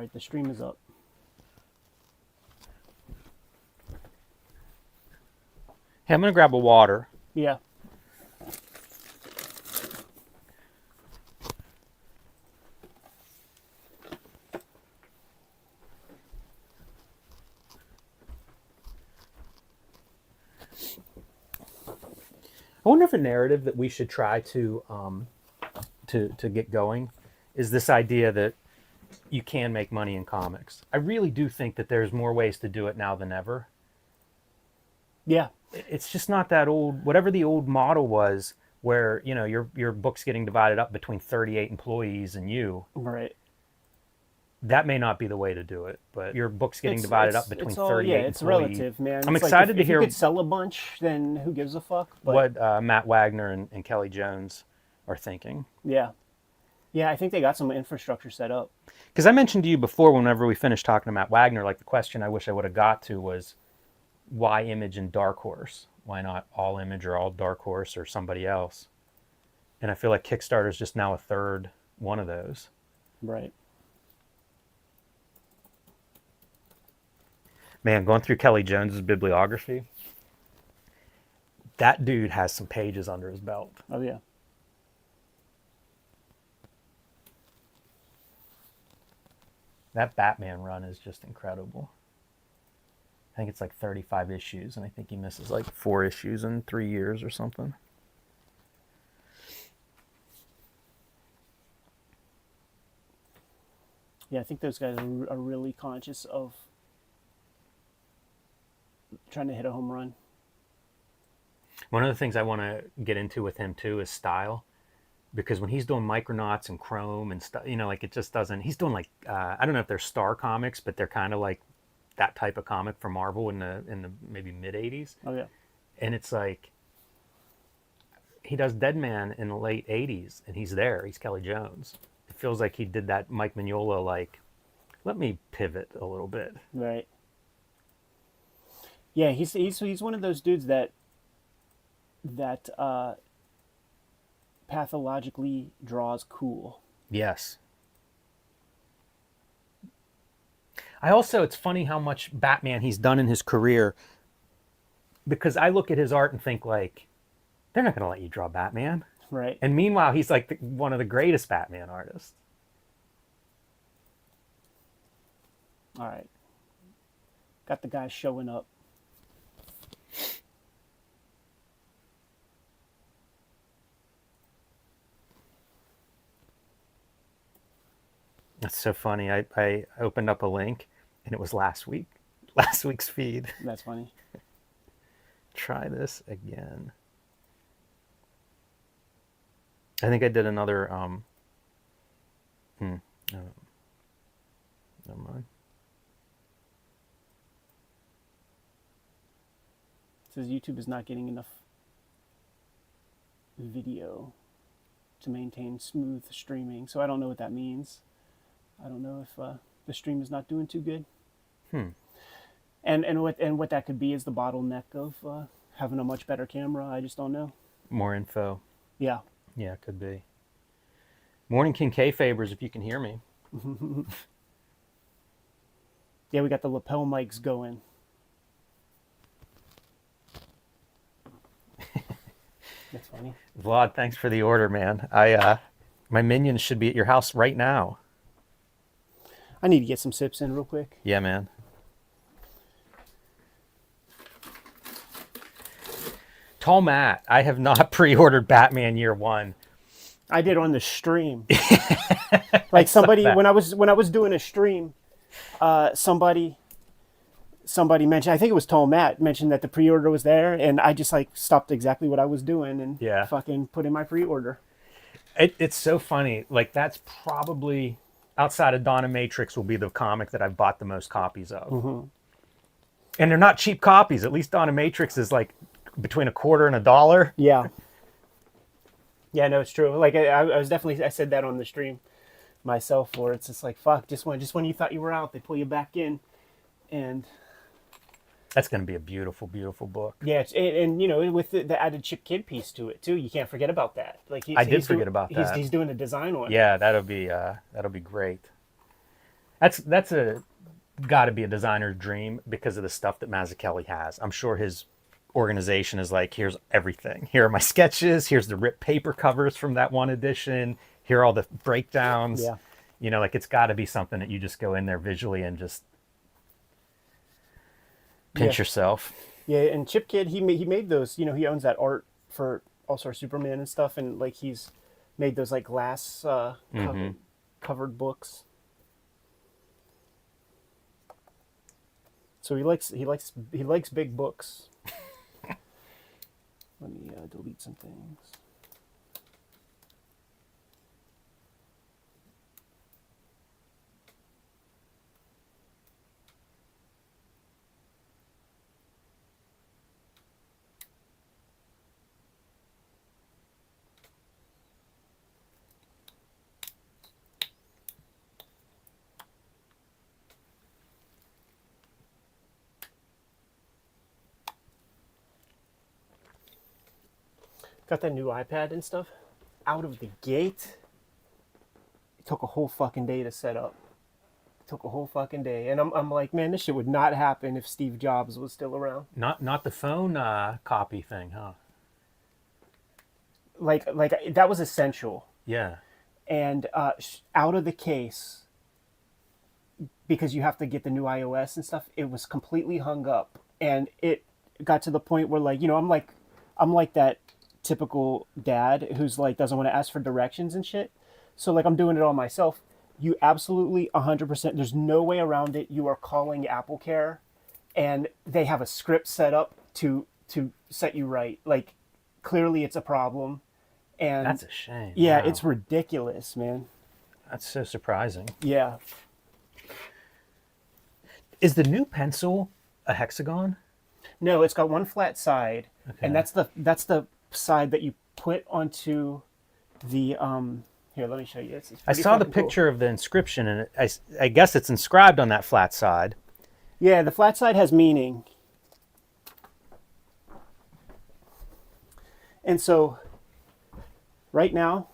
right, the stream is up. Hey, I'm going to grab a water. Yeah. I wonder if a narrative that we should try to get going is this idea that you can make money in comics. I really do think that there's more ways to do it now than ever. Yeah. It's just not that old. Whatever the old model was, where your book's getting divided up between 38 employees and you. Right. That may not be the way to do it, but your book's getting divided up between 38 employees. Yeah, it's relative, man. I'm it's excited like to hear if you could sell a bunch, then who gives a fuck? But, what Matt Wagner and Kelly Jones are thinking. Yeah. Yeah, I think they got some infrastructure set up. Because I mentioned to you before, whenever we finished talking to Matt Wagner, like the question I wish I would have got to was, why Image and Dark Horse? Why not all Image or all Dark Horse or somebody else? And I feel like Kickstarter is just now a third one of those. Right. Man, going through Kelly Jones's bibliography, that dude has some pages under his belt. Oh, yeah. That Batman run is just incredible. I think it's like 35 issues, and I think he misses like 4 issues in 3 years or something. Yeah, I think those guys are really conscious of trying to hit a home run. One of the things I want to get into with him too is style, because when he's doing Micronauts and Chrome and stuff, like it just doesn't. He's doing like I don't know if they're Star Comics, but they're kind of like that type of comic for Marvel in the maybe mid '80s. Oh yeah, and it's like he does Deadman in the late '80s, and he's there. He's Kelly Jones. It feels like he did that Mike Mignola, like, let me pivot a little bit. Right. Yeah, he's one of those dudes that pathologically draws cool. Yes. It's funny how much Batman he's done in his career, because I look at his art and think, like, they're not going to let you draw Batman. Right. And meanwhile, he's like one of the greatest Batman artists. All right. Got the guy showing up. That's so funny. I opened up a link, and it was last week's feed. That's funny. Try this again. I think I did another, no, never mind. It says YouTube is not getting enough video to maintain smooth streaming. So I don't know what that means. I don't know if the stream is not doing too good. And what that could be is the bottleneck of having a much better camera. I just don't know. More info. Yeah. Yeah, it could be. Morning King Kayfabers, if you can hear me. Yeah, we got the lapel mics going. That's funny. Vlad, thanks for the order, man. My minions should be at your house right now. I need to get some sips in real quick. Yeah, man. Tall Matt, I have not pre-ordered Batman Year One. I did on the stream. Like somebody, when I was doing a stream, somebody mentioned, I think it was Tall Matt, mentioned that the pre-order was there, and I just like stopped exactly what I was doing and fucking put in my pre-order. It's so funny. Like, that's probably, outside of Dominatrix, will be the comic that I've bought the most copies of. Mm-hmm. And they're not cheap copies. At least Dominatrix is like between $0.25 and $1. Yeah. Yeah, no, it's true. Like I was definitely, I said that on the stream myself, where it's just like, fuck, just when you thought you were out, they pull you back in, and that's going to be a beautiful, beautiful book. Yeah, and you know, with the added Chip Kid piece to it too, you can't forget about that. Like I did forget about that. He's doing a design on it. Yeah, that'll be great. That's a got to be a designer's dream because of the stuff that Mazzucchelli has. I'm sure his organization is like, here's everything. Here are my sketches. Here's the ripped paper covers from that one edition. Here are all the breakdowns. Yeah. You know, like it's got to be something that you just go in there visually and just pinch yourself. Yeah, and Chip Kid, he made those. You know, he owns that art for All Star Superman and stuff, and like he's made those like glass covered books. So he likes big books. Let me delete some things. Got that new iPad and stuff. Out of the gate, it took a whole fucking day to set up. It took a whole fucking day, and I'm like, man, this shit would not happen if Steve Jobs was still around. Not the phone copy thing, huh? Like that was essential. Yeah. And out of the case, because you have to get the new iOS and stuff, it was completely hung up, and it got to the point where, like, you know, I'm like that typical dad who's like doesn't want to ask for directions and shit. So like I'm doing it all myself. You absolutely 100%. There's no way around it. You are calling Apple Care, and they have a script set up to set you right. Like clearly it's a problem, and That's a shame. yeah, Wow. it's ridiculous, man. That's so surprising. Yeah. Is the new pencil a hexagon? No, it's got one flat side, and that's the side that you put onto the here, let me show you. It's I pretty saw the fucking cool. picture of the inscription, and I guess it's inscribed on that flat side. Yeah, the flat side has meaning. And so right now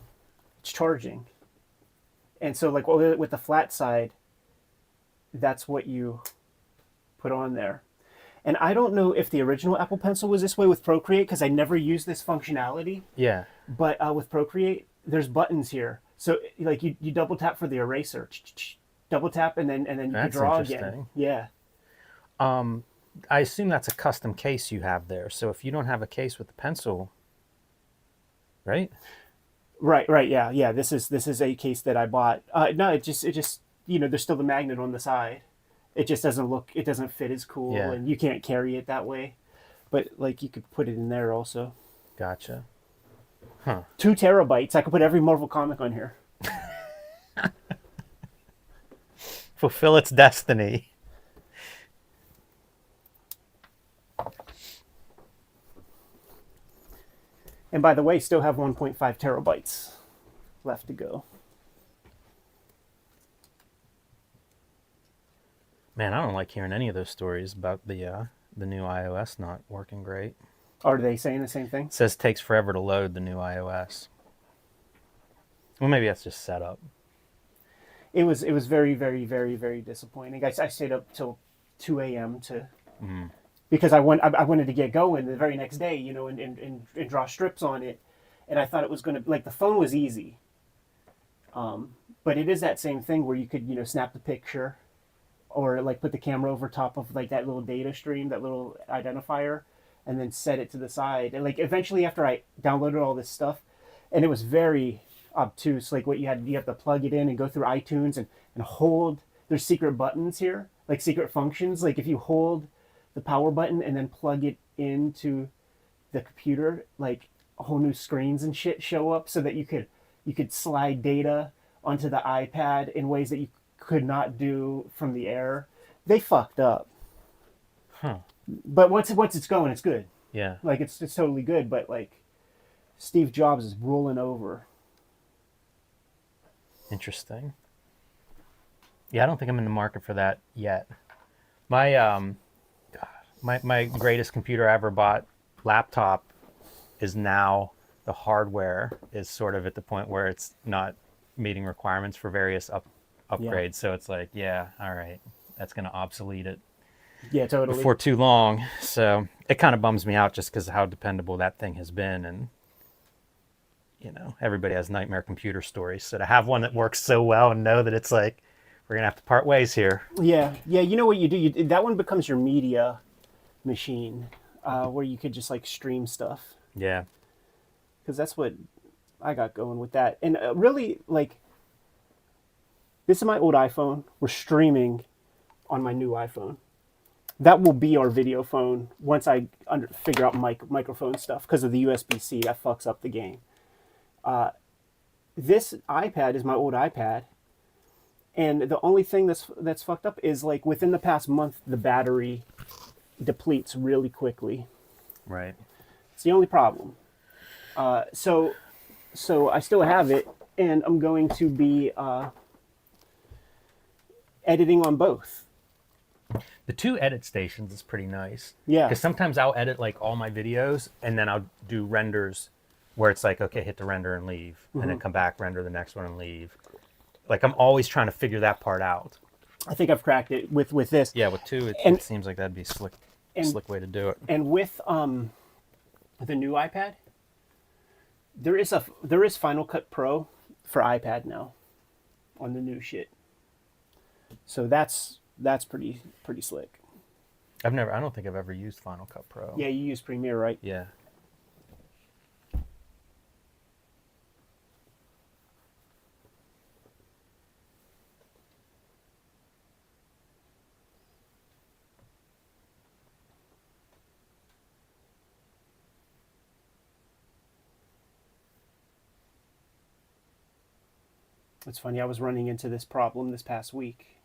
it's charging. And so like with the flat side, that's what you put on there. And I don't know if the original Apple Pencil was this way with Procreate, because I never used this functionality. Yeah. But with Procreate, there's buttons here. So like you double tap for the eraser, double tap, and then you can That's draw again. interesting. Yeah. I assume that's a custom case you have there. So if you don't have a case with the pencil, right? Right. Yeah. This is a case that I bought. No, it just you know, there's still the magnet on the side. It just it doesn't fit as cool, Yeah. and you can't carry it that way. But like you could put it in there also. Gotcha. 2 terabytes. I could put every Marvel comic on here. Fulfill its destiny. And by the way, still have 1.5 terabytes left to go. Man, I don't like hearing any of those stories about the new iOS not working great. Are they saying the same thing? It says it takes forever to load the new iOS. Well, maybe that's just setup. It was very, very, very, very disappointing. I stayed up till 2 a.m. Because I wanted to get going the very next day, you know, and draw strips on it. And I thought it was going to, like, the phone was easy. But it is that same thing where you could, you know, snap the picture or like put the camera over top of like that little data stream, that little identifier, and then set it to the side. And like eventually after I downloaded all this stuff, and it was very obtuse, like what you have to plug it in and go through iTunes and hold, there's secret buttons here, like secret functions. Like if you hold the power button and then plug it into the computer, like whole new screens and shit show up so that you could slide data onto the iPad in ways that you could not do from the air. They fucked up. But once it's going, it's good. Yeah. Like it's totally good. But like Steve Jobs is rolling over. Interesting. Yeah, I don't think I'm in the market for that yet. My my greatest computer I ever bought, laptop, is now the hardware is sort of at the point where it's not meeting requirements for various upgrade. So it's like, yeah, all right, that's going to obsolete it Yeah, totally. before too long. So it kind of bums me out just because of how dependable that thing has been. And, everybody has nightmare computer stories. So to have one that works so well and know that it's like, we're going to have to part ways here. Yeah, yeah. You know what you do? That one becomes your media machine, where you could just like stream stuff. Yeah. Because that's what I got going with that. And really, like, this is my old iPhone. We're streaming on my new iPhone. That will be our video phone once I figure out microphone stuff because of the USB-C. That fucks up the game. This iPad is my old iPad. And the only thing that's fucked up is, like, within the past month, the battery depletes really quickly. Right. It's the only problem. So I still have it, and I'm going to be editing on both. The 2 edit stations is pretty nice. Yeah. Because sometimes I'll edit like all my videos and then I'll do renders where it's like, okay, hit the render and leave. And then come back, render the next one and leave. Like I'm always trying to figure that part out. I think I've cracked it with this. Yeah, with 2, it seems like that'd be slick way to do it. And with the new iPad, there is Final Cut Pro for iPad now on the new shit. So that's pretty slick. I don't think I've ever used Final Cut Pro. Yeah, you use Premiere, right? Yeah. It's funny, I was running into this problem this past week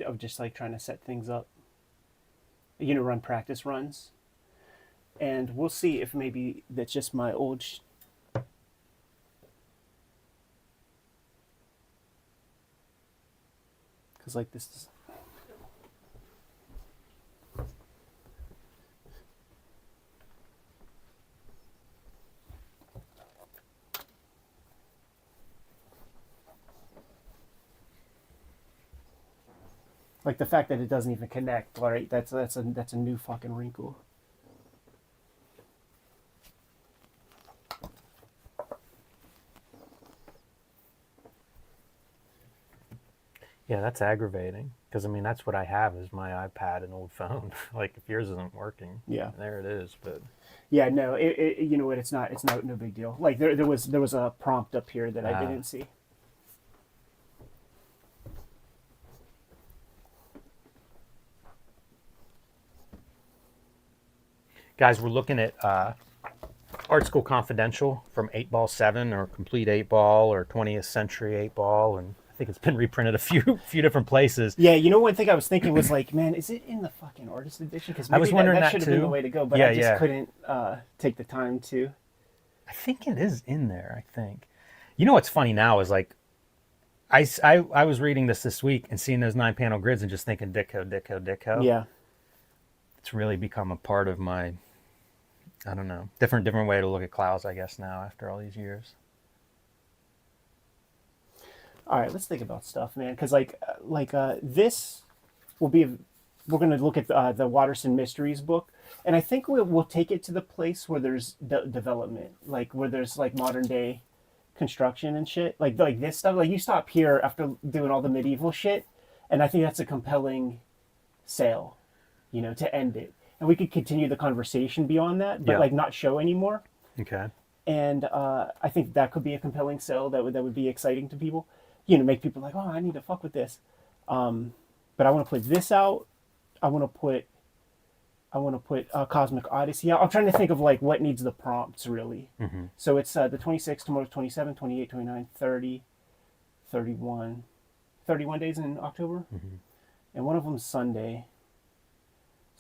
of just like trying to set things up, run practice runs. And we'll see if maybe that's just my old because like this is like the fact that it doesn't even connect, right? That's a new fucking wrinkle. Yeah, that's aggravating. Because, I mean, that's what I have is my iPad and old phone. Like, if yours isn't working, Yeah. there it is. But Yeah, no, you know what? It's no big deal. Like there was a prompt up here that I didn't see. guys, we're looking at Art School Confidential from 8-Ball 7 or Complete 8-Ball or 20th Century 8-Ball. And I think it's been reprinted a few different places. Yeah, one thing I was thinking was like, man, is it in the fucking artist edition? Because I was wondering that should have too. been the way to go, but Yeah, I just yeah. couldn't take the time to. I think it is in there, I think. You know what's funny now is like, I was reading this week and seeing those 9-panel grids and just thinking Ditko. Yeah. It's really become a part of my, I don't know, different way to look at clouds, I guess, now after all these years. All right, let's think about stuff, man. Because this will be, we're going to look at the Watterson Mysteries book, and I think we'll take it to the place where there's development, like where there's like modern day construction and shit, like this stuff. Like you stop here after doing all the medieval shit, and I think that's a compelling sale, to end it. And we could continue the conversation beyond that, but like not show anymore. Okay. And I think that could be a compelling sell that would be exciting to people. Make people like, oh, I need to fuck with this. But I want to put this out. I want to put Cosmic Odyssey out. I'm trying to think of like what needs the prompts really. Mm-hmm. So it's the 26th, tomorrow's 27, 28, 29, 30, 31. 31 days in October. Mm-hmm. And one of them's Sunday.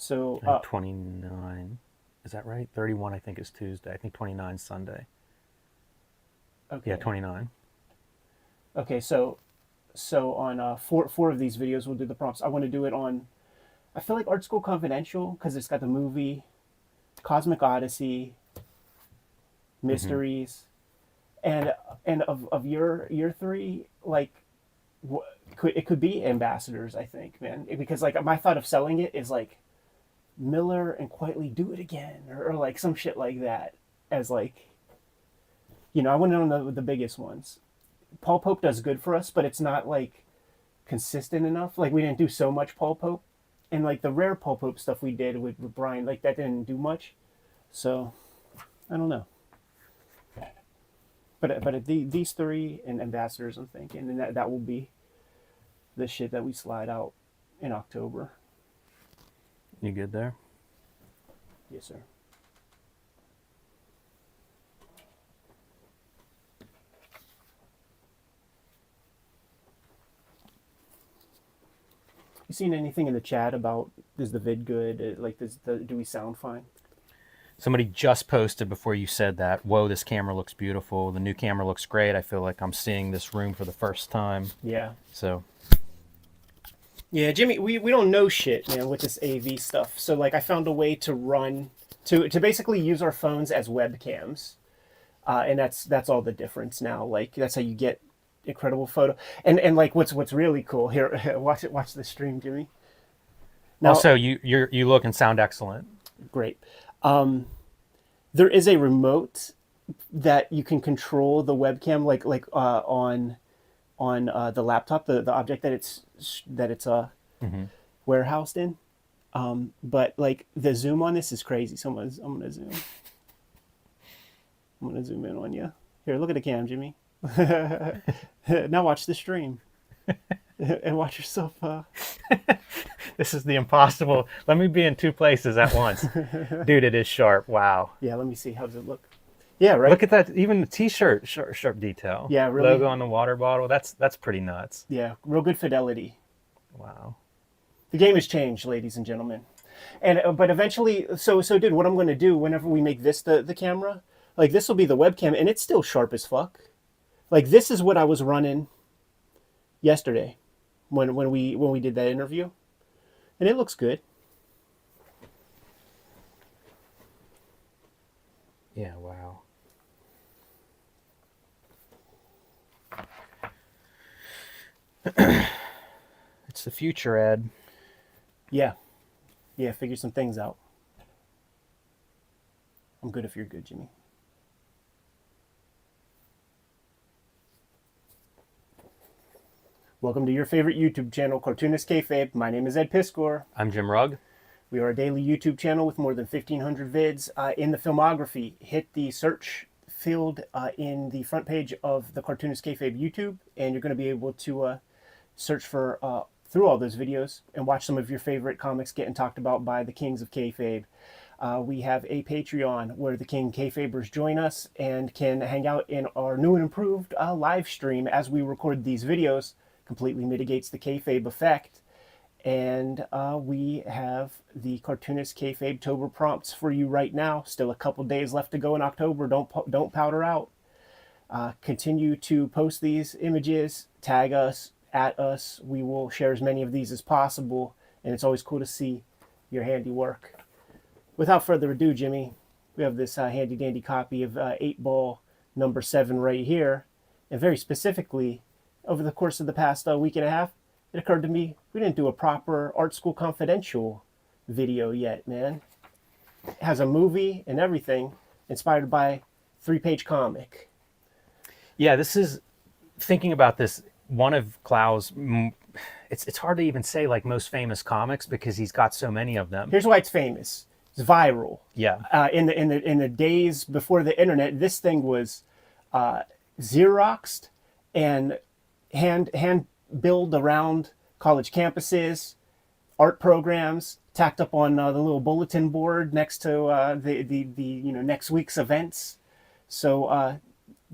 So 29, is that right? 31 I think is Tuesday. I think 29 is Sunday. Okay. Yeah, 29. Okay, so on four of these videos we'll do the prompts. I want to do it on, I feel like Art School Confidential because it's got the movie, Cosmic Odyssey, Mysteries, and of your 3, like it could be ambassadors, I think, man, because like my thought of selling it is like Miller and Quietly Do It Again, or like some shit like that, as like, I went on the biggest ones. Paul Pope does good for us, but it's not like consistent enough. Like we didn't do so much Paul Pope, and like the rare Paul Pope stuff we did with Brian, like that didn't do much. So I don't know. But these three and ambassadors, I'm thinking, and that will be the shit that we slide out in October. You good there? Yes, sir. You seen anything in the chat about, is the vid good? Like, do we sound fine? Somebody just posted before you said that, whoa, this camera looks beautiful. The new camera looks great. I feel like I'm seeing this room for the first time. Yeah. So. Yeah, Jimmy, we don't know shit, man, with this AV stuff. So, like, I found a way to basically use our phones as webcams. And that's all the difference now. Like, that's how you get incredible photo. And like, what's really cool here, watch the stream, Jimmy. Now, also, you look and sound excellent. Great. There is a remote that you can control the webcam, like on the laptop, the object that it's warehoused in. But like the zoom on this is crazy. So I'm gonna zoom. I'm gonna zoom in on you. Here, look at the cam, Jimmy. Now watch the stream and watch yourself. This is the impossible. Let me be in two places at once. Dude, it is sharp. Wow. Yeah, let me see. How does it look? Yeah, right. Look at that. Even the t-shirt, sharp detail. Yeah, really. Logo on the water bottle. That's pretty nuts. Yeah, real good fidelity. Wow. The game has changed, ladies and gentlemen. And but eventually, so dude, what I'm going to do whenever we make this the camera, like this will be the webcam, and it's still sharp as fuck. Like this is what I was running yesterday when we did that interview. And it looks good. Yeah, wow. It's the future, Ed. Yeah. Yeah, figure some things out. I'm good if you're good, Jimmy. Welcome to your favorite YouTube channel, Cartoonist Kayfabe. My name is Ed Piskor. I'm Jim Rugg. We are a daily YouTube channel with more than 1,500 vids. In the filmography, hit the search field in the front page of the Cartoonist Kayfabe YouTube, and you're going to be able to search for through all those videos and watch some of your favorite comics getting talked about by the kings of Kayfabe. We have a Patreon where the King Kayfabers join us and can hang out in our new and improved live stream as we record these videos. Completely mitigates the kayfabe effect. And we have the Cartoonist Kayfabe Tober prompts for you right now. Still a couple days left to go in October. Don't powder out. Continue to post these images, tag us, at us. We will share as many of these as possible, and it's always cool to see your handiwork. Without further ado, Jimmy, we have this handy dandy copy of 8-Ball number 7 right here, and very specifically, over the course of the past week and a half, it occurred to me we didn't do a proper Art School Confidential video yet, man. It has a movie and everything, inspired by 3-page comic. Yeah, this is, thinking about this, one of Klau's, it's hard to even say like most famous comics because he's got so many of them. Here's why it's famous. It's viral. Yeah. In the days before the internet, this thing was Xeroxed and hand build around college campuses, art programs, tacked up on the little bulletin board next to the next week's events. So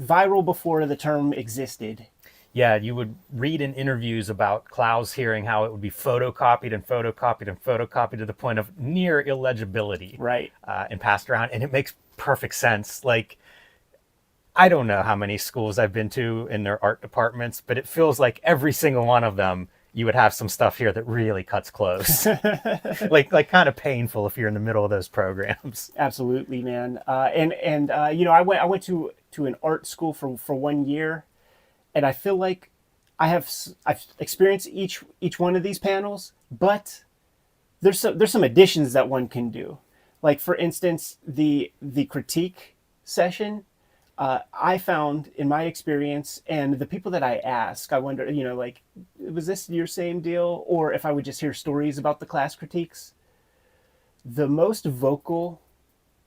viral before the term existed. Yeah, you would read in interviews about Klau's hearing how it would be photocopied and photocopied and photocopied to the point of near illegibility. Right. And passed around, and it makes perfect sense. Like, I don't know how many schools I've been to in their art departments, but it feels like every single one of them, you would have some stuff here that really cuts close. like kind of painful if you're in the middle of those programs. Absolutely, man. I went to an art school for 1 year, and I feel like I've experienced each one of these panels, but there's some additions that one can do. Like for instance, the critique session, I found in my experience and the people that I ask, I wonder, like, was this your same deal? Or if I would just hear stories about the class critiques, the most vocal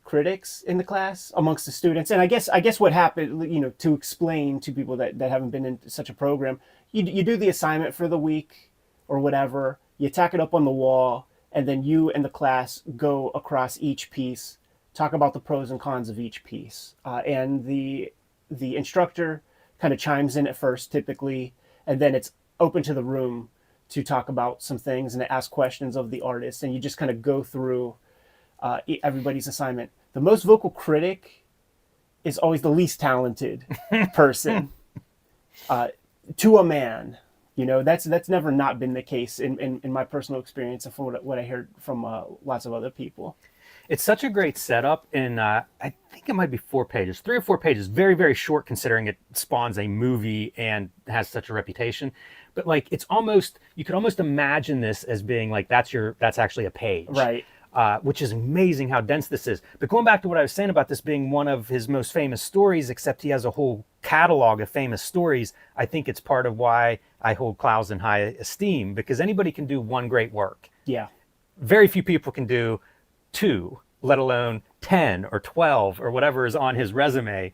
critics in the class amongst the students, and I guess what happened, to explain to people that haven't been in such a program, you do the assignment for the week or whatever, you tack it up on the wall, and then you and the class go across each piece, talk about the pros and cons of each piece, and the instructor kind of chimes in at first typically, and then it's open to the room to talk about some things and to ask questions of the artist, and you just kind of go through everybody's assignment. The most vocal critic is always the least talented person, to a man. That's never not been the case in my personal experience and from what I heard from lots of other people. It's such a great setup, and I think it might be 4 pages, 3 or 4 pages, very, very short considering it spawns a movie and has such a reputation. But like, it's almost, you could almost imagine this as being like, that's actually a page. Right. Which is amazing how dense this is. But going back to what I was saying about this being one of his most famous stories, except he has a whole catalog of famous stories, I think it's part of why I hold Clowes in high esteem, because anybody can do one great work. Yeah. Very few people can do 2, let alone 10 or 12 or whatever is on his resume.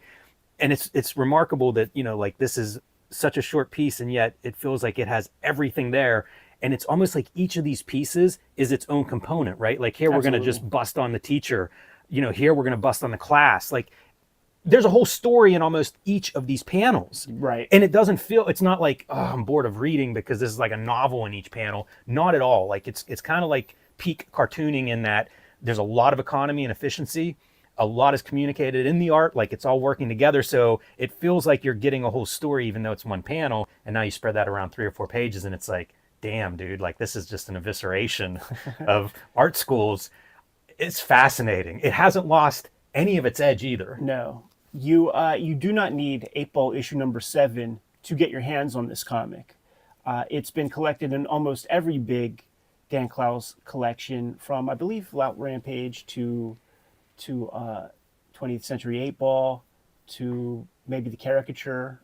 And it's remarkable that, like, this is such a short piece, and yet it feels like it has everything there. And it's almost like each of these pieces is its own component, right? Like here, Absolutely. we're going to just bust on the teacher. Here, we're going to bust on the class. Like there's a whole story in almost each of these panels. Right. And it's not like, oh, I'm bored of reading because this is like a novel in each panel. Not at all. Like it's kind of like peak cartooning in that there's a lot of economy and efficiency. A lot is communicated in the art, like it's all working together. So it feels like you're getting a whole story, even though it's one panel. And now you spread that around 3 or 4 pages and it's like, damn, dude, like this is just an evisceration of art schools. It's fascinating. It hasn't lost any of its edge either. No, you do not need 8-Ball issue number 7 to get your hands on this comic. It's been collected in almost every big Dan Clowes collection, from I believe Lout Rampage to 20th Century 8-Ball to maybe the caricature.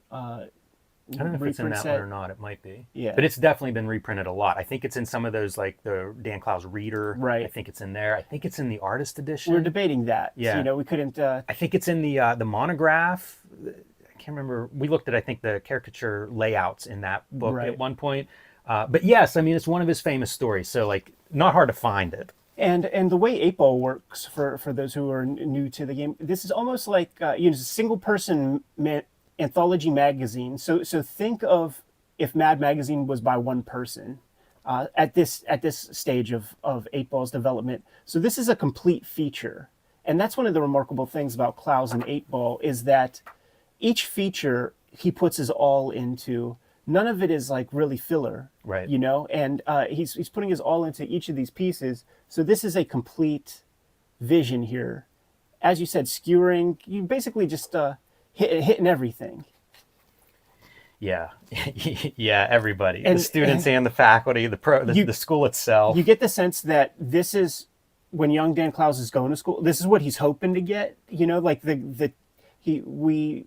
I don't know if it's in that set. one or not. It might be. Yeah. But it's definitely been reprinted a lot. I think it's in some of those, like the Dan Clowes Reader. Right. I think it's in there. I think it's in the artist edition. We're debating that. Yeah. We couldn't. I think it's in the monograph. I can't remember. We looked at, I think, the caricature layouts in that book Right. at one point. But yes, I mean, it's one of his famous stories. So like, not hard to find it. And the way 8-Ball works, for those who are new to the game, this is almost like a single person anthology magazine. So think of if Mad Magazine was by one person at this stage of 8-Ball's development. So this is a complete feature, and that's one of the remarkable things about Clowes and 8-Ball, is that each feature he puts his all into. None of it is like really filler, Right. And he's putting his all into each of these pieces. So this is a complete vision here. As you said, skewering, you basically just hitting everything. Yeah. Yeah, everybody. And- the students and the faculty, the school itself. You get the sense that this is when young Dan Clowes is going to school. This is what he's hoping to get. Like we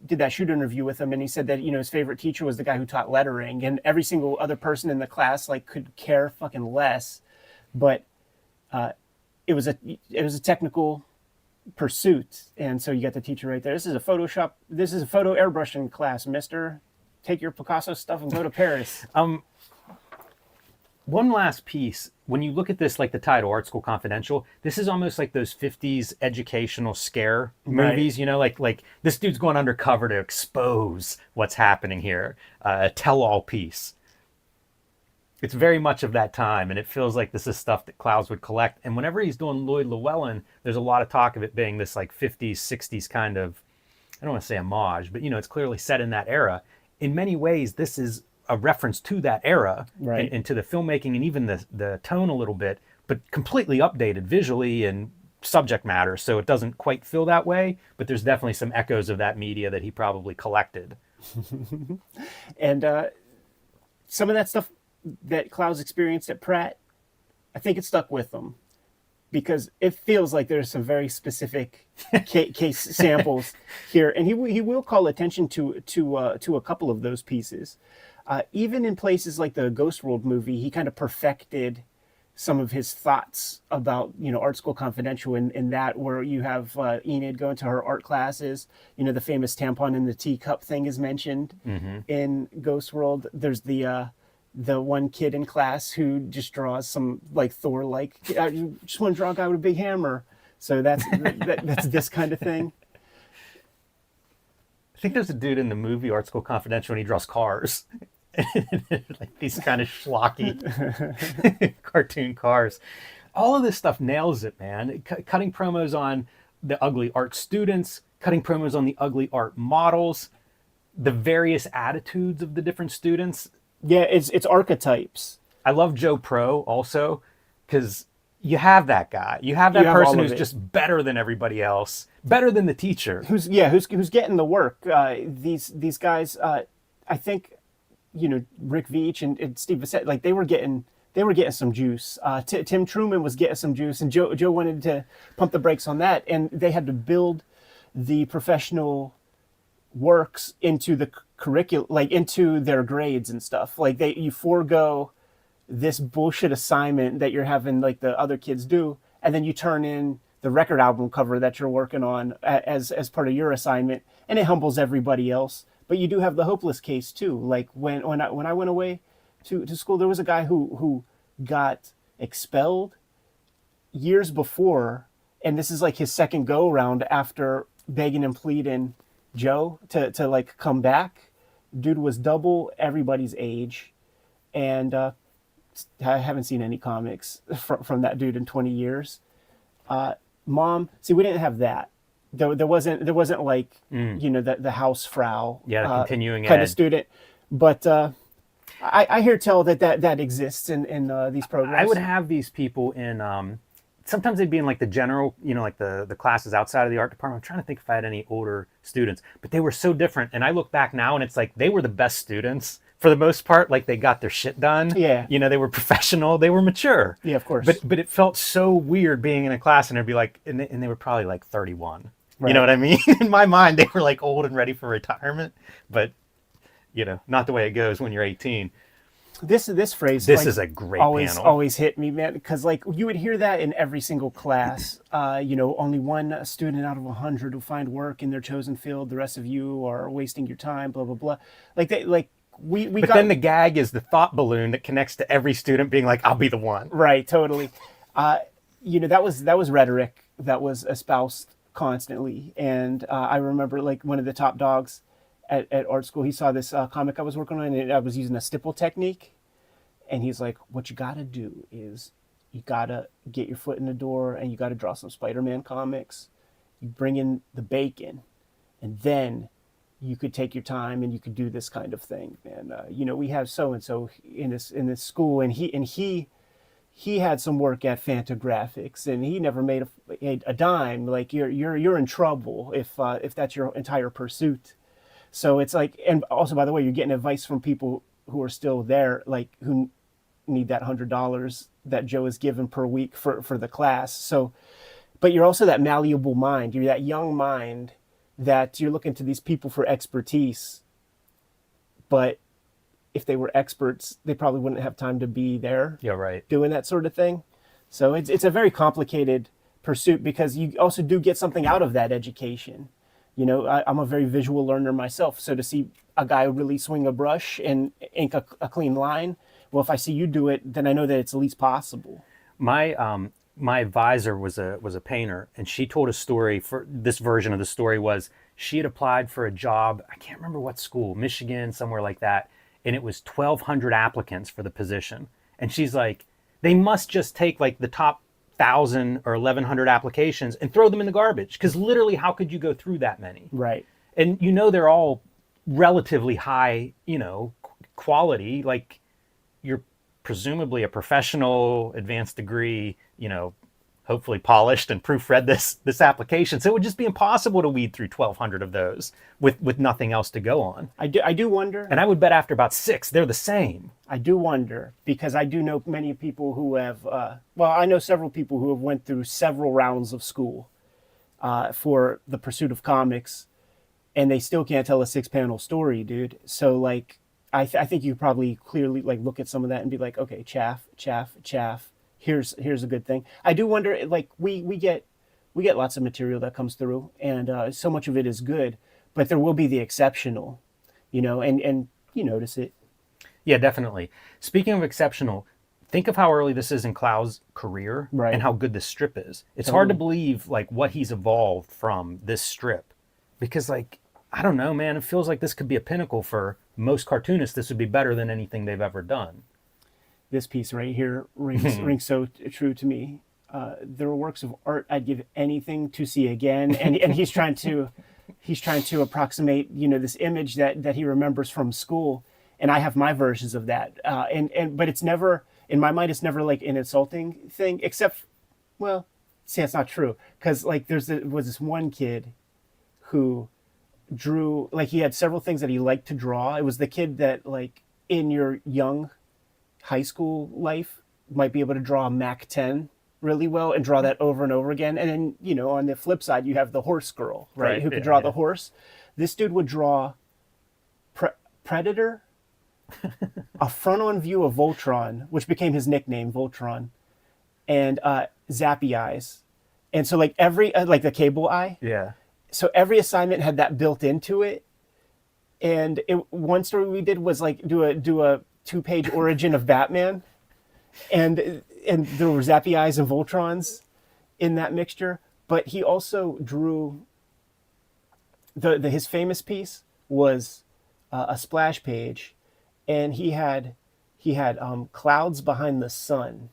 did that shoot interview with him, and he said that his favorite teacher was the guy who taught lettering, and every single other person in the class like could care fucking less. But it was a technical pursuit, and so you got the teacher right there. This is a photo airbrushing class, mister. Take your Picasso stuff and go to Paris. One last piece. When you look at this, like the title, Art School Confidential, this is almost like those 50s educational scare movies, like this dude's going undercover to expose what's happening here, a tell-all piece. It's very much of that time, and it feels like this is stuff that Clowes would collect. And whenever he's doing Lloyd Llewellyn, there's a lot of talk of it being this like 50s, 60s kind of, I don't want to say homage, but it's clearly set in that era. In many ways, this is a reference to that era, Right. and to the filmmaking and even the tone a little bit, but completely updated visually and subject matter. So it doesn't quite feel that way, but there's definitely some echoes of that media that he probably collected. And some of that stuff that Clowes experienced at Pratt, I think it stuck with him because it feels like there's some very specific case samples here, and he will call attention to a couple of those pieces. Even in places like the Ghost World movie, he kind of perfected some of his thoughts about, Art School Confidential in that, where you have Enid going to her art classes. The famous tampon in the teacup thing is mentioned in Ghost World. There's the one kid in class who just draws some like Thor-like, I just want to draw a guy with a big hammer. So that's this kind of thing. I think there's a dude in the movie Art School Confidential and he draws cars. Like these kind of schlocky cartoon cars. All of this stuff nails it, man. Cutting promos on the ugly art students, cutting promos on the ugly art models, the various attitudes of the different students. Yeah, it's archetypes. I love Joe Pro also because you have that guy. You have that person who's just better than everybody else, better than the teacher. Who's getting the work. These guys, I think, Rick Veitch and Steve Bissett, like they were getting some juice. Tim Truman was getting some juice, and Joe wanted to pump the brakes on that, and they had to build the professional works into the curriculum, like into their grades and stuff. Like you forego this bullshit assignment that you're having like the other kids do, and then you turn in the record album cover that you're working on as part of your assignment, and it humbles everybody else. But you do have the hopeless case too. Like when I went away to school, there was a guy who got expelled years before, and this is like his second go around after begging and pleading Joe to like come back. Dude was double everybody's age, and I haven't seen any comics from that dude in 20 years. Mom, see, we didn't have that. There wasn't like the Hausfrau the continuing kind ed of student, but I hear tell that exists in these programs. I would have these people in sometimes they'd be in like the general, like the classes outside of the art department. I'm trying to think if I had any older students, but they were so different. And I look back now and it's like they were the best students for the most part. Like they got their shit done. Yeah. They were professional. They were mature. Yeah, of course. But it felt so weird being in a class and it'd be like, and they were probably like 31. Right. You know what I mean? In my mind, they were like old and ready for retirement, but not the way it goes when you're 18. This phrase. This is a great panel. Always hit me, man, because like you would hear that in every single class. Only one student out of 100 will find work in their chosen field. The rest of you are wasting your time. Blah blah blah. But then the gag is the thought balloon that connects to every student being like, "I'll be the one." Right. Totally. That was rhetoric that was espoused constantly, and I remember like one of the top dogs at art school, he saw this comic I was working on, and I was using a stipple technique, and he's like, what you gotta do is you gotta get your foot in the door and you gotta draw some Spider-Man comics. You bring in the bacon, and then you could take your time and you could do this kind of thing. And we have so and so in this school, and he had some work at Fantagraphics, and he never made a dime. Like you're in trouble if that's your entire pursuit. So it's like, and also, by the way, you're getting advice from people who are still there, like who need that $100 that Joe is given per week for the class. So, but you're also that malleable mind. You're that young mind that you're looking to these people for expertise. But if they were experts, they probably wouldn't have time to be there. Yeah, right. Doing that sort of thing. So it's a very complicated pursuit because you also do get something out of that education. I'm a very visual learner myself. So to see a guy really swing a brush and ink a clean line, well, if I see you do it, then I know that it's at least possible. My advisor was a painter, and she told a story. For this version of the story was she had applied for a job. I can't remember what school, Michigan, somewhere like that. And it was 1,200 applicants for the position. And she's like, they must just take like the top 1,000 or 1,100 applications and throw them in the garbage. Because literally, how could you go through that many? Right. And they're all relatively high, quality. Like you're presumably a professional, advanced degree, hopefully polished and proofread this application. So it would just be impossible to weed through 1,200 of those with nothing else to go on. I do wonder. And I would bet after about 6, they're the same. I do wonder, because I do know many people who have, I know several people who have went through several rounds of school for the pursuit of comics, and they still can't tell a 6-panel story, dude. So like, I think you probably clearly like look at some of that and be like, okay, chaff. Here's a good thing. I do wonder, like we get lots of material that comes through, and so much of it is good, but there will be the exceptional, and you notice it. Yeah, definitely. Speaking of exceptional, think of how early this is in Clow's career, right, and how good this strip is. It's totally hard to believe like what he's evolved from this strip, because like, I don't know, man, it feels like this could be a pinnacle for most cartoonists. This would be better than anything they've ever done. This piece right here rings so true to me. There are works of art I'd give anything to see again, and he's trying to approximate this image that he remembers from school, and I have my versions of that, but it's never, in my mind, it's never like an insulting thing, except, well, see, that's not true, because like was this one kid who drew, like, he had several things that he liked to draw. It was the kid that, like, in your young high school life might be able to draw a Mac 10 really well and draw that over and over again. And then, on the flip side, you have the horse girl, right? Who could draw the horse. This dude would draw Predator, a front-on view of Voltron, which became his nickname, Voltron, and Zappy Eyes. And so, like, every, like the cable eye. Yeah. So every assignment had that built into it. And one story we did was, like, do a 2-page origin of Batman, and there were Zappy Eyes and Voltrons in that mixture. But he also drew his famous piece was a splash page, and he had clouds behind the sun,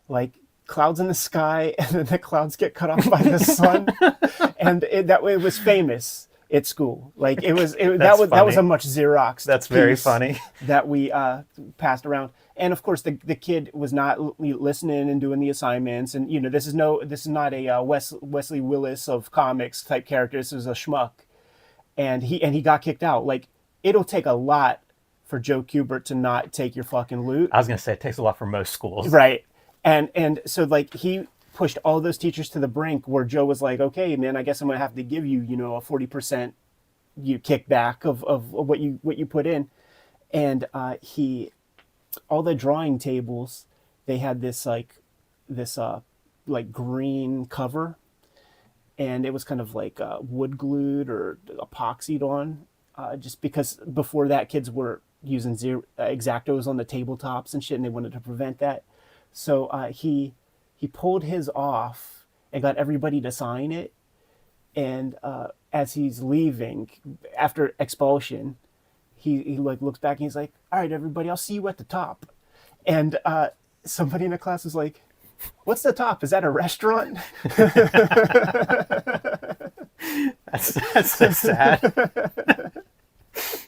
like clouds in the sky, and then the clouds get cut off by the sun, and that way it was famous at school. Like that was a much Xerox. That's very funny that we passed around. And of course the kid was not listening and doing the assignments, and this is not a Wesley Willis of comics type character. This is a schmuck, and he got kicked out. Like, it'll take a lot for Joe Kubert to not take your fucking loot. I was gonna say it takes a lot for most schools, right? And so, like, he pushed all those teachers to the brink, where Joe was like, okay, man, I guess I'm gonna have to give you, a 40% kickback of what you put in. And all the drawing tables, they had this green cover, and it was kind of like wood glued or epoxied on, just because before that kids were using X-Actos on the tabletops and shit, and they wanted to prevent that. So he pulled his off and got everybody to sign it. And as he's leaving after expulsion, he like looks back and he's like, all right, everybody, I'll see you at the top. And somebody in the class was like, what's the top? Is that a restaurant? That's so sad.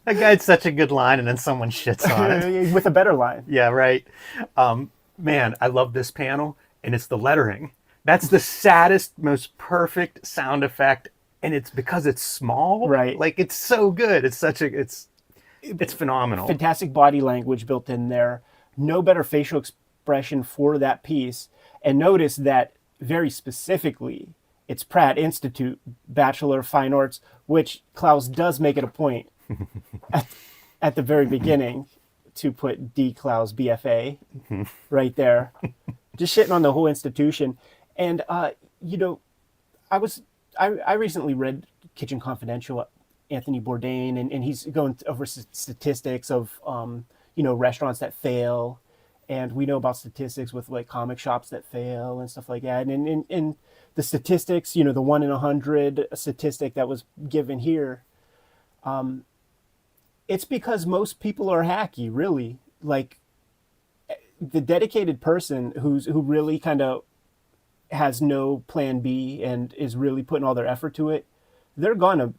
That guy had such a good line, and then someone shits on it. With a better line. Yeah, right. Man, I love this panel, and it's the lettering. That's the saddest, most perfect sound effect, and it's because it's small. Right. Like, it's so good. It's phenomenal. Fantastic body language built in there. No better facial expression for that piece. And notice that very specifically, it's Pratt Institute Bachelor of Fine Arts, which Klaus does make it a point at the very beginning to put D. Klaus BFA right there. Just shitting on the whole institution. And, I recently read Kitchen Confidential, Anthony Bourdain, and he's going over statistics of, restaurants that fail. And we know about statistics with like comic shops that fail and stuff like that. And in the statistics, the 1 in 100 statistic that was given here, it's because most people are hacky, really. Like, the dedicated person who really kind of has no plan B and is really putting all their effort to it, they're gonna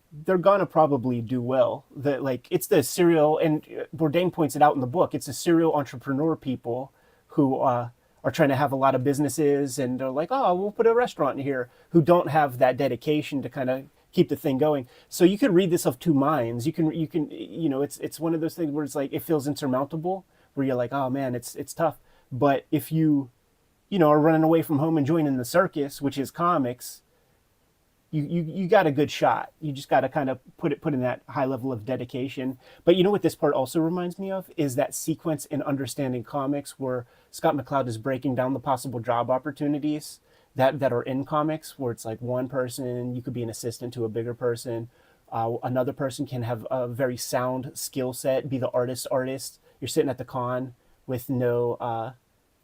probably do well. It's the serial, and Bourdain points it out in the book, it's the serial entrepreneur people who are trying to have a lot of businesses and they're like, oh, we'll put a restaurant in here, who don't have that dedication to kind of keep the thing going. So you could read this of two minds. It's one of those things where it's like, it feels insurmountable, where you're like, oh man, it's tough. But if you are running away from home and joining the circus, which is comics, you got a good shot. You just got to kind of put in that high level of dedication. But you know what this part also reminds me of is that sequence in Understanding Comics where Scott McCloud is breaking down the possible job opportunities that are in comics, where it's like one person, you could be an assistant to a bigger person. Another person can have a very sound skill set, be the artist. You're sitting at the con with no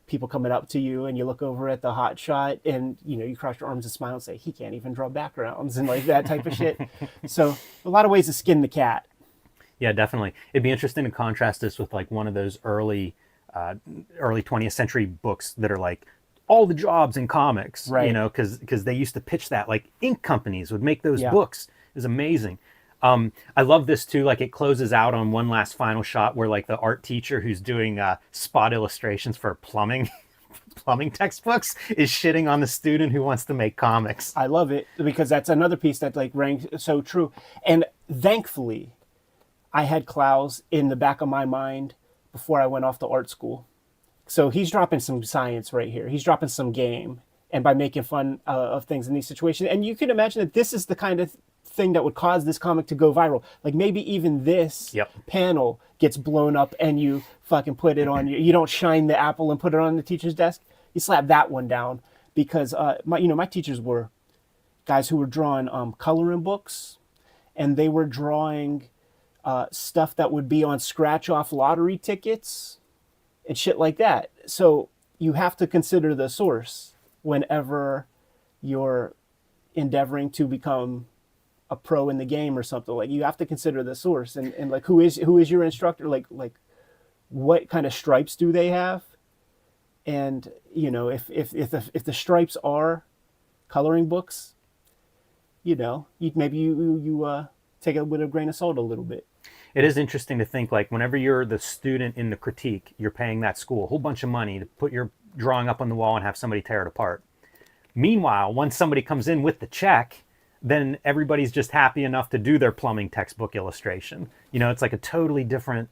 people coming up to you, and you look over at the hot shot and you cross your arms and smile and say, he can't even draw backgrounds, and like that type of shit. So a lot of ways to skin the cat. Yeah, definitely. It'd be interesting to contrast this with like one of those early 20th century books that are like all the jobs in comics, right? Because they used to pitch that, like ink companies would make those Yeah. books. It was amazing. I love this too. Like it closes out on one last final shot where like the art teacher who's doing spot illustrations for plumbing textbooks is shitting on the student who wants to make comics. I love it because that's another piece that like rang so true. And thankfully, I had Klaus in the back of my mind before I went off to art school. So he's dropping some science right here. He's dropping some game, and by making fun of things in these situations. And you can imagine that this is the kind of thing that would cause this comic to go viral. Like maybe even this panel gets blown up and you fucking put it on, you don't shine the apple and put it on the teacher's desk. You slap that one down because my teachers were guys who were drawing coloring books, and they were drawing stuff that would be on scratch off lottery tickets and shit like that. So you have to consider the source whenever you're endeavoring to become a pro in the game or something. Like you have to consider the source and like who is your instructor, like what kind of stripes do they have, and if the stripes are coloring books, maybe you take it with a grain of salt a little bit. It is interesting to think like whenever you're the student in the critique, you're paying that school a whole bunch of money to put your drawing up on the wall and have somebody tear it apart. Meanwhile, once somebody comes in with the check, then everybody's just happy enough to do their plumbing textbook illustration. It's like a totally different,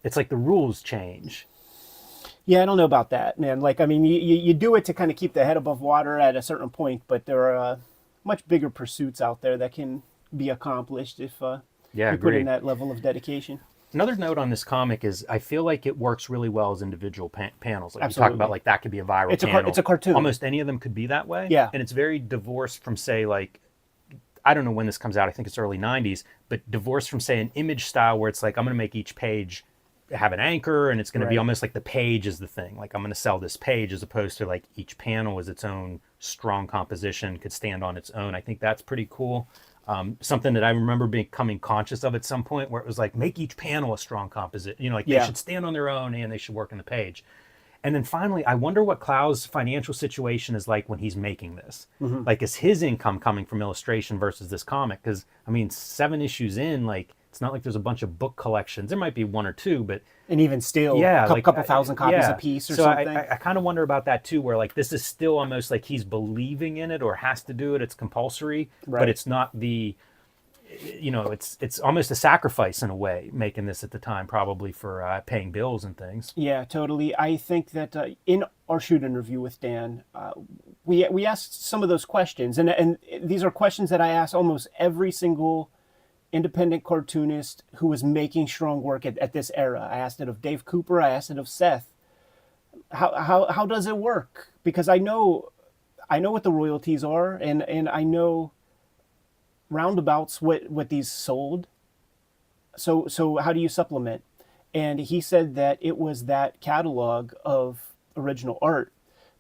it's like the rules change. Yeah, I don't know about that, man. Like, I mean, you do it to kind of keep the head above water at a certain point, but there are much bigger pursuits out there that can be accomplished if you put in that level of dedication. Another note on this comic is I feel like it works really well as individual panels. Like Absolutely. you talk about, like that could be a viral panel. It's a cartoon. Almost any of them could be that way. Yeah. And it's very divorced from, say, like, I don't know when this comes out. I think it's early 90s, but divorced from, say, an image style where it's like, I'm going to make each page have an anchor and it's going to be almost like the page is the thing. Like I'm going to sell this page, as opposed to like each panel is its own strong composition, could stand on its own. I think that's pretty cool. Something that I remember becoming conscious of at some point, where it was like, make each panel a strong composite. They should stand on their own and they should work in the page. And then finally, I wonder what Klaus' financial situation is like when he's making this. Mm-hmm. Like, is his income coming from illustration versus this comic? Because, I mean, 7 issues in, like, it's not like there's a bunch of book collections. There might be 1 or 2, but... And even still, a couple thousand copies a piece or something. I kind of wonder about that, too, where, like, this is still almost like he's believing in it or has to do it. It's compulsory, but it's not the... it's almost a sacrifice in a way, making this at the time, probably for paying bills and things. Yeah, totally. I think that in our shoot interview with Dan, we asked some of those questions, and these are questions that I ask almost every single independent cartoonist who was making strong work at this era. I asked it of Dave Cooper. I asked it of Seth. How does it work? Because I know what the royalties are, and I know roundabouts what these sold. So how do you supplement? And he said that it was that catalog of original art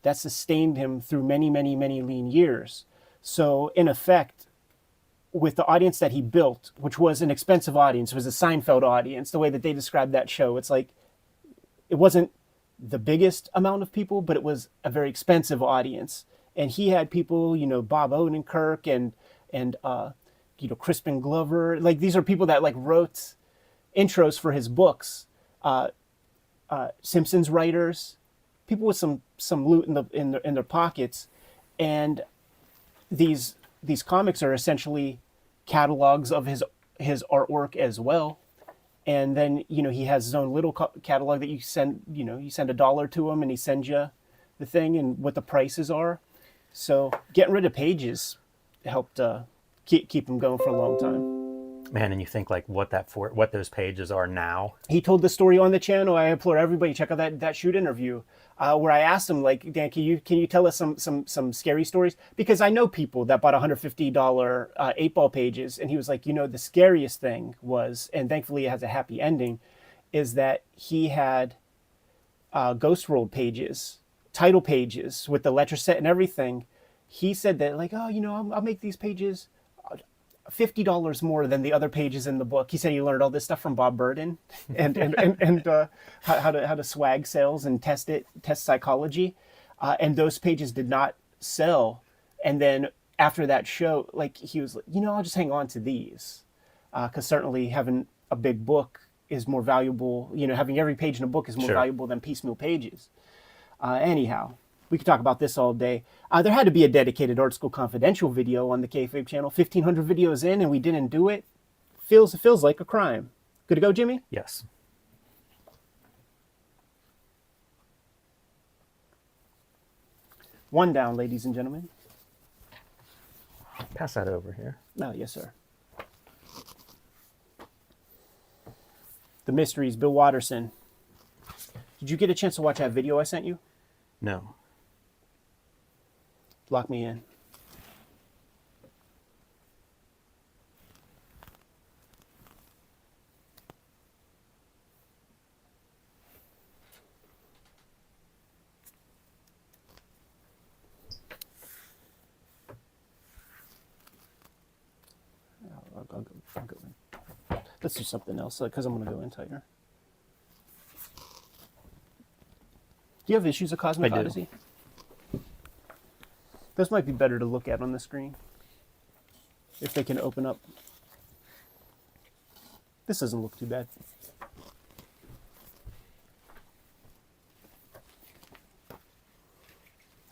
that sustained him through many, many, many lean years. So in effect, with the audience that he built, which was an expensive audience, it was a Seinfeld audience, the way that they described that show, it's like, it wasn't the biggest amount of people, but it was a very expensive audience. And he had people, Bob Odenkirk and Crispin Glover. Like, these are people that like wrote intros for his books. Simpsons writers, people with some loot in their pockets, and these comics are essentially catalogs of his artwork as well. And then he has his own little catalog that you send $1 to him, and he sends you the thing and what the prices are. So getting rid of pages helped keep him going for a long time. Man, and you think like what those pages are now. He told the story on the channel. I implore everybody check out that shoot interview where I asked him, like, Dan, can you tell us some scary stories? Because I know people that bought $150 8-ball pages, and he was like, the scariest thing was, and thankfully it has a happy ending, is that he had ghost rolled pages, title pages with the letter set and everything. He said that, like, I'll make these pages $50 more than the other pages in the book. He said he learned all this stuff from Bob Burden and how to swag sales and test psychology. And those pages did not sell. And then after that show, like, he was like, I'll just hang on to these. Because certainly having a big book is more valuable. Having every page in a book is more valuable than piecemeal pages. Anyhow, we could talk about this all day. There had to be a dedicated Art School Confidential video on the Kayfabe channel. 1,500 videos in, and we didn't do it. Feels like a crime. Good to go, Jimmy? Yes. One down, ladies and gentlemen. Pass that over here. Oh, yes, sir. The Mysteries, Bill Watterson. Did you get a chance to watch that video I sent you? No. Lock me in. I'll go in. Let's do something else, because I'm going to go in tighter. Do you have issues of Cosmic I do. Odyssey? Those might be better to look at on the screen, if they can open up. This doesn't look too bad.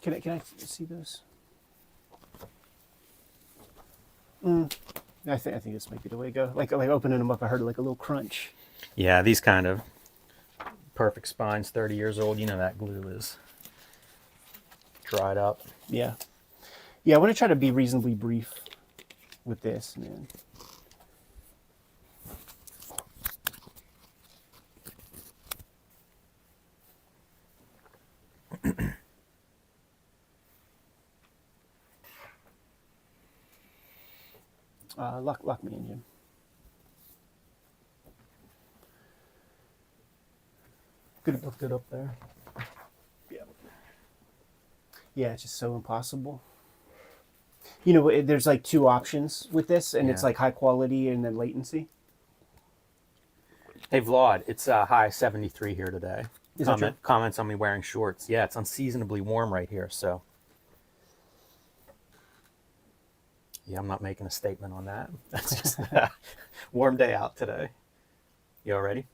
Can I see those? I think this might be the way to go. Like opening them up, I heard like a little crunch. Yeah, these kind of perfect spines, 30 years old. That glue is dried up. Yeah. Yeah, I want to try to be reasonably brief with this, man. Lock me in, Jim. Good up there. Yeah. Yeah, it's just so impossible. There's like two options with this, and it's like high quality and then latency. Hey, Vlad, it's high 73 here today. Is that true? Comments on me wearing shorts. Yeah, it's unseasonably warm right here, so. Yeah, I'm not making a statement on that. That's just a warm day out today. You all ready?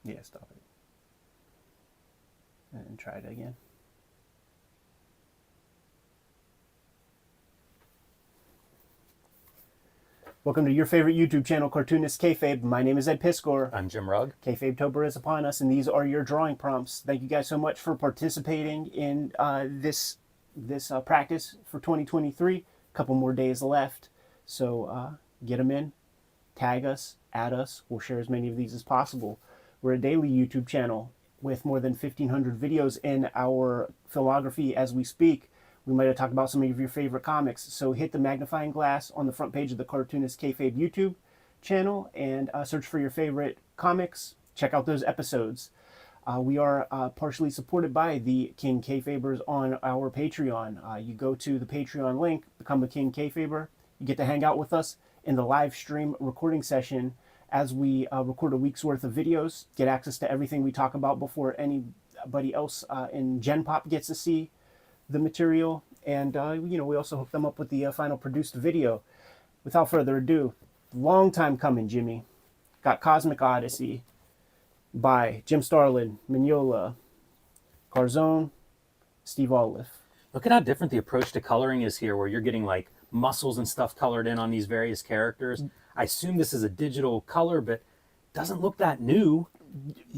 Yeah, stop it. And try it again. Welcome to your favorite YouTube channel, Cartoonist Kayfabe. My name is Ed Piskor. I'm Jim Rugg. Kayfabe-tober is upon us, and these are your drawing prompts. Thank you guys so much for participating in this practice for 2023. A couple more days left, so get them in, tag us, add us. We'll share as many of these as possible. We're a daily YouTube channel with more than 1,500 videos in our filmography as we speak. We might have talked about some of your favorite comics. So hit the magnifying glass on the front page of the Cartoonist Kayfabe YouTube channel and search for your favorite comics. Check out those episodes. We are partially supported by the King Kayfabers on our Patreon. You go to the Patreon link, become a King Kayfaber. You get to hang out with us in the live stream recording session as we record a week's worth of videos, get access to everything we talk about before anybody else in Gen Pop gets to see the material. And, we also hook them up with the final produced video. Without further ado, long time coming, Jimmy. Got Cosmic Odyssey by Jim Starlin, Mignola, Garzone, Steve Olive. Look at how different the approach to coloring is here, where you're getting like muscles and stuff colored in on these various characters. I assume this is a digital color, but it doesn't look that new.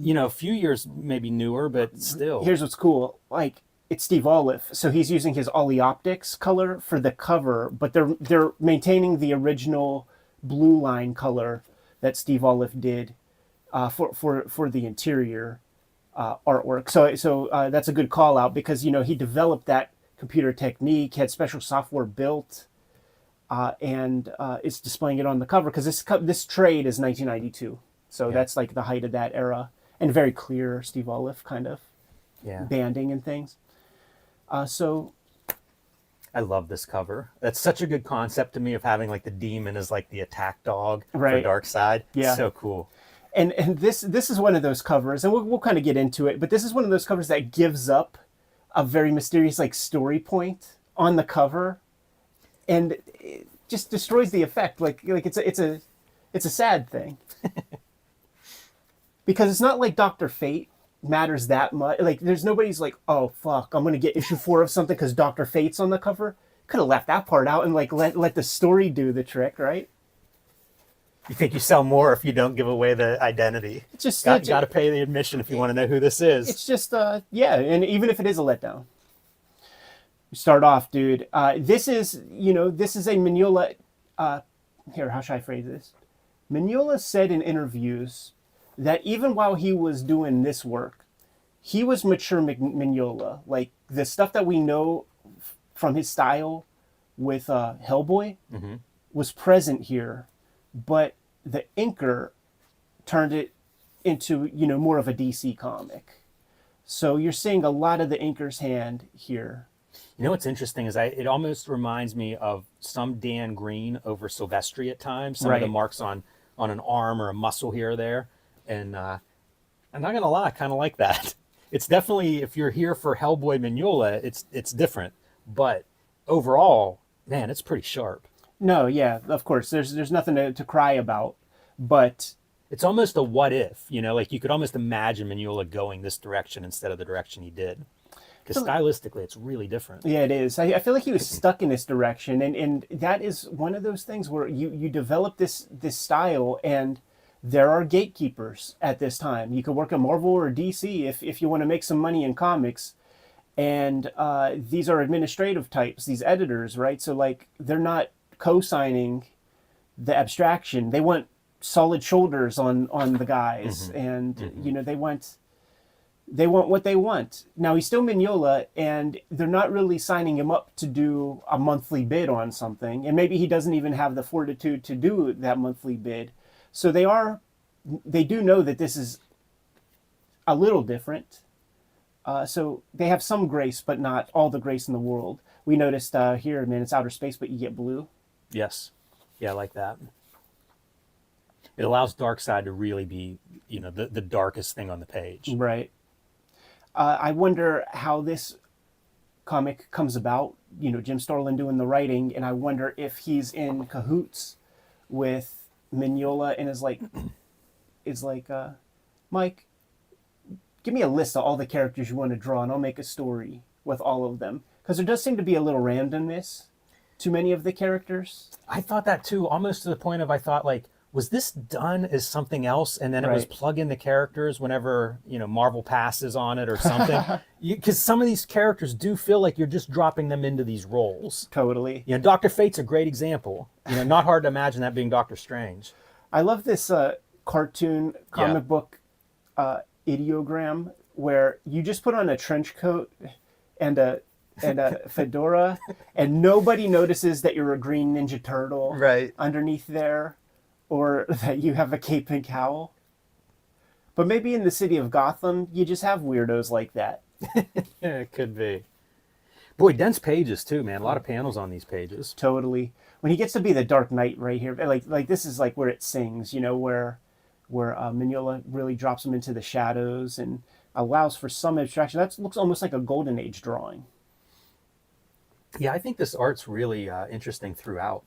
A few years maybe newer, but still. Here's what's cool. Like, it's Steve Olive, so he's using his Ollie Optics color for the cover, but they're maintaining the original blue line color that Steve Olive did for the interior artwork. So that's a good call out, because he developed that computer technique, had special software built, and it's displaying it on the cover, because this trade is 1992, so that's like the height of that era, and very clear Steve Olive kind of banding and things. So I love this cover. That's such a good concept to me, of having like the demon as like the attack dog for Darkseid. Yeah. So cool. And this is one of those covers, and we'll kind of get into it, but this is one of those covers that gives up a very mysterious like story point on the cover, and it just destroys the effect. Like it's a sad thing. Because it's not like Dr. Fate matters that much. Like, there's nobody's like, oh fuck, I'm gonna get issue 4 of something because Dr. Fate's on the cover. Could have left that part out and like let the story do the trick, right? You think you sell more if you don't give away the identity? It's just got to pay the admission if you want to know who this is. It's just and even if it is a letdown. You start off, dude. This is a Mignola. Here, how should I phrase this? Mignola said in interviews that even while he was doing this work, he was mature Mignola. Like, the stuff that we know from his style with Hellboy was present here, but the inker turned it into, more of a DC comic. So you're seeing a lot of the inker's hand here. What's interesting is it almost reminds me of some Dan Green over Silvestri at times. Some of the marks on an arm or a muscle here or there. And I'm not going to lie, I kind of like that. It's definitely, if you're here for Hellboy Mignola, it's different. But overall, man, it's pretty sharp. No, yeah, of course. There's nothing to cry about. But it's almost a what if, like you could almost imagine Mignola going this direction instead of the direction he did. Because stylistically, it's really different. Yeah, it is. I feel like he was stuck in this direction. And that is one of those things where you develop this style, and there are gatekeepers at this time. You could work at Marvel or DC if you want to make some money in comics. And these are administrative types, these editors, right? So, like, they're not co-signing the abstraction. They want solid shoulders on the guys. And, they want what they want. Now, he's still Mignola, and they're not really signing him up to do a monthly bid on something. And maybe he doesn't even have the fortitude to do that monthly bid. So they do know that this is a little different. So they have some grace, but not all the grace in the world. We noticed here, man, it's outer space, but you get blue. Yes. Yeah, I like that. It allows Darkseid to really be, the darkest thing on the page. Right. I wonder how this comic comes about. Jim Starlin doing the writing, and I wonder if he's in cahoots with Mignola and is like, Mike, give me a list of all the characters you want to draw, and I'll make a story with all of them. Because there does seem to be a little randomness to many of the characters. I thought that too, almost to the point of I thought, like, was this done as something else, and then it was plug in the characters whenever Marvel passes on it or something? Because some of these characters do feel like you're just dropping them into these roles. Totally. Dr. Fate's a great example. Not hard to imagine that being Doctor Strange. I love this cartoon comic book ideogram where you just put on a trench coat and a fedora, and nobody notices that you're a green Ninja Turtle underneath there, or that you have a cape and cowl. But maybe in the city of Gotham, you just have weirdos like that. Yeah, it could be. Boy, dense pages too, man. A lot of panels on these pages. Totally. When he gets to be the Dark Knight right here, like this is like where it sings, where where Mignola really drops him into the shadows and allows for some abstraction. That looks almost like a Golden Age drawing. Yeah, I think this art's really interesting throughout.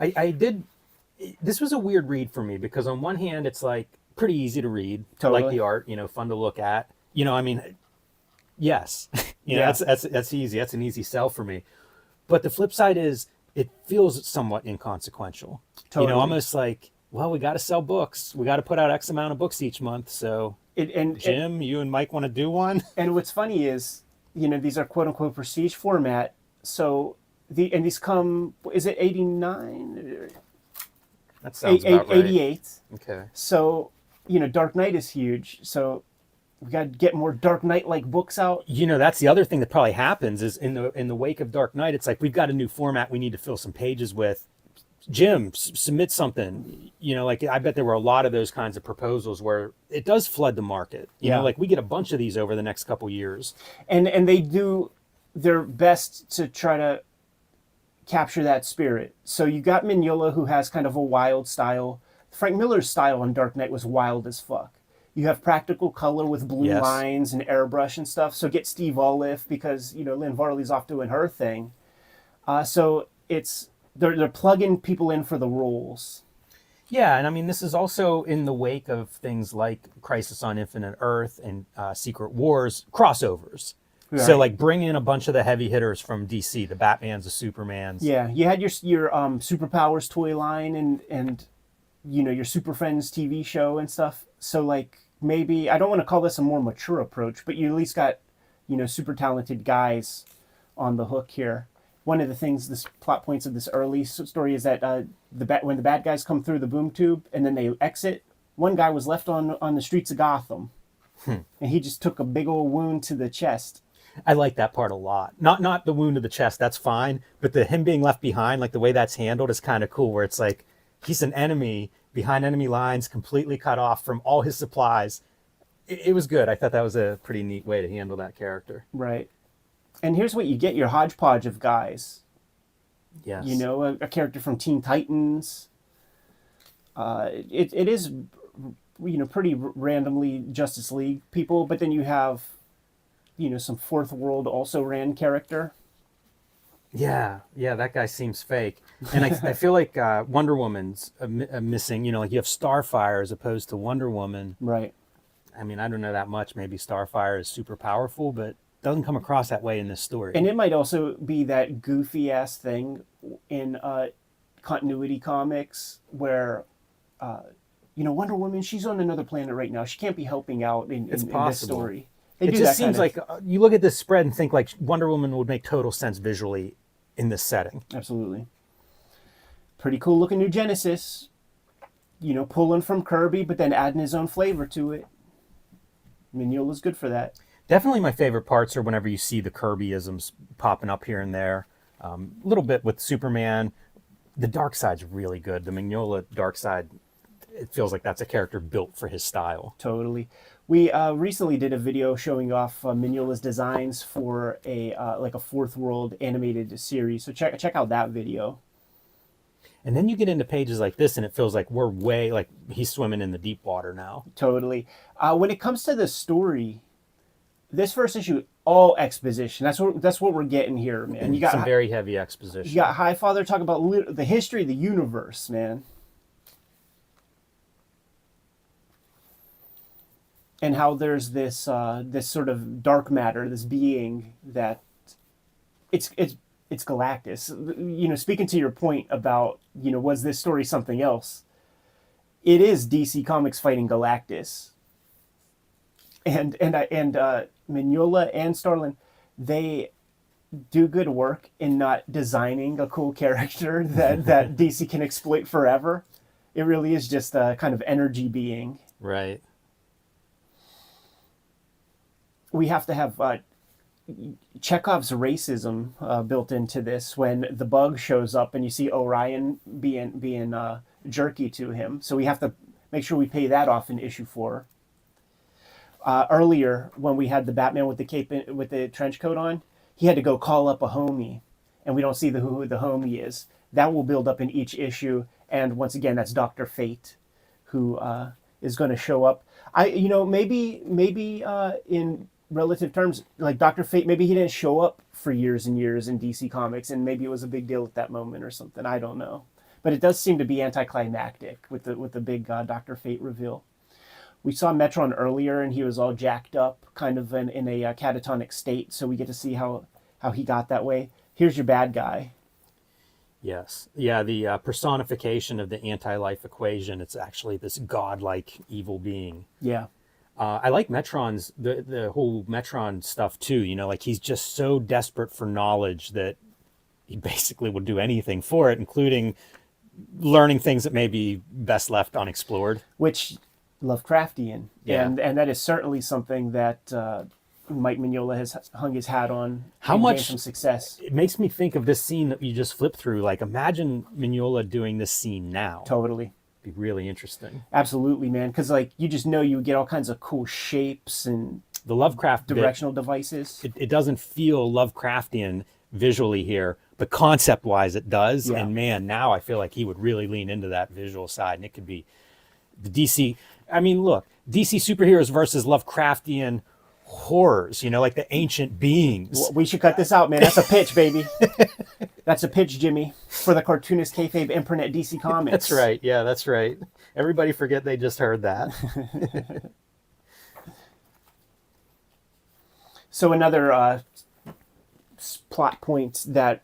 I did. This was a weird read for me because on one hand, it's like pretty easy to read, Totally. like the art, fun to look at. I mean, yes, Yeah. that's easy. That's an easy sell for me. But the flip side is it feels somewhat inconsequential. Totally. Almost like, well, we got to sell books. We got to put out X amount of books each month. So, Jim, you and Mike want to do one? And what's funny is, these are quote unquote prestige format. So these come, is it 89? That sounds about right. 88. Okay. So, Dark Knight is huge. So we got to get more Dark Knight-like books out. That's the other thing that probably happens is in the wake of Dark Knight, it's like we've got a new format we need to fill some pages with. Jim, submit something. Like I bet there were a lot of those kinds of proposals where it does flood the market. Like we get a bunch of these over the next couple years. And they do their best to try to capture that spirit. So you got Mignola, who has kind of a wild style. Frank Miller's style on Dark Knight was wild as fuck. You have practical color with blue Yes. lines and airbrush and stuff. So get Steve Oliff because Lynn Varley's off doing her thing. So it's they're plugging people in for the roles. Yeah, and I mean this is also in the wake of things like Crisis on Infinite Earth and Secret Wars crossovers. Right. So like bring in a bunch of the heavy hitters from DC, the Batmans, the Supermans. Yeah, you had your Superpowers toy line and your Super Friends TV show and stuff. So like maybe I don't want to call this a more mature approach, but you at least got super talented guys on the hook here. One of the things, this plot points of this early story is that when the bad guys come through the boom tube and then they exit, one guy was left on the streets of Gotham, and he just took a big old wound to the chest. I like that part a lot. Not the wound to the chest, that's fine, but him being left behind, like the way that's handled is kind of cool, where it's like he's an enemy behind enemy lines, completely cut off from all his supplies. It was good. I thought that was a pretty neat way to handle that character. Right. And here's what you get, your hodgepodge of guys. Yes. A character from Teen Titans. It is, pretty randomly Justice League people, but then you have, some Fourth World also ran character. Yeah, that guy seems fake. And I feel like Wonder Woman's missing, like you have Starfire as opposed to Wonder Woman. Right. I mean, I don't know that much. Maybe Starfire is super powerful, but doesn't come across that way in this story. And it might also be that goofy ass thing in continuity comics where, Wonder Woman, she's on another planet right now. She can't be helping out in this story. It just seems like you look at this spread and think like Wonder Woman would make total sense visually in this setting. Absolutely. Pretty cool looking new Genesis. Pulling from Kirby, but then adding his own flavor to it. Mignola's good for that. Definitely my favorite parts are whenever you see the Kirby-isms popping up here and there. A little bit with Superman. The dark side's really good. The Mignola dark side, it feels like that's a character built for his style. Totally. We recently did a video showing off Mignola's designs for a Fourth World animated series. So check out that video. And then you get into pages like this, and it feels like we're way like he's swimming in the deep water now. Totally. When it comes to the story, this first issue, all exposition. That's what we're getting here, man. You got some very heavy exposition. You got Highfather talking about the history of the universe, man. And how there's this sort of dark matter, this being that it's Galactus. Speaking to your point about, was this story something else? It is DC Comics fighting Galactus. And Mignola and Starlin, they do good work in not designing a cool character that DC can exploit forever. It really is just a kind of energy being. Right. We have to have Chekhov's racism built into this when the Bug shows up and you see Orion being jerky to him. So we have to make sure we pay that off in issue 4. Earlier, when we had the Batman with the cape with the trench coat on, he had to go call up a homie, and we don't see who the homie is. that will build up in each issue. And once again, that's Dr. Fate, who is going to show up. Maybe in relative terms, like Dr. Fate, maybe he didn't show up for years and years in DC Comics, and maybe it was a big deal at that moment or something. I don't know, but it does seem to be anticlimactic with the big Dr. Fate reveal. We saw Metron earlier, and he was all jacked up, kind of in a catatonic state. So we get to see how he got that way. Here's your bad guy. Yes. Yeah, the personification of the anti-life equation. It's actually this godlike evil being. Yeah. I like Metron's, the whole Metron stuff too. Like he's just so desperate for knowledge that he basically will do anything for it, including learning things that may be best left unexplored. Which, Lovecraftian. Yeah. And that is certainly something that Mike Mignola has hung his hat on. How much some success. It makes me think of this scene that you just flipped through. Like imagine Mignola doing this scene now. Totally. Be really interesting. Absolutely, man. Because you just know you would get all kinds of cool shapes and the Lovecraft directional devices. It doesn't feel Lovecraftian visually here, but concept-wise it does. Yeah. And man, now I feel like he would really lean into that visual side, and it could be the DC. I mean, look, DC superheroes versus Lovecraftian horrors. Like the ancient beings. We should cut this out, man. That's a pitch, baby. That's a pitch, Jimmy, for the Cartoonist Kayfabe imprint at DC Comics. That's right. Yeah, that's right. Everybody forget they just heard that. So another plot point that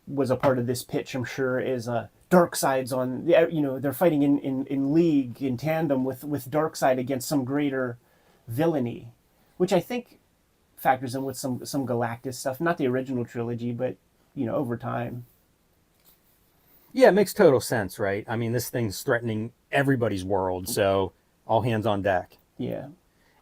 was a part of this pitch, I'm sure, is Darkseid's on. They're fighting in league, in tandem with Darkseid against some greater villainy, which I think factors in with some Galactus stuff. Not the original trilogy, but over time. Yeah, it makes total sense, right? I mean, this thing's threatening everybody's world, so all hands on deck. Yeah.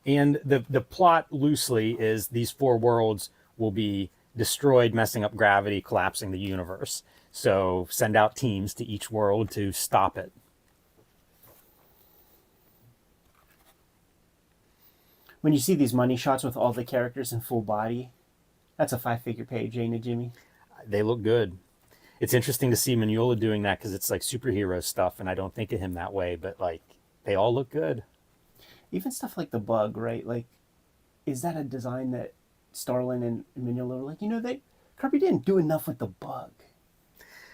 And the plot loosely is these 4 worlds will be destroyed, messing up gravity, collapsing the universe. So send out teams to each world to stop it. When you see these money shots with all the characters in full body, that's a 5-figure page, ain't it, Jimmy? They look good. It's interesting to see Mignola doing that because it's like superhero stuff, and I don't think of him that way, but like they all look good. Even stuff like the Bug, right? Like, is that a design that Starlin and Mignola were like, Kirby didn't do enough with the Bug,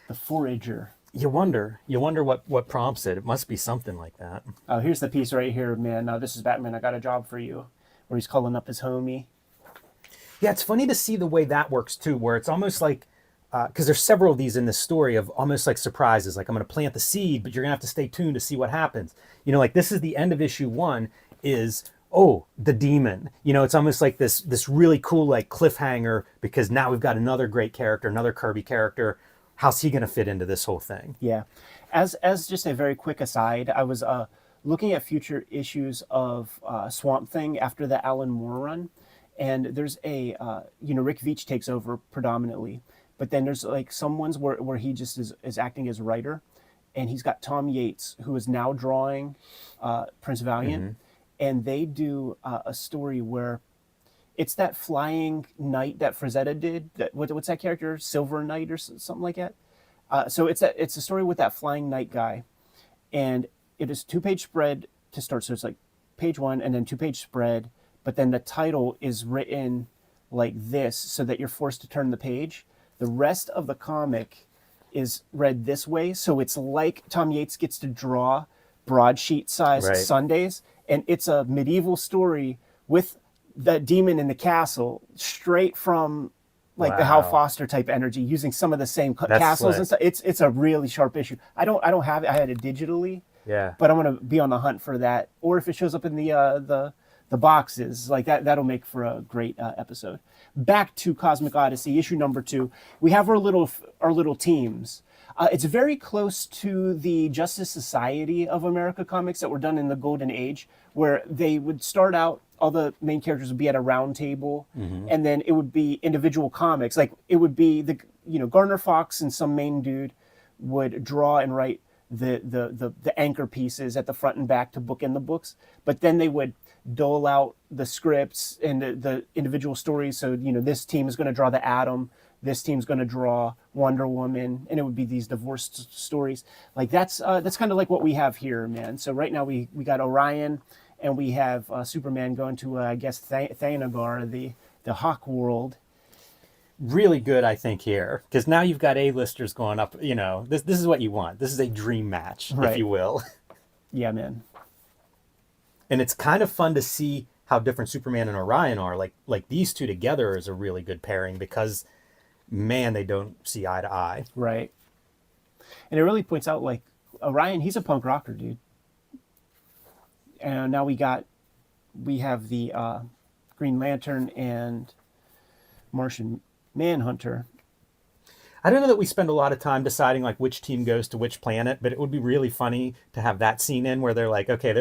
the Forager. You wonder what prompts it. It must be something like that. Oh, here's the piece right here, man. Now this is Batman. I got a job for you, where he's calling up his homie. Yeah, it's funny to see the way that works too, where it's almost like, because there's several of these in this story of almost like surprises, like I'm going to plant the seed, but you're going to have to stay tuned to see what happens. Like this is the end of issue 1 is, the demon. It's almost like this really cool like cliffhanger because now we've got another great character, another Kirby character. How's he going to fit into this whole thing? Yeah. As just a very quick aside, I was looking at future issues of Swamp Thing after the Alan Moore run. And there's a, Rick Veitch takes over predominantly, but then there's like some ones where he just is acting as writer, and he's got Tom Yates, who is now drawing Prince Valiant, Mm-hmm. and they do a story where it's that flying knight that Frazetta did. What's that character? Silver Knight or something like that? So it's a story with that flying knight guy, and it is 2-page spread to start. So it's like page 1 and then 2-page spread. But then the title is written like this so that you're forced to turn the page. The rest of the comic is read this way. So it's like Tom Yates gets to draw broadsheet size Right. Sundays. And it's a medieval story with the demon in the castle straight from like the Hal Wow. Foster type energy, using some of the same That's castles and slick. stuff. It's a really sharp issue. I don't have it. I had it digitally, Yeah. but I'm going to be on the hunt for that. Or if it shows up in the boxes like that, that'll make for a great episode. Back to Cosmic Odyssey, issue number 2. We have our little teams. It's very close to the Justice Society of America comics that were done in the Golden Age, where they would start out, all the main characters would be at a round table, and then it would be individual comics. Like it would be Gardner Fox and some main dude would draw and write the anchor pieces at the front and back to bookend the books, but then they would dole out the scripts and the individual stories. So this team is going to draw the Atom, this team's going to draw Wonder Woman, and it would be these divorced stories. Like that's kind of like what we have here, man. So right now we got Orion, and we have Superman going to I guess Thanagar, the Hawk world. Really good, I think, here, because now you've got A-listers going up. You know, this is what you want. This is a dream match, Right. if you will. Yeah, man. And it's kind of fun to see how different Superman and Orion are. Like these two together is a really good pairing because, man, they don't see eye to eye. Right. And it really points out, like, Orion, he's a punk rocker, dude. And now we have the Green Lantern and Martian Manhunter. I don't know that we spend a lot of time deciding like which team goes to which planet, but it would be really funny to have that scene in where they're like, okay,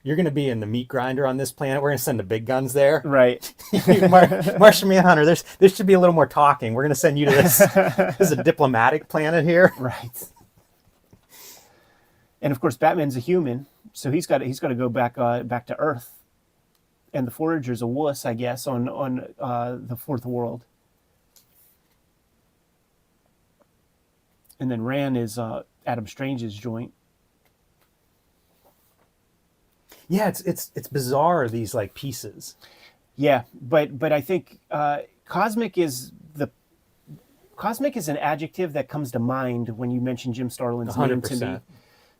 you're going to be in the meat grinder on this planet. We're going to send the big guns there. Right. Martian Manhunter, there should be a little more talking. We're going to send you to this. This is a diplomatic planet here. Right. And of course, Batman's a human, so he's got to go back to Earth. And the Forager's a wuss, I guess, on the Fourth World. And then Ran is Adam Strange's joint. Yeah, it's bizarre, these like pieces. Yeah, but I think cosmic is an adjective that comes to mind when you mention Jim Starlin's name to me.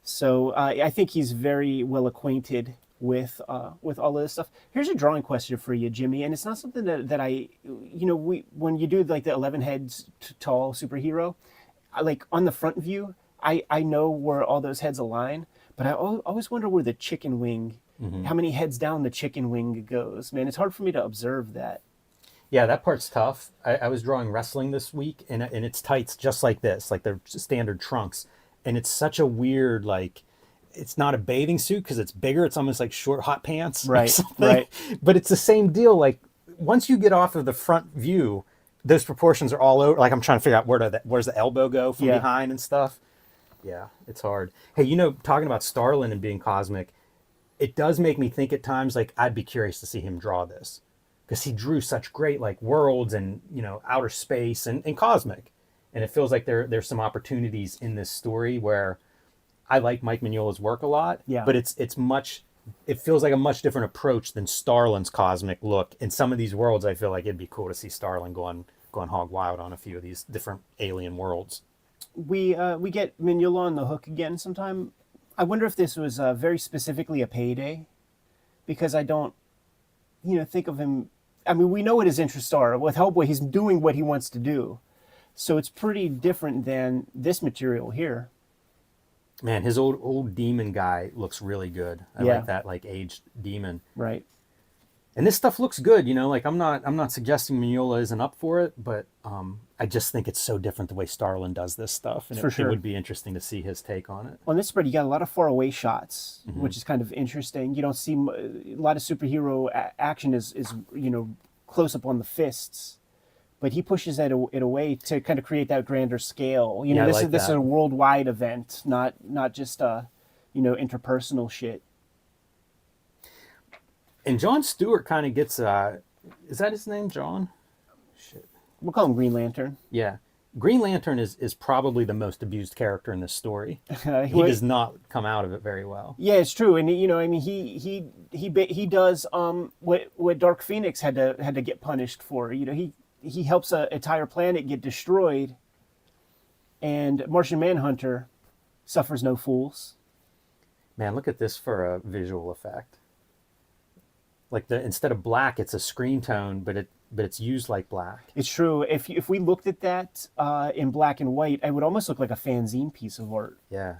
So I think he's very well acquainted with all of this stuff. Here's a drawing question for you, Jimmy, and it's not something that I, when you do like the 11 heads tall superhero, like on the front view, I know where all those heads align, but I always wonder where the chicken wing, how many heads down the chicken wing goes. Man, it's hard for me to observe that. Yeah, that part's tough. I was drawing wrestling this week, and it's tights just like this, like the standard trunks. And it's such a weird, like, it's not a bathing suit because it's bigger. It's almost like short hot pants. Right, right. But it's the same deal. Like, once you get off of the front view, those proportions are all over. Like, I'm trying to figure out where's the elbow go from behind and stuff. Yeah, it's hard. Hey, talking about Starlin and being cosmic, it does make me think at times, like, I'd be curious to see him draw this. Because he drew such great, like, worlds and, outer space and cosmic. And it feels like there's some opportunities in this story where I like Mike Mignola's work a lot. Yeah. But it feels like a much different approach than Starlin's cosmic look. In some of these worlds, I feel like it'd be cool to see Starlin going hog wild on a few of these different alien worlds. We get Mignola on the hook again sometime. I wonder if this was very specifically a payday, because I don't, think of him. I mean, we know what his interests are. With Hellboy, he's doing what he wants to do. So it's pretty different than this material here. Man, his old demon guy looks really good. I like that, like, aged demon. Right. And this stuff looks good, like I'm not suggesting Mignola isn't up for it, but I just think it's so different the way Starlin does this stuff. And it would be interesting to see his take on it. On this spread, you got a lot of faraway shots, which is kind of interesting. You don't see a lot of superhero action is close up on the fists. But he pushes it away to kind of create that grander scale. This is a worldwide event, not just interpersonal shit. And Jon Stewart kind of gets is that his name, John? Shit. We'll call him Green Lantern. Yeah. Green Lantern is probably the most abused character in this story. He does not come out of it very well. Yeah, it's true, and he does what Dark Phoenix had to get punished for. He helps an entire planet get destroyed, and Martian Manhunter suffers no fools. Man, look at this for a visual effect. Like instead of black, it's a screen tone, but it's used like black. It's true. If we looked at that in black and white, it would almost look like a fanzine piece of art. Yeah.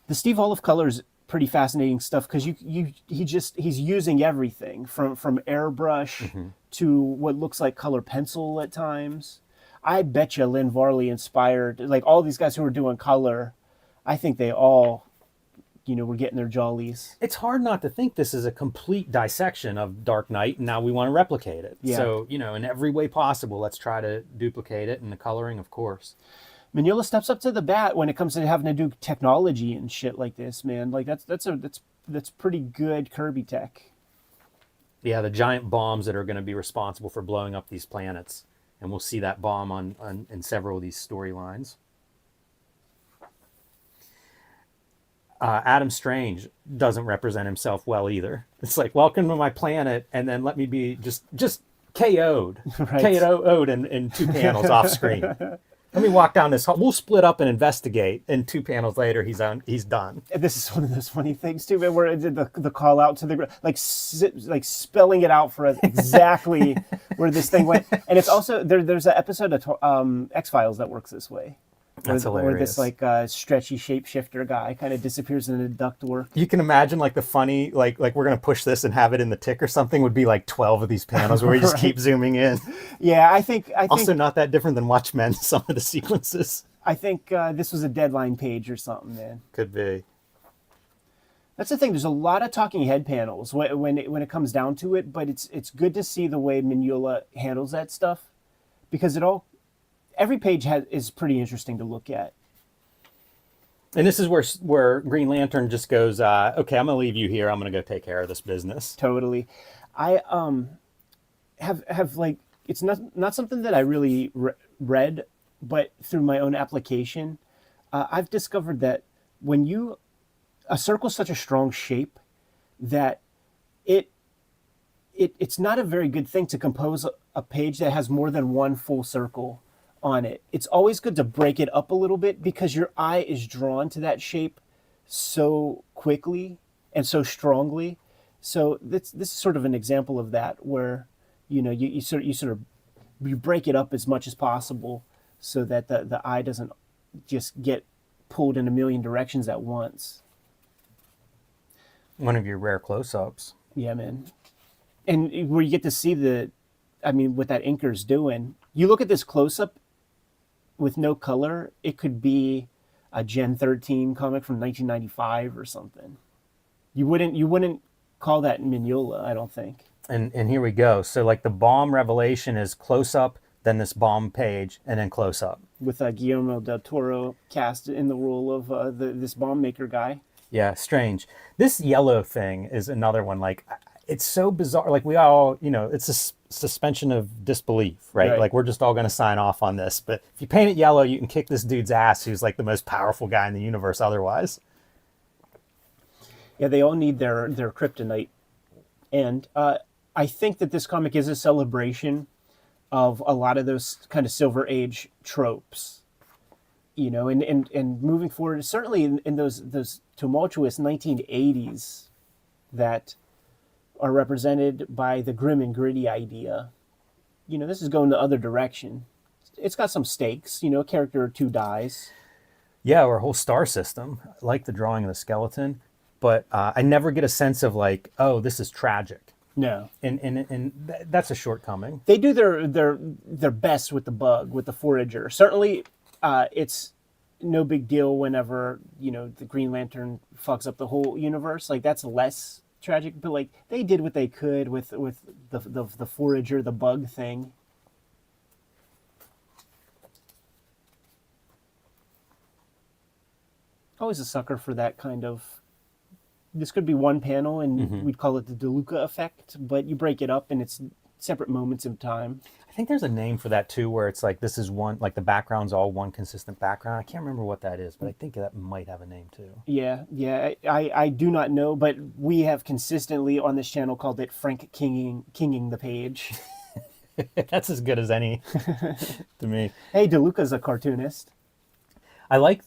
The Steve Olive color is pretty fascinating stuff because he's using everything from airbrush to what looks like color pencil at times. I bet you Lynn Varley inspired, like, all these guys who were doing color. I think they all were getting their jollies. It's hard not to think this is a complete dissection of Dark Knight, and now we want to replicate it. Yeah. So, in every way possible, let's try to duplicate it, and the coloring, of course. Mignola steps up to the bat when it comes to having to do technology and shit like this, man. Like, that's pretty good Kirby tech. Yeah, the giant bombs that are going to be responsible for blowing up these planets. And we'll see that bomb on in several of these storylines. Adam Strange doesn't represent himself well either. It's like, welcome to my planet, and then let me be just KO'd. Right. KO'd in 2 panels off screen. Let me walk down this hall. We'll split up and investigate. And 2 panels later, he's done. This is one of those funny things too, man, where it did the call out to the like spelling it out for us exactly where this thing went. And it's also there's an episode of X-Files that works this way. That's hilarious. Where this like stretchy shapeshifter guy kind of disappears in the ductwork. You can imagine like the funny like we're gonna push this and have it in the tick or something would be like 12 of these panels where we just keep zooming in. Yeah, I think also not that different than Watchmen. Some of the sequences. I think this was a deadline page or something, man. Could be. That's the thing. There's a lot of talking head panels when it comes down to it, but it's good to see the way Mignola handles that stuff because every page is pretty interesting to look at. And this is where Green Lantern just goes, okay, I'm gonna leave you here. I'm gonna go take care of this business. Totally. I have like it's not something that I really read, but through my own application, I've discovered that when a circle's such a strong shape that it's not a very good thing to compose a page that has more than one full circle on it. It's always good to break it up a little bit because your eye is drawn to that shape so quickly and so strongly. So this is sort of an example of that where you break it up as much as possible so that the eye doesn't just get pulled in a million directions at once. One of your rare close-ups. Yeah, man. And where you get to see what that inker's doing. You look at this close-up with no color, it could be a Gen 13 comic from 1995 or something. You wouldn't call that Mignola, I don't think. And here we go. So like the bomb revelation is close-up, then this bomb page, and then close-up. With Guillermo del Toro cast in the role of this bomb maker guy. Yeah, strange. This yellow thing is another one. Like, it's so bizarre. Like we all, it's a suspension of disbelief, right? Like we're just all going to sign off on this. But if you paint it yellow, you can kick this dude's ass who's like the most powerful guy in the universe otherwise. Yeah, they all need their kryptonite. And I think that this comic is a celebration of a lot of those kind of Silver Age tropes. And moving forward, certainly in those tumultuous 1980s that are represented by the grim and gritty idea. This is going the other direction. It's got some stakes, a character or two dies. Yeah, or a whole star system. I like the drawing of the skeleton, but I never get a sense of like, oh, this is tragic. No. And that's a shortcoming. They do their best with the bug, with the forager. Certainly, it's no big deal whenever, the Green Lantern fucks up the whole universe. Like, that's less tragic, but like they did what they could with the forager, the bug thing. Always a sucker for that kind of. This could be one panel, and we'd call it the DeLuca effect, but you break it up, and it's separate moments in time. I think there's a name for that too, where it's like this is one, like the background's all one consistent background. I can't remember what that is, but I think that might have a name too. Yeah. I do not know, but we have consistently on this channel called it Frank Kinging the page. That's as good as any to me. Hey, DeLuca's a cartoonist. I like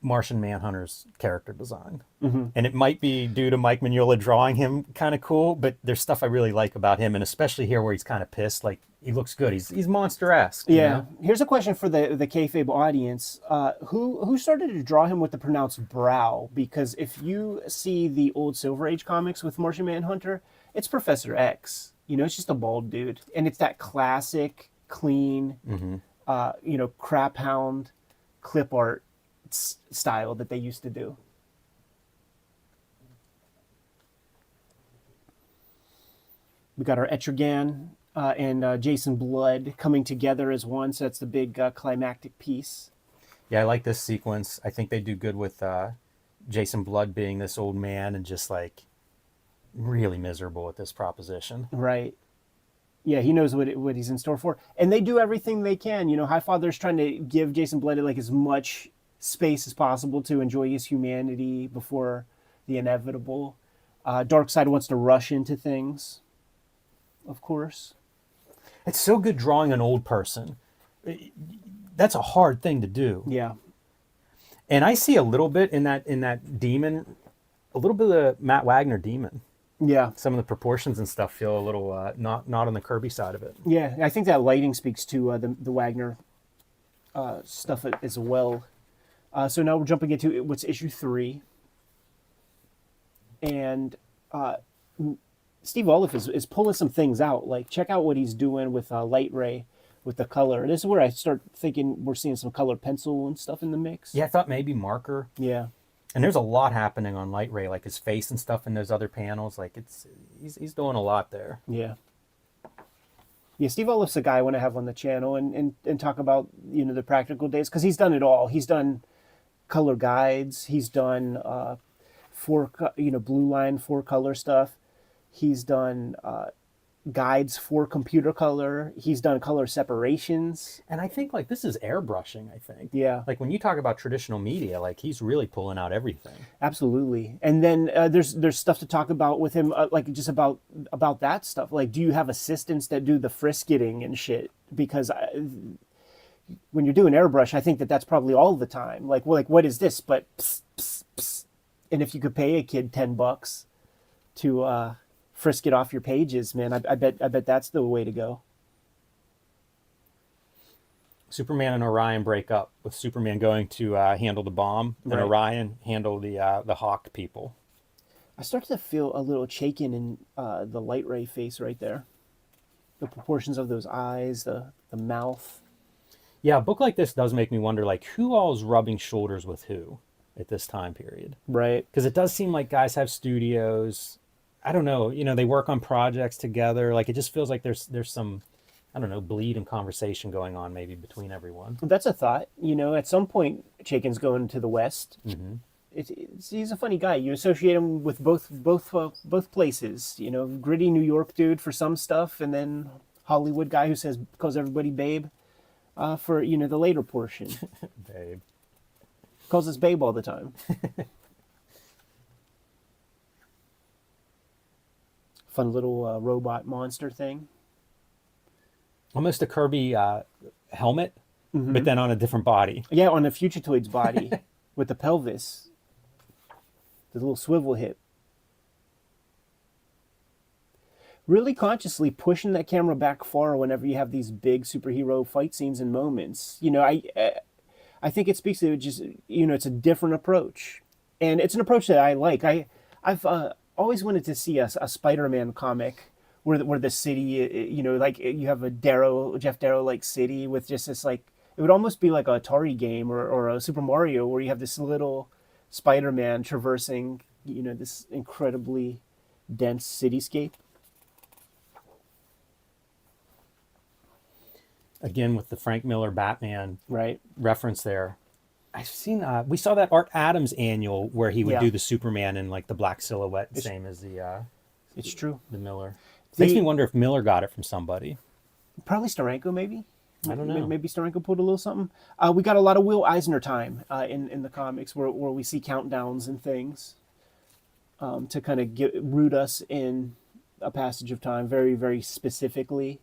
Martian Manhunter's character design. And it might be due to Mike Mignola drawing him kind of cool, but there's stuff I really like about him, and especially here where he's kind of pissed. Like, he looks good. He's monster-esque. Yeah. Here's a question for the Kayfabe audience. Who started to draw him with the pronounced brow? Because if you see the old Silver Age comics with Martian Manhunter, it's Professor X. It's just a bald dude. And it's that classic, clean, crap hound clip art style that they used to do. We got our Etrigan and Jason Blood coming together as one, so that's the big climactic piece. Yeah, I like this sequence. I think they do good with Jason Blood being this old man and just like really miserable at this proposition. Right. Yeah, he knows what he's in store for, and they do everything they can. You know, Highfather's trying to give Jason Blended like as much space as possible to enjoy his humanity before the inevitable. Darkseid wants to rush into things, of course. It's so good drawing an old person. That's a hard thing to do. Yeah, And I see a little bit in that demon, a little bit of the Matt Wagner demon. yeah, Some of the proportions and stuff feel a little not on the Kirby side of it. yeah. I think that lighting speaks to the Wagner stuff as well. So now we're jumping into what's issue 3, and Steve Olive is pulling some things out. Like, check out what he's doing with Light Ray, with the color. This is where I start thinking we're seeing some colored pencil and stuff in the mix. Yeah, I thought maybe marker. Yeah. And there's a lot happening on Light Ray, like his face and stuff in those other panels. Like he's doing a lot there. Yeah. Yeah, Steve Olive's a guy I want to have on the channel and talk about, you know, the practical days, because he's done it all. He's done color guides. He's done blue line 4-color stuff. He's done guides for computer color. He's done color separations. And I think like this is airbrushing, I think. Yeah. Like when you talk about traditional media, like he's really pulling out everything. Absolutely. And then there's stuff to talk about with him, like just about that stuff. Like, do you have assistants that do the frisketing and shit? Because when you're doing airbrush, I think that's probably all the time. Like what is this? But pss, pss, pss. And if you could pay a kid $10 to frisk it off your pages, man, I bet that's the way to go. Superman and Orion break up, with Superman going to handle the bomb, and Right. Orion handle the Hawk people. I start to feel a little shaken in the Light Ray face right there. The proportions of those eyes, the mouth. Yeah, a book like this does make me wonder, like, who all is rubbing shoulders with who at this time period? Right. Because it does seem like guys have studios. I don't know, you know, they work on projects together. Like, it just feels like there's some, I don't know, bleed and conversation going on maybe between everyone. That's a thought. You know, at some point, Chaykin's going to the West. Mm-hmm. He's a funny guy. You associate him with both places. You know, gritty New York dude for some stuff, and then Hollywood guy who calls everybody babe for, you know, the later portion. Babe. Calls us babe all the time. Fun little robot monster thing. Almost a Kirby helmet, but then on a different body. Yeah, on a Fugitoid's body with the pelvis. The little swivel hip. Really consciously pushing that camera back far whenever you have these big superhero fight scenes and moments. You know, I think it speaks to just, you know, it's a different approach. And it's an approach that I like. I've always wanted to see a Spider-Man comic where the city, you know, like you have a Jeff Darrow-like city with just this, like, it would almost be like a Atari game or a Super Mario where you have this little Spider-Man traversing, you know, this incredibly dense cityscape. Again, with the Frank Miller Batman Right. reference there. I've seen, we saw that Art Adams annual where he would Yeah. do the Superman in like the black silhouette, same as the It's true. Miller. The- Makes me wonder if Miller got it from somebody. Probably Steranko, maybe. I don't know. Maybe Steranko pulled a little something. We got a lot of Will Eisner time in the comics where we see countdowns and things to kind of root us in a passage of time very, very specifically.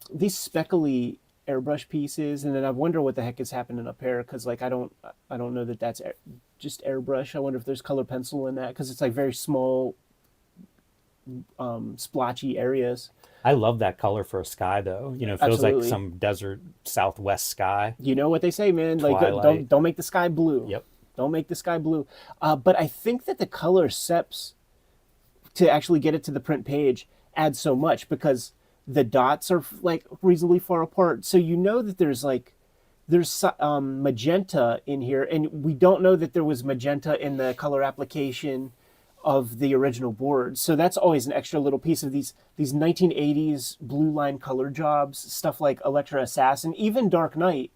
These speckly airbrush pieces, and then I wonder what the heck is happening up here, because like I don't know that that's just airbrush. I wonder if there's color pencil in that, because it's like very small, splotchy areas. I love that color for a sky, though. You know, it feels like Absolutely. some desert Southwest sky. You know what they say, man? Like Twilight. don't make the sky blue. Yep. Don't make the sky blue. But I think that the color seps to actually get it to the print page adds so much, because the dots are like reasonably far apart. So you know that there's magenta in here, and we don't know that there was magenta in the color application of the original board. So that's always an extra little piece of these 1980s blue line color jobs, stuff like Elektra Assassin, even Dark Knight,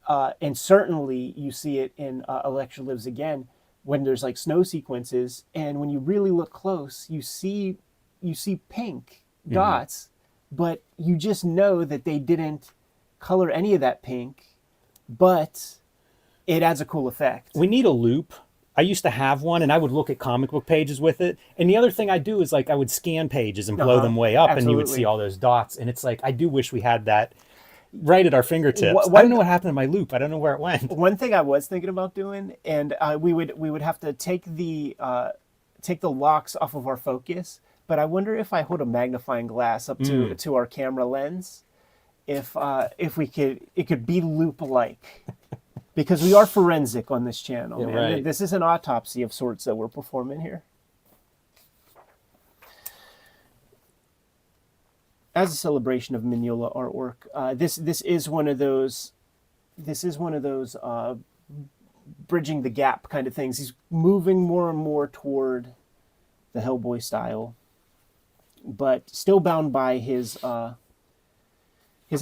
and certainly you see it in Elektra Lives Again. when there's like snow sequences, and when you really look close, you see pink dots, but you just know that they didn't color any of that pink, but it adds a cool effect. We need a loop. I used to have one, and I would look at comic book pages with it. And the other thing I do is like I would scan pages and blow them way up, and you would see all those dots. And it's like I do wish we had that right at our fingertips. I don't know what happened to my loop. I don't know where it went. One thing I was thinking about doing, and we would have to take the locks off of our focus. But I wonder if I hold a magnifying glass up to our camera lens, if it could be loop-like. Because we are forensic on this channel, man. Right. This is an autopsy of sorts that we're performing here. As a celebration of Mignola artwork, this is one of those bridging the gap kind of things. He's moving more and more toward the Hellboy style, but still bound by his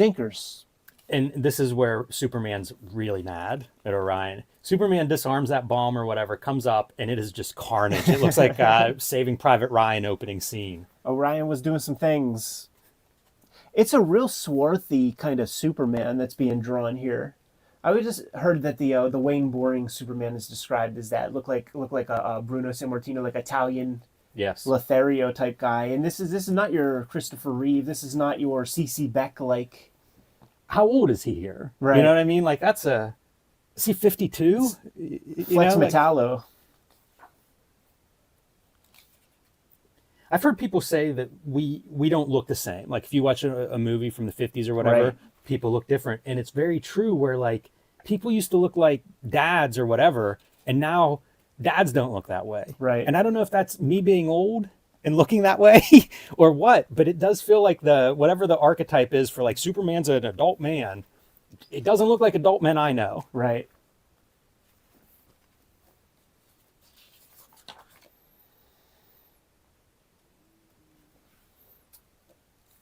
anchors. And this is where Superman's really mad at Orion. Superman disarms that bomb or whatever, comes up, and it is just carnage. It looks like Saving Private Ryan opening scene. Orion was doing some things. It's a real swarthy kind of Superman that's being drawn here. I was just heard that the Wayne Boring Superman is described as that. Look like a Bruno Sammartino, like Italian Lothario type guy. And this is not your Christopher Reeve. This is not your C.C. Beck like. How old is he here? Right. You know what I mean? Like is he 52? Flex Metallo. I've heard people say that we don't look the same. Like if you watch a movie from the 50s or whatever, people look different. And it's very true where like people used to look like dads or whatever, and now dads don't look that way. Right. And I don't know if that's me being old and looking that way or what, but it does feel like whatever the archetype is for like Superman's an adult man, it doesn't look like adult men I know. Right.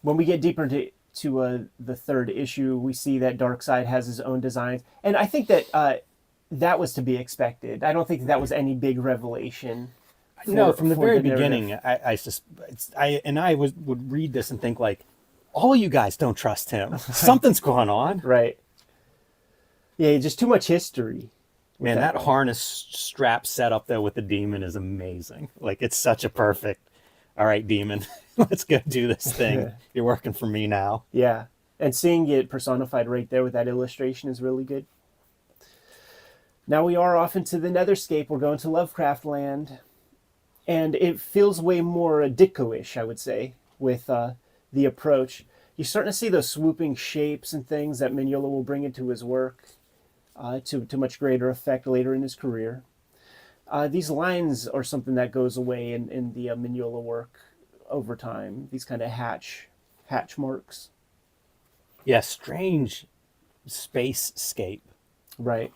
When we get deeper into the third issue, we see that Darkseid has his own designs, and I think that that was to be expected. I don't think that was any big revelation. No, from the very beginning, I would read this and think like, all you guys don't trust him. Something's going on. Right. Yeah, just too much history. Man, that harness strap setup though with the demon is amazing. Like it's such a perfect, all right, demon, let's go do this thing. You're working for me now. Yeah. And seeing it personified right there with that illustration is really good. Now we are off into the Netherscape. We're going to Lovecraft land. And it feels way more Ditko-ish, I would say, with the approach. You're starting to see those swooping shapes and things that Mignola will bring into his work to much greater effect later in his career. These lines are something that goes away in the Mignola work over time. These kind of hatch marks. Yeah, strange space-scape. Right.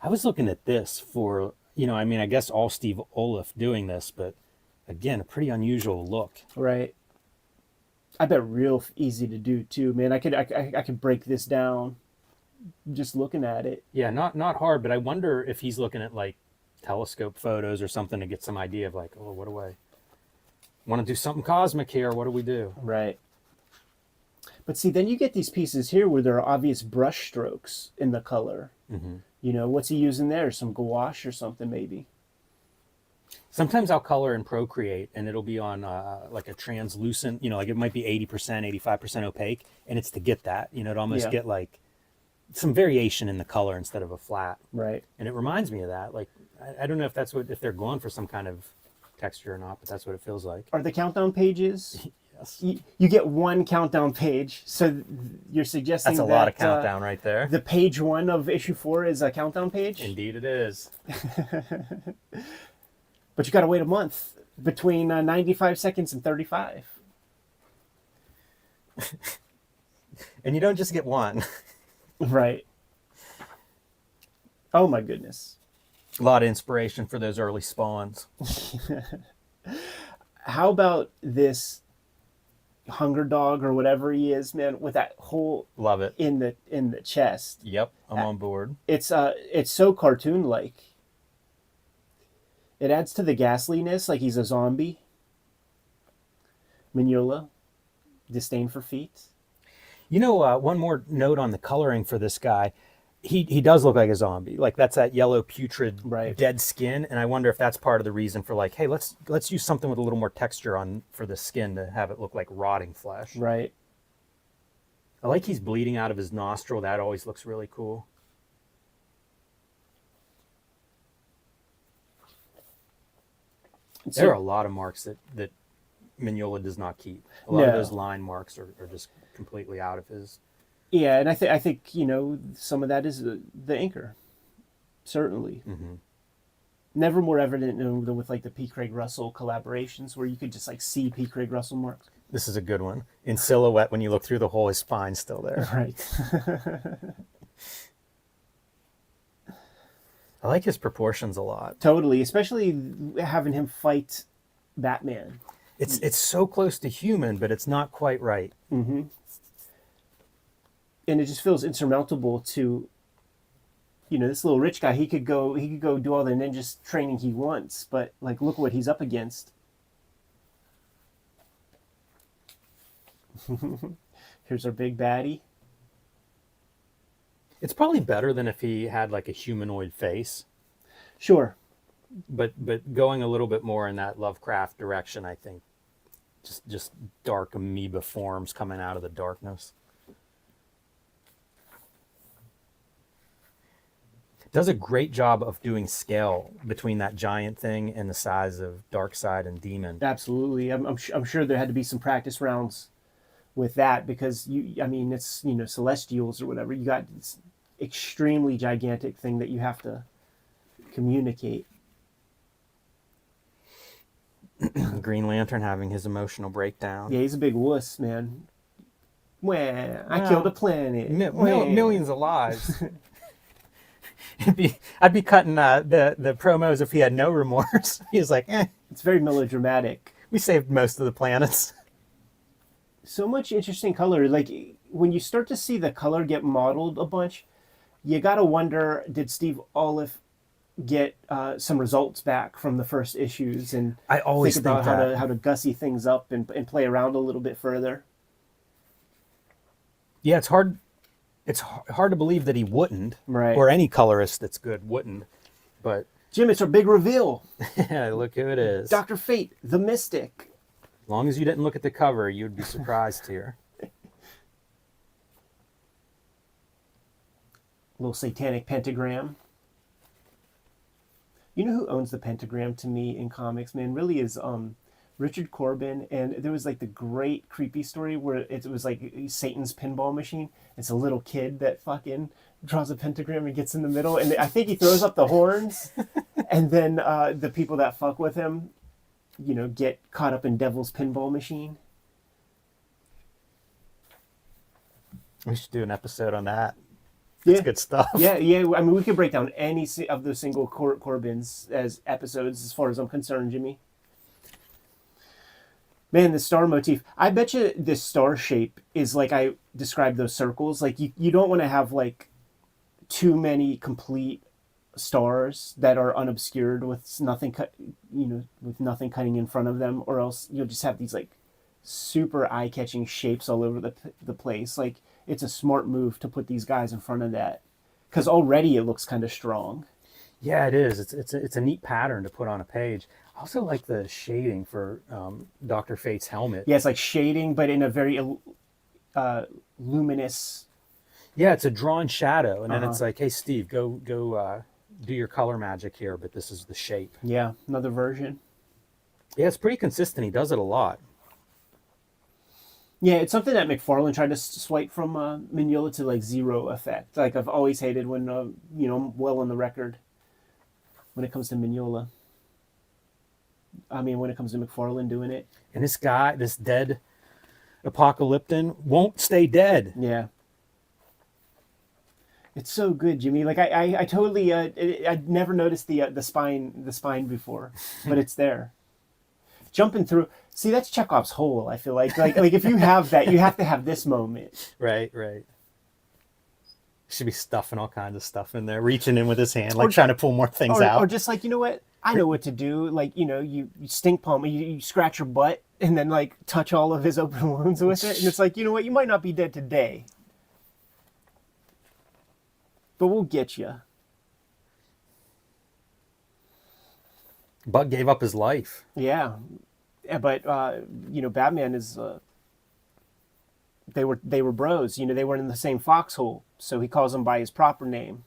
I was looking at this for, I guess all Steve Olaf doing this, but again, a pretty unusual look. Right. I bet real easy to do too, man. I could break this down just looking at it. Yeah, not hard, but I wonder if he's looking at like telescope photos or something to get some idea of like, oh, what do I want to do something cosmic here? What do we do? Right. But see, then you get these pieces here where there are obvious brush strokes in the color. Mm-hmm. What's he using there? Some gouache or something, maybe. Sometimes I'll color in Procreate, and it'll be on like a translucent, like it might be 80%, 85% opaque, and it's to get that, to almost get like some variation in the color instead of a flat. Right. And it reminds me of that. Like, I don't know if if they're going for some kind of texture or not, but that's what it feels like. Are the countdown pages? Yes. You get one countdown page, so you're suggesting that's a lot of countdown right there. The page 1 of issue 4 is a countdown page? Indeed it is. But you got to wait a month between 95 seconds and 35. And you don't just get one. Right. Oh my goodness. A lot of inspiration for those early Spawns. How about this hunger dog or whatever he is, man, with that hole Love it. in the chest. Yep, I'm on board. It's so cartoon like. It adds to the ghastliness, like he's a zombie. Mignola, disdain for feet. You know, one more note on the coloring for this guy. He does look like a zombie. Like that's that yellow putrid Right. dead skin, and I wonder if that's part of the reason for like, hey, let's use something with a little more texture on for the skin to have it look like rotting flesh. Right. I like he's bleeding out of his nostril. That always looks really cool. There are a lot of marks that Mignola does not keep. A lot of those line marks are just completely out of his. Yeah, and I think some of that is the inker, certainly. Mm-hmm. Never more evident than with like the P. Craig Russell collaborations, where you could just like see P. Craig Russell marks. This is a good one. In silhouette, when you look through the hole, his spine's still there. Right. I like his proportions a lot. Totally, especially having him fight Batman. It's so close to human, but it's not quite right. Mm-hmm. And it just feels insurmountable to, this little rich guy. He could go do all the ninja training he wants, but like, look what he's up against. Here's our big baddie. It's probably better than if he had like a humanoid face. Sure. But going a little bit more in that Lovecraft direction, I think. Just dark amoeba forms coming out of the darkness. Does a great job of doing scale between that giant thing and the size of Darkseid and Demon. Absolutely. I'm sure there had to be some practice rounds with that, because it's Celestials or whatever. You got this extremely gigantic thing that you have to communicate. Green Lantern having his emotional breakdown. Yeah, he's a big wuss, man. Well, I killed a planet. Millions of lives. I'd be cutting the promos if he had no remorse. He was like, It's very melodramatic. We saved most of the planets. So much interesting color. Like, when you start to see the color get modeled a bunch, you gotta wonder, did Steve Olive get some results back from the first issues, and I always think about how to gussy things up and play around a little bit further? Yeah, it's hard to believe that he wouldn't, Right. or any colorist that's good wouldn't. But Jim, it's our big reveal. look who it is. Dr. Fate, the Mystic. As long as you didn't look at the cover, you'd be surprised here. Little satanic pentagram. You know who owns the pentagram to me in comics, man? Really is Richard Corbin. And there was like the great creepy story where it was like Satan's pinball machine. It's a little kid that fucking draws a pentagram and gets in the middle, and I think he throws up the horns, and then the people that fuck with him, get caught up in Devil's pinball machine. We should do an episode on that. Yeah. It's good stuff. Yeah. I mean, we could break down any of the single Corbins as episodes, as far as I'm concerned, Jimmy. Man, the star motif. I bet you this star shape is like I described those circles. Like, you don't want to have like too many complete stars that are unobscured with nothing with nothing cutting in front of them, or else you'll just have these like super eye-catching shapes all over the place. Like, it's a smart move to put these guys in front of that, because already it looks kind of strong. Yeah, it is. It's a neat pattern to put on a page. I also like the shading for Dr. Fate's helmet. Yeah, it's like shading, but in a very luminous. Yeah, it's a drawn shadow, and then it's like, hey, Steve, go do your color magic here, but this is the shape. Yeah, another version. Yeah, it's pretty consistent. He does it a lot. Yeah, it's something that McFarlane tried to swipe from Mignola to like zero effect. Like, I've always hated when, I'm well on the record when it comes to Mignola. I mean, when it comes to McFarlane doing it. And this guy, this dead Apocalypton, won't stay dead. Yeah. It's so good, Jimmy. Like, I totally, I'd never noticed the spine before, but it's there. jumping through. See, that's Chekhov's hole. I feel like if you have that, you have to have this moment. Right. Should be stuffing all kinds of stuff in there, reaching in with his hand, like trying to pull more things out. Or just like, you know what? I know what to do. Like, you stink palm, you scratch your butt and then like touch all of his open wounds with it. And it's like, you know what? You might not be dead today, but we'll get you. Bug gave up his life. Yeah. But, Batman is, they were bros, they were in the same foxhole. So he calls him by his proper name.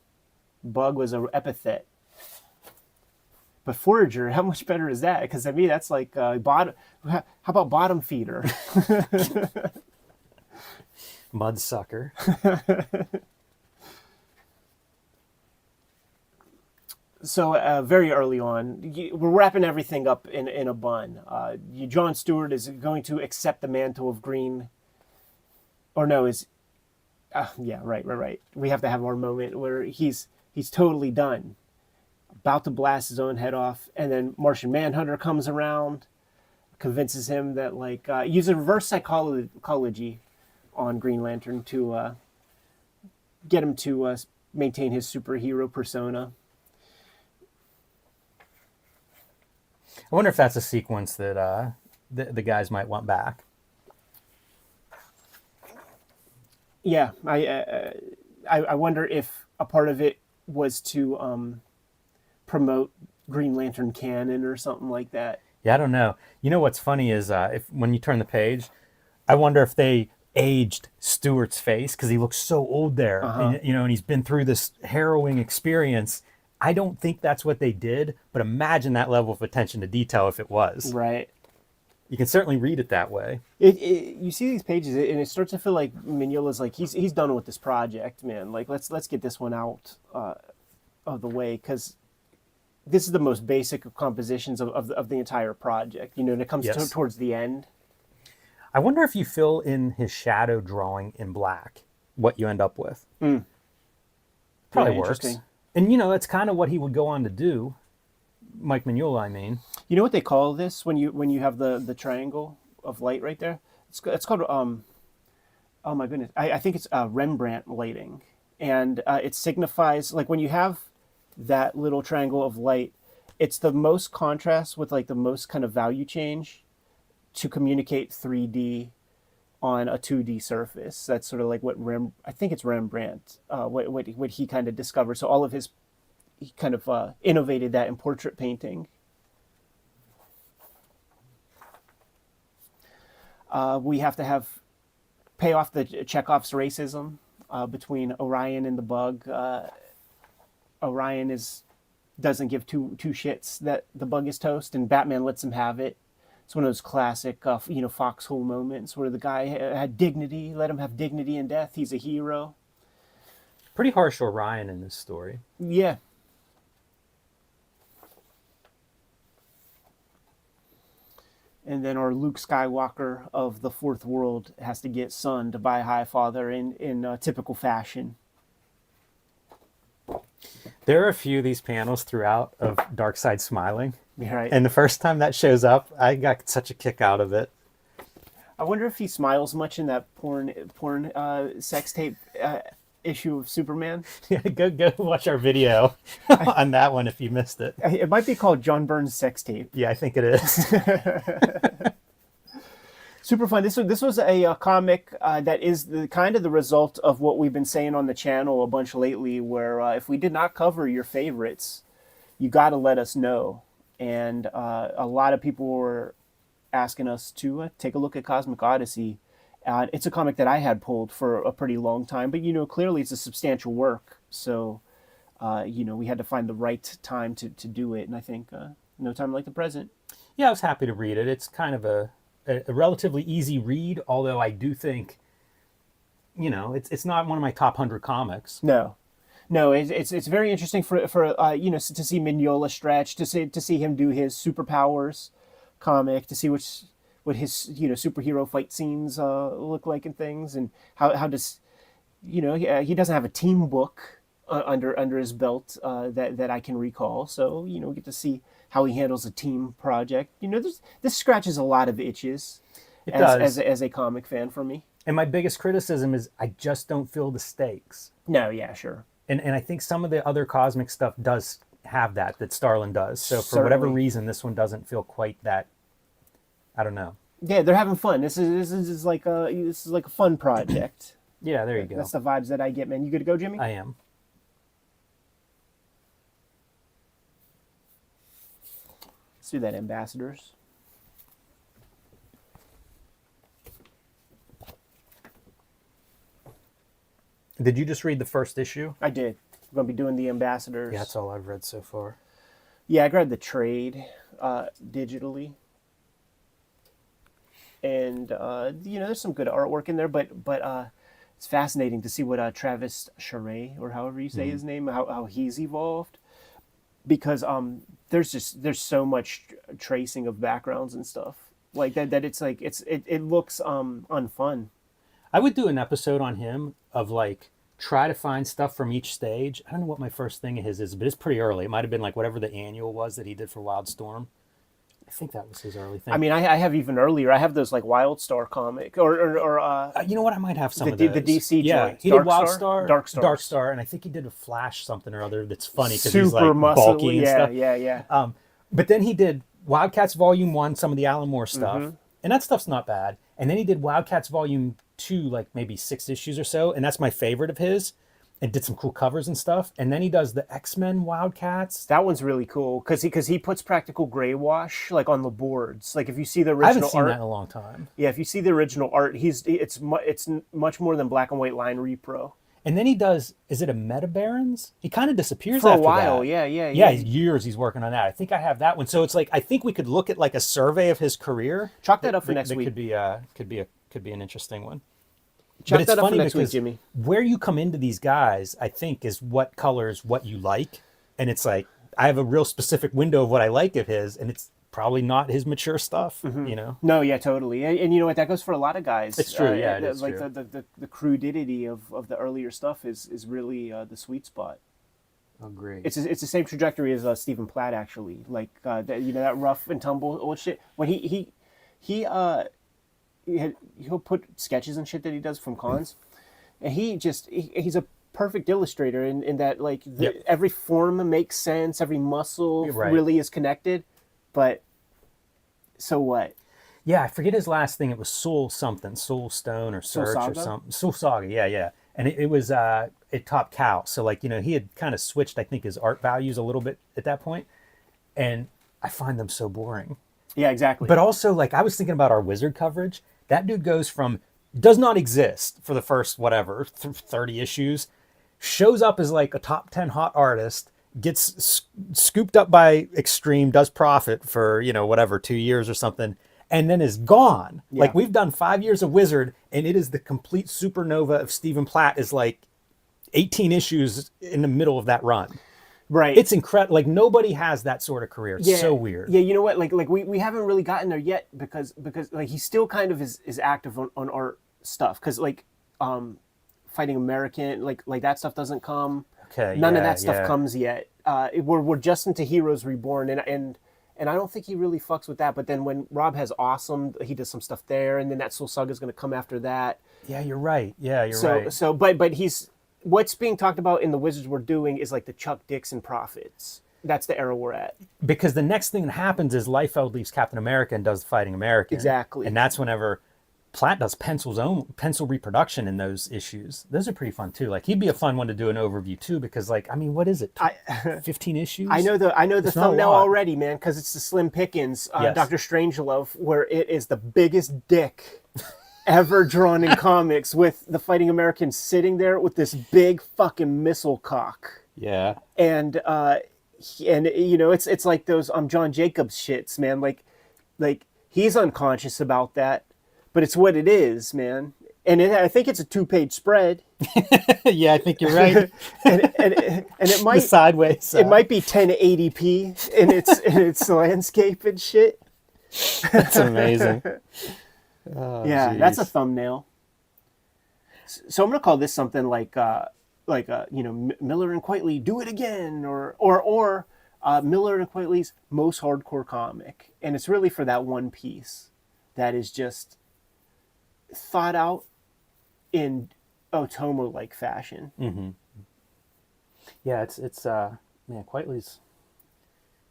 Bug was an epithet. But Forager, how much better is that? Because to me, that's like bottom. How about bottom feeder? Mudsucker. So very early on, we're wrapping everything up in a bun. Jon Stewart is going to accept the mantle of Green. Or no, yeah, right. We have to have our moment where he's totally done. About to blast his own head off, and then Martian Manhunter comes around, convinces him that uses reverse psychology on Green Lantern to get him to maintain his superhero persona. I wonder if that's a sequence that the guys might want back. Yeah, I wonder if a part of it was to promote Green Lantern canon or something like that. Yeah, I don't know. You know what's funny is when you turn the page, I wonder if they aged Stewart's face because he looks so old there, and he's been through this harrowing experience. I don't think that's what they did, but imagine that level of attention to detail if it was. Right. You can certainly read it that way. You see these pages, and it starts to feel like Mignola's like he's done with this project, man. Like let's get this one out of the way, because this is the most basic of compositions of the entire project. And it comes towards the end. I wonder if you fill in his shadow drawing in black, what you end up with. Probably works. And that's kind of what he would go on to do. Mike Mignola, I mean. You know what they call this when you have the triangle of light right there? It's called oh my goodness, I think it's Rembrandt lighting, and it signifies like when you have that little triangle of light, it's the most contrast with like the most kind of value change to communicate 3D on a 2D surface. That's sort of like what I think it's Rembrandt, what he kind of discovered. So all of he kind of innovated that in portrait painting. We have to pay off the Chekhov's racism between Orion and the Bug. Orion doesn't give two shits that the Bug is toast, and Batman lets him have it. It's one of those classic, foxhole moments where the guy had dignity, let him have dignity in death. He's a hero. Pretty harsh Orion in this story. Yeah. And then our Luke Skywalker of the Fourth World has to get sunned by Highfather in typical fashion. There are a few of these panels throughout of Darkseid smiling. Right. And the first time that shows up, I got such a kick out of it. I wonder if he smiles much in that porn sex tape issue of Superman. Yeah, go watch our video on that one if you missed it. It might be called John Byrne's sex tape. Yeah, I think it is. Super fun. This was a comic that is the result of what we've been saying on the channel a bunch lately, where if we did not cover your favorites, you got to let us know. And a lot of people were asking us to take a look at Cosmic Odyssey. It's a comic that I had pulled for a pretty long time, but clearly it's a substantial work. So, we had to find the right time to do it, and I think no time like the present. Yeah, I was happy to read it. It's kind of a relatively easy read, although I do think, it's not one of my top 100 comics. No, it's very interesting for to see Mignola stretch, to see him do his superpowers comic, to see what his superhero fight scenes look like and things, and how does he doesn't have a team book under his belt that I can recall, so get to see how he handles a team project. You know, this scratches a lot of itches It does. as a comic fan for me. And my biggest criticism is I just don't feel the stakes. No, yeah, sure. And I think some of the other cosmic stuff does have that Starlin does. So for whatever Certainly. reason, this one doesn't feel quite that. I don't know. Yeah, they're having fun. This is like a fun project. Yeah, there you go. That's the vibes that I get, man. You good to go, Jimmy? I am. Let's do that, ambassadors. Did you just read the first issue? I did. I'm gonna be doing the ambassadors. Yeah, that's all I've read so far. Yeah, I grabbed the trade digitally, and you know, there's some good artwork in there, but it's fascinating to see what Travis Charest, or however you say his name, how he's evolved, because there's so much tracing of backgrounds and stuff like that it's like it looks unfun. I would do an episode on him of like try to find stuff from each stage. I don't know what my first thing of his is, but it's pretty early. It might have been like whatever the annual was that he did for Wildstorm. I think that was his early thing. I mean, I have even earlier. I have those like Wildstar comic or you know what? I might have some of the those. DC yeah, joint. he Dark did Star? Wildstar, Dark Star. and I think he did a Flash something or other that's funny because he's super like muscle. bulky and Yeah, stuff. yeah. But then he did Wildcats Volume 1, some of the Alan Moore stuff, and that stuff's not bad. And then he did Wildcats Volume 2, like maybe 6 issues or so, and that's my favorite of his, and did some cool covers and stuff. And then he does the X-Men Wildcats. That one's really cool because he puts practical gray wash like on the boards. Like if you see the I haven't original seen art, that in a long time. yeah, if you see the original art, it's much more than black and white line repro. And then he does, is it a Meta Barons? He kind of disappears For a after while, that. yeah. Yeah, years he's working on that. I think I have that one. So it's like I think we could look at like a survey of his career. Chalk that up for next that week. Could be an interesting one. Chalk But it's that up for funny next week, because Jimmy. where you come into these guys, I think, is what colors what you like, and it's like I have a real specific window of what I like of his, and it's probably not his mature stuff, you know. No, yeah, totally. And you know what? That goes for a lot of guys. It's true, yeah, it is like true. the crudity of the earlier stuff is really the sweet spot. Agree. It's the same trajectory as Stephen Platt, actually. Like you know, that rough and tumble old shit. When he'll put sketches and shit that he does from cons, and he's a perfect illustrator in that like Yep. every form makes sense, every muscle Right. really is connected, but so what? Yeah, I forget his last thing. It was Soul something, Soul Stone or Search or Saga? something. Soul Saga, yeah. And it was at Top Cow. So like, you know, he had kind of switched, I think, his art values a little bit at that point. And I find them so boring. Yeah, exactly. But also, like, I was thinking about our Wizard coverage. That dude goes from does not exist for the first, whatever, 30 issues, shows up as like a top 10 hot artist, gets scooped up by Extreme, does profit for, you know, whatever, 2 years or something, and then is gone. Yeah. Like, we've done 5 years of Wizard, and it is the complete supernova of Stephen Platt is like 18 issues in the middle of that run. right. It's incredible. Like, nobody has that sort of career. It's yeah, so weird. Yeah, you know what? Like we haven't really gotten there yet because like he still kind of is active on art stuff because like Fighting American like that stuff doesn't come. Okay, None of yeah, that stuff yeah. comes yet. We're just into Heroes Reborn and I don't think he really fucks with that. But then when Rob has Awesome, he does some stuff there, and then that Soul Saga is going to come after that. Yeah, you're right. Yeah, you're So right. so but he's what's being talked about in the Wizards we're doing is like the Chuck Dixon Profits. That's the era we're at. Because the next thing that happens is Liefeld leaves Captain America and does the Fighting American. Exactly. And that's whenever Platt does pencil reproduction in those issues. Those are pretty fun too. Like he'd be a fun one to do an overview too, because like, I mean, what is it? 15 issues? I know the It's not a thumbnail lot. already, man, because it's the Slim Pickens, Yes. Dr. Strangelove, where it is the biggest dick ever drawn in comics, with the Fighting American sitting there with this big fucking missile cock, Yeah. and you know it's like those John Jacobs shits, man. Like he's unconscious about that, but it's what it is, man. And I think it's a 2-page spread, Yeah, I think you're right. and it might The sideways. it might be 1080p in its landscape and shit. That's amazing. Yeah, that's a thumbnail. So I'm gonna call this something like you know, Miller and Quitely do it again, or Miller and Quitely's most hardcore comic, and it's really for that one piece that is just thought out in Otomo-like fashion. Yeah, it's man, Quitely's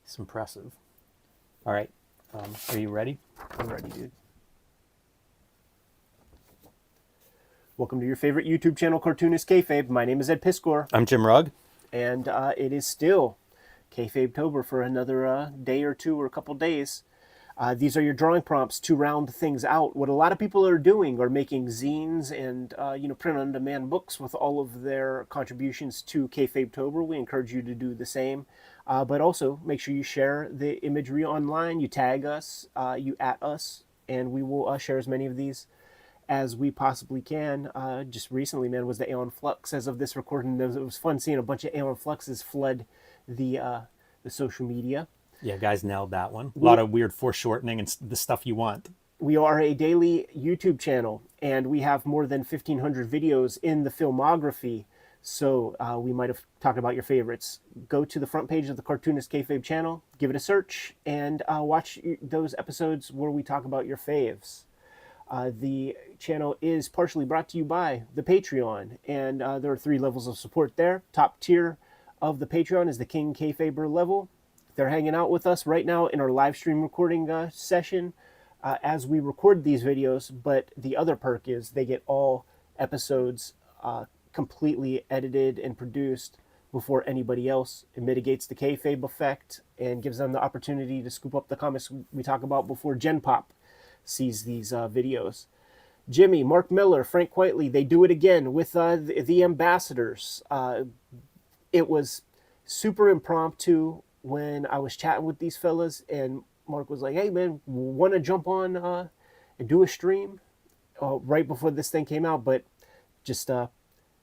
it's impressive. All right, are you ready? I'm ready, dude. Welcome to your favorite YouTube channel, Cartoonist Kayfabe. My name is Ed Piskor, I'm Jim Rugg. and it is still Kayfabe-tober for another day or two or a couple days. These are your drawing prompts to round things out. What a lot of people are doing are making zines and print-on-demand books with all of their contributions to Kayfabe-tober. We encourage you to do the same, but also make sure you share the imagery online. You tag us, you at us, and we will share as many of these as we possibly can. Just recently, man, was the Aeon Flux. As of this recording, it was fun seeing a bunch of Aeon Fluxes flood the social media. Yeah, guys nailed that one. A lot of weird foreshortening and the stuff you want. We are a daily YouTube channel, and we have more than 1,500 videos in the filmography. So we might have talked about your favorites. Go to the front page of the Cartoonist Kayfabe channel, give it a search, and watch those episodes where we talk about your faves. The channel is partially brought to you by the Patreon, and there are 3 levels of support there. Top tier of the Patreon is the King Kayfaber level. They're hanging out with us right now in our live stream recording session as we record these videos, but the other perk is they get all episodes completely edited and produced before anybody else. It mitigates the kayfabe effect and gives them the opportunity to scoop up the comics we talk about before Gen Pop sees these videos. Jimmy, Mark Miller, Frank Quitely, they do it again with the ambassadors. It was super impromptu when I was chatting with these fellas, and Mark was like, hey man, want to jump on and do a stream right before this thing came out, but just the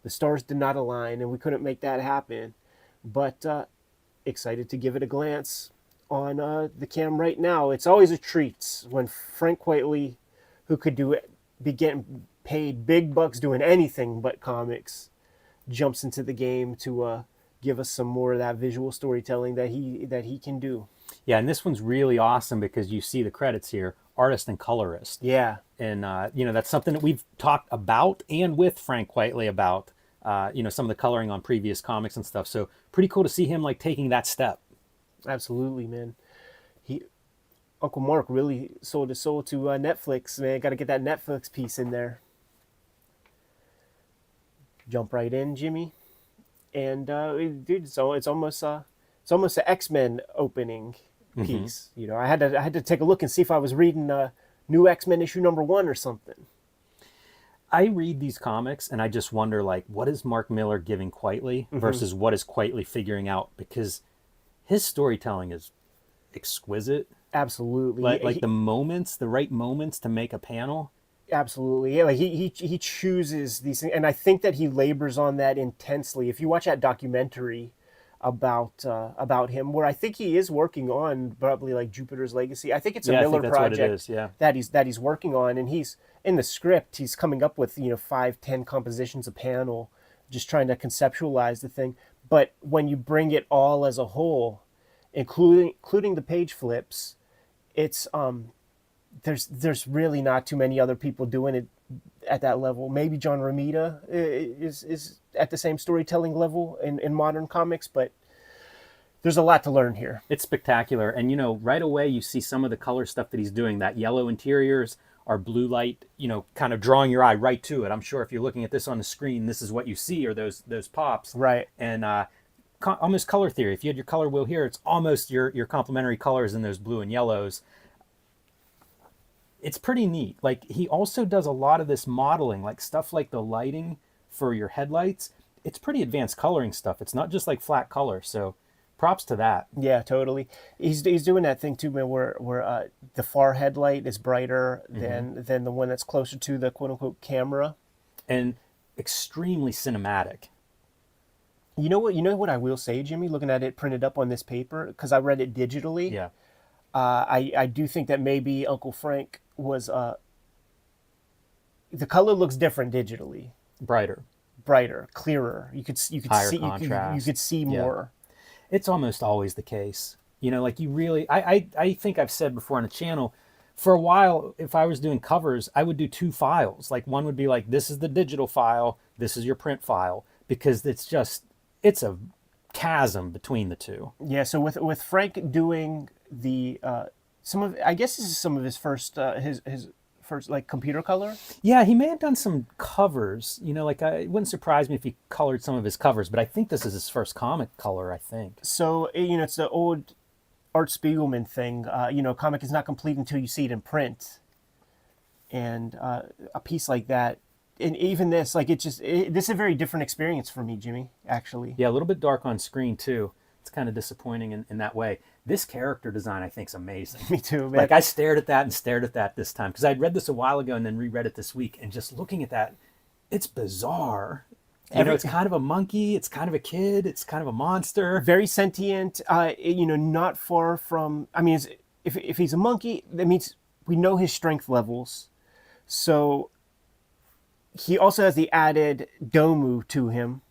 stars did not align and we couldn't make that happen. But excited to give it a glance on the cam right now. It's always a treat when Frank Quitely, who could be getting paid big bucks doing anything but comics, jumps into the game to give us some more of that visual storytelling that he can do. Yeah, and this one's really awesome because you see the credits here, artist and colorist. Yeah. And, that's something that we've talked about and with Frank Quitely about, some of the coloring on previous comics and stuff. So pretty cool to see him like taking that step. Absolutely, man. Uncle Mark really sold his soul to Netflix, man. Got to get that Netflix piece in there. Jump right in, Jimmy. And dude, so it's almost an X-Men opening piece. I had to take a look and see if I was reading new X-Men issue #1 or something. I read these comics and I just wonder, like, what is Mark Miller giving Quitely versus what is Quitely figuring out? Because his storytelling is exquisite. Absolutely. Like the right moments to make a panel. Absolutely. Yeah, like he chooses these things, and I think that he labors on that intensely. If you watch that documentary about him, where I think he is working on probably like Jupiter's Legacy. I think it's a Miller project what it is, yeah. that he's working on, and he's in the script. He's coming up with 5-10 compositions a panel, just trying to conceptualize the thing. But when you bring it all as a whole, including the page flips, it's there's really not too many other people doing it at that level. Maybe John Romita is at the same storytelling level in modern comics, but there's a lot to learn here. It's spectacular. And, right away you see some of the color stuff that he's doing. That yellow interiors are blue light, kind of drawing your eye right to it. I'm sure if you're looking at this on the screen, this is what you see, or those pops. Right. And almost color theory. If you had your color wheel here, it's almost your complementary colors in those blue and yellows. It's pretty neat. Like, he also does a lot of this modeling, like stuff like the lighting for your headlights. It's pretty advanced coloring stuff. It's not just like flat color. So props to that. Yeah, totally. He's doing that thing too, man, where the far headlight is brighter than the one that's closer to the quote unquote camera. And extremely cinematic. You know what I will say, Jimmy, looking at it printed up on this paper, because I read it digitally. Yeah. I do think that maybe Uncle Frank was the color looks different digitally. Brighter, clearer. You could higher see contrast. you could see more. It's almost always the case. You know, like you really, I think I've said before on the channel, for a while, if I was doing covers, I would do 2 files. Like one would be like, this is the digital file, this is your print file, because it's a chasm between the two. Yeah. So with Frank doing the I guess this is some of his first his first like computer color. Yeah, he may have done some covers. You know, like it wouldn't surprise me if he colored some of his covers, but I think this is his first comic color, I think. So it's the old Art Spiegelman thing. Comic is not complete until you see it in print, and a piece like that, and even this, like this is a very different experience for me, Jimmy. Actually, Yeah, a little bit dark on screen too. It's kind of disappointing in that way. This character design, I think, is amazing. me too, man. Like I stared at that and stared at that this time because I'd read this a while ago and then reread it this week, and just looking at that, it's bizarre. It's kind of a monkey, it's kind of a kid, it's kind of a monster. Very sentient. Not far from. I mean, if he's a monkey, that means we know his strength levels. So he also has the added Domu to him,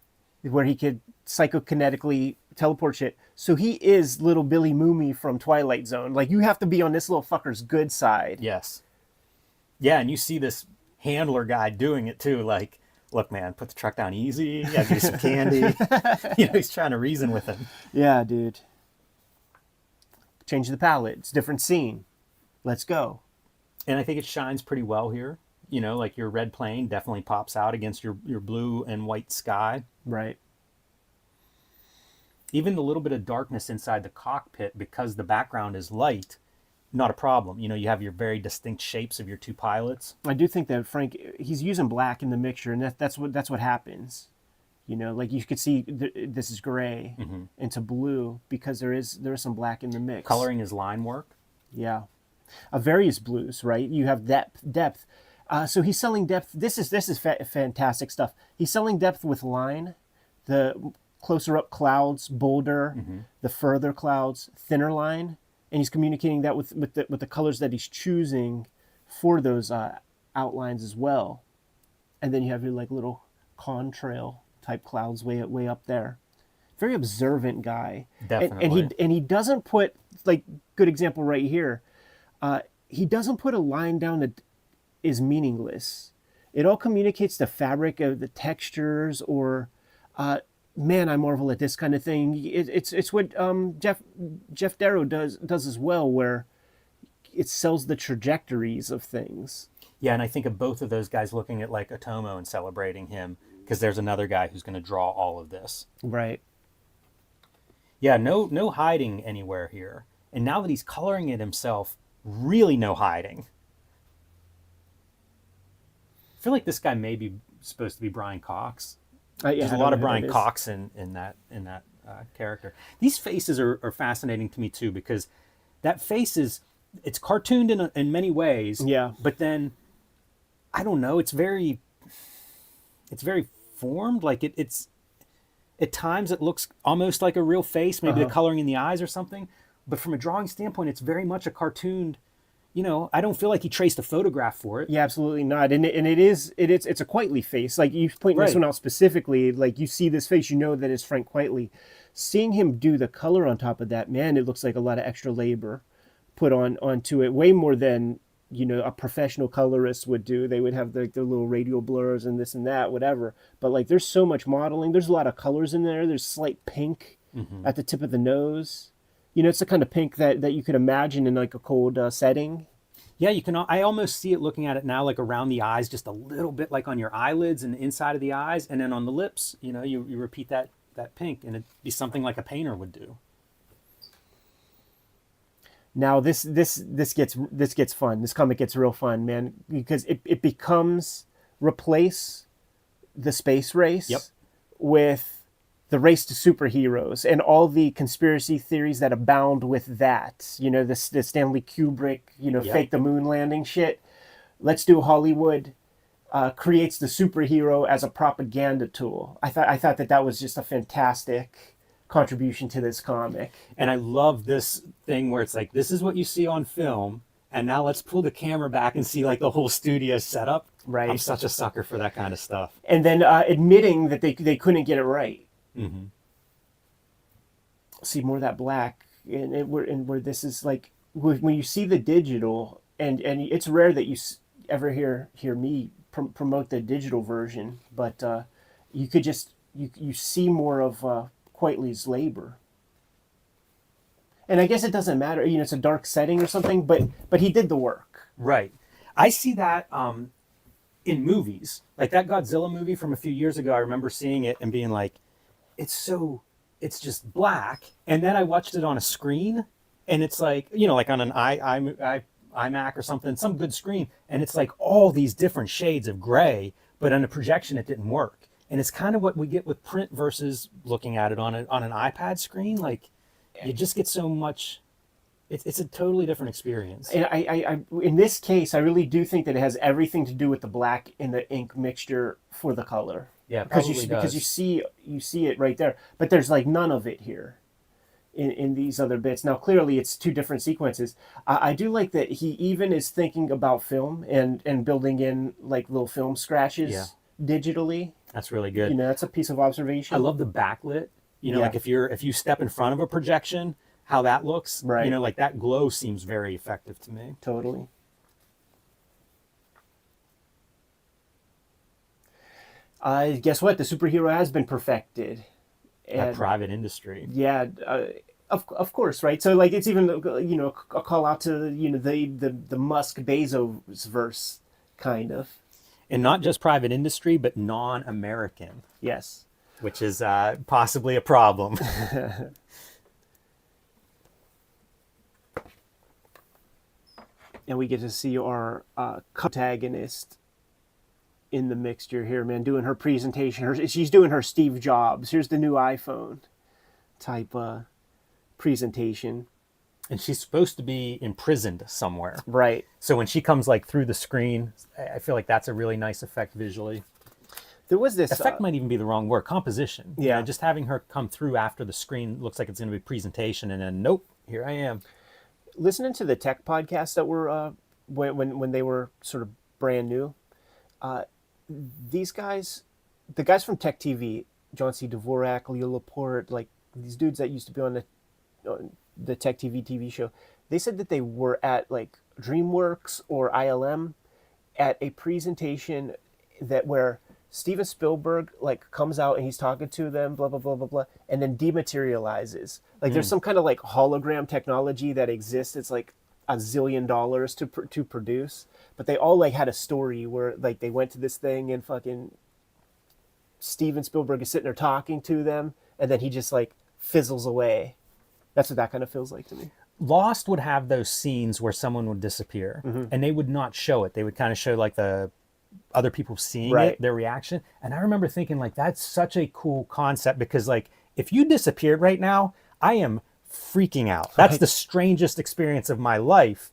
where he could psychokinetically teleport shit. So he is little Billy Mooney from Twilight Zone. Like, you have to be on this little fucker's good side. Yes. Yeah, and you see this handler guy doing it too. Like, look, man, put the truck down easy. Yeah, give you some candy. He's trying to reason with him. Yeah, dude. Change the palette. It's a different scene. Let's go. And I think it shines pretty well here. Like your red plane definitely pops out against your blue and white sky. Right. Even the little bit of darkness inside the cockpit, because the background is light, not a problem. You have your very distinct shapes of your 2 pilots. I do think that Frank, he's using black in the mixture, and that's what happens. Like you could see this is gray into blue because there is some black in the mix. Coloring is line work. Yeah, various blues, right? You have depth. So he's selling depth. This is fantastic stuff. He's selling depth with line, the closer up clouds, bolder, the further clouds, thinner line, and he's communicating that with the colors that he's choosing for those outlines as well. And then you have your like little contrail type clouds way up there. Very observant guy. Definitely. And he doesn't put, like, good example right here. He doesn't put a line down that is meaningless. It all communicates the fabric of the textures, or man, I marvel at this kind of thing. It's what Jeff Darrow does as well, where it sells the trajectories of things. Yeah, and I think of both of those guys looking at like Otomo and celebrating him, because there's another guy who's going to draw all of this. Right. Yeah, no hiding anywhere here. And now that he's coloring it himself, really no hiding. I feel like this guy may be supposed to be Brian Cox. There's a lot of Brian Cox in that character. These faces are fascinating to me too, because that face it's cartooned in many ways. Yeah. But then, I don't know, it's very formed. Like it's at times it looks almost like a real face, maybe the coloring in the eyes or something. But from a drawing standpoint, it's very much a cartooned. I don't feel like he traced a photograph for it. Yeah, absolutely not. And it's a Quitely face. Like, you point this one out specifically, like, you see this face, that it's Frank Quitely. Seeing him do the color on top of that, man, it looks like a lot of extra labor put onto it, way more than a professional colorist would do. They would have the little radial blurs and this and that, whatever. But like, there's so much modeling. There's a lot of colors in there. There's slight pink at the tip of the nose. It's the kind of pink that you could imagine in like a cold setting. Yeah, you can. I almost see it looking at it now, like around the eyes, just a little bit, like on your eyelids and the inside of the eyes, and then on the lips. You repeat that pink, and it'd be something like a painter would do. Now this gets fun. This comic gets real fun, man, because it becomes replace the space race with the race to superheroes and all the conspiracy theories that abound with that. The Stanley Kubrick, fake the moon landing shit. Let's do Hollywood creates the superhero as a propaganda tool. I thought that was just a fantastic contribution to this comic. And I love this thing where it's like, this is what you see on film, and now let's pull the camera back and see like the whole studio setup. Right. I'm such a sucker for that kind of stuff. And then admitting that they couldn't get it right. Mm-hmm. see more of that black, and where this is like when you see the digital, and it's rare that you ever hear me promote the digital version, but you could just you see more of Quitely's labor. And I guess it doesn't matter, you know, it's a dark setting or something, but he did the work. Right. I see that in movies. Like that Godzilla movie from a few years ago, I remember seeing it and being like, it's just black. And then I watched it on a screen and it's like, you know, like on an iMac or something, some good screen. And it's like all these different shades of gray, but on a projection, it didn't work. And it's kind of what we get with print versus looking at it on an iPad screen. Like you just get so much. It's a totally different experience. And I in this case, I really do think that it has everything to do with the black in the ink mixture for the color. Yeah, because probably because does. you see it right there, but there's like none of it here in these other bits. Now clearly it's two different sequences. I do like that he even is thinking about film and building in like little film scratches digitally. That's really good. You know, that's a piece of observation. I love the backlit. You know, Yeah. like if you step in front of a projection, how that looks. Right. You know, like that glow seems very effective to me. Totally. Guess what? The superhero has been perfected. That private industry. Yeah, of course, right? So like it's even, you know, a call out to, you know, the Musk Bezos verse kind of. And not just private industry, but non-American, Yes. which is possibly a problem. And we get to see our protagonist in the mixture here, man, doing her presentation. She's doing her Steve Jobs. Here's the new iPhone type presentation. And she's supposed to be imprisoned somewhere. Right. So when she comes like through the screen, I feel like that's a really nice effect visually. There was this Effect might even be the wrong word. Composition. You Yeah. know, just having her come through after the screen looks like it's going to be presentation, and then nope, here I am. listening to the tech podcasts that were when they were sort of brand new. These guys, the guys from Tech TV, John C. Dvorak, Leo Laporte, like these dudes that used to be on the Tech TV show, they said that they were at like DreamWorks or ILM at a presentation that where Steven Spielberg like comes out and he's talking to them, blah blah blah blah blah, and then dematerializes. Like there's some kind of like hologram technology that exists. It's like $1 zillion to produce, but they all like had a story where like they went to this thing and fucking Steven Spielberg is sitting there talking to them, and then he just like fizzles away. That's what that kind of feels like to me. Lost would have those scenes where someone would disappear, and they would not show it. They would kind of show like the other people seeing Right. it, their reaction. And I remember thinking like, that's such a cool concept, because like if you disappeared right now, I am freaking out. That's Right. the strangest experience of my life.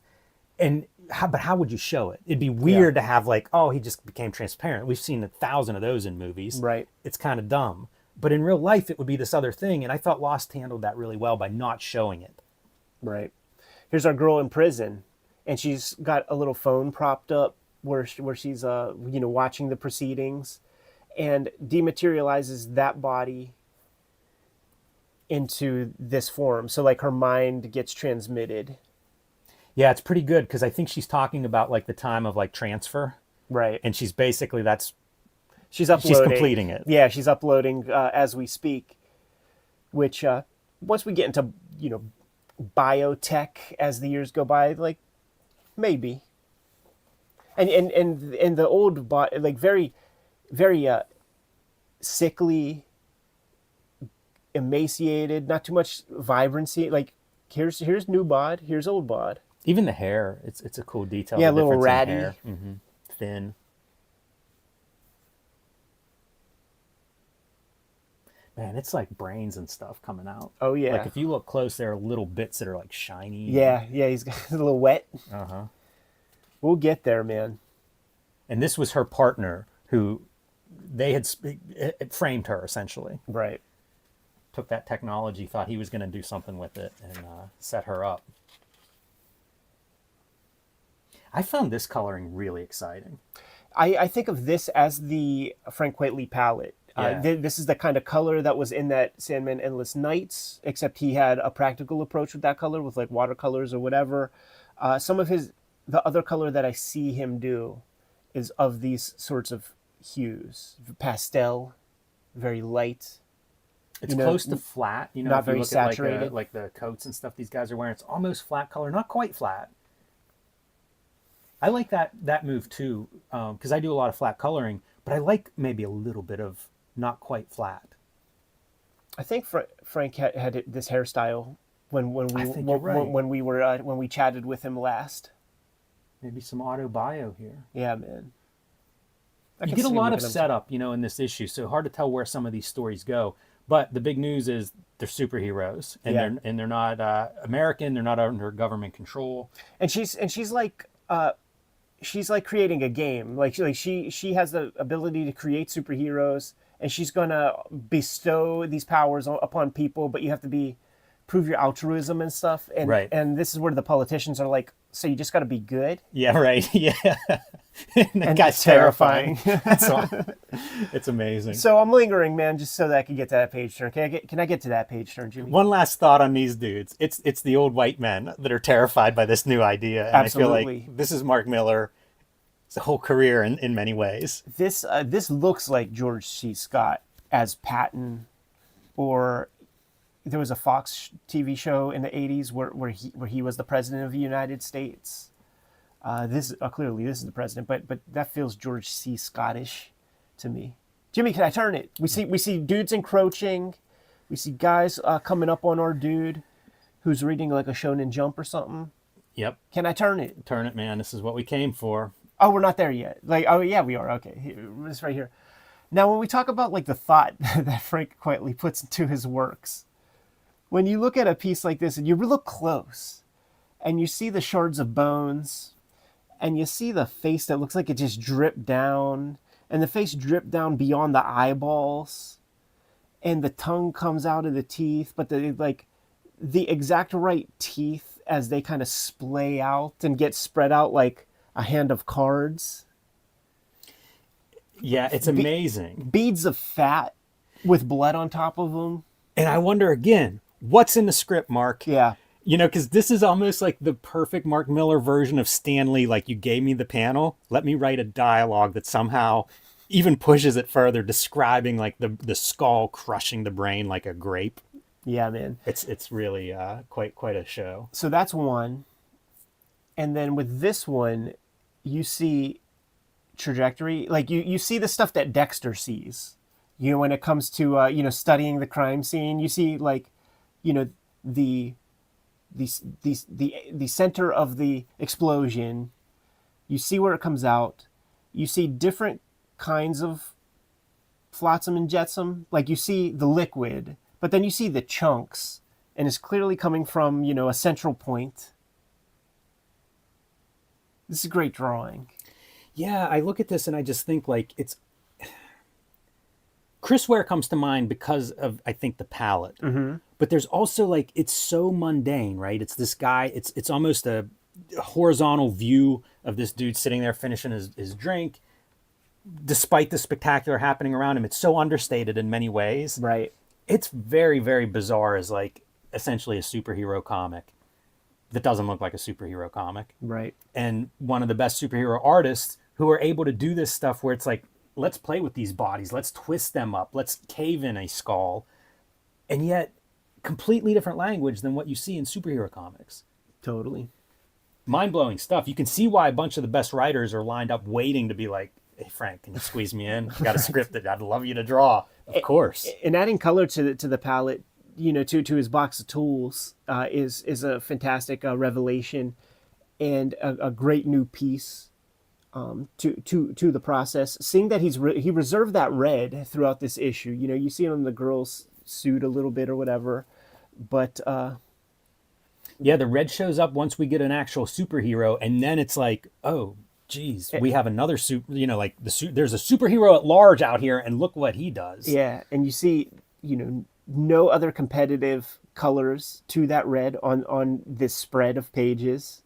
And how would you show it? It'd be weird to have like, oh, he just became transparent. We've seen 1,000 of those in movies. Right. It's kind of dumb. But in real life, it would be this other thing. And I thought Lost handled that really well by not showing it. Right. Here's our girl in prison, and she's got a little phone propped up where she's watching the proceedings, and dematerializes that body into this form. So like her mind gets transmitted. Yeah, it's pretty good, because I think she's talking about like the time of like transfer. Right. And she's basically, She's uploading. she's completing it. Yeah, she's uploading as we speak. Which once we get into biotech as the years go by, like maybe. And the old body, like very sickly, emaciated, not too much vibrancy. Like here's new bod, here's old bod. Even the hair, it's a cool detail. Yeah, the a little difference in ratty. hair. Thin. Man, it's like brains and stuff coming out. Oh yeah. Like if you look close, there are little bits that are like shiny. Yeah, he's got a little wet. Uh-huh. We'll get there, man. And this was her partner who they had it framed her essentially. Right. Took that technology, thought he was going to do something with it, and set her up. I found this coloring really exciting. I think of this as the Frank Whiteley palette. Yeah. This is the kind of color that was in that Sandman Endless Nights, except he had a practical approach with that color, with like watercolors or whatever. Some of the other color that I see him do is of these sorts of hues, pastel, very light. It's close to flat. Not If you very look saturated. at like the coats and stuff these guys are wearing, it's almost flat color, not quite flat. I like that move too, because I do a lot of flat coloring, but I like maybe a little bit of not quite flat. I think Frank had this hairstyle when I think you're right. when we chatted with him last. Maybe some auto bio here. Yeah, man. You get a lot of setup, in this issue, so hard to tell where some of these stories go. But the big news is they're superheroes, and they're not American. They're not under government control. And she's like creating a game. Like she has the ability to create superheroes, and she's gonna bestow these powers upon people. But you have to prove your altruism and stuff. And right. And this is where the politicians are like, so you just got to be good. Yeah, right. Yeah. And guy's terrifying. It's amazing. So I'm lingering, man, just so that I can get to that page turn. Can I get to that page turn, Jimmy? One last thought on these dudes. It's the old white men that are terrified by this new idea. And Absolutely. I feel like this is Mark Miller's whole career in many ways. This looks like George C. Scott as Patton, or there was a Fox TV show in the 80s where he was the president of the United States. Clearly this is the president, but that feels George C. Scottish to me. Jimmy, can I turn it? We see dudes encroaching. We see guys coming up on our dude who's reading like a Shonen Jump or something. Yep. Can I turn it? Turn it, man. This is what we came for. Oh, we're not there yet. Like, oh yeah, we are. Okay, it's right here. Now, when we talk about like the thought that Frank quietly puts into his works, when you look at a piece like this and you look close, and you see the shards of bones, and you see the face that looks like it just dripped down, and the face dripped down beyond the eyeballs, and the tongue comes out of the teeth, but the exact right teeth as they kind of splay out and get spread out like a hand of cards. Yeah, it's amazing. Beads of fat with blood on top of them. And I wonder again, what's in the script, Mark? Yeah. Because this is almost like the perfect Mark Miller version of Stan Lee. Like, you gave me the panel, let me write a dialogue that somehow even pushes it further, describing like the skull crushing the brain like a grape. Yeah, man. It's really quite a show. So that's one. And then with this one, you see trajectory. Like you see the stuff that Dexter sees. When it comes to studying the crime scene, you see like, the center of the explosion. You see where it comes out. You see different kinds of flotsam and jetsam. Like you see the liquid, but then you see the chunks, and it's clearly coming from a central point. This is a great drawing. Yeah, I look at this and I just think like it's Chris Ware comes to mind because of, I think, the palette. Mm-hmm. But there's also like, it's so mundane, right? It's this guy, it's almost a horizontal view of this dude sitting there finishing his drink, despite the spectacular happening around him. It's so understated in many ways. Right. It's very, very bizarre as like essentially a superhero comic that doesn't look like a superhero comic. Right. And one of the best superhero artists who are able to do this stuff where it's like, let's play with these bodies, let's twist them up, let's cave in a skull, and yet completely different language than what you see in superhero comics. Totally. Mind-blowing stuff. You can see why a bunch of the best writers are lined up waiting to be like, hey, Frank, can you squeeze me in? I've got a script that I'd love you to draw. Of course. And adding color to the palette, to his box of tools is a fantastic revelation and a great new piece to the process. Seeing that he reserved that red throughout this issue. You see it on the girl's suit a little bit or whatever, but yeah, the red shows up once we get an actual superhero, and then it's like, oh geez, we have another suit. There's a superhero at large out here, and look what he does. Yeah, and you see no other competitive colors to that red on this spread of pages.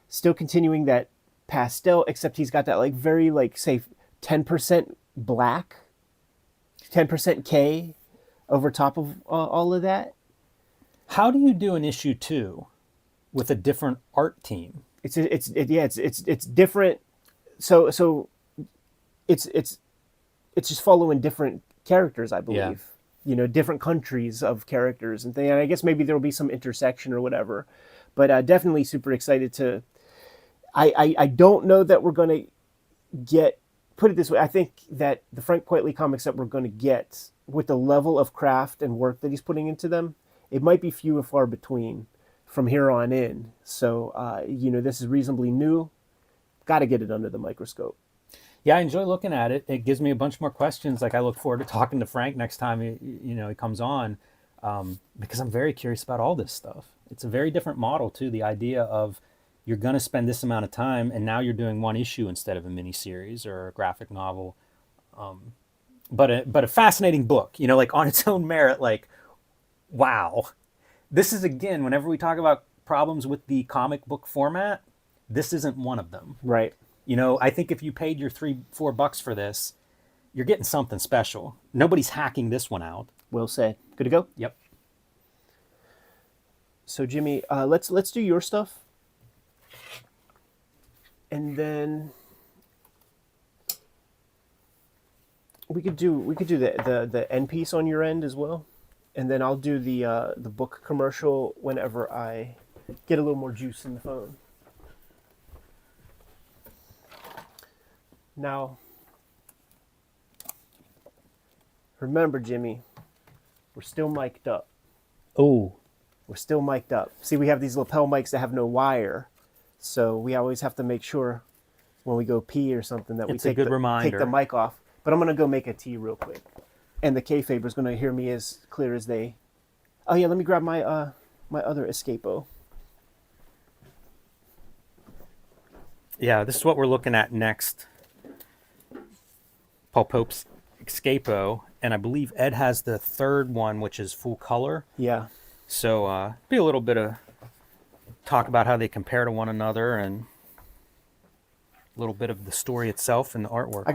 Still continuing that pastel, except he's got that like very like say 10% black. 10% K over top of all of that. How do you do an issue 2 with a different art team? It's different. So it's just following different characters, I believe. Different countries of characters and things. And I guess maybe there will be some intersection or whatever. But definitely super excited to. I don't know that we're going to get. Put it this way, I think that the Frank Quitely comics that we're going to get, with the level of craft and work that he's putting into them, it might be few and far between from here on in. So, this is reasonably new. Got to get it under the microscope. Yeah, I enjoy looking at it. It gives me a bunch more questions. Like, I look forward to talking to Frank next time he comes on, because I'm very curious about all this stuff. It's a very different model too. The idea of you're going to spend this amount of time, and now you're doing one issue instead of a miniseries or a graphic novel. But a fascinating book. Like on its own merit. Like, wow, this is, again, whenever we talk about problems with the comic book format, this isn't one of them. Right. I think if you paid your $3-4 for this, you're getting something special. Nobody's hacking this one out. Well said. Good to go? Yep. So Jimmy, let's do your stuff. And then we could do the end piece on your end as well. And then I'll do the book commercial whenever I get a little more juice in the phone. Now, remember, Jimmy, we're still mic'd up. Oh. We're still mic'd up. See, we have these lapel mics that have no wire, so we always have to make sure when we go pee or something that we take the mic off. But I'm going to go make a tea real quick. And the Kayfaber's going to hear me as clear as they... Oh, yeah, let me grab my my other Escapo. Yeah, this is what we're looking at next. Paul Pope's Escapo, and I believe Ed has the third one, which is full color. Yeah. So be a little bit of talk about how they compare to one another, and a little bit of the story itself and the artwork. I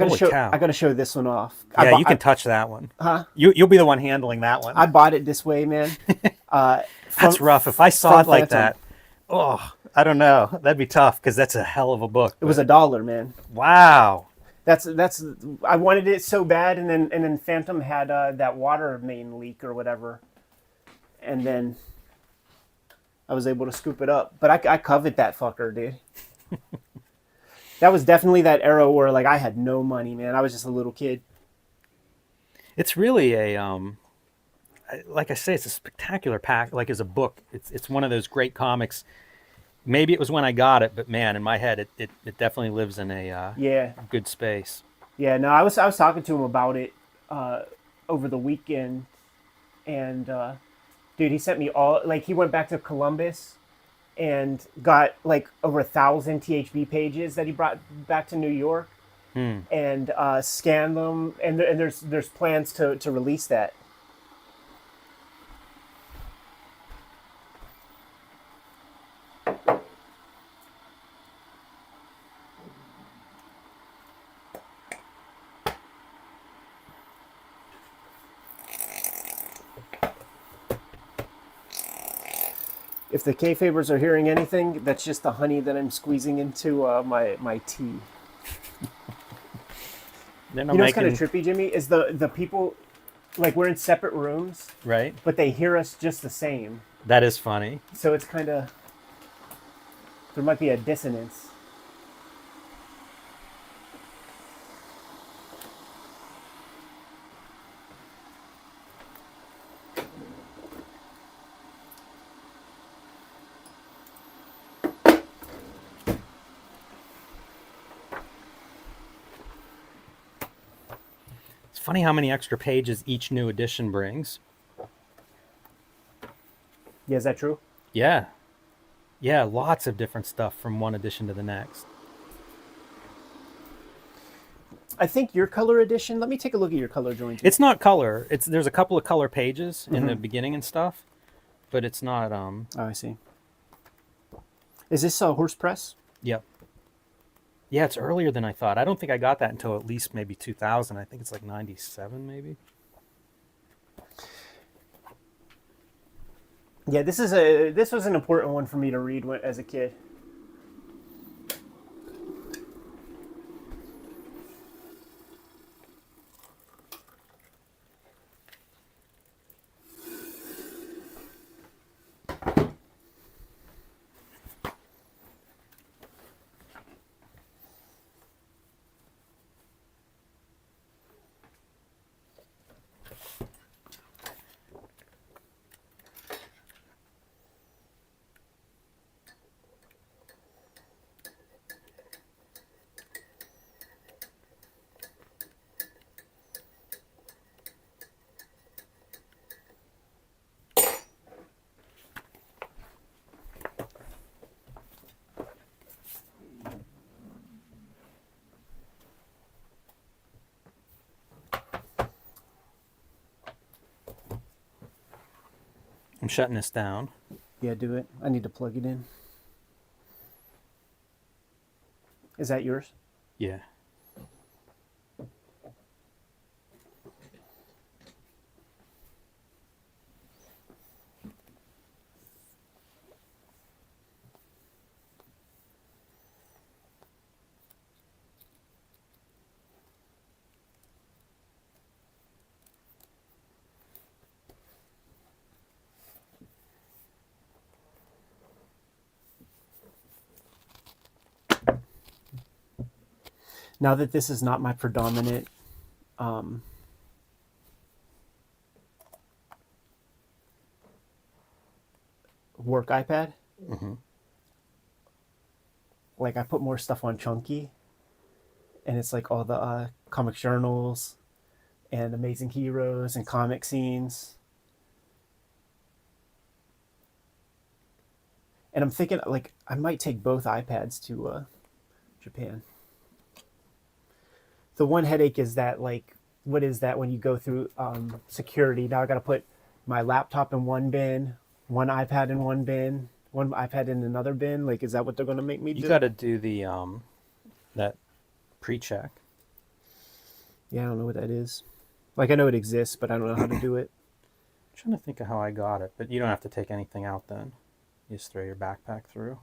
gotta show this one off. Yeah, you can touch that one. Huh? You'll be the one handling that one. I bought it this way, man. That's rough. If I saw it like that, I don't know. That'd be tough because that's a hell of a book. It was $1, man. Wow. That's I wanted it so bad, and then Phantom had that water main leak or whatever, and then I was able to scoop it up. But I covet that fucker, dude. That was definitely that era where like I had no money, man. I was just a little kid. It's really a like I say, it's a spectacular pack. Like as a book, it's one of those great comics. Maybe it was when I got it, but man, in my head, it definitely lives in a good space. Yeah, no, I was talking to him about it over the weekend, and dude, he sent me he went back to Columbus and got like over 1,000 THB pages that he brought back to New York, and scanned them, and there's plans to release that. If the Kayfabers are hearing anything, that's just the honey that I'm squeezing into my tea. What's kind of trippy, Jimmy, is the people, like we're in separate rooms, right? But they hear us just the same. That is funny. So it's kind of, there might be a dissonance. Funny how many extra pages each new edition brings. Yeah, is that true? Yeah, lots of different stuff from one edition to the next. I think your color edition, let me take a look at your color joint. It's not color. There's a couple of color pages in the beginning and stuff, but it's not Oh, I see. Is this a horse press? Yep. Yeah, it's earlier than I thought. I don't think I got that until at least maybe 2000. I think it's like 97 maybe. Yeah, this was an important one for me to read as a kid. I'm shutting this down. Yeah, do it. I need to plug it in. Is that yours? Yeah. Now that this is not my predominant work iPad, like I put more stuff on Chunky, and it's like all the comic journals and Amazing Heroes and comic scenes. And I'm thinking like I might take both iPads to Japan. The one headache is that like what is that when you go through security? Now I got to put my laptop in one bin, one iPad in one bin, one iPad in another bin. Like, is that what they're going to make me do? You got to do the that pre-check. Yeah, I don't know what that is. Like, I know it exists, but I don't know how to do it. I'm trying to think of how I got it, but you don't have to take anything out then. You just throw your backpack through.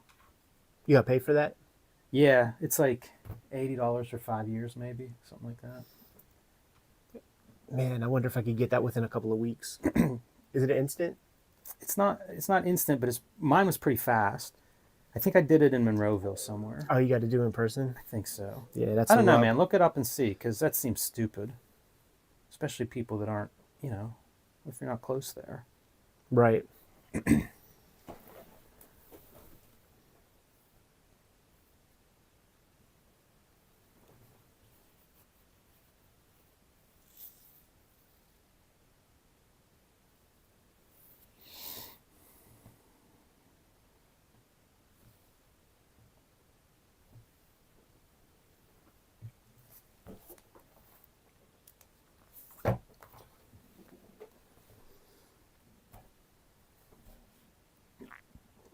You got to pay for that? Yeah, it's like $80 for 5 years, maybe something like that. Man, I wonder if I could get that within a couple of weeks. Is it instant? It's not instant, but mine was pretty fast. I think I did it in Monroeville somewhere. Oh, you got to do it in person? I think so. Yeah, that's I don't know, man. Look it up and see, because that seems stupid. Especially people that aren't, if you're not close there. Right.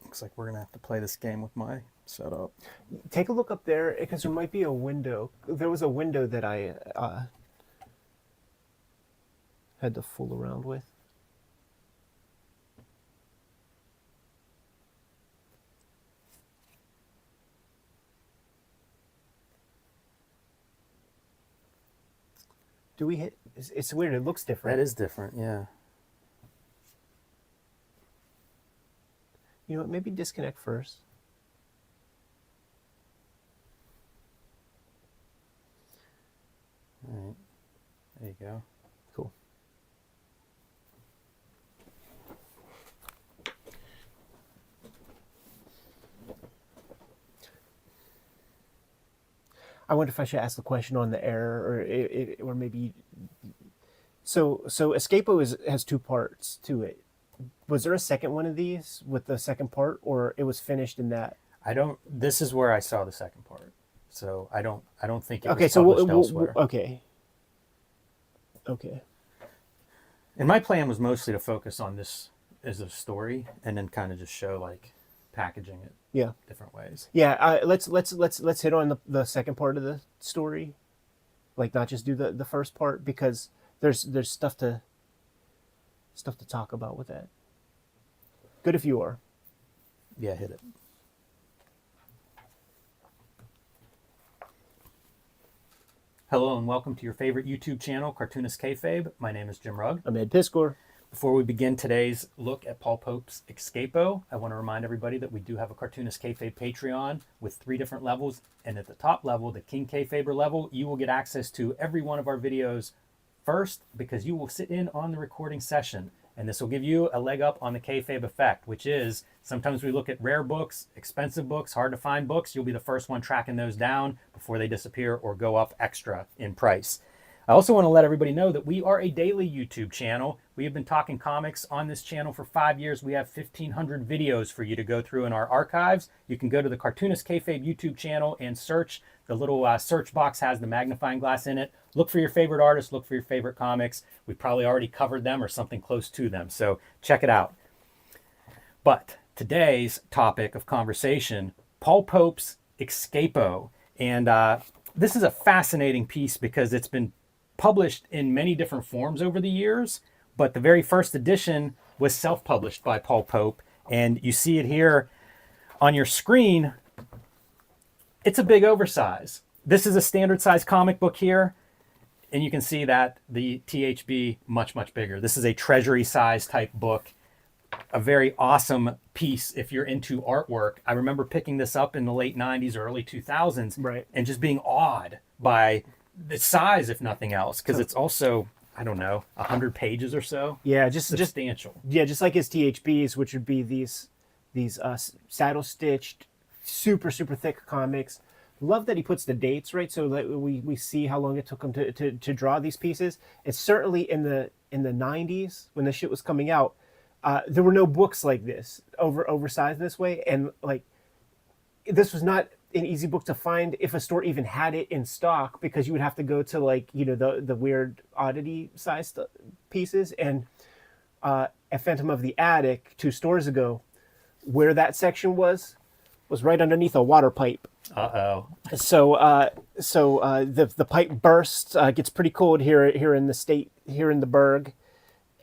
Looks like we're going to have to play this game with my setup. Take a look up there, because there might be a window. There was a window that I had to fool around with. Do we hit? It's weird. It looks different. That is different, yeah. You know what? Maybe disconnect first. All right. There you go. Cool. I wonder if I should ask the question on the error, or maybe. So Escapo has two parts to it. Was there a second one of these with the second part, or it was finished in that? This is where I saw the second part. So I don't think it was published elsewhere. Okay. And my plan was mostly to focus on this as a story, and then kind of just show like packaging it. Yeah. Different ways. Yeah. Let's hit on the second part of the story, like not just do the first part, because there's stuff to talk about with that. Good if you are. Yeah, hit it. Hello and welcome to your favorite YouTube channel, Cartoonist Kayfabe. My name is Jim Rugg. I'm Ed Piscor. Before we begin today's look at Paul Pope's Escapo, I want to remind everybody that we do have a Cartoonist Kayfabe Patreon with 3 different levels. And at the top level, the King Kayfaber level, you will get access to every one of our videos first because you will sit in on the recording session. And this will give you a leg up on the kayfabe effect, which is sometimes we look at rare books, expensive books, hard to find books. You'll be the first one tracking those down before they disappear or go up extra in price. I also want to let everybody know that we are a daily YouTube channel. We have been talking comics on this channel for 5 years. We have 1,500 videos for you to go through in our archives. You can go to the Cartoonist Kayfabe YouTube channel and search. The little search box has the magnifying glass in it. Look for your favorite artists, look for your favorite comics. We probably already covered them or something close to them, so check it out. But today's topic of conversation, Paul Pope's Escapo. And this is a fascinating piece because it's been published in many different forms over the years, but the very first edition was self-published by Paul Pope, and you see it here on your screen. It's a big oversize. This is a standard size comic book here, and you can see that the THB much, much bigger. This is a treasury size type book, a very awesome piece if you're into artwork. I remember picking this up in the late 90s, early 2000s, Right. and just being awed by the size, if nothing else, because it's also, I don't know, 100 pages or so. Yeah, just Substantial. just like his THBs, which would be these saddle stitched, super thick comics. Love that he puts the dates right so that we see how long it took him to draw these pieces. It's certainly in the 90s when this shit was coming out. There were no books like this oversized this way, and like this was not an easy book to find if a store even had it in stock, because you would have to go to like, you know, the weird oddity sized pieces. And at Phantom of the Attic 2 stores ago, where that section was right underneath a water pipe. Uh-oh. So the pipe bursts, gets pretty cold here in the state, here in the Berg,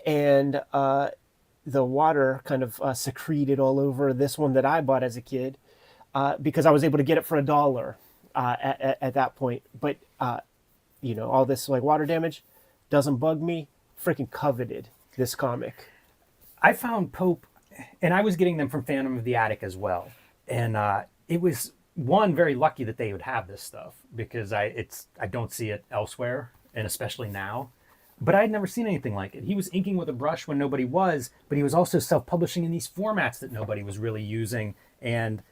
and the water kind of secreted all over this one that I bought as a kid. Because I was able to get it for $1 at that point. But, you know, all this like water damage doesn't bug me. Freaking coveted this comic. I found Pope, and I was getting them from Phantom of the Attic as well. And it was, one, very lucky that they would have this stuff, because I don't see it elsewhere, and especially now. But I had never seen anything like it. He was inking with a brush when nobody was, but he was also self-publishing in these formats that nobody was really using. And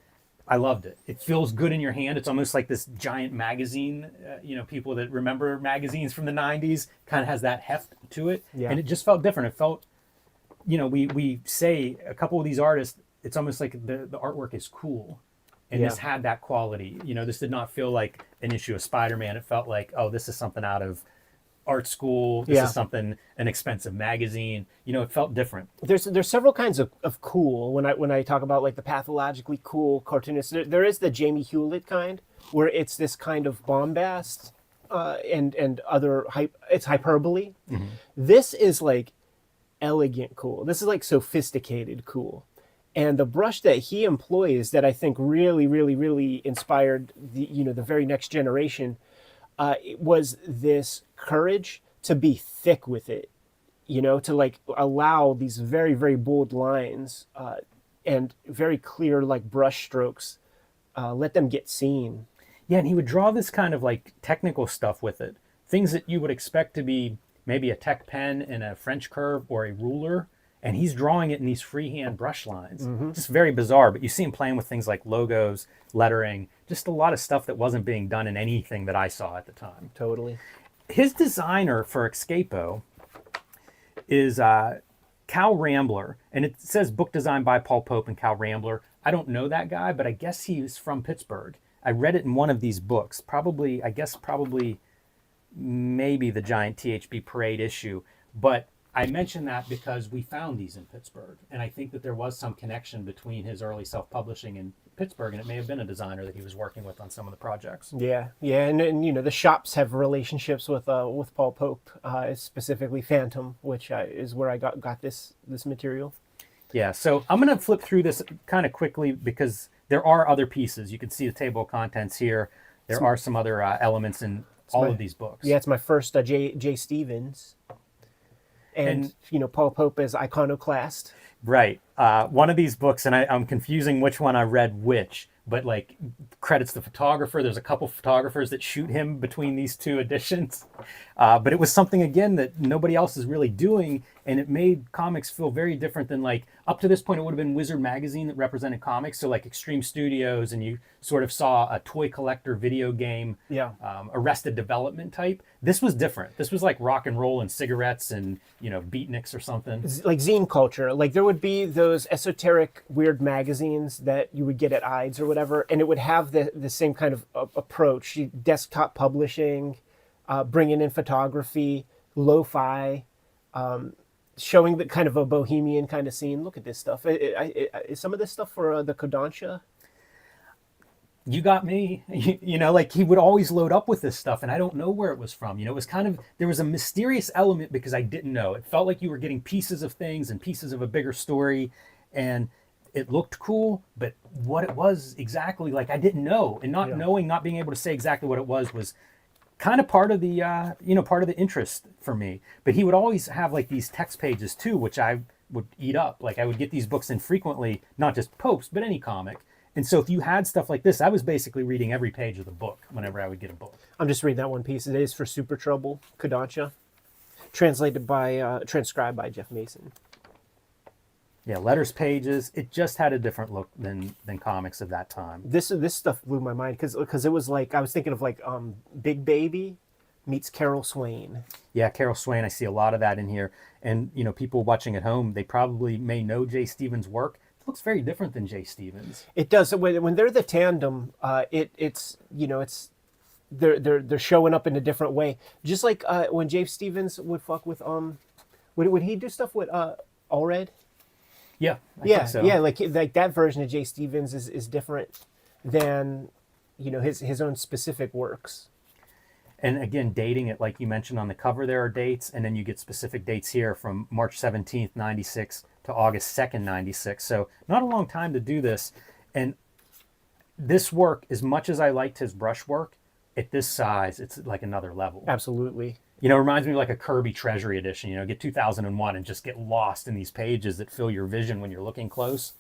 I loved it. It feels good in your hand. It's almost like this giant magazine. You know, people that remember magazines from the 90s, kind of has that heft to it. Yeah. And it just felt different. It felt, you know, we say a couple of these artists, it's almost like the artwork is cool. And this had that quality. You know, this did not feel like an issue of Spider-Man. It felt like, oh, this is something out of art school. This is something, an expensive magazine. You know, it felt different. There's several kinds of cool. When I talk about like the pathologically cool cartoonist, there is the Jamie Hewlett kind, where it's this kind of bombast and other it's hyperbole. Mm-hmm. This is like elegant cool. This is like sophisticated cool. And the brush that he employs, that I think really inspired the very next generation, it was this courage to be thick with it, you know, to like allow these very bold lines and very clear like brush strokes, let them get seen. Yeah, and he would draw this kind of like technical stuff with it, things that you would expect to be maybe a tech pen and a French curve or a ruler, and he's drawing it in these freehand brush lines. Mm-hmm. Just very bizarre, but you see him playing with things like logos, lettering, just a lot of stuff that wasn't being done in anything that I saw at the time. Totally. His designer for Escapo is Cal Rambler, and it says book design by Paul Pope and Cal Rambler. I don't know that guy, but I guess he's from Pittsburgh. I read it in one of these books, probably maybe the giant THB Parade issue, but I mention that because we found these in Pittsburgh, and I think that there was some connection between his early self-publishing in Pittsburgh, and it may have been a designer that he was working with on some of the projects. Yeah, and you know, the shops have relationships with Paul Pope, specifically Phantom, which is where I got this material. Yeah, so I'm going to flip through this kind of quickly because there are other pieces. You can see the table of contents here. There are some other elements in all of these books. Yeah, it's my first J. Stevens. And, Paul Pope as Iconoclast. Right. One of these books, and I'm confusing which one I read which, but like credits the photographer. There's a couple photographers that shoot him between these two editions. But it was something, again, that nobody else is really doing. And it made comics feel very different than like up to this point, it would have been Wizard Magazine that represented comics. So like Extreme Studios, and you sort of saw a toy collector video game, Arrested Development type. This was different. This was like rock and roll and cigarettes and, beatniks or something. Like zine culture. Like there would be those esoteric weird magazines that you would get at Ides or whatever, and it would have the same kind of approach. Desktop publishing, bringing in photography, lo-fi, showing the kind of a bohemian kind of scene. Look at this stuff. Is some of this stuff for the Kodansha? You got me. Like he would always load up with this stuff, and I don't know where it was from. It was kind of, there was a mysterious element because I didn't know. It felt like you were getting pieces of things and pieces of a bigger story, and it looked cool, but what it was exactly, like I didn't know. And not knowing, not being able to say exactly what it was kind of part of the part of the interest for me. But he would always have like these text pages too, which I would eat up. Like I would get these books in frequently, not just Pope's, but any comic. And so if you had stuff like this, I was basically reading every page of the book whenever I would get a book. I'm just reading that one piece. It is for Super Trouble, Kodansha, transcribed by Jeff Mason. Yeah, letters pages. It just had a different look than comics of that time. This stuff blew my mind because it was like, I was thinking of like Big Baby meets Carol Swain. Yeah, Carol Swain. I see a lot of that in here. And, people watching at home, they probably may know J. Stevens' work. It looks very different than J. Stevens. It does. When they're the tandem, it's they're showing up in a different way. Just like when J. Stevens would fuck with would he do stuff with Allred? Yeah, I think so. Yeah, like that version of J. Stevens is different than his own specific works. And again, dating it, like you mentioned on the cover, there are dates, and then you get specific dates here from March 17th, 96 to August 2nd, 96. So not a long time to do this. And this work, as much as I liked his brush work, at this size, it's like another level. Absolutely. It reminds me of like a Kirby Treasury Edition. Get 2001 and just get lost in these pages that fill your vision when you're looking close.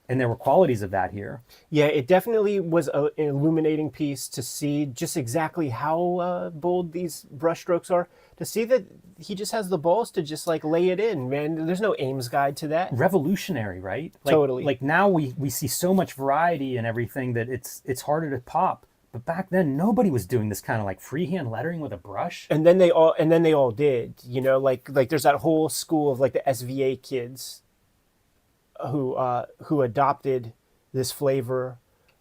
And there were qualities of that here. Yeah, it definitely was an illuminating piece to see just exactly how bold these brushstrokes are. To see that he just has the balls to just like lay it in, man. There's no Ames guide to that. Revolutionary, right? Totally. Like now we see so much variety and everything that it's harder to pop. But back then, nobody was doing this kind of like freehand lettering with a brush. And then they all did. Like there's that whole school of like the SVA kids who adopted this flavor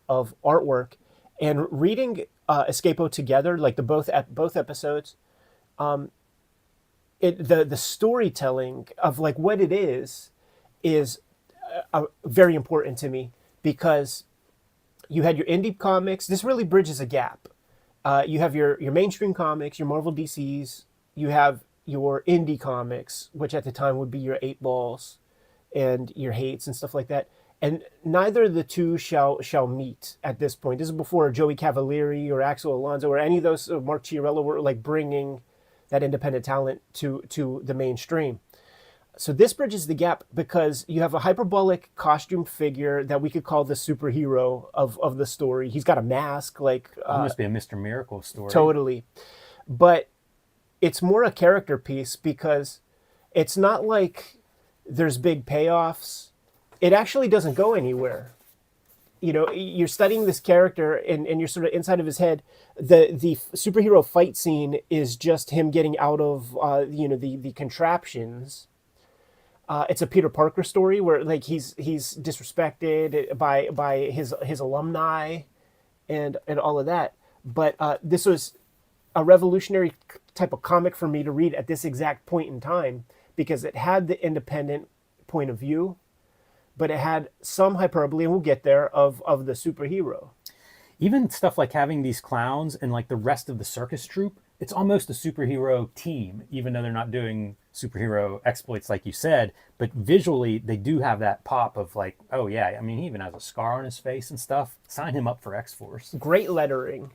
of artwork. And reading Escapo together, like both episodes, the storytelling of like what it is very important to me, because you had your indie comics. This really bridges a gap. You have your mainstream comics, your Marvel DCs. You have your indie comics, which at the time would be your 8-balls and your Hates and stuff like that. And neither of the two shall meet at this point. This is before Joey Cavalieri or Axel Alonso or any of those. Mark Chiarella were like bringing that independent talent to the mainstream. So this bridges the gap because you have a hyperbolic costume figure that we could call the superhero of the story. He's got a mask, like It must be a Mr. Miracle story. Totally. But it's more a character piece because it's not like there's big payoffs. It actually doesn't go anywhere. You're studying this character and you're sort of inside of his head. The superhero fight scene is just him getting out of the contraptions. It's a Peter Parker story where like he's disrespected by his alumni and all of that. But this was a revolutionary type of comic for me to read at this exact point in time because it had the independent point of view, but it had some hyperbole, and we'll get there, of the superhero. Even stuff like having these clowns and like the rest of the circus troupe, it's almost a superhero team, even though they're not doing superhero exploits like you said. But visually, they do have that pop of like, oh yeah, I mean, he even has a scar on his face and stuff. Sign him up for X-Force. Great lettering.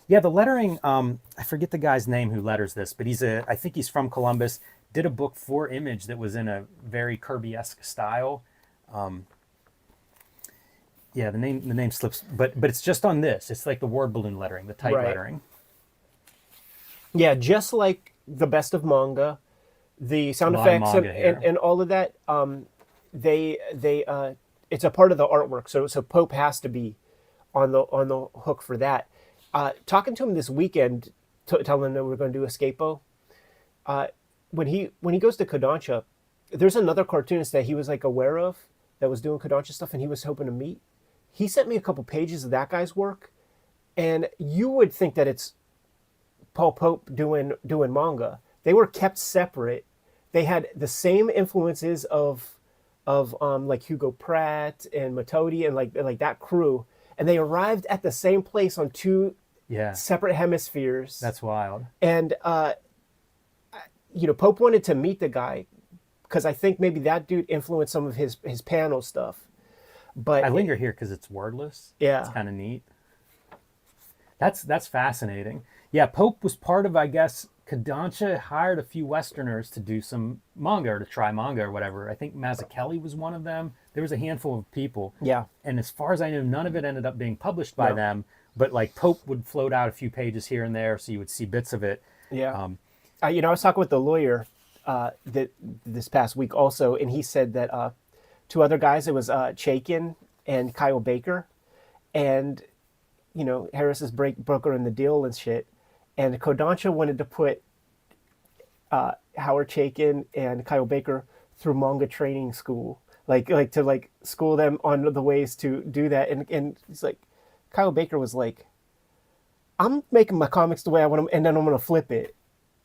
Yeah, the lettering. I forget the guy's name who letters this, but I think he's from Columbus. Did a book for Image that was in a very Kirby-esque style. Yeah, the name slips, but it's just on this. It's like the word balloon lettering, the tight lettering. Yeah, just like the best of manga, the sound effects and all of that. It's a part of the artwork, so Pope has to be on the hook for that. Talking to him this weekend, telling him that we're going to do Escapo. When he goes to Kodansha, there's another cartoonist that he was like aware of that was doing Kodansha stuff, and he was hoping to meet. He sent me a couple pages of that guy's work, and you would think that it's Paul Pope doing manga. They were kept separate. They had the same influences of like Hugo Pratt and Matodi and like that crew, and they arrived at the same place on two separate hemispheres. That's wild. And Pope wanted to meet the guy because I think maybe that dude influenced some of his panel stuff. But I linger here because it's wordless. Yeah, it's kind of neat. That's fascinating. Yeah, Pope was part of, I guess, Kodansha hired a few Westerners to do some manga or to try manga or whatever. I think Mazzucchelli was one of them. There was a handful of people. Yeah. And as far as I know, none of it ended up being published by them. But like Pope would float out a few pages here and there, so you would see bits of it. Yeah. I was talking with the lawyer this past week also, and he said that two other guys, it was Chaikin and Kyle Baker, and Harris is broker in the deal and shit. And Kodansha wanted to put Howard Chaikin and Kyle Baker through manga training school, like to school them on the ways to do that. And it's like Kyle Baker was like, I'm making my comics the way I want them, and then I'm gonna flip it.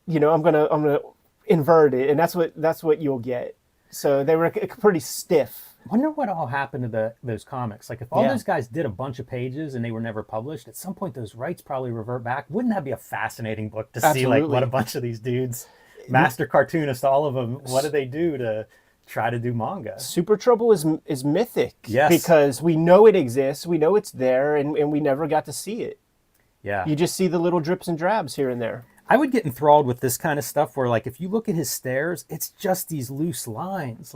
I'm gonna invert it, and that's what you'll get. So they were pretty stiff. I wonder what all happened to those comics. Like if all those guys did a bunch of pages and they were never published, at some point those rights probably revert back. Wouldn't that be a fascinating book to see like what a bunch of these dudes, master cartoonists, all of them, what do they do to try to do manga? Super Trouble is mythic. Yes. Because we know it exists, we know it's there, and we never got to see it. Yeah. You just see the little drips and drabs here and there. I would get enthralled with this kind of stuff where like if you look at his stares, it's just these loose lines.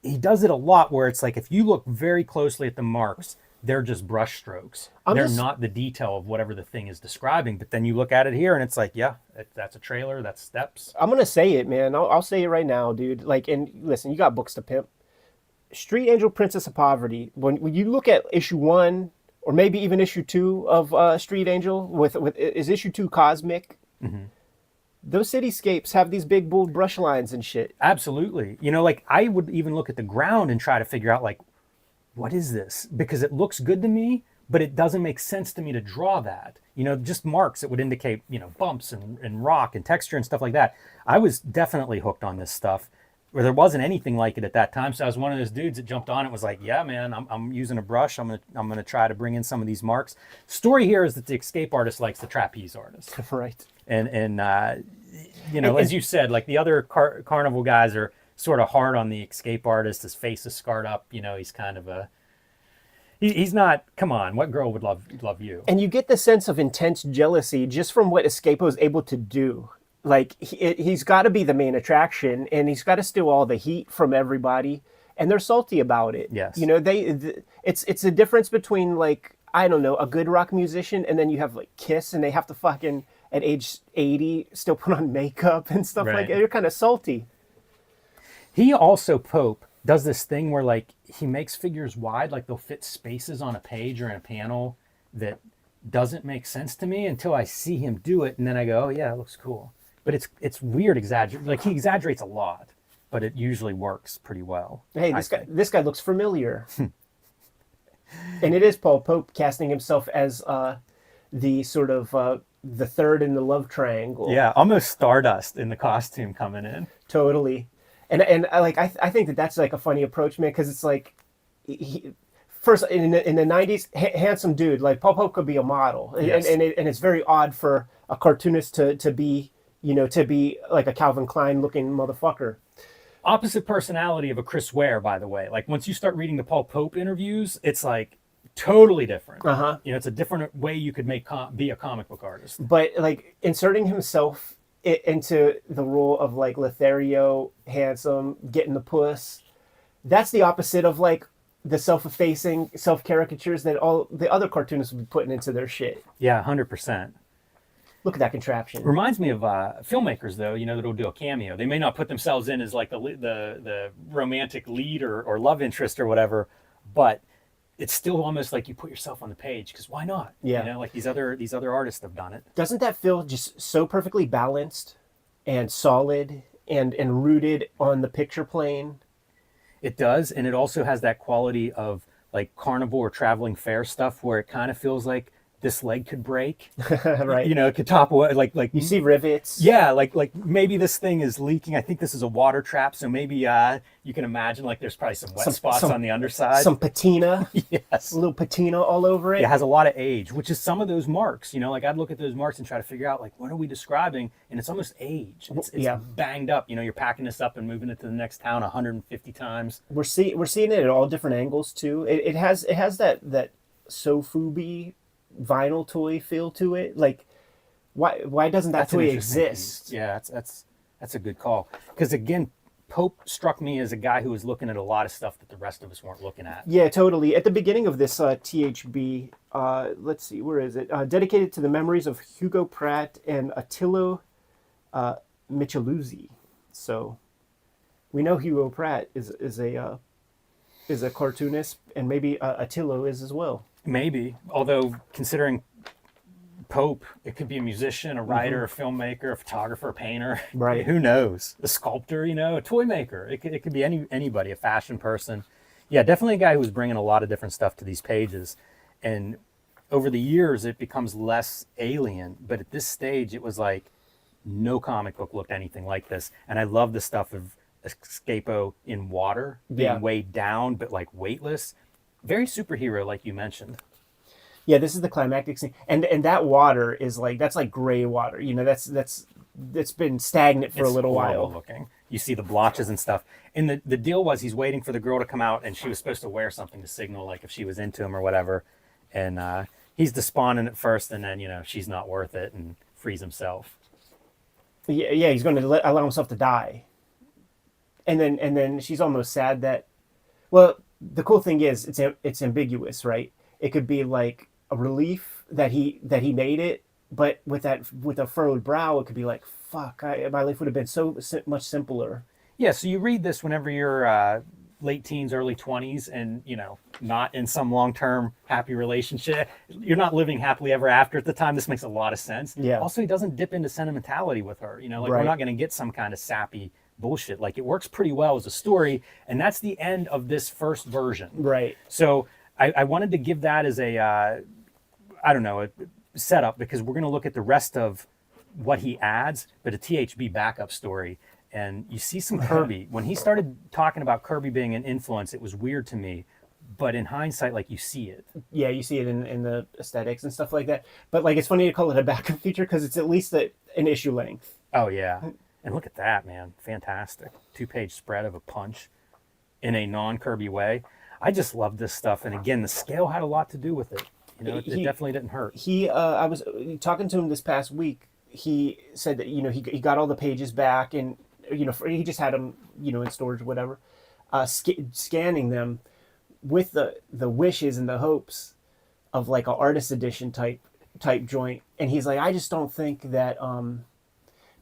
He does it a lot where it's like if you look very closely at the marks, they're just brush strokes. They're not the detail of whatever the thing is describing. But then you look at it here and it's like, yeah, that's a trailer, that's steps. I'm going to say it, man. I'll say it right now, dude. And listen, you got books to pimp. Street Angel, Princess of Poverty. When you look at issue 1 or maybe even issue 2 of Street Angel with is issue 2 Cosmic? Mm-hmm. Those cityscapes have these big bold brush lines and shit. Absolutely. Like I would even look at the ground and try to figure out like, what is this? Because it looks good to me, but it doesn't make sense to me to draw that. Just marks that would indicate, bumps and rock and texture and stuff like that. I was definitely hooked on this stuff where there wasn't anything like it at that time. So I was one of those dudes that jumped on it, was like, yeah, man, I'm using a brush. I'm gonna try to bring in some of these marks. Story here is that the escape artist likes the trapeze artist. Right. And as you said, like the other carnival guys are sort of hard on the escape artist. His face is scarred up. He's kind of he's not, come on, what girl would love you? And you get the sense of intense jealousy just from what Escapo is able to do. Like he's got to be the main attraction, and he's got to steal all the heat from everybody, and they're salty about it. Yes. It's a difference between like, I don't know, a good rock musician, and then you have like Kiss, and they have to fucking at age 80 still put on makeup and stuff like that. You're kind of salty. He also, Pope, does this thing where like he makes figures wide, like they'll fit spaces on a page or in a panel that doesn't make sense to me until I see him do it, and then I go, oh yeah, it looks cool. But it's weird like he exaggerates a lot, but it usually works pretty well. Hey, this guy looks familiar. And it is Paul Pope casting himself as the sort of the third in the love triangle. Yeah, almost Stardust in the costume coming in. Totally. And I think that's like a funny approach, man, because it's like first in the 90s, handsome dude, like Paul Pope could be a model. Yes. And it's very odd for a cartoonist to be, to be like a Calvin Klein looking motherfucker. Opposite personality of a Chris Ware, by the way. Like once you start reading the Paul Pope interviews, it's like totally different. It's a different way you could be a comic book artist. But like inserting himself into the role of like Lothario, handsome, getting the puss, that's the opposite of like the self-effacing self-caricatures that all the other cartoonists would be putting into their shit. Yeah, 100%. Look at that contraption. Reminds me of filmmakers, though, that'll do a cameo. They may not put themselves in as like the romantic lead or love interest or whatever, but it's still almost like you put yourself on the page, because why not? Yeah. Like these other artists have done it. Doesn't that feel just so perfectly balanced and solid and rooted on the picture plane? It does, and it also has that quality of like carnivore traveling fair stuff where it kind of feels like this leg could break, right? It could topple, like you see rivets. Yeah, like maybe this thing is leaking. I think this is a water trap, so maybe you can imagine like there's probably some wet spots on the underside. Some patina. Yes, a little patina all over it. It has a lot of age, which is some of those marks. Like I'd look at those marks and try to figure out like what are we describing, and it's almost age. It's banged up. You're packing this up and moving it to the next town 150 times. We're seeing it at all different angles too. It has that Sofubi vinyl toy feel to it. Like why doesn't that toy exist? Yeah, that's a good call, because again, Pope struck me as a guy who was looking at a lot of stuff that the rest of us weren't looking at. Yeah, totally. At the beginning of this THB, let's see, where is it? Dedicated to the memories of Hugo Pratt and Attilio Micheluzzi. So we know Hugo Pratt is a cartoonist, and maybe Attilio is as well. Maybe, although considering Pope, it could be a musician, a writer, a filmmaker, a photographer, a painter. Right. Who knows? A sculptor, a toy maker. It could be anybody, a fashion person. Yeah, definitely a guy who's bringing a lot of different stuff to these pages. And over the years, it becomes less alien. But at this stage, it was like no comic book looked anything like this. And I love the stuff of Escapo in water, being weighed down, but like weightless. Very superhero, like you mentioned. Yeah, this is the climactic scene, and that water is like, that's like gray water. That's been stagnant for a little while. Looking, you see the blotches and stuff. And the deal was he's waiting for the girl to come out, and she was supposed to wear something to signal like if she was into him or whatever. And he's despondent at first, and then she's not worth it, and frees himself. Yeah, he's going to allow himself to die. And then she's almost sad that, well, the cool thing is it's ambiguous, right? It could be like a relief that he made it, but with a furrowed brow, it could be like, fuck, my life would have been so much simpler. Yeah, so you read this whenever you're late teens, early 20s, and not in some long-term happy relationship. You're not living happily ever after at the time. This makes a lot of sense. Yeah. Also, he doesn't dip into sentimentality with her. Right. We're not going to get some kind of sappy bullshit. Like, it works pretty well as a story, and that's the end of this first version. Right. So I wanted to give that as a setup, because we're going to look at the rest of what he adds, but a THB backup story. And you see some Kirby. When he started talking about Kirby being an influence, it was weird to me. But in hindsight, like, you see it. Yeah, you see it in the aesthetics and stuff like that. But like, it's funny to call it a backup feature because it's at least an issue length. Oh, yeah. And look at that, man. Fantastic. 2-page spread of a punch in a non-Kirby way. I just love this stuff. And again, the scale had a lot to do with it. It definitely didn't hurt. I was talking to him this past week. He said that, he got all the pages back, and, he just had them, in storage or whatever, scanning them with the wishes and the hopes of like an artist edition type joint. And he's like, I just don't think that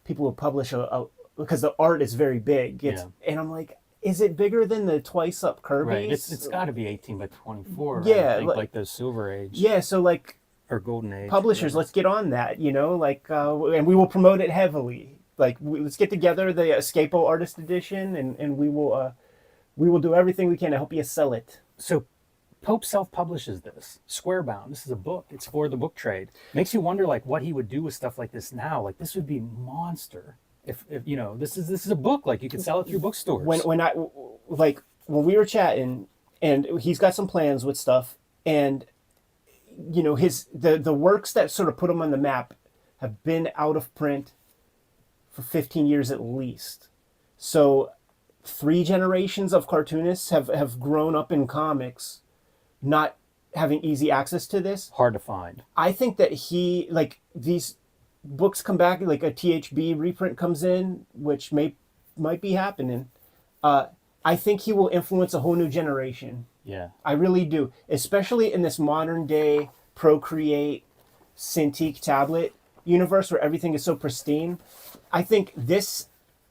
people will publish because the art is very big. And I'm like, is it bigger than the Twice Up Kirby's? Right. It's got to be 18 by 24. Yeah, I think, like those Silver Age. Yeah, so like, or Golden Age. Publishers, let's get on that. And we will promote it heavily. Like, let's get together the Escapo Artist Edition, and we will do everything we can to help you sell it. So Pope self-publishes this. Squarebound. This is a book. It's for the book trade. Makes you wonder, like, what he would do with stuff like this now. Like, this would be monster. If this is a book. Like, you could sell it through bookstores. When we were chatting, and he's got some plans with stuff, and the works that sort of put him on the map have been out of print for 15 years at least. So 3 generations of cartoonists have grown up in comics, not having easy access to this. Hard to find. I think that these books come back, like a THB reprint comes in, which might be happening. I think he will influence a whole new generation. Yeah. I really do, especially in this modern day Procreate Cintiq tablet universe where everything is so pristine. I think this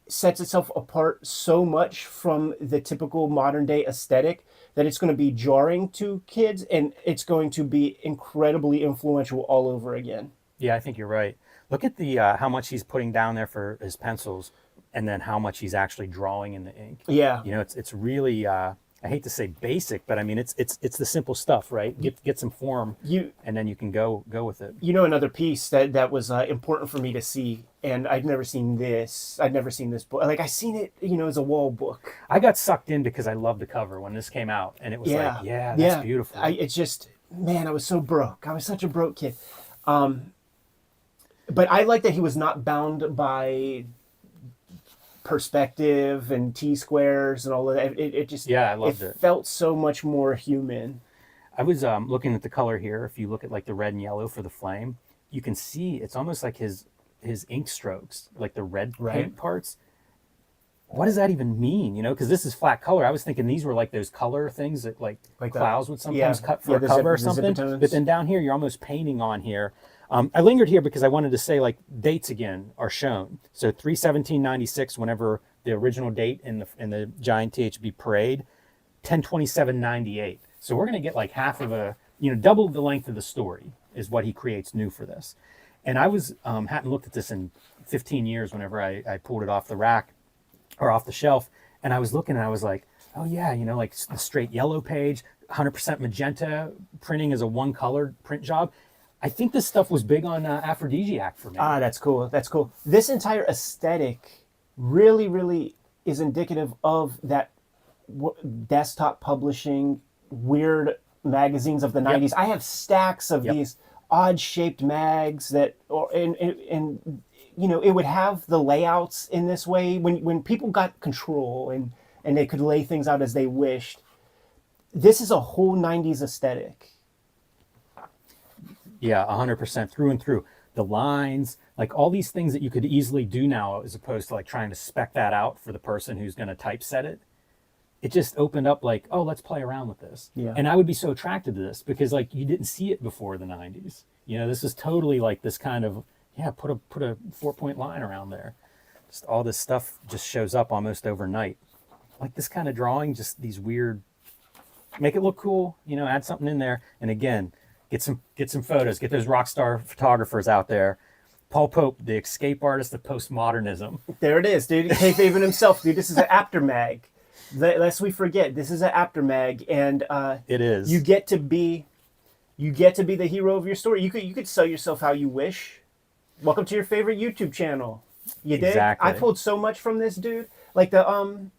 sets itself apart so much from the typical modern day aesthetic that it's going to be jarring to kids, and it's going to be incredibly influential all over again. Yeah, I think you're right. Look at the how much he's putting down there for his pencils, and then how much he's actually drawing in the ink. Yeah. You know, it's really I hate to say basic, but I mean it's the simple stuff, right? Get some form, and then you can go with it. You know, another piece that was important for me to see, and I'd never seen this. I'd never seen this book. Like I seen it, you know, as a wall book. I got sucked in because I loved the cover when this came out, and it was like, yeah, that's beautiful. It's just, man, I was so broke. I was such a broke kid. But I like that he was not bound by perspective and T-squares and all of that. It just, I loved it. It felt so much more human. I was looking at the color here. If you look at like the red and yellow for the flame, you can see it's almost like his ink strokes, like the red paint parts. What does that even mean? You know, because this is flat color. I was thinking these were like those color things that like clouds would sometimes cut for a cover or something. But then down here, you're almost painting on here. I lingered here because I wanted to say like dates again are shown. So 3/17/96, whenever the original date in the Giant THB parade, 10/27/98. So we're going to get like half of double the length of the story is what he creates new for this. And I was hadn't looked at this in 15 years whenever I pulled it off the rack or off the shelf, and I was looking and I was like, oh yeah, you know, like the straight yellow page, 100% magenta printing as a one color print job. I think this stuff was big on Aphrodisiac for me. Ah, that's cool. That's cool. This entire aesthetic really, really is indicative of that desktop publishing, weird magazines of the 90s. I have stacks of these odd-shaped mags that, and you know, it would have the layouts in this way. When people got control and they could lay things out as they wished, this is a whole 90s aesthetic. Yeah, 100% through and through. The lines, like all these things that you could easily do now as opposed to like trying to spec that out for the person who's going to typeset it. It just opened up like, oh, let's play around with this. Yeah. And I would be so attracted to this because like you didn't see it before the 90s. You know, this is totally like this kind of, put a 4-point line around there. Just all this stuff just shows up almost overnight. Like this kind of drawing, just these weird, make it look cool, you know, add something in there. And again, get some photos, get those rock star photographers out there. Paul Pope, the escape artist of postmodernism. There it is, dude. Kayfabe himself, dude. This is an aftermag. Lest we forget, this is an aftermag, and it is. You get to be the hero of your story. You could sell yourself how you wish. Welcome to your favorite YouTube channel. You did. Exactly. I pulled so much from this, dude. Like the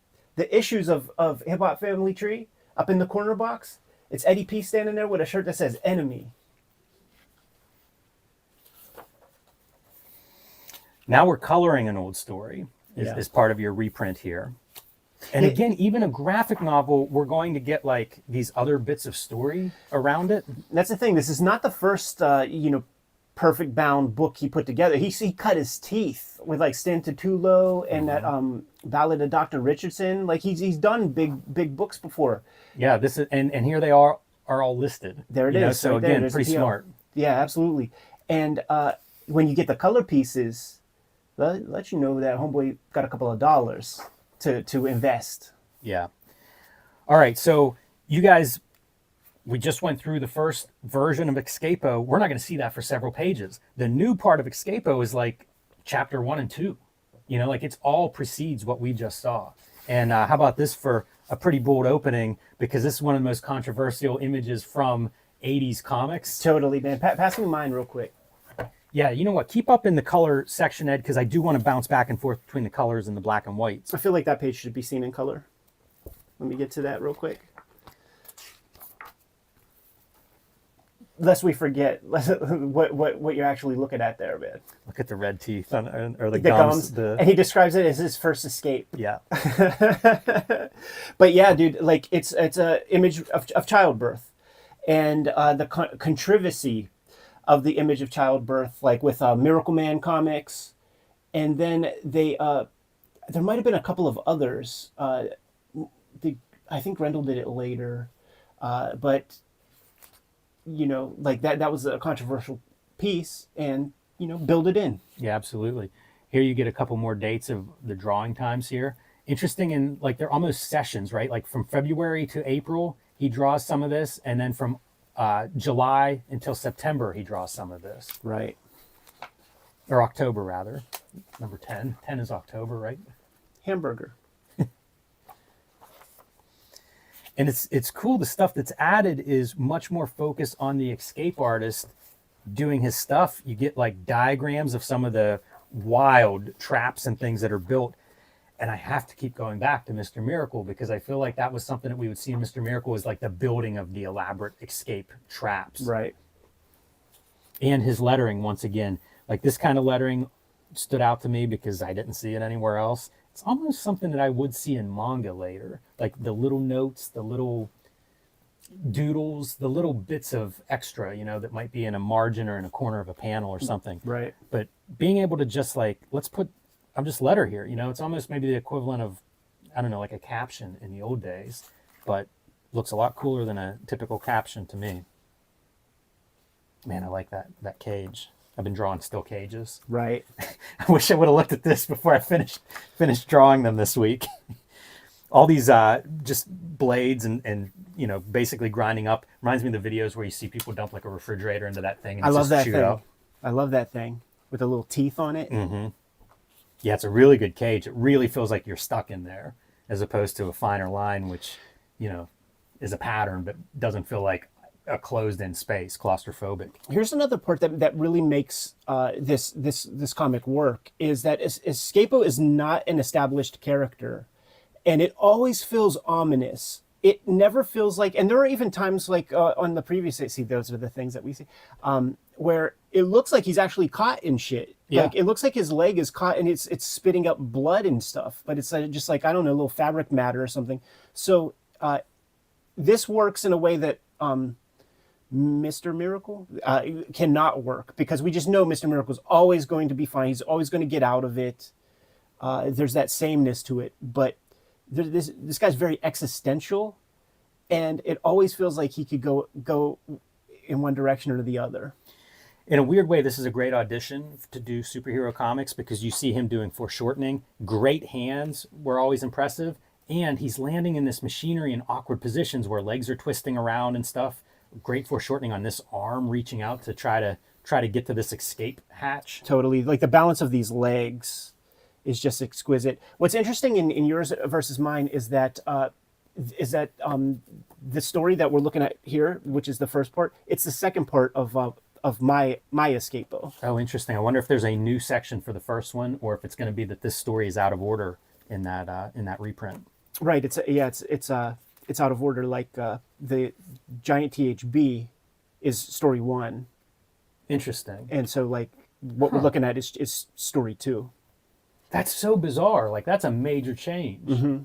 issues of Hip Hop Family Tree up in the corner box. It's Eddie P standing there with a shirt that says "Enemy." Now we're coloring an old story is part of your reprint here. And again, even a graphic novel, we're going to get like these other bits of story around it. That's the thing. This is not the first, perfect bound book he put together. He cut his teeth with like Stan Tutulo and that Ballad of Dr. Richardson. Like he's done big books before. Yeah, this is and here they are all listed. There it is. So right again, pretty smart. Yeah, absolutely. And when you get the color pieces, let you know that homeboy got a couple of dollars to invest. Yeah. All right. So you guys, we just went through the first version of Escapo. We're not going to see that for several pages. The new part of Escapo is like chapter 1 and 2. You know, like it's all precedes what we just saw. And how about this for a pretty bold opening? Because this is one of the most controversial images from 80s comics. Totally, man. Pass me mine real quick. Yeah, you know what? Keep up in the color section, Ed, because I do want to bounce back and forth between the colors and the black and whites. I feel like that page should be seen in color. Let me get to that real quick. lest we forget what you're actually looking at there, man. Look at the red teeth or the The gums. gums, and he describes it as his first escape. Yeah. But yeah, dude, like it's a image of childbirth, and the controversy of the image of childbirth, like with Miracle Man comics, and then there might have been a couple of others. I think Rendell did it later, but like that was a controversial piece, and build it in. Yeah, absolutely. Here you get a couple more dates of the drawing times here. Interesting, and like they're almost sessions, right? Like from February to April, he draws some of this, and then from July until September, he draws some of this. Right. Or October, rather. Number 10. 10 is October, right? Hamburger. And it's cool. The stuff that's added is much more focused on the escape artist doing his stuff. You get like diagrams of some of the wild traps and things that are built. And I have to keep going back to Mr. Miracle, because I feel like that was something that we would see in Mr. Miracle, is like the building of the elaborate escape traps. Right. And his lettering, once again, like this kind of lettering stood out to me because I didn't see it anywhere else. It's almost something that I would see in manga later, like the little notes, the little doodles, the little bits of extra, that might be in a margin or in a corner of a panel or something. Right. But being able to just like, I'm just letter here, it's almost maybe the equivalent of, I don't know, like a caption in the old days, but looks a lot cooler than a typical caption to me. Man, I like that cage. I've been drawing still cages. Right. I wish I would have looked at this before I finished drawing them this week. All these just blades and basically grinding up. Reminds me of the videos where you see people dump like a refrigerator into that thing. And I love that thing. Out. I love that thing with the little teeth on it. Mm-hmm. Yeah, it's a really good cage. It really feels like you're stuck in there, as opposed to a finer line, which is a pattern but doesn't feel like a closed-in space, claustrophobic. Here's another part that really makes this comic work, is that Escapo is not an established character, and it always feels ominous. It never feels like, and there are even times like on the previous, see, those are the things that we see, where it looks like he's actually caught in shit. Yeah. Like it looks like his leg is caught and it's spitting up blood and stuff, but it's just like, I don't know, a little fabric matter or something. So this works in a way that Mr. Miracle cannot work, because we just know Mr. Miracle is always going to be fine. He's always going to get out of it. There's that sameness to it, but this guy's very existential, and it always feels like he could go in one direction or the other. In a weird way, this is a great audition to do superhero comics, because you see him doing foreshortening. Great hands were always impressive, and he's landing in this machinery in awkward positions where legs are twisting around and stuff. Great foreshortening on this arm reaching out to try to get to this escape hatch. Totally, like the balance of these legs is just exquisite. What's interesting in yours versus mine is that the story that we're looking at here, which is the first part, it's the second part of my Escapo. Oh, interesting. I wonder if there's a new section for the first one, or if it's going to be that this story is out of order in that reprint. Right. It's out of order. Like the Giant THB is story 1. Interesting. And so like what we're looking at is story 2. That's so bizarre. Like that's a major change. Mm-hmm.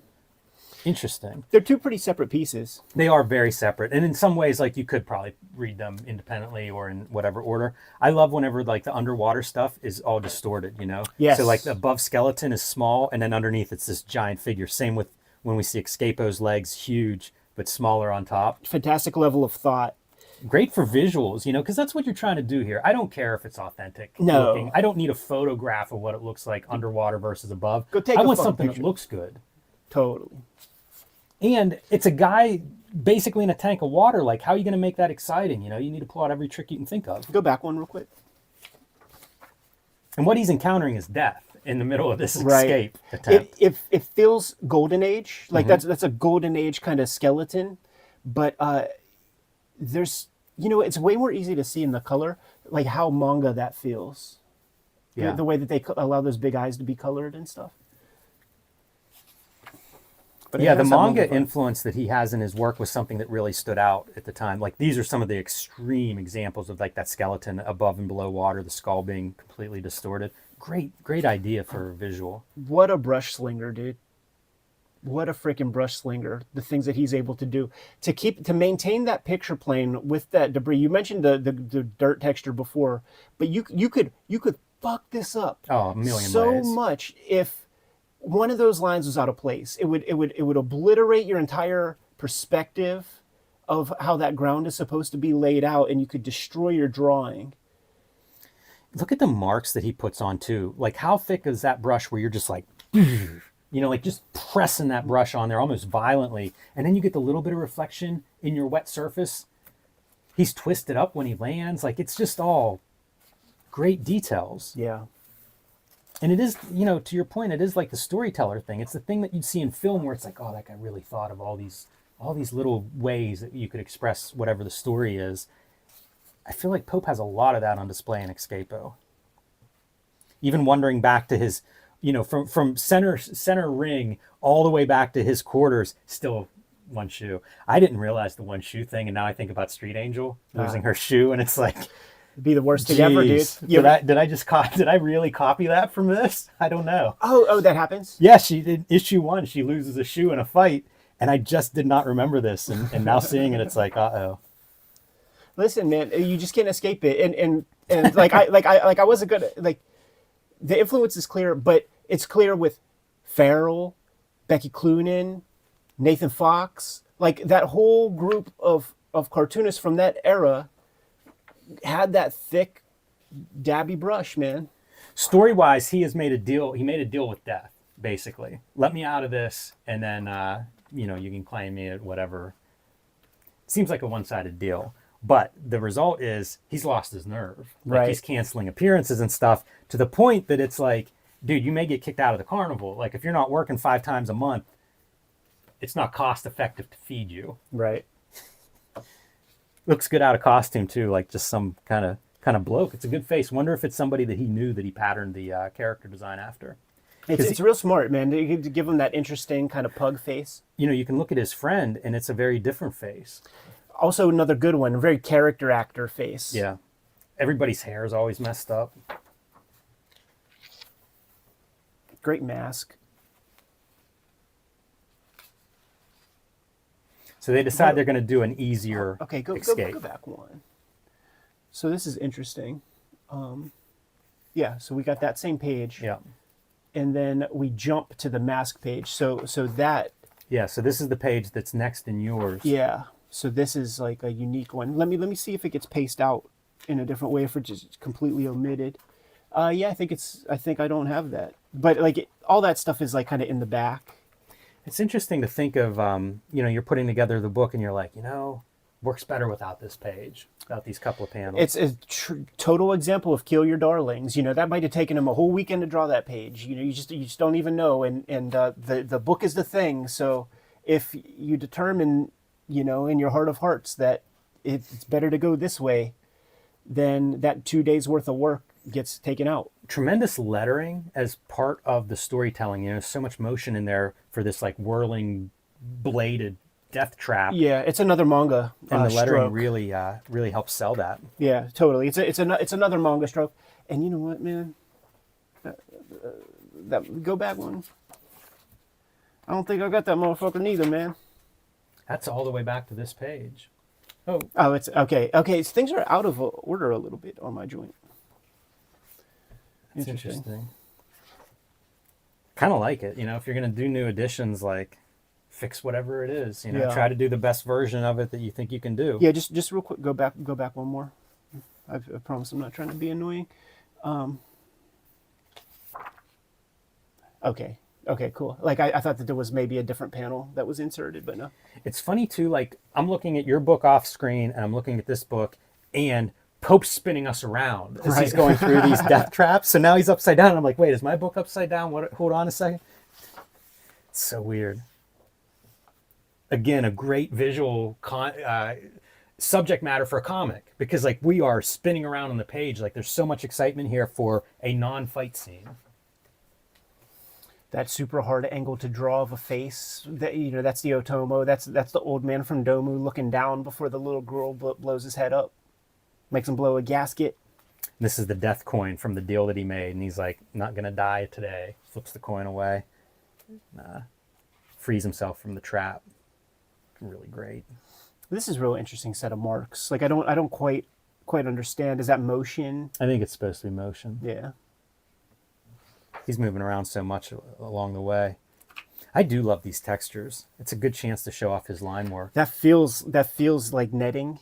Interesting. They're two pretty separate pieces. They are very separate. And in some ways, like you could probably read them independently or in whatever order. I love whenever like the underwater stuff is all distorted, Yes. So like the above skeleton is small, and then underneath it's this giant figure. Same with when we see Escapo's legs, huge, but smaller on top. Fantastic level of thought. Great for visuals, because that's what you're trying to do here. I don't care if it's authentic No. looking. I don't need a photograph of what it looks like underwater versus above. Go take I a want fucking something picture. that looks good. Totally. And it's a guy basically in a tank of water. Like, how are you going to make that exciting? You need to pull out every trick you can think of. Go back one real quick. And what he's encountering is death in the middle of this escape Right. attempt. It feels golden age. Like that's a golden age kind of skeleton, but there's it's way more easy to see in the color, like how manga that feels. Yeah. The way that they allow those big eyes to be colored and stuff. but it Yeah, the has that manga vibe. influence that he has in his work was something that really stood out at the time. Like these are some of the extreme examples of like that skeleton above and below water, the skull being completely distorted. Great idea for a visual. What a brush slinger, dude. What a freaking brush slinger. The things that he's able to do to maintain that picture plane with that debris. You mentioned the dirt texture before, but you could fuck this up Oh, a million so ways. much if one of those lines was out of place. It would obliterate your entire perspective of how that ground is supposed to be laid out, and you could destroy your drawing. Look at the marks that he puts on too. Like how thick is that brush where you're just like, you know, like just pressing that brush on there almost violently. And then you get the little bit of reflection in your wet surface. He's twisted up when he lands. Like it's just all great details. Yeah. And it is, you know, to your point, it is like the storyteller thing. It's the thing that you'd see in film where it's like, oh, that guy really thought of all these little ways that you could express whatever the story is. I feel like Pope has a lot of that on display in Escapo. Even wandering back to his, you know, from center ring all the way back to his quarters, still one shoe. I didn't realize the one shoe thing, and now I think about Street Angel losing her shoe, and it's like, It'd be the worst thing ever, dude. Did I really copy that from this? I don't know. Oh, that happens? Yeah, she did issue 1. She loses a shoe in a fight, and I just did not remember this, and now seeing it, it's like, uh-oh. Listen, man, you just can't escape it. And I wasn't good at, like, the influence is clear, but it's clear with Farrell, Becky Cloonan, Nathan Fox, like that whole group of cartoonists from that era had that thick, dabby brush, man. Story-wise, he made a deal with death, basically. Let me out of this, and then, you know, you can claim me at whatever. Seems like a one-sided deal. But the result is he's lost his nerve. Like Right. He's canceling appearances and stuff to the point that it's like, dude, you may get kicked out of the carnival. Like if you're not working 5 times a month, it's not cost effective to feed you. Right. Looks good out of costume too, like just some kind of bloke. It's a good face. Wonder if it's somebody that he knew that he patterned the character design after. It's real smart, man, to give him that interesting kind of pug face. You know, you can look at his friend and it's a very different face. Also, another good one, a very character actor face. Yeah. Everybody's hair is always messed up. Great mask. So they decide they're going to do an easier Okay, go back one. So this is interesting. Yeah, so we got that same page. Yeah. And then we jump to the mask page. So that, Yeah, so this is the page that's next in yours. yeah. So this is like a unique one. Let me see if it gets paced out in a different way, if it's just completely omitted. Yeah, I think I don't have that. But like all that stuff is like kind of in the back. It's interesting to think of, you know, you're putting together the book and you're like, you know, works better without this page, without these couple of panels. It's a total example of kill your darlings. You know, that might have taken him a whole weekend to draw that page. You know, you just don't even know. And the book is the thing. So if you determine, you know, in your heart of hearts that it's better to go this way, then that 2 days worth of work gets taken out. Tremendous lettering as part of the storytelling. You know, so much motion in there for this like whirling bladed death trap. Yeah, it's another manga. And the lettering stroke. really helps sell that. Yeah, totally. It's another manga stroke. And you know what, man? That go back one. I don't think I got that motherfucker neither, man. That's all the way back to this page. Oh, It's okay. Okay, so things are out of order a little bit on my joint. that's interesting. Kind of like it, you know, if you're going to do new editions, like fix whatever it is, you know, Yeah. try to do the best version of it that you think you can do. Yeah, just real quick, go back one more. I promise I'm not trying to be annoying. Okay, cool. Like I thought that there was maybe a different panel that was inserted, but no. It's funny too, like I'm looking at your book off screen and I'm looking at this book and Pope's spinning us around as he's Right. going through these death traps. So now he's upside down. And I'm like, wait, is my book upside down? What? Hold on a second. It's so weird. Again, a great visual subject matter for a comic because like we are spinning around on the page. Like there's so much excitement here for a non-fight scene. That super hard angle to draw of a face. That, you know, that's the Otomo. That's the old man from Domu looking down before the little girl blows his head up, makes him blow a gasket. This is the death coin from the deal that he made, and he's like, not gonna die today. Flips the coin away, frees himself from the trap. Really great. This is a real interesting set of marks. Like I don't quite understand. Is that motion? I think it's supposed to be motion. Yeah. He's moving around so much along the way. I do love these textures. It's a good chance to show off his line work. That feels like netting.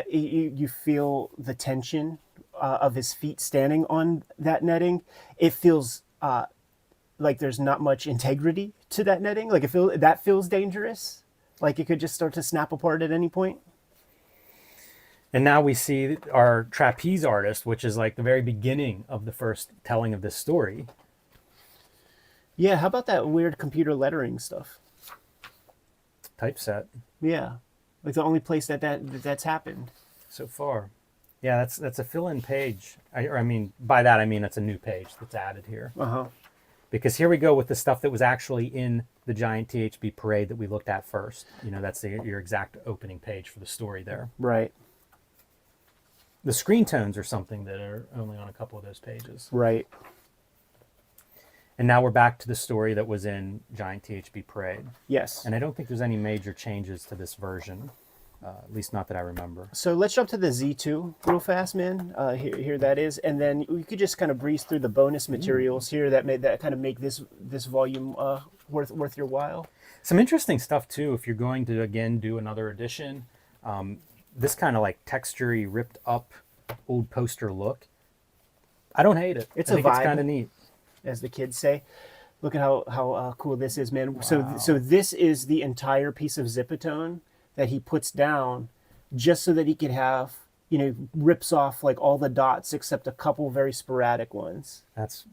You feel the tension of his feet standing on that netting. It feels like there's not much integrity to that netting. Like that feels dangerous. Like it could just start to snap apart at any point. And now we see our trapeze artist, which is like the very beginning of the first telling of this story. Yeah, how about that weird computer lettering stuff? Typeset. Yeah, like the only place that's happened so far. Yeah, that's a fill-in page. I mean, by that I mean it's a new page that's added here. Because here we go with the stuff that was actually in the giant THB parade that we looked at first. You know, that's your exact opening page for the story there. Right. The screen tones are something that are only on a couple of those pages. Right. And now we're back to the story that was in Giant THB Parade. Yes. And I don't think there's any major changes to this version, at least not that I remember. So let's jump to the Z2 real fast, man. Here that is. And then we could just kind of breeze through the bonus materials here that kind of make this volume worth your while. Some interesting stuff, too, if you're going to, again, do another edition. This kind of like textury, ripped up old poster look. I don't hate it. It's I think a vibe. It's kind of neat. As the kids say. Look at how cool this is, man. Wow. So this is the entire piece of Zipatone that he puts down just so that he could have, you know, rips off like all the dots except a couple very sporadic ones. That's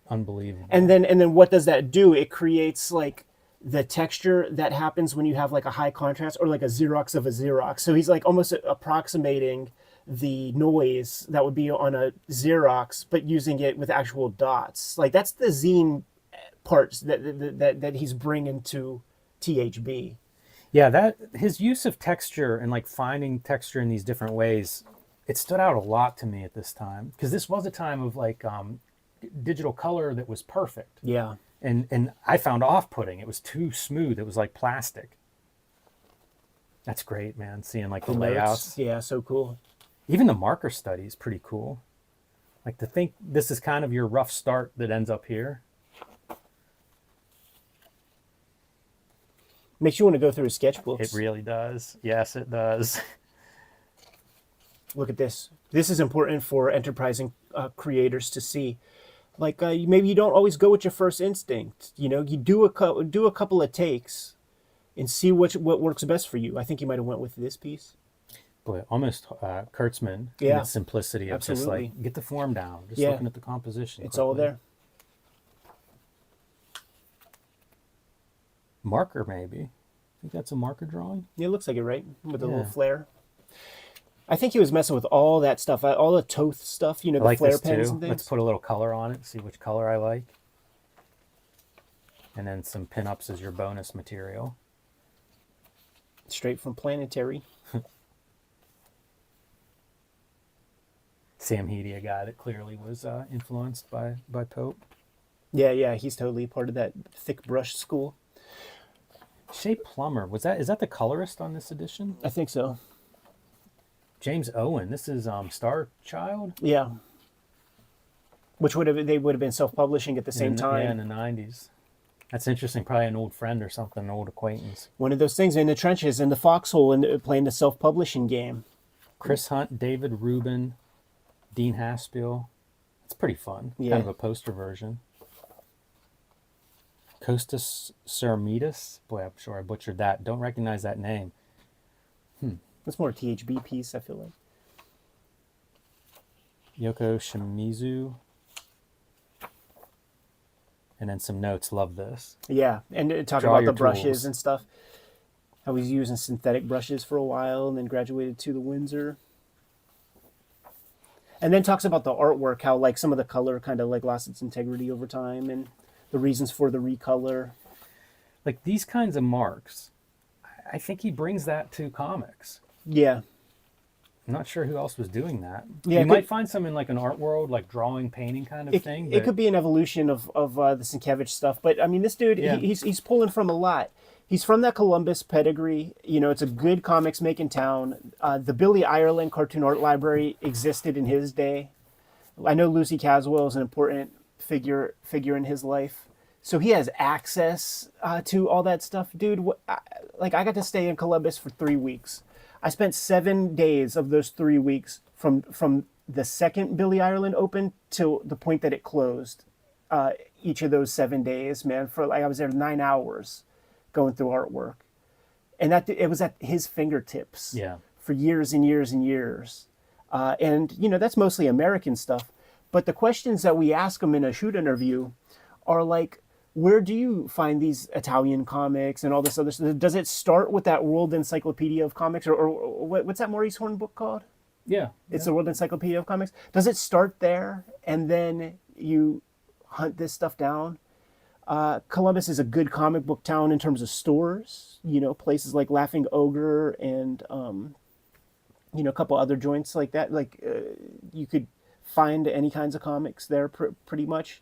unbelievable. And then what does that do? It creates like the texture that happens when you have like a high contrast or like a Xerox of a Xerox. So he's like almost approximating the noise that would be on a Xerox, but using it with actual dots. Like that's the zine parts that he's bringing to THB. Yeah, that his use of texture and like finding texture in these different ways, it stood out a lot to me at this time because this was a time of like digital color that was perfect. Yeah. And I found off-putting. It was too smooth. It was like plastic. That's great, man. Seeing like the layouts. Yeah, so cool. Even the marker study is pretty cool. Like to think this is kind of your rough start that ends up here. Makes you want to go through his sketchbooks. It really does. Yes, it does. Look at this. This is important for enterprising creators to see. Like maybe you don't always go with your first instinct. You know, you do a couple of takes and see what works best for you. I think you might have went with this piece. Boy, almost Kurtzman in Yeah. its simplicity of just Absolutely. like, get the form down. Just Yeah. looking at the composition. It's all quickly. there. Marker, maybe. I think that's a marker drawing. Yeah, it looks like it, right? With a little Yeah. flare. I think he was messing with all that stuff, all the Toth stuff, you know, I the like flare this pens too. and things. Let's put a little color on it, see which color I like. And then some pinups as your bonus material. Straight from Planetary. Sam Heady, a guy that clearly was influenced by Pope. Yeah, he's totally part of that thick brush school. Shea Plummer, is that the colorist on this edition? I think so. James Owen, this is Star Child? Yeah. Which they would have been self-publishing at the same time. Yeah, in the 90s. That's interesting. Probably an old friend or something, an old acquaintance. One of those things in the trenches, in the foxhole, and playing the self-publishing game. Chris Hunt, David Rubin, Dean Haspiel. It's pretty fun. Yeah. Kind of a poster version. Kostas Ceramidas. Boy, I'm sure I butchered that. Don't recognize that name. That's more a THB piece, I feel like. Yoko Shimizu. And then some notes. Love this. Yeah, and talk Draw about your the brushes tools. and stuff. How he's using synthetic brushes for a while and then graduated to the Windsor. And then talks about the artwork, how like some of the color kind of like lost its integrity over time. And the reasons for the recolor. Like these kinds of marks, I think he brings that to comics. Yeah. I'm not sure who else was doing that. Yeah, You might find some in like an art world, like drawing, painting kind of thing. It could be an evolution of the Sienkiewicz stuff, but I mean, this dude, Yeah. he's pulling from a lot. He's from that Columbus pedigree. You know, it's a good comics making town. The Billy Ireland Cartoon Art Library existed in his day. I know Lucy Caswell is an important figure in his life, so he has access to all that stuff, dude. I got to stay in Columbus for 3 weeks. I spent 7 days of those 3 weeks from the second Billy Ireland opened till the point that it closed. Each of those 7 days, man, for I was there 9 hours, going through artwork, and that it was at his fingertips. Yeah. For years and years and years, and you know that's mostly American stuff. But the questions that we ask him in a shoot interview are like, where do you find these Italian comics and all this other stuff? Does it start with that World Encyclopedia of Comics, or what's that Maurice Horn book called? Yeah. It's the World Encyclopedia of Comics. Does it start there and then you hunt this stuff down? Columbus is a good comic book town in terms of stores. You know, places like Laughing Ogre and you know, a couple other joints like that. Like you could find any kinds of comics there pretty much.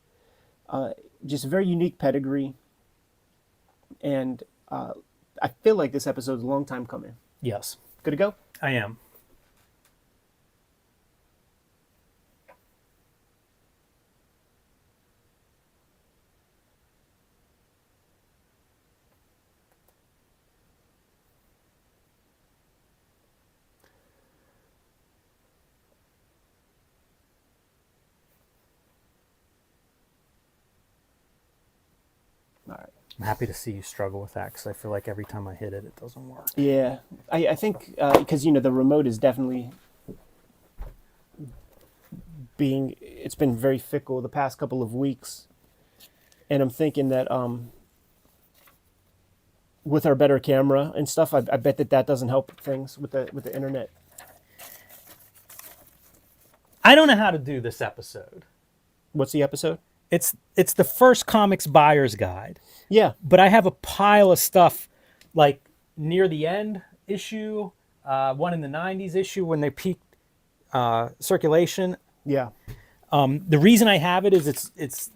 Just a very unique pedigree, and I feel like this episode is a long time coming. Yes. Good to go? I am. All right. I'm happy to see you struggle with that because I feel like every time I hit it, it doesn't work. Yeah, I think because you know the remote is definitely it's been very fickle the past couple of weeks, and I'm thinking that with our better camera and stuff, I bet that doesn't help things with the internet. I don't know how to do this episode. What's the episode? It's the first comics buyer's guide. Yeah, But I have a pile of stuff like near the end issue, one in the 90s issue when they peaked circulation. yeah. The reason I have it is it's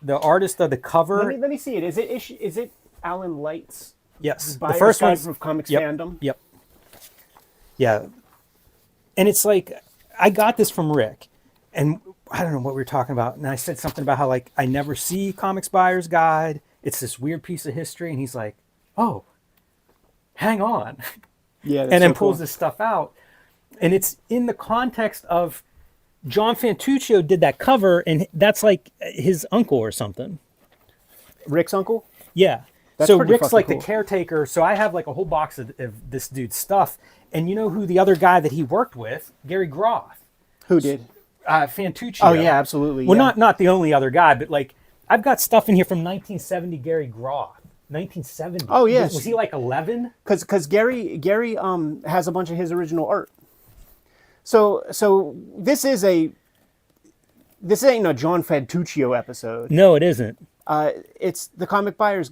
the artist of the cover. Let me see it. Is it Alan Light's Yes, the Buyer's first Guide one's for Comics yep, Fandom? Yep. Yeah, and it's like I got this from Rick, and I don't know what we were talking about, and I said something about how like I never see Comics Buyer's Guide. It's this weird piece of history, and he's like, "Oh, hang on," Yeah, and then pulls this stuff out, and it's in the context of John Fantuccio did that cover, and that's like his uncle or something. Rick's uncle. Yeah. That's so pretty Rick's fucking like cool. the caretaker. So I have like a whole box of this dude's stuff. And you know who the other guy that he worked with? Gary Groth. Who did? Fantuccio. Oh yeah, absolutely. Well, yeah. not the only other guy, but like I've got stuff in here from 1970 Gary Groth. 1970. Oh, yes. Was he like 11? Because Gary has a bunch of his original art. So this ain't a John Fantuccio episode. No, it isn't. It's the comic buyers.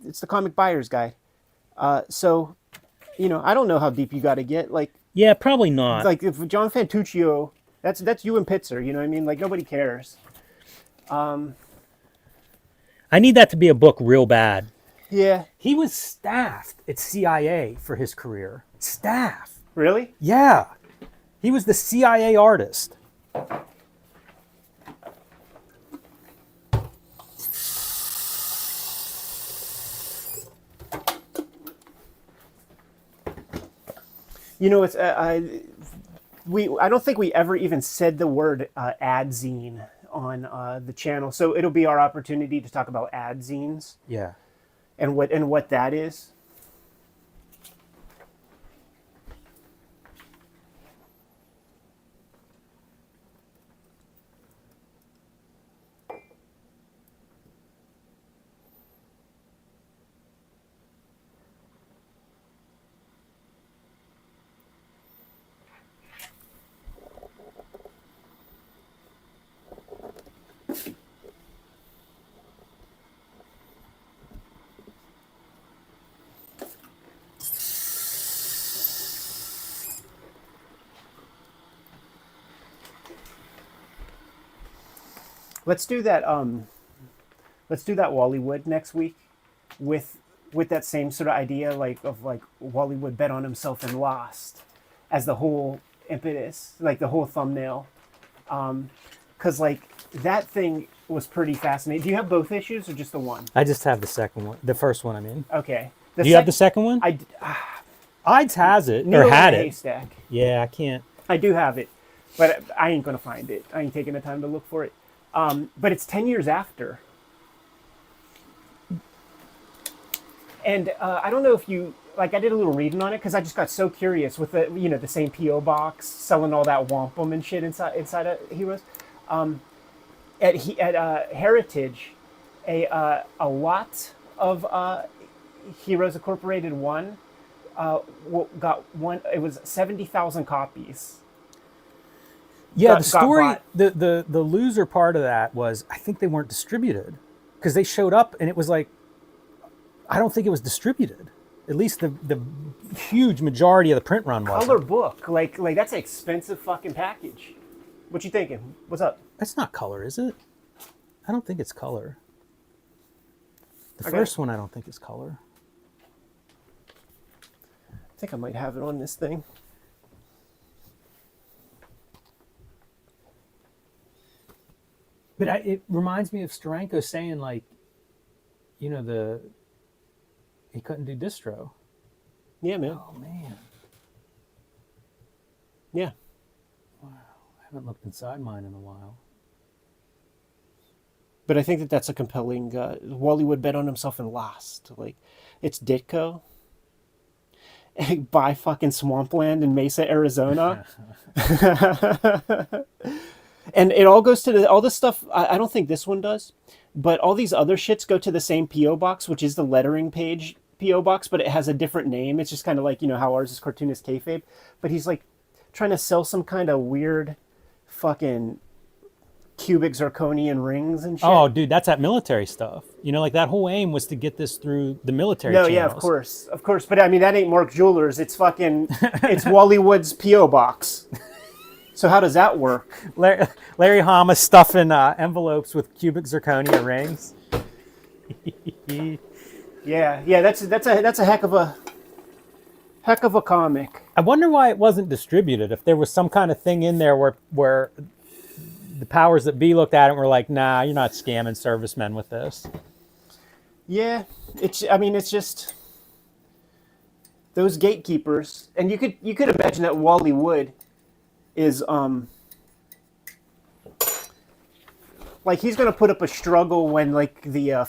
It's the comic buyer's guide. So, you know, I don't know how deep you got to get. Like Yeah, probably not. if John Fantuccio, that's you and Pitzer. You know what I mean? Like nobody cares. I need that to be a book real bad. Yeah. He was staffed at CIA for his career. Staff. Really? Yeah. He was the CIA artist. You know, it's I don't think we ever even said the word ad zine on the channel, so it'll be our opportunity to talk about ad zines Yeah. and what that is. Let's do that. Let's do that Wallywood next week, with that same sort of idea, like Wallywood bet on himself and lost, as the whole impetus, like the whole thumbnail. Because like that thing was pretty fascinating. Do you have both issues or just the one? I just have the second one, the first one. I mean, Okay. do you have the second one? Ides has it Needle or had in a it. haystack. Yeah, I can't. I do have it, but I ain't gonna find it. I ain't taking the time to look for it. But it's 10 years after. And I don't know if you, like, I did a little reading on it because I just got so curious with the, the same P.O. box selling all that wampum and shit inside of Heroes. At Heritage, a lot of Heroes Incorporated 1 got one. It was 70,000 copies. Yeah, got the story, bought. the loser part of that was I think they weren't distributed because they showed up and it was like, I don't think it was distributed. At least the huge majority of the print run was. Color book, like that's an expensive fucking package. What you thinking? What's up? That's not color, is it? I don't think it's color. The Okay. first one I don't think is color. I think I might have it on this thing. But it reminds me of Steranko saying, like, he couldn't do distro. Yeah, man. Oh, man. Yeah. Wow. I haven't looked inside mine in a while. But I think that's a compelling. Wallywood bet on himself and lost. Like, it's Ditko. Buy fucking swampland in Mesa, Arizona. And it all goes to all this stuff. I don't think this one does, but all these other shits go to the same P.O. box, which is the lettering page P.O. box, but it has a different name. It's just kind of like, how ours is Cartoonist Kayfabe. But he's like trying to sell some kind of weird fucking cubic zirconian rings and shit. Oh, dude, that's that military stuff. Like that whole aim was to get this through the military channels. Yeah, of course. But I mean, that ain't Mark Jewelers. It's fucking, it's Wallywood's P.O. box. So how does that work? Larry Hama stuffing envelopes with cubic zirconia rings. Yeah, that's a heck of a comic. I wonder why it wasn't distributed. If there was some kind of thing in there where the powers that be looked at it and were like, nah, you're not scamming servicemen with this. Yeah, it's just those gatekeepers, and you could imagine that Wallywood is like he's gonna put up a struggle when like the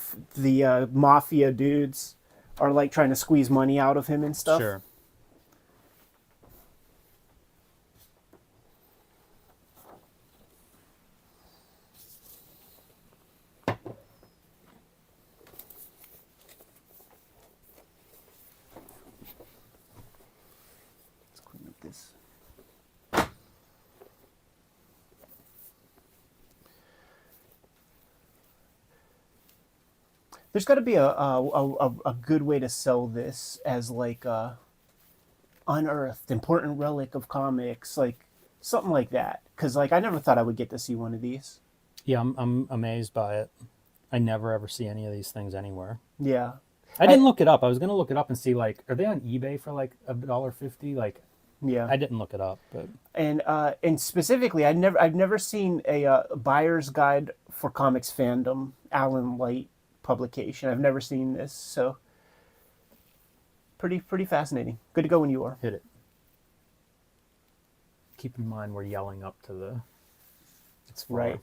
mafia dudes are like trying to squeeze money out of him and stuff. Sure. Let's clean up this. There's got to be a good way to sell this as like a unearthed important relic of comics, like something like that. Because like I never thought I would get to see one of these. Yeah, I'm amazed by it. I never ever see any of these things anywhere. Yeah, I didn't look it up. I was gonna look it up and see, like, are they on eBay for like $1.50? Like, yeah. I didn't look it up, but And specifically, I've never seen a buyer's guide for comics fandom, Alan Light publication. I've never seen this, so pretty fascinating. Good to go when you are. hit it. Keep in mind we're yelling up to the. It's far. Right.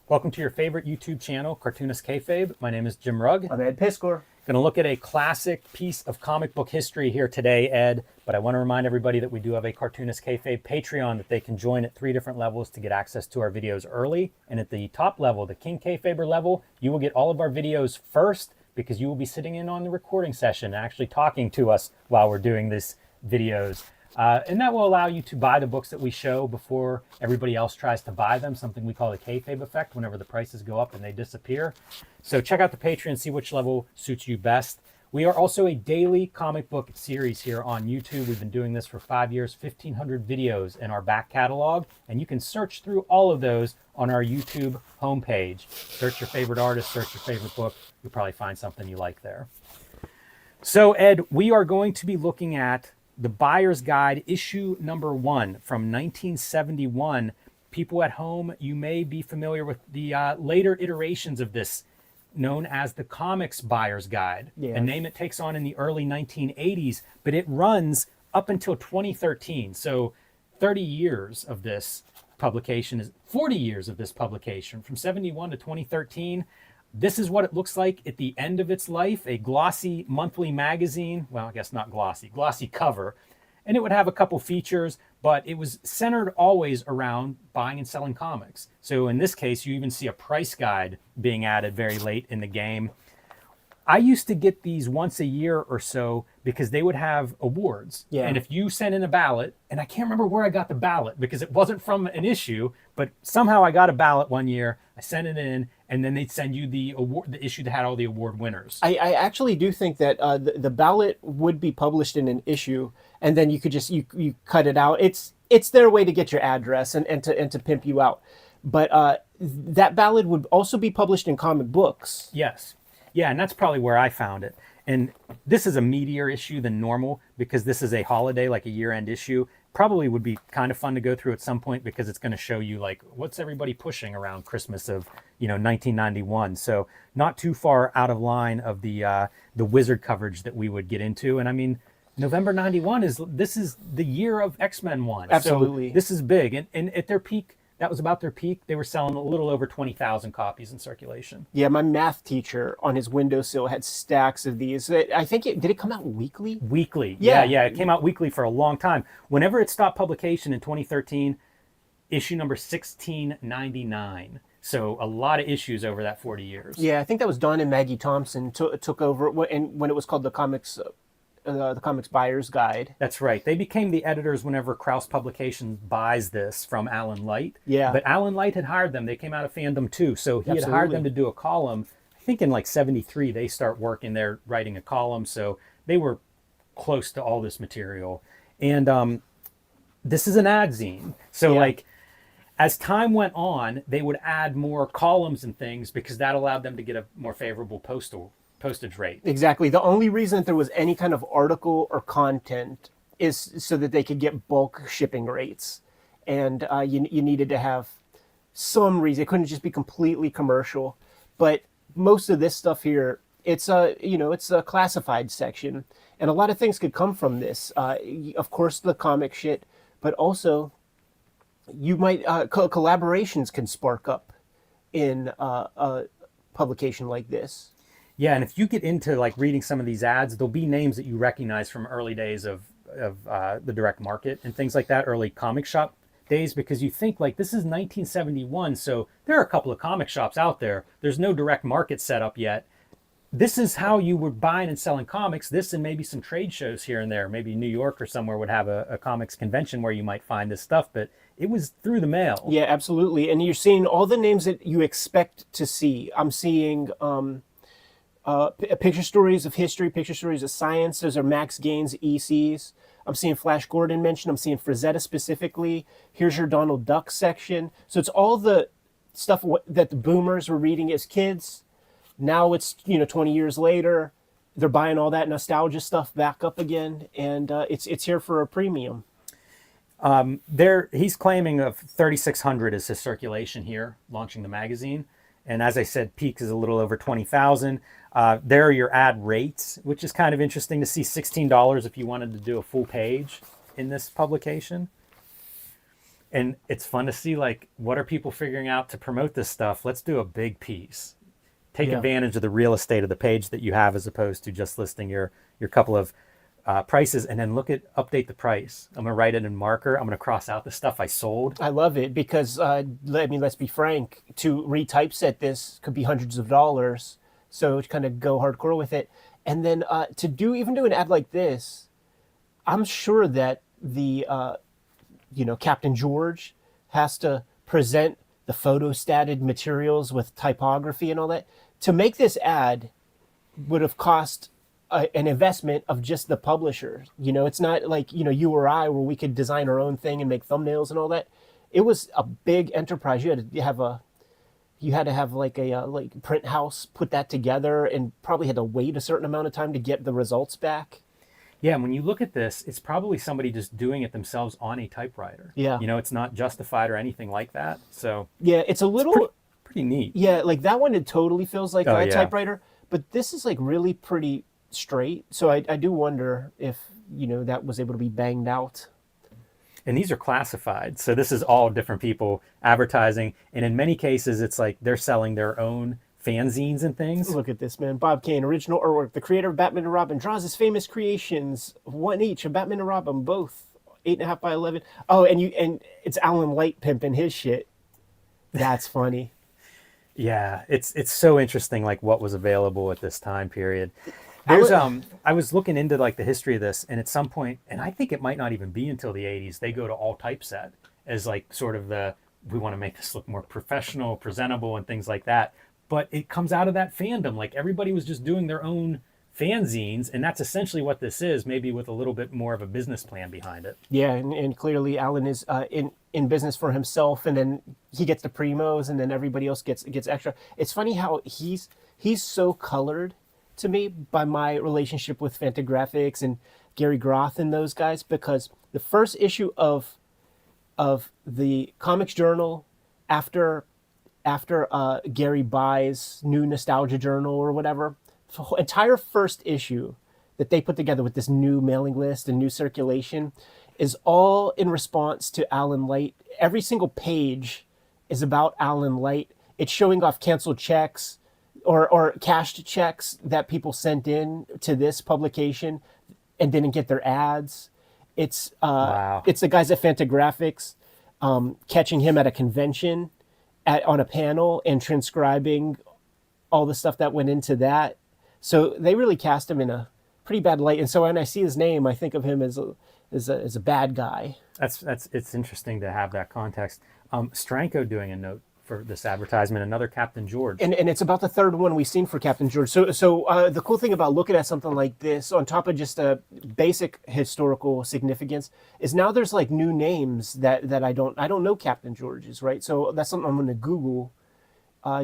Welcome to your favorite YouTube channel, Cartoonist Kayfabe. My name is Jim Rugg. I'm Ed Piscor. Going to look at a classic piece of comic book history here today, Ed. But I want to remind everybody that we do have a Cartoonist Kayfabe Patreon that they can join at 3 different levels to get access to our videos early. And at the top level, the King Kayfaber level, you will get all of our videos first because you will be sitting in on the recording session and actually talking to us while we're doing these videos. And that will allow you to buy the books that we show before everybody else tries to buy them, something we call the kayfabe effect, whenever the prices go up and they disappear. So check out the Patreon, see which level suits you best. We are also a daily comic book series here on YouTube. We've been doing this for 5 years, 1,500 videos in our back catalog, and you can search through all of those on our YouTube homepage. Search your favorite artist, search your favorite book. You'll probably find something you like there. So, Ed, we are going to be looking at The Buyer's Guide, issue number 1 from 1971. People at home, you may be familiar with the later iterations of this, known as the Comics Buyer's Guide, a name it takes on in the early 1980s, but it runs up until 2013. So 30 years of this publication, is 40 years of this publication, from 71 to 2013. This is what it looks like at the end of its life, a glossy monthly magazine. Well, I guess not glossy cover. And it would have a couple features, but it was centered always around buying and selling comics. So in this case, you even see a price guide being added very late in the game. I used to get these once a year or so because they would have awards. Yeah. And if you sent in a ballot, and I can't remember where I got the ballot because it wasn't from an issue, but somehow I got a ballot one year, I sent it in, and then they'd send you the award, the issue that had all the award winners. I actually do think that the ballot would be published in an issue, and then you could just you cut it out. It's their way to get your address and to pimp you out. But that ballot would also be published in comic books. Yes. Yeah, and that's probably where I found it. And this is a meatier issue than normal because this is a holiday, like a year-end issue. Probably would be kind of fun to go through at some point because it's going to show you like what's everybody pushing around Christmas of 1991. So not too far out of line of the Wizard coverage that we would get into. And I mean, November 91 is the year of X-Men 1. Absolutely. So this is big. And at their peak, that was about their peak. They were selling a little over 20,000 copies in circulation. Yeah, my math teacher on his windowsill had stacks of these. I think did it come out weekly? Weekly. Yeah. Yeah. It came out weekly for a long time. Whenever it stopped publication in 2013, issue number 1699. So a lot of issues over that 40 years. Yeah, I think that was Don and Maggie Thompson took over when it was called the Comics Buyer's Guide. That's right. They became the editors whenever Krause Publications buys this from Alan Light. Yeah. But Alan Light had hired them. They came out of Fandom too. So he had hired Absolutely. them to do a column. I think in like 73, they start working there, writing a column. So they were close to all this material. And this is an ad zine. So like as time went on, they would add more columns and things because that allowed them to get a more favorable postage rate. Exactly. The only reason that there was any kind of article or content is so that they could get bulk shipping rates. And you needed to have some reason. It couldn't just be completely commercial. But most of this stuff here, it's a classified section. And a lot of things could come from this. Of course, the comic shit, but also you might, collaborations can spark up in a publication like this. Yeah, and if you get into like reading some of these ads, there'll be names that you recognize from early days of the direct market and things like that, early comic shop days, because you think like this is 1971, so there are a couple of comic shops out there. There's no direct market set up yet. This is how you were buying and selling comics. This and maybe some trade shows here and there. Maybe New York or somewhere would have a comics convention where you might find this stuff, but it was through the mail. Yeah, absolutely. And you're seeing all the names that you expect to see. I'm seeing picture stories of history, picture stories of science. Those are Max Gaines ECs. I'm seeing Flash Gordon mentioned. I'm seeing Frazetta specifically. Here's your Donald Duck section. So it's all the stuff that the boomers were reading as kids. Now it's 20 years later, they're buying all that nostalgia stuff back up again, and it's here for a premium. He's claiming of 3,600 is his circulation here, launching the magazine. And as I said, peak is a little over 20,000. There are your ad rates, which is kind of interesting to see. $16 if you wanted to do a full page in this publication. And it's fun to see, like, what are people figuring out to promote this stuff? Let's do a big piece. Take advantage of the real estate of the page that you have as opposed to just listing your couple of prices, and then update the price. I'm gonna write it in marker. I'm gonna cross out the stuff I sold. I love it because let's be frank. To retypeset this could be hundreds of dollars. So kind of go hardcore with it, and then to do an ad like this, I'm sure that the Captain George has to present the photostated materials with typography and all that. To make this ad would have cost an investment of just the publisher. It's not like, you or I, where we could design our own thing and make thumbnails and all that. It was a big enterprise. You had to have like a like print house put that together, and probably had to wait a certain amount of time to get the results back. Yeah, and when you look at this, it's probably somebody just doing it themselves on a typewriter. Yeah. It's not justified or anything like that. So yeah, it's a little pretty neat. Yeah, like that one, it totally feels like a yeah. typewriter, but this is like really pretty straight. So I do wonder if that was able to be banged out. And these are classified. So this is all different people advertising. And in many cases, it's like they're selling their own fanzines and things. Look at this, man. Bob Kane, original artwork. The creator of Batman and Robin draws his famous creations, one each, of Batman and Robin, both 8.5 by 11. Oh, and it's Alan Light pimping his shit. That's funny. Yeah, it's so interesting, like what was available at this time period. There's I was looking into like the history of this, and at some point, and I think it might not even be until the 80s, they go to all typeset as like sort of we want to make this look more professional, presentable, and things like that. But it comes out of that fandom. Like everybody was just doing their own fanzines, and that's essentially what this is, maybe with a little bit more of a business plan behind it. Yeah, and clearly Alan is in business for himself, and then he gets the primos, and then everybody else gets extra. It's funny how he's so colored to me by my relationship with Fantagraphics and Gary Groth and those guys, because the first issue of the Comics Journal after Gary buys New Nostalgia Journal or whatever, the whole entire first issue that they put together with this new mailing list and new circulation is all in response to Alan Light. Every single page is about Alan Light. It's showing off canceled checks or cashed checks that people sent in to this publication and didn't get their ads. It's Wow. It's the guys at Fantagraphics catching him at a convention on a panel and transcribing all the stuff that went into that. So they really cast him in a pretty bad light. And so when I see his name, I think of him as a bad guy. It's interesting to have that context. Stranko doing a note for this advertisement, another Captain George. And it's about the third one we've seen for Captain George. So the cool thing about looking at something like this, on top of just a basic historical significance, is now there's like new names that I don't know Captain George's, right? So that's something I'm going to Google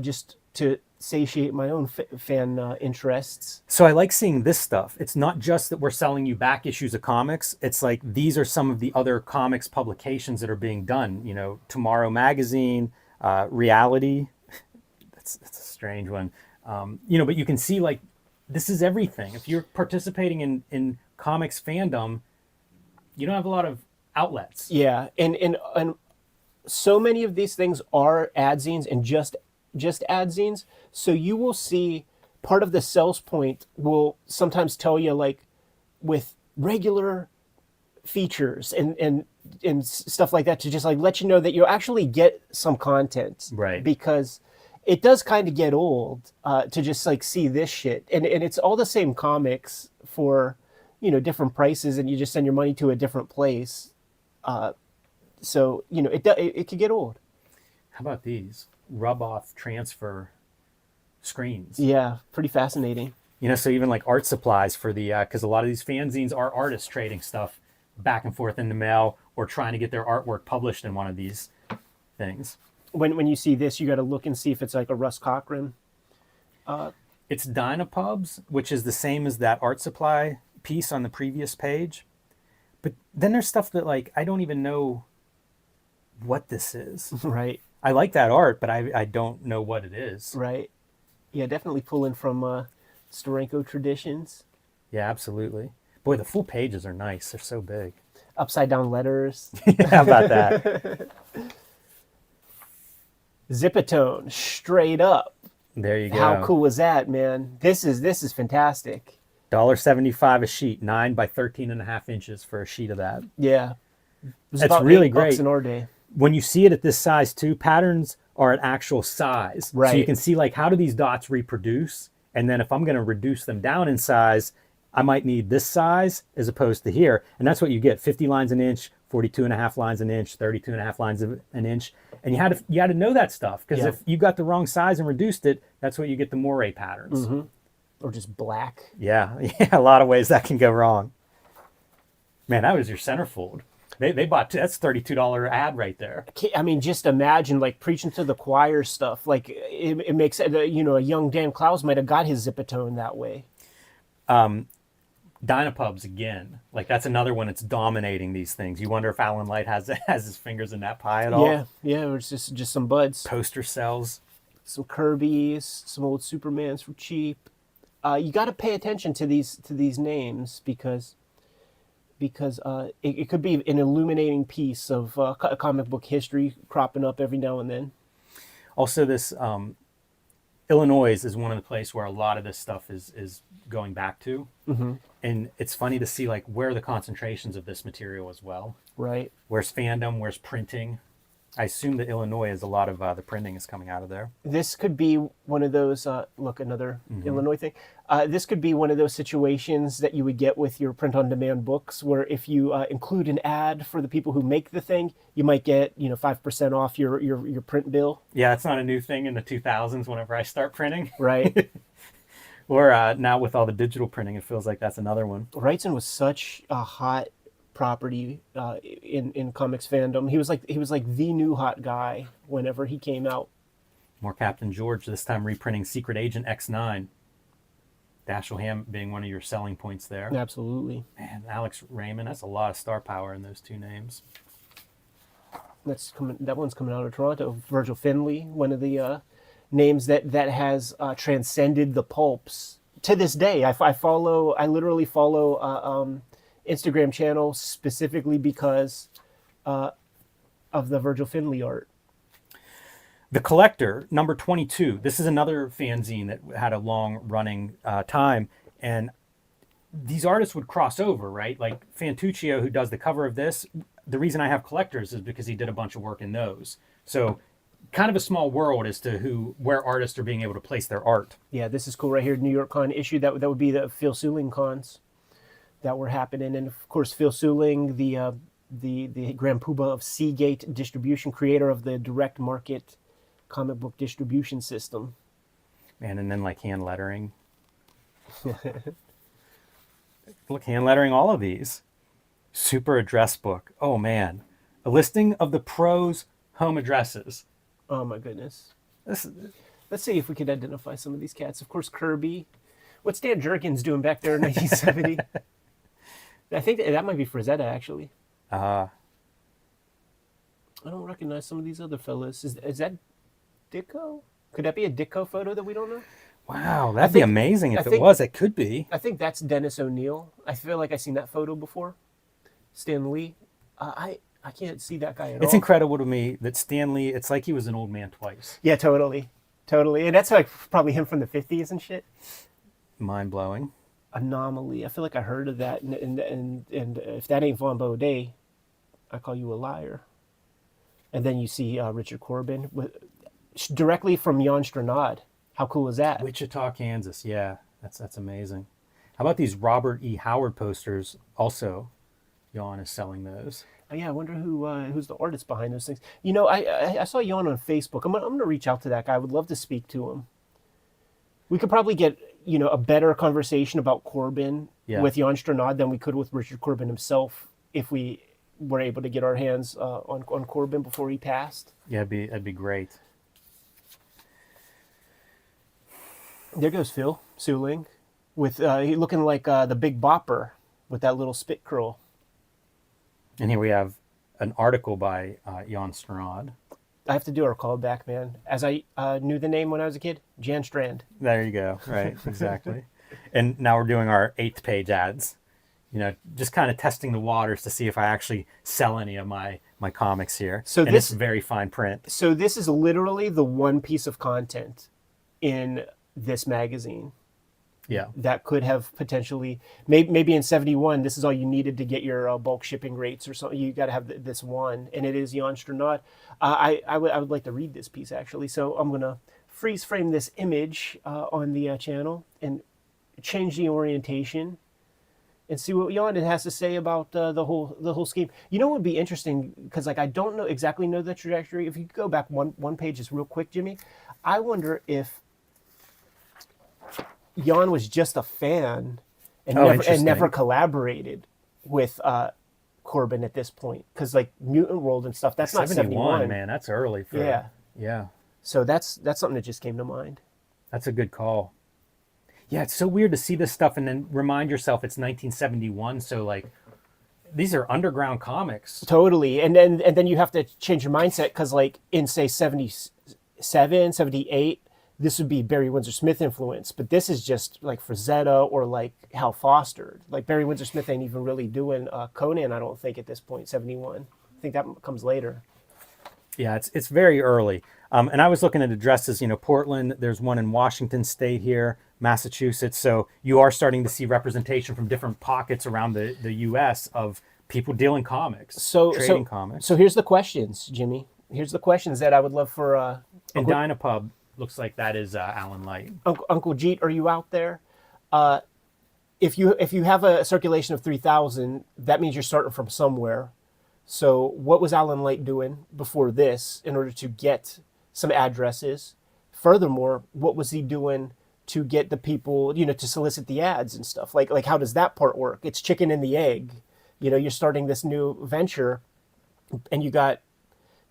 just to satiate my own fan interests. So I like seeing this stuff. It's not just that we're selling you back issues of comics. It's like these are some of the other comics publications that are being done. Tomorrow Magazine, Reality. That's a strange one. But you can see like this is everything. If you're participating in comics fandom, you don't have a lot of outlets. Yeah, and so many of these things are adzines and just adzines. So you will see part of the sales point will sometimes tell you like with regular features and stuff like that to just like let you know that you'll actually get some content, Right? Because it does kind of get old to just like see this shit, and it's all the same comics for different prices, and you just send your money to a different place. So it could get old. How about these rub off transfer screens? Yeah, pretty fascinating. So even like art supplies for the because a lot of these fanzines are artists trading stuff back and forth in the mail or trying to get their artwork published in one of these things. When you see this, you got to look and see if it's like a Russ Cochran. It's Dynapubs, which is the same as that art supply piece on the previous page. But then there's stuff that like I don't even know what this is. Right. I like that art, but I don't know what it is. Right. Yeah, definitely pulling from Steranko traditions. Yeah, absolutely. Boy, the full pages are nice. They're so big. Upside down letters. How about that? Zipatone, straight up. There you go. How cool is that, man? This is fantastic. $1.75 a sheet, 9 by 13.5 inches for a sheet of that. Yeah. It was That's about really $8 great. in our day. When you see it at this size too, patterns are at actual size. Right. So you can see like how do these dots reproduce? And then if I'm going to reduce them down in size, I might need this size as opposed to here. And that's what you get, 50 lines an inch, 42.5 lines an inch, 32.5 lines an inch. And you had to know that stuff because if you got the wrong size and reduced it, that's what you get the moire patterns. Mm-hmm. or just black. Yeah, yeah, a lot of ways that can go wrong. Man, that was your centerfold. They bought that's $32 ad right there. I mean, just imagine like preaching to the choir stuff. Like it makes you know, a young Dan Clowes might have got his Zipatone that way. Dynapubs again. Like that's another one that's dominating these things. You wonder if Alan Light has his fingers in that pie at all. Yeah, yeah. Or it's just some buds, Poster cells. some Kirby's, some old Supermans for cheap. You got to pay attention to these names because it could be an illuminating piece of comic book history cropping up every now and then. Also, this Illinois is one of the places where a lot of this stuff is going back to, and it's funny to see like where the concentrations of this material as well. Right. Where's fandom? Where's printing? I assume that Illinois is a lot of the printing is coming out of there. This could be one of those, look, another Illinois thing. This could be one of those situations that you would get with your print-on-demand books, where if you include an ad for the people who make the thing, you might get 5% off your print bill. Yeah, it's not a new thing in the 2000s whenever I start printing. Right. Or now with all the digital printing, it feels like that's another one. Wrightson was such a hot property in comics fandom. He was like the new hot guy whenever he came out. More Captain George, this time reprinting Secret Agent X9. Dashiell Hammett being one of your selling points there. Absolutely. Man, Alex Raymond, that's a lot of star power in those two names. That one's coming out of Toronto. Virgil Finley, one of the names that has transcended the pulps to this day. I literally follow Instagram channel specifically because of the Virgil Finley art. The Collector, number 22. This is another fanzine that had a long running time. And these artists would cross over, right? Like Fantuccio, who does the cover of this, the reason I have Collectors is because he did a bunch of work in those. So kind of a small world as to where artists are being able to place their art. Yeah, this is cool right here. New York Con issue. That would be the Phil Suling cons that were happening. And of course, Phil Suling, the Grand Poobah of Seagate Distribution, creator of the direct market comic book distribution system. Man, and then like hand lettering. Look, hand lettering all of these. Super address book. Oh man. A listing of the pros' home addresses. Oh my goodness. This, Let's see if we could identify some of these cats. Of course, Kirby. What's Dan Jerkins doing back there in 1970? I think that might be Frazetta, actually. I don't recognize some of these other fellas. Is that Ditko? Could that be a Ditko photo that we don't know? wow, that'd be amazing if it was. It could be. I think that's Dennis O'Neill. I feel like I've seen that photo before. Stan Lee. I can't see that guy at all. It's incredible to me that Stan Lee, it's like he was an old man twice. Yeah, totally. And that's like probably him from the 50s and shit. Mind blowing. Anomaly. I feel like I heard of that. And if that ain't Vaughn Baudet, I call you a liar. And then you see Richard Corbin directly from Jan Stranad. How cool is that? Wichita, Kansas. Yeah, that's amazing. How about these Robert E. Howard posters? Also, Jan is selling those. Oh, yeah, I wonder who's the artist behind those things. You know, I saw Jan on Facebook. I'm gonna reach out to that guy. I would love to speak to him. We could probably get a better conversation about Corbin with Jan Stranad than we could with Richard Corbin himself if we were able to get our hands on Corbin before he passed. Yeah, that'd be great. There goes Phil Suling with he looking like the Big Bopper with that little spit curl. And here we have an article by Jan Stranad. I have to do our callback, man. As I knew the name when I was a kid, Jan Strand. There you go. Right, exactly. And now we're doing our 8th page ads. Just kind of testing the waters to see if I actually sell any of my comics here. So and this is very fine print. So this is literally the one piece of content in this magazine. Yeah. That could have potentially, maybe in 71, this is all you needed to get your bulk shipping rates or something. You got to have this one, and it is Jan Stranad. I would like to read this piece, actually. So I'm going to freeze frame this image on the channel and change the orientation and see what Jan has to say about the whole scheme. You know what would be interesting, because I don't exactly know the trajectory. If you could go back one page just real quick, Jimmy, I wonder if Jan was just a fan and Oh, never interesting. collaborated with Corbin at this point, because like Mutant World and stuff, that's not 71. Man, that's early for, Yeah. yeah, So that's something that just came to mind. that's a good call. Yeah, it's so weird to see this stuff and then remind yourself it's 1971. So like, these are underground comics. Totally. And then you have to change your mindset, because like in say 77, 78, this would be Barry Windsor Smith influence, but this is just like Frazetta or like Hal Foster. Like Barry Windsor Smith ain't even really doing Conan, I don't think, at this point. 71. I think that comes later. Yeah, it's very early. And I was looking at addresses, Portland, there's one in Washington State here, Massachusetts. So you are starting to see representation from different pockets around the U.S. of people dealing comics, trading comics. So here's the questions, Jimmy. Here's the questions that I would love for And Dynapub looks like that is Alan Light. Uncle Jeet. Are you out there? If you have a circulation of 3,000, that means you're starting from somewhere. So what was Alan Light doing before this in order to get some addresses? Furthermore, what was he doing to get the people, to solicit the ads and stuff? Like how does that part work? It's chicken and the egg. You're starting this new venture, and you got,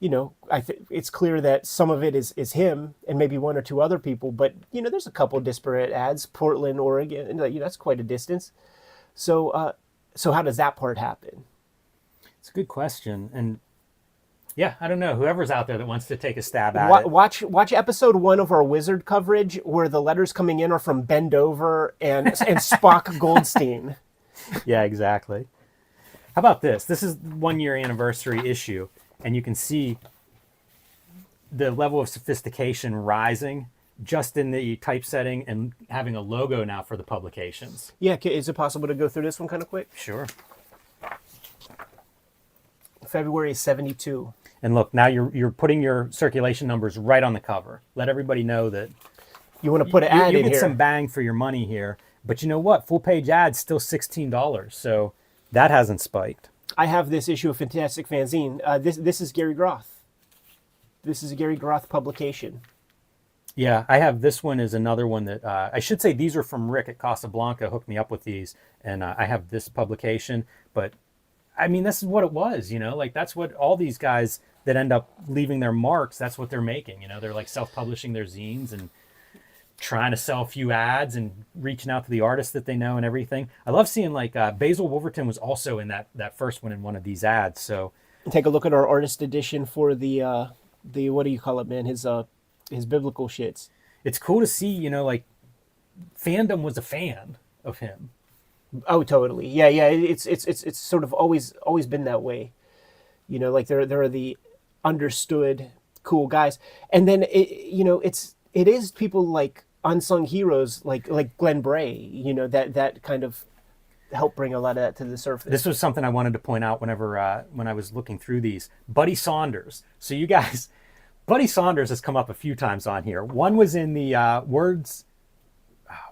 it's clear that some of it is him and maybe one or two other people, but there's a couple disparate ads. Portland, Oregon, and that's quite a distance. So so how does that part happen? It's a good question. And yeah, I don't know. Whoever's out there that wants to take a stab at it. Watch episode 1 of our Wizard coverage, where the letters coming in are from Bendover and Spock Goldstein. Yeah, exactly. How about this? This is 1 year anniversary issue, and you can see the level of sophistication rising just in the typesetting and having a logo now for the publications. Yeah, is it possible to go through this one kind of quick? Sure. February 72. And look, now you're putting your circulation numbers right on the cover. Let everybody know that You want to put an ad you in get here. some bang for your money here. But you know what? Full page ads still $16. So that hasn't spiked. I have this issue of Fantastic Fanzine. This is Gary Groth. This is a Gary Groth publication. Yeah, I have this one is another one that I should say these are from Rick at Casablanca, hooked me up with these, and I have this publication. But I mean, this is what it was, like that's what all these guys that end up leaving their marks, that's what they're making. They're like self-publishing their zines and trying to sell a few ads and reaching out to the artists that they know and everything. I love seeing like Basil Wolverton was also in that first one in one of these ads. So Take a look at our artist edition for the what do you call it, man? His biblical shits. it's cool to see, like fandom was a fan of him. Oh, totally. Yeah. It's sort of always been that way. Like there are the understood cool guys, and then it is people like unsung heroes like Glenn Bray. That kind of help bring a lot of that to the surface. This was something I wanted to point out whenever when I was looking through these. Buddy Saunders. So you guys, Buddy Saunders has come up a few times on here. One was in the words.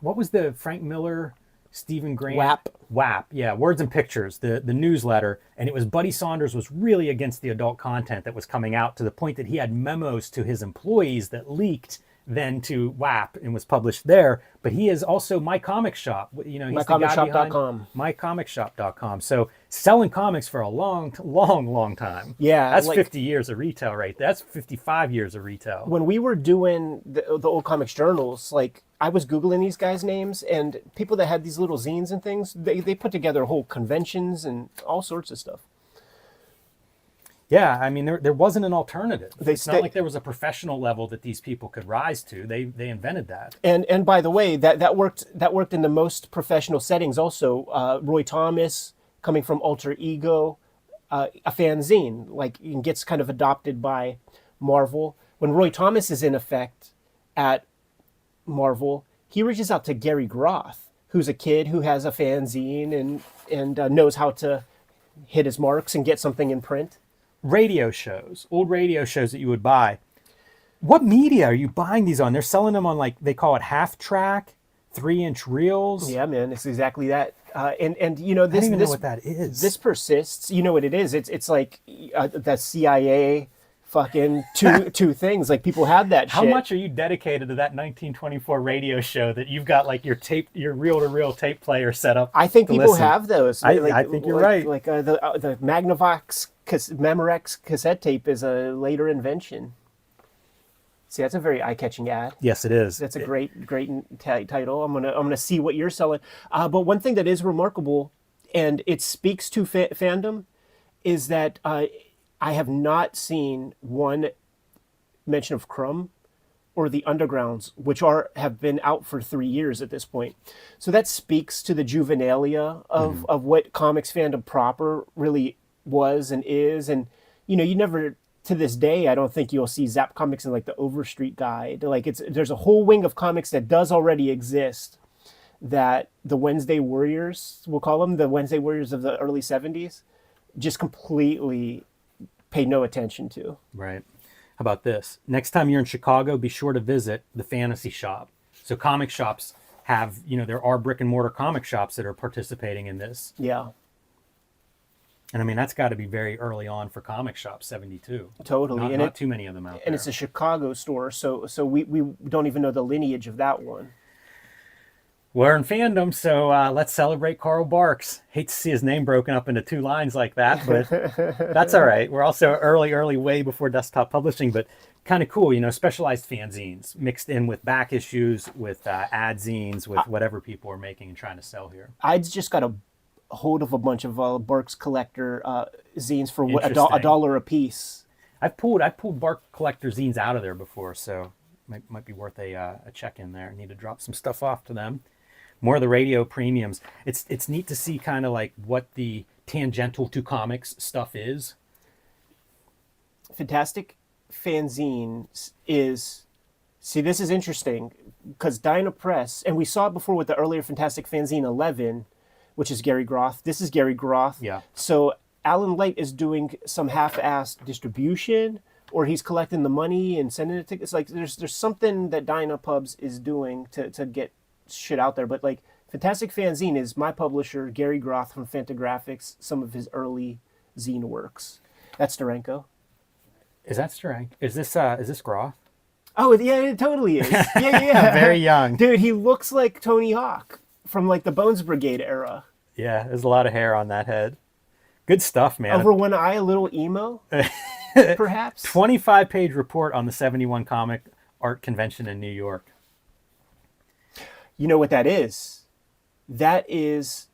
What was the Frank Miller, Stephen Grant? WAP. Yeah, Words and Pictures, the newsletter. And it was Buddy Saunders was really against the adult content that was coming out, to the point that he had memos to his employees that leaked then to WAP and was published there. But he is also My Comic Shop. He's MyComicShop.com. MyComicShop.com. So selling comics for a long time. Yeah, That's 50 years of retail right there. That's 55 years of retail. When we were doing the old comics journals, like I was Googling these guys' names, and people that had these little zines and things, they put together whole conventions and all sorts of stuff. Yeah, I mean, there wasn't an alternative. It's not stay- like there was a professional level that these people could rise to. They invented that. And by the way, that worked in the most professional settings also. Roy Thomas, coming from Alter Ego, a fanzine, like, gets kind of adopted by Marvel. When Roy Thomas is in effect at Marvel, he reaches out to Gary Groth, who's a kid who has a fanzine and knows how to hit his marks and get something in print. Radio shows, old radio shows that you would buy. What media are you buying these on? They're selling them on, like, they call it half track, 3-inch reels. Yeah, man, it's exactly that. And this, I don't even know what that is. This persists. You know what it is? It's like the CIA fucking two things. Like people have that How shit. much are you dedicated to that 1924 radio show that you've got like your reel-to-reel tape player set up? I think to people listen? have those. I think you're right. Like the Magnavox Memorex cassette tape is a later invention. See, that's a very eye-catching ad. Yes, it is. That's a great title. I'm gonna see what you're selling. But one thing that is remarkable, and it speaks to fandom, is that I have not seen one mention of Crumb or the Undergrounds, which have been out for 3 years at this point. So that speaks to the juvenilia of what comics fandom proper really was and is. And you never, to this day, I don't think you'll see Zap Comics in like the Overstreet Guide. Like there's a whole wing of comics that does already exist that the Wednesday Warriors, we'll call them the Wednesday Warriors of the early 70s, just completely paid no attention to. Right. How about this? Next time you're in Chicago, be sure to visit the Fantasy Shop. So comic shops have, there are brick and mortar comic shops that are participating in this. Yeah. And I mean, that's got to be very early on for comic shops, 72. Totally. Not too many of them out there. And it's a Chicago store, so we don't even know the lineage of that one. We're in fandom, so let's celebrate Carl Barks. Hate to see his name broken up into 2 lines like that, but that's all right. We're also early, way before desktop publishing, but kind of cool, specialized fanzines mixed in with back issues, with ad zines, with whatever people are making and trying to sell here. I just got a hold of a bunch of Barks collector zines for $1 a piece. I've pulled Bark collector zines out of there before, so might be worth a check in there. I need to drop some stuff off to them. More of the radio premiums. It's neat to see kind of like what the tangential to comics stuff is. Fantastic fanzine is, see, this is interesting because Dinah Press, and we saw it before with the earlier Fantastic Fanzine 11, which is Gary Groth. This is Gary Groth. Yeah. So Alan Light is doing some half-assed distribution, or he's collecting the money and sending it to. It's like there's something that Dinah Pubs is doing to get shit out there. But like Fantastic Fanzine is my publisher, Gary Groth from Fantagraphics, some of his early zine works. That's Steranko. Is that Steranko? Is this Groth? Oh yeah, it totally is. Yeah. Very young. Dude, he looks like Tony Hawk from like the Bones Brigade era. Yeah, there's a lot of hair on that head. Good stuff, man. Over one eye, a little emo, perhaps. 25-page report on the 71 Comic Art Convention in New York. You know what that is? That is,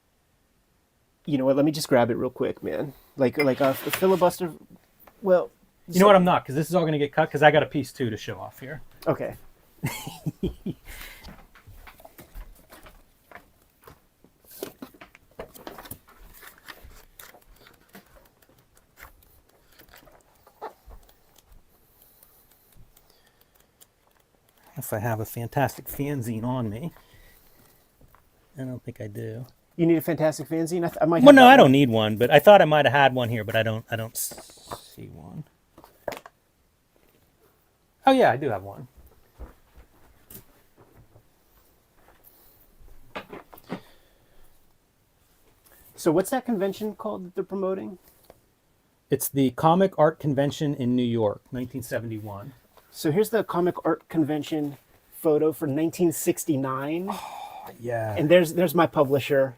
you know what, let me just grab it real quick, man. Like a filibuster, well. You know what, I'm not, because this is all going to get cut, because I got a piece too to show off here. Okay. If I have a Fantastic Fanzine on me. I don't think I do. You need a Fantastic Fanzine? I might have Well, no, I one. don't need one, but I thought I might have had one here, but I don't see one. Oh yeah, I do have one. So what's that convention called that they're promoting? It's the Comic Art Convention in New York, 1971. So here's the Comic Art Convention photo for 1969. Yeah. And there's my publisher,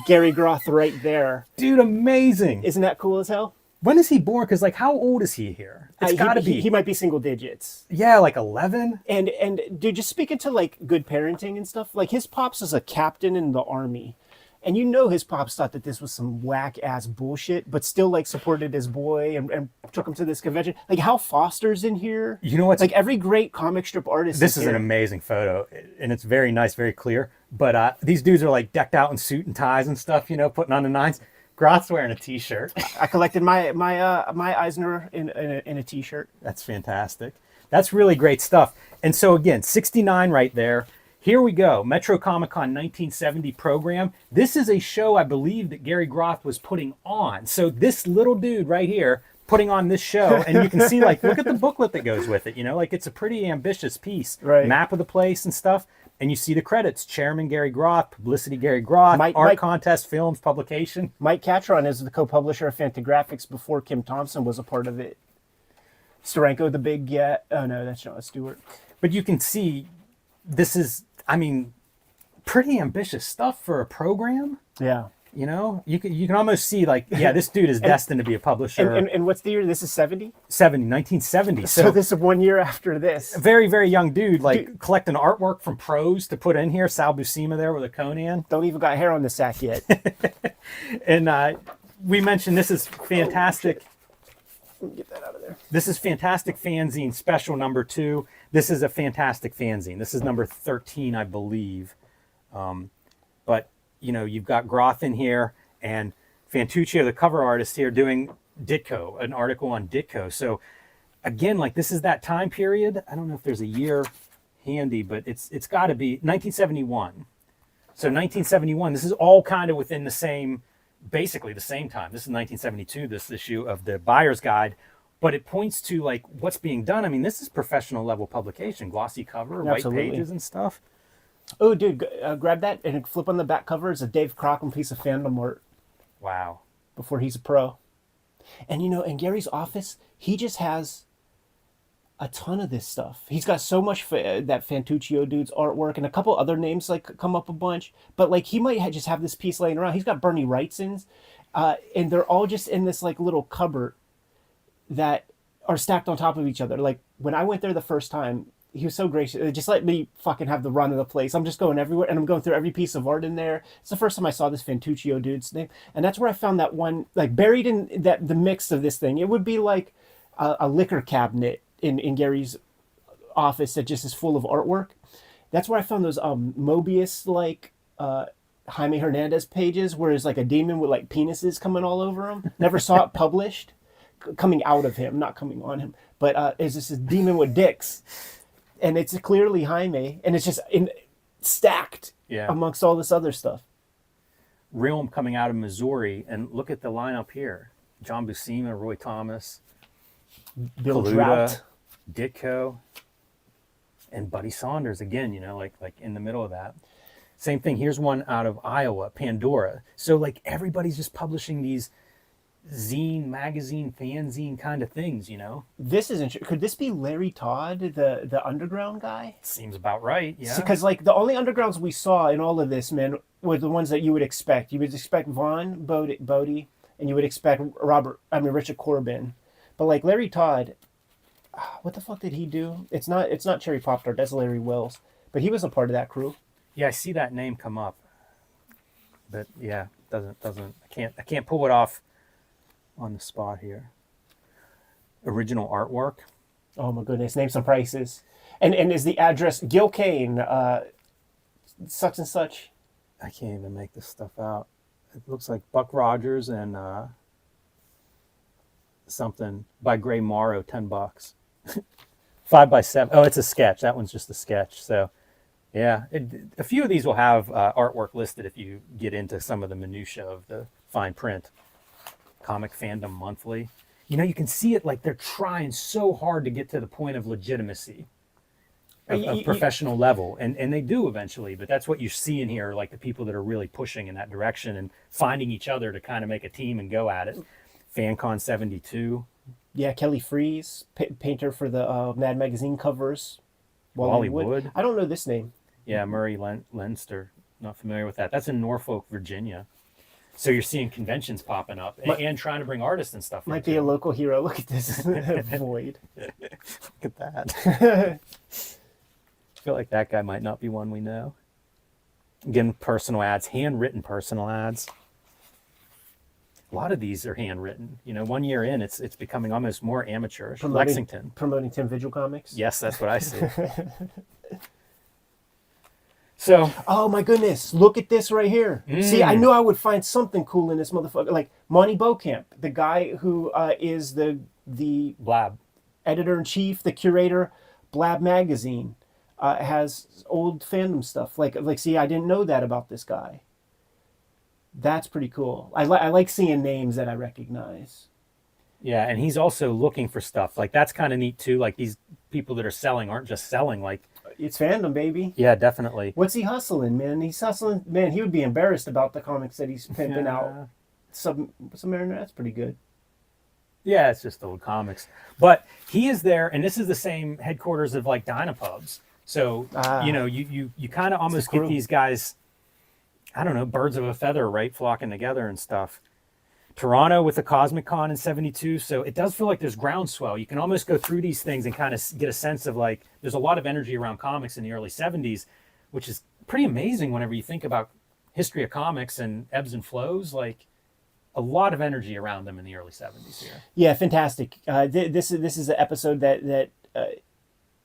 Gary Groth, right there. Dude, amazing. Isn't that cool as hell? When is he born? Because, like, how old is he here? It's got to be. He might be single digits. Yeah, like 11? And dude, just speaking to, like, good parenting and stuff, like, his pops is a captain in the Army. And you know his pops thought that this was some whack-ass bullshit, but still, like, supported his boy and took him to this convention. Like, Hal Foster's in here. You know what's... Like, every great comic strip artist This is here. an amazing photo, and it's very nice, very clear. But these dudes are, like, decked out in suit and ties and stuff, you know, putting on the nines. Groth's wearing a T-shirt. I collected my Eisner in a T-shirt. That's fantastic. That's really great stuff. And so, again, 69 right there. Here we go, Metro Comic Con 1970 program. This is a show I believe that Gary Groth was putting on. So this little dude right here putting on this show, and you can see, like, look at the booklet that goes with it, you know, like it's a pretty ambitious piece. Right. Map of the place and stuff. And you see the credits, Chairman Gary Groth, Publicity Gary Groth, Art Contest, Films, Publication. Mike Catron is the co-publisher of Fantagraphics before Kim Thompson was a part of it. Steranko the big oh no, that's John Stewart. But you can see this is, I mean, pretty ambitious stuff for a program. Yeah. You know, you can almost see like, yeah, this dude is destined to be a publisher. And what's the year? This is 70? 1970. So this is 1 year after this. A very, very young dude, like collecting artwork from pros to put in here. Sal Buscema there with a Conan. Don't even got hair on the sack yet. And we mentioned this is fantastic. Let me get that out of there. This is Fantastic Fanzine Special number 2. This is a fantastic fanzine. This is number 13, I believe. But, you know, you've got Groth in here and Fantuccio, the cover artist here, doing Ditko, an article on Ditko. So, again, like this is that time period. I don't know if there's a year handy, but it's got to be 1971. So 1971, this is all kind of within the same, basically the same time. This is 1972, this issue of the Buyer's Guide. But it points to like what's being done. I mean, this is professional level publication, glossy cover, Absolutely. white pages and stuff. Oh, dude, grab that and flip on the back cover. It's a Dave Crockett piece of fandom art Wow. before he's a pro. And, you know, in Gary's office, he just has a ton of this stuff. He's got so much that Fantuccio dude's artwork and a couple other names like come up a bunch. But like he might just have this piece laying around. He's got Bernie Wrightson's, and they're all just in this like little cupboard that are stacked on top of each other. Like when I went there the first time, he was so gracious. Just let me fucking have the run of the place. I'm just going everywhere, and I'm going through every piece of art in there. It's the first time I saw this Fantuccio dude's name, and that's where I found that one, like buried in that the mix of this thing. It would be like a liquor cabinet in Gary's office that just is full of artwork. That's where I found those Mobius like Jaime Hernandez pages, where it's like a demon with like penises coming all over him. Never saw it published, coming out of him, not coming on him. But is this demon with dicks? And it's clearly Jaime, and it's just stacked amongst all this other stuff. Realm coming out of Missouri, and look at the lineup here: John Buscema, Roy Thomas, Bill Kaluta, Drought. Ditko, and Buddy Saunders again. You know, like in the middle of that. Same thing. Here's one out of Iowa, Pandora. So like everybody's just publishing these zine, magazine, fanzine kind of things, you know. This is interesting. Could this be Larry Todd, the underground guy? Seems about right, yeah. Because like the only undergrounds we saw in all of this, man, were the ones that you would expect. You would expect Vaughn Bodie, and you would expect Richard Corbin. But like Larry Todd, what the fuck did he do? It's not Cherry Pop Tart. That's Larry Wells. But he was a part of that crew. Yeah, I see that name come up, but yeah, doesn't. I can't pull it off on the spot here. Original artwork. Oh my goodness, name some prices. And is the address Gil Kane, such and such? I can't even make this stuff out. It looks like Buck Rogers and something by Gray Morrow, $10. 5x7. Oh, it's a sketch. That one's just a sketch. So yeah, a few of these will have artwork listed if you get into some of the minutia of the fine print. Comic Fandom Monthly. You know, you can see it like they're trying so hard to get to the point of legitimacy of professional level. And they do eventually, but that's what you see in here, like the people that are really pushing in that direction and finding each other to kind of make a team and go at it. FanCon 72. Yeah, Kelly Freeze, painter for the Mad Magazine covers. Wally Wood. I don't know this name. Yeah, Murray Leinster. Not familiar with that. That's in Norfolk, Virginia. So you're seeing conventions popping up and trying to bring artists and stuff. Might be a local hero. Look at this void. Look at that. I feel like that guy might not be one we know. Again, personal ads, handwritten personal ads. A lot of these are handwritten. You know, 1 year in, it's becoming almost more amateurish. Lexington. Promoting Tim Vigil comics? Yes, that's what I see. So, oh my goodness, look at this right here. See, I knew I would find something cool in this motherfucker. Like Monty Beaucamp, the guy who is the Blab editor-in-chief, the curator, Blab magazine, has old fandom stuff. Like, see, I didn't know that about this guy. That's pretty cool. I like seeing names that I recognize. Yeah, and he's also looking for stuff. Like, that's kind of neat, too. Like, these people that are selling aren't just selling, like... It's fandom, baby. Yeah, definitely. What's he hustling, man? He's hustling. Man, he would be embarrassed about the comics that he's pimping out. Submariner, that's pretty good. Yeah, it's just old comics. But he is there, and this is the same headquarters of like Dynapubs. So you kind of almost get these guys, I don't know, birds of a feather, right, flocking together and stuff. Toronto with the Cosmic Con in '72, so it does feel like there's groundswell. You can almost go through these things and kind of get a sense of like there's a lot of energy around comics in the early '70s, which is pretty amazing whenever you think about history of comics and ebbs and flows. Like a lot of energy around them in the early '70s here. Yeah, fantastic. This is an episode that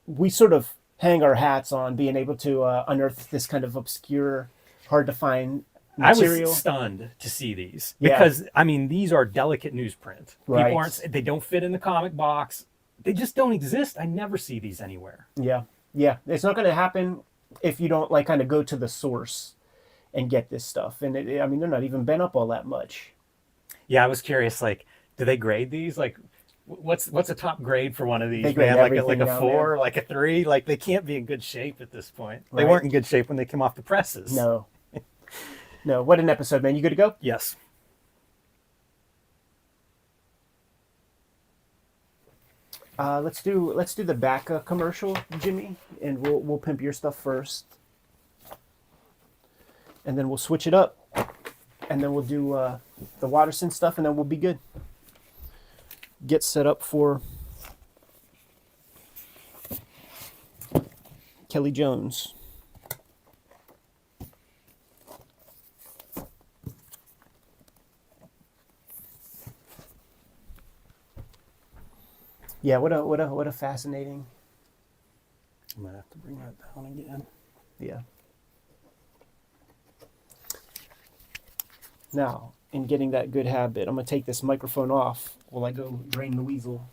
we sort of hang our hats on, being able to unearth this kind of obscure, hard to find material. I was stunned to see these because I mean these are delicate newsprint. Right. People aren't, they don't fit in the comic box. They just don't exist. I never see these anywhere. Yeah, it's not going to happen if you don't like kind of go to the source and get this stuff. And I mean, they're not even bent up all that much. Yeah, I was curious. Like, do they grade these? Like, what's a top grade for one of these? They grade like a down 4, there. like a 3. Like they can't be in good shape at this point. Right. They weren't in good shape when they came off the presses. No. No, what an episode, man. You good to go? Yes. Let's do the back commercial, Jimmy, and we'll pimp your stuff first, and then we'll switch it up, and then we'll do the Watterson stuff, and then we'll be good. Get set up for Kelly Jones. Yeah, what a fascinating. I'm gonna have to bring that down again. Yeah. Now, in getting that good habit, I'm gonna take this microphone off while I go drain the weasel.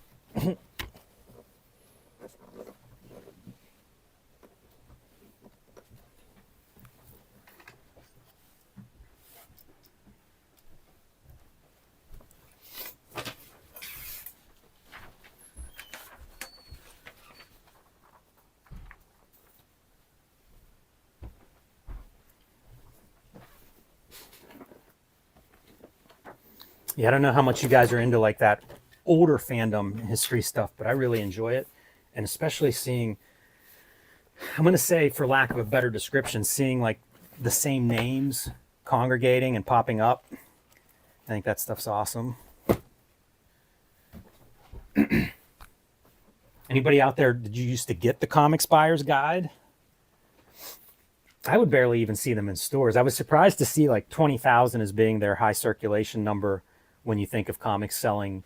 Yeah, I don't know how much you guys are into like that older fandom history stuff, but I really enjoy it. And especially seeing, I'm going to say, for lack of a better description, seeing like the same names congregating and popping up. I think that stuff's awesome. Anybody out there, did you used to get the Comics Buyer's Guide? I would barely even see them in stores. I was surprised to see like 20,000 as being their high circulation number when you think of comics selling,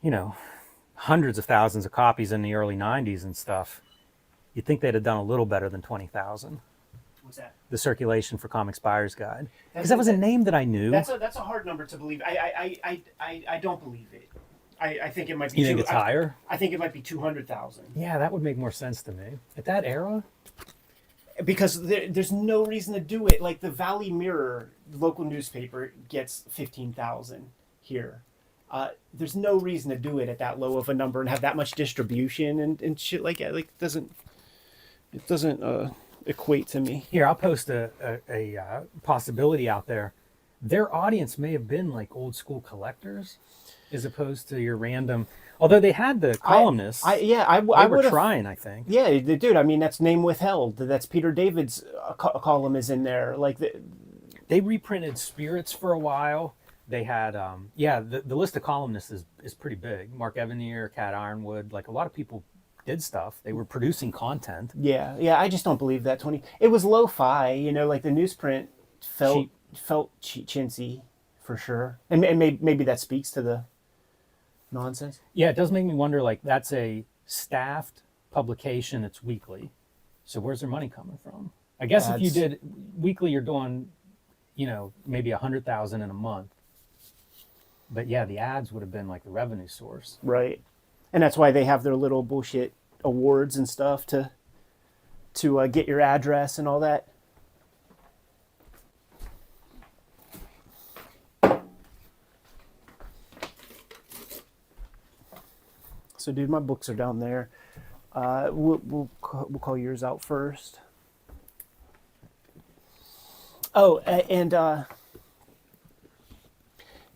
you know, hundreds of thousands of copies in the early 90s and stuff. You'd think they'd have done a little better than 20,000. What's that? The circulation for Comics Buyer's Guide. Because that was a name that I knew. That's a hard number to believe. I don't believe it. I think it might be. You think it's higher? I think it might be 200,000. Yeah, that would make more sense to me. At that era? Because there's no reason to do it. Like the Valley Mirror, the local newspaper, gets 15,000 here. There's no reason to do it at that low of a number and have that much distribution and shit like that. Like it doesn't equate to me. Here, I'll post a possibility out there. Their audience may have been like old school collectors, as opposed to your random. Although they had the columnists, I were trying. I think. Yeah, dude. I mean, that's Name Withheld. That's Peter David's column is in there. Like they reprinted Spirits for a while. They had the list of columnists is pretty big. Mark Evanier, Cat Ironwood, like a lot of people did stuff. They were producing content. Yeah. I just don't believe that 20. It was lo-fi, you know, like the newsprint felt chintzy for sure, and maybe that speaks to the nonsense. Yeah, it does make me wonder. Like that's a staffed publication. It's weekly, so where's their money coming from? I guess if you did weekly, you're doing, you know, maybe 100,000 in a month. But yeah, the ads would have been like the revenue source. Right. And that's why they have their little bullshit awards and stuff to get your address and all that. So, dude, my books are down there. We'll call yours out first. Oh, and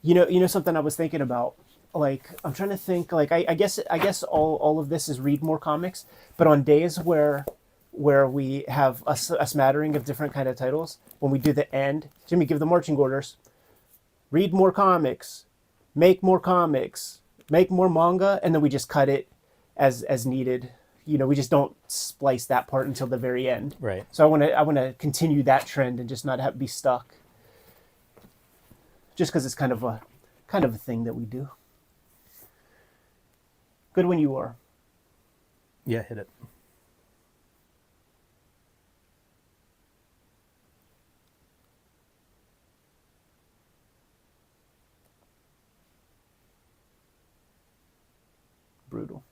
you know something I was thinking about like I'm trying to think. Like I guess all of this is read more comics, but on days where we have a smattering of different kind of titles, when we do the end, Jimmy, give the marching orders. Read more comics, make more manga, and then we just cut it as needed. You know, we just don't splice that part until the very end. Right. So I want to continue that trend and just not be stuck. Just because it's kind of a thing that we do. Good when you are. Yeah, hit it. Brutal.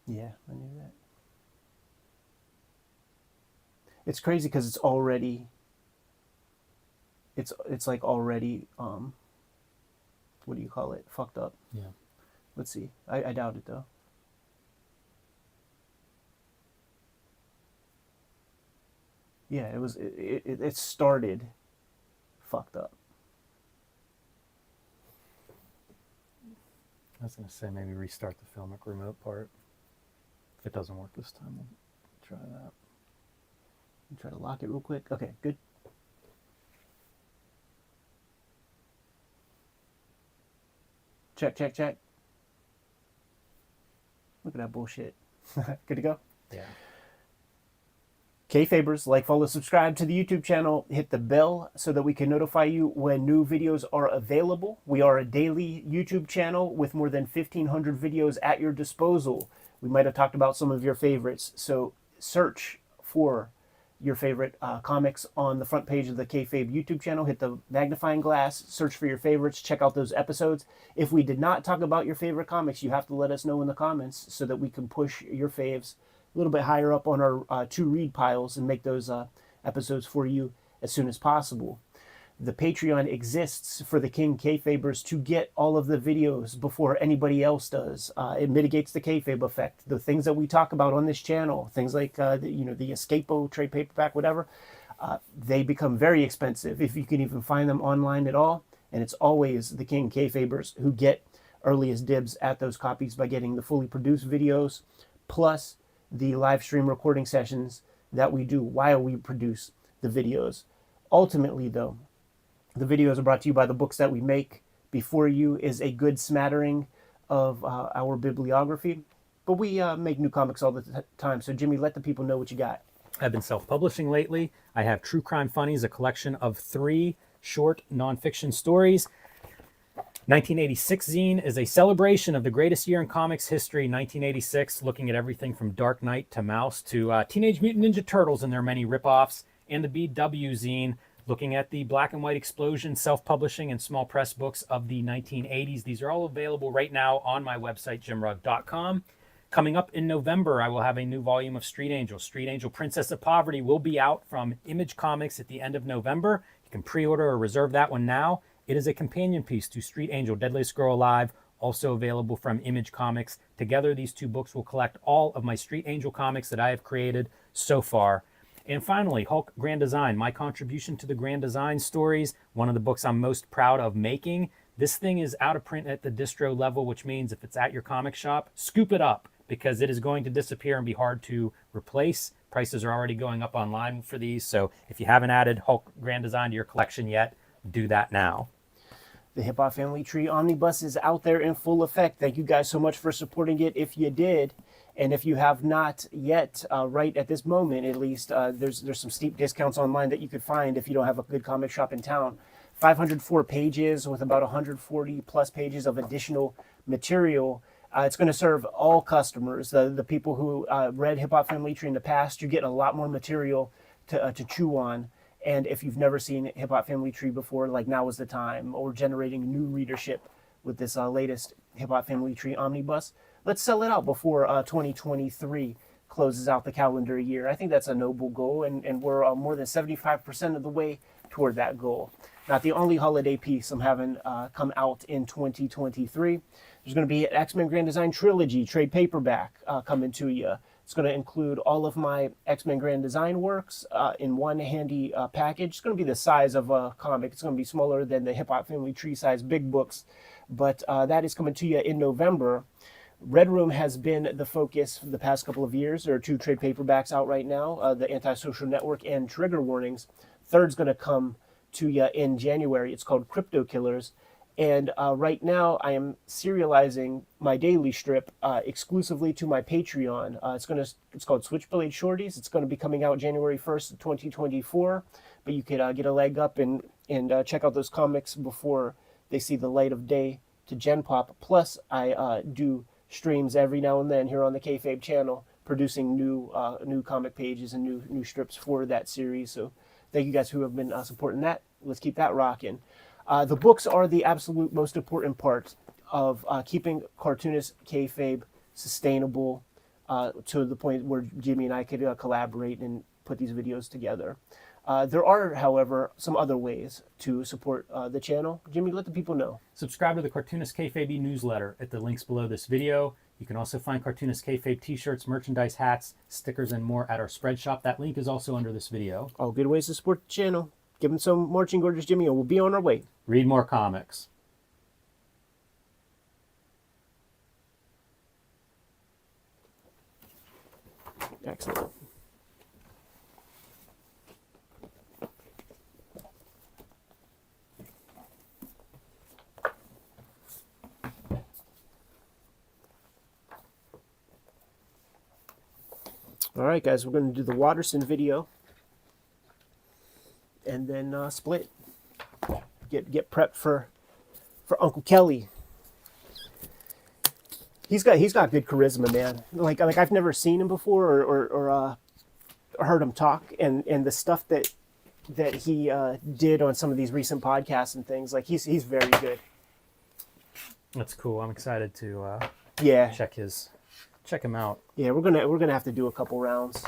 Yeah, I knew that. It's crazy because it's already. It's like already. What do you call it? Fucked up. Yeah. Let's see. I doubt it though. Yeah, it was. It started. Fucked up. I was going to say maybe restart the Filmic remote part. If it doesn't work this time, we'll try that. Try to lock it real quick. Okay, good. Check. Look at that bullshit. Good to go? Yeah. Kayfabers, like, follow, subscribe to the YouTube channel. Hit the bell so that we can notify you when new videos are available. We are a daily YouTube channel with more than 1,500 videos at your disposal. We might have talked about some of your favorites. So search for your favorite comics on the front page of the Kayfabe YouTube channel. Hit the magnifying glass, search for your favorites, check out those episodes. If we did not talk about your favorite comics, you have to let us know in the comments so that we can push your faves a little bit higher up on our to read piles and make those episodes for you as soon as possible. The Patreon exists for the King Kayfabers to get all of the videos before anybody else does. It mitigates the kayfabe effect. The things that we talk about on this channel, things like the Escapo trade paperback, whatever, they become very expensive if you can even find them online at all. And it's always the King Kayfabers who get earliest dibs at those copies by getting the fully produced videos, plus the live stream recording sessions that we do while we produce the videos. Ultimately, though, the videos are brought to you by the books that we make. Before you is a good smattering of our bibliography. But we make new comics all the time. So, Jimmy, let the people know what you got. I've been self-publishing lately. I have True Crime Funnies, a collection of 3 short nonfiction stories. 1986 zine is a celebration of the greatest year in comics history, 1986, looking at everything from Dark Knight to Mouse to Teenage Mutant Ninja Turtles and their many ripoffs. And the BW zine, looking at the black and white explosion, self-publishing, and small press books of the 1980s. These are all available right now on my website, jimrugg.com. Coming up in November, I will have a new volume of Street Angel. Street Angel Princess of Poverty will be out from Image Comics at the end of November. You can pre-order or reserve that one now. It is a companion piece to Street Angel, Deadliest Girl Alive, also available from Image Comics. Together, these 2 books will collect all of my Street Angel comics that I have created so far. And finally, Hulk Grand Design, my contribution to the Grand Design stories, one of the books I'm most proud of making. This thing is out of print at the distro level, which means if it's at your comic shop, scoop it up because it is going to disappear and be hard to replace. Prices are already going up online for these. So if you haven't added Hulk Grand Design to your collection yet, do that now. The Hip Hop Family Tree Omnibus is out there in full effect. Thank you guys so much for supporting it if you did. And if you have not yet, right at this moment at least, there's some steep discounts online that you could find if you don't have a good comic shop in town. 504 pages with about 140 plus pages of additional material. It's going to serve all customers. The people who read Hip Hop Family Tree in the past, you're getting a lot more material to chew on. And if you've never seen Hip Hop Family Tree before, like now is the time, or generating new readership with this latest Hip Hop Family Tree Omnibus, let's sell it out before 2023 closes out the calendar year. I think that's a noble goal, and we're more than 75% of the way toward that goal. Not the only holiday piece I'm having come out in 2023. There's going to be an X-Men Grand Design Trilogy trade paperback coming to you. It's going to include all of my X-Men Grand Design works in one handy package. It's going to be the size of a comic. It's going to be smaller than the Hip Hop Family Tree size big books, but that is coming to you in November. Red Room has been the focus for the past couple of years. There are 2 trade paperbacks out right now, the Antisocial Network and Trigger Warnings. Third's going to come to you in January. It's called Crypto Killers. And right now, I am serializing my daily strip exclusively to my Patreon. It's called Switchblade Shorties. It's going to be coming out January 1st, 2024. But you could get a leg up and check out those comics before they see the light of day to Gen Pop. Plus, I do streams every now and then here on the Kayfabe channel, producing new comic pages and new strips for that series. So thank you guys who have been supporting that. Let's keep that rocking. The books are the absolute most important part of keeping Cartoonist Kayfabe sustainable to the point where Jimmy and I could collaborate and put these videos together. There are, however, some other ways to support the channel. Jimmy, let the people know. Subscribe to the Cartoonist Kayfabe newsletter at the links below this video. You can also find Cartoonist Kayfabe t-shirts, merchandise, hats, stickers, and more at our spread shop. That link is also under this video. All good ways to support the channel. Give them some marching orders, Jimmy, and we'll be on our way. Read more comics. Excellent. All right, guys, we're going to do the Watterson video and then split. Get prepped for Uncle Kelly. He's got good charisma, man. Like I've never seen him before or heard him talk, and the stuff that he did on some of these recent podcasts and things. Like he's very good. That's cool. I'm excited to yeah check him out. Yeah, we're gonna have to do a couple rounds.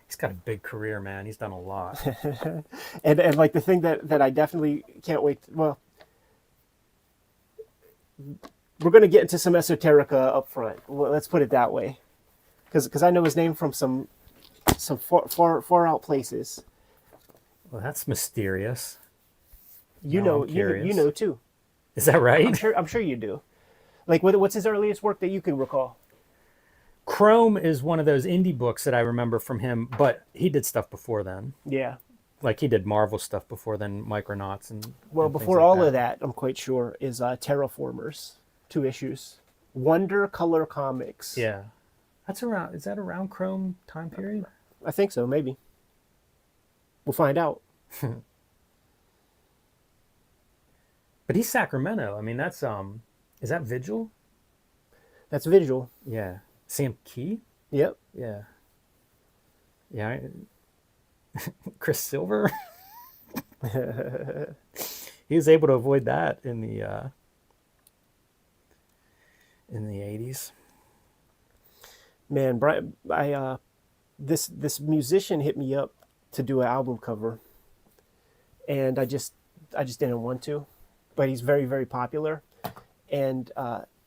He's got a big career, man. He's done a lot. and like the thing that I definitely can't wait. Well, we're gonna get into some esoterica up front. Well, let's put it that way, because I know his name from some far out places. Well, that's mysterious. You know too. Is that right? I'm sure you do. Like what's his earliest work that you can recall? Chrome is one of those indie books that I remember from him, but he did stuff before then. Yeah. Like he did Marvel stuff before then, Micronauts and before all of that, I'm quite sure is Terraformers, 2 issues, Wonder Color Comics. Yeah, is that around Chrome time period? I think so, maybe. We'll find out. But he's Sacramento. I mean, that's is that Vigil? That's Vigil. Yeah. Sam Key? Yep. Yeah. Yeah. Chris Silver? He was able to avoid that in the 80s. Man, Brian, this musician hit me up to do an album cover, and I just didn't want to, but he's very, very popular, and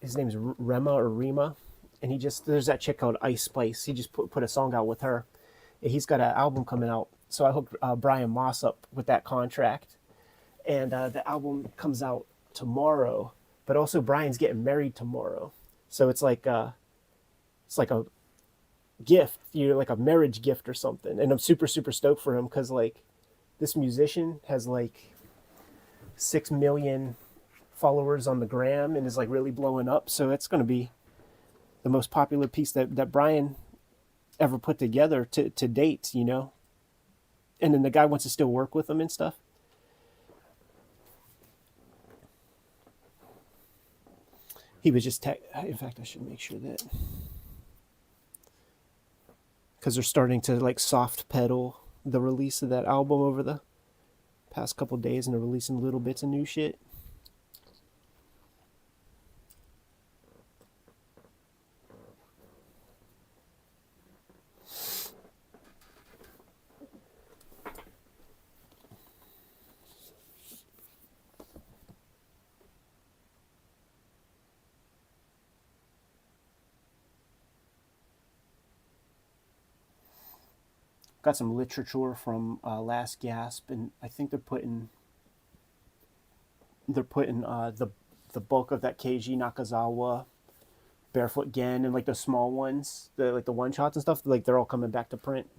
his name's Rema, and there's that chick called Ice Spice. He just put a song out with her. He's got an album coming out, so I hooked Brian Moss up with that contract, and the album comes out tomorrow. But also Brian's getting married tomorrow, so it's like a gift, like a marriage gift or something. And I'm super, super stoked for him because like this musician has like 6 million followers on the gram and is like really blowing up. So it's going to be the most popular piece that Brian ever put together to date, you know? And then the guy wants to still work with him and stuff. He was just in fact, I should make sure that, because they're starting to like soft pedal the release of that album over the past couple days, and they're releasing little bits of new shit. Got some literature from Last Gasp, and I think they're putting the bulk of that Keiji Nakazawa Barefoot Gen and like the small ones, the one shots and stuff. Like they're all coming back to print.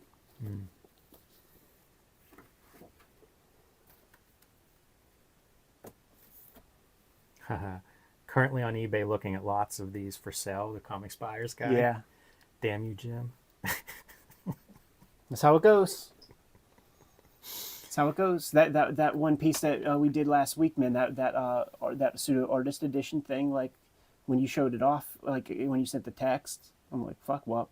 Currently on eBay looking at lots of these for sale, the Comics Buyers Guide. Yeah, Damn you, Jim. that's how it goes. That's how it goes. That one piece that we did last week, man. That pseudo artist edition thing. Like when you showed it off, like when you sent the text, I'm like, fuck, well,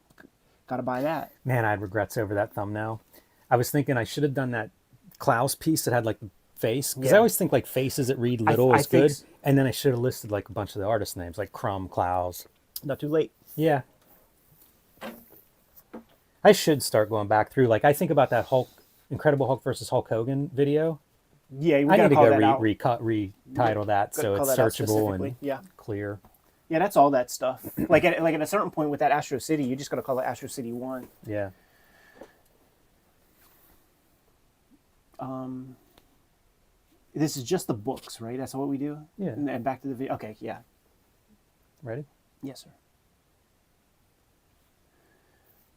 gotta buy that. Man, I had regrets over that thumbnail. I was thinking I should have done that Klaus piece that had like the face, because I Yeah. always think like faces that read little I is think good. And then I should have listed like a bunch of the artist names, like Crumb, Klaus. Not too late. Yeah. I should start going back through. Like I think about that Incredible Hulk versus Hulk Hogan video. Yeah, we I gotta need to call go that out. retitle that so Call it's that out searchable and specifically. Yeah. clear. Yeah, that's all that stuff. Like at a certain point with that Astro City, you just gotta call it Astro City 1. Yeah. This is just the books, right? That's what we do? Yeah. And back to the video. Okay, yeah. Ready? Yes, sir.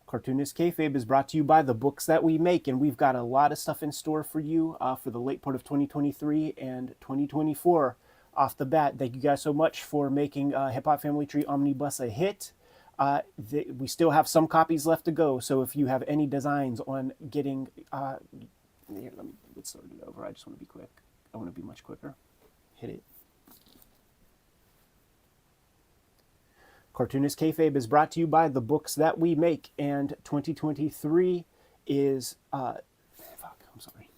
Cartoonist Kayfabe is brought to you by the books that we make, and we've got a lot of stuff in store for you for the late part of 2023 and 2024. Off the bat, thank you guys so much for making Hip Hop Family Tree Omnibus a hit. We still have some copies left to go, so if you have any designs on getting... here, let's start it over. I just want to be quick. I want to be much quicker. Hit it. Cartoonist Kayfabe is brought to you by the books that we make, and 2023 is fuck, I'm sorry.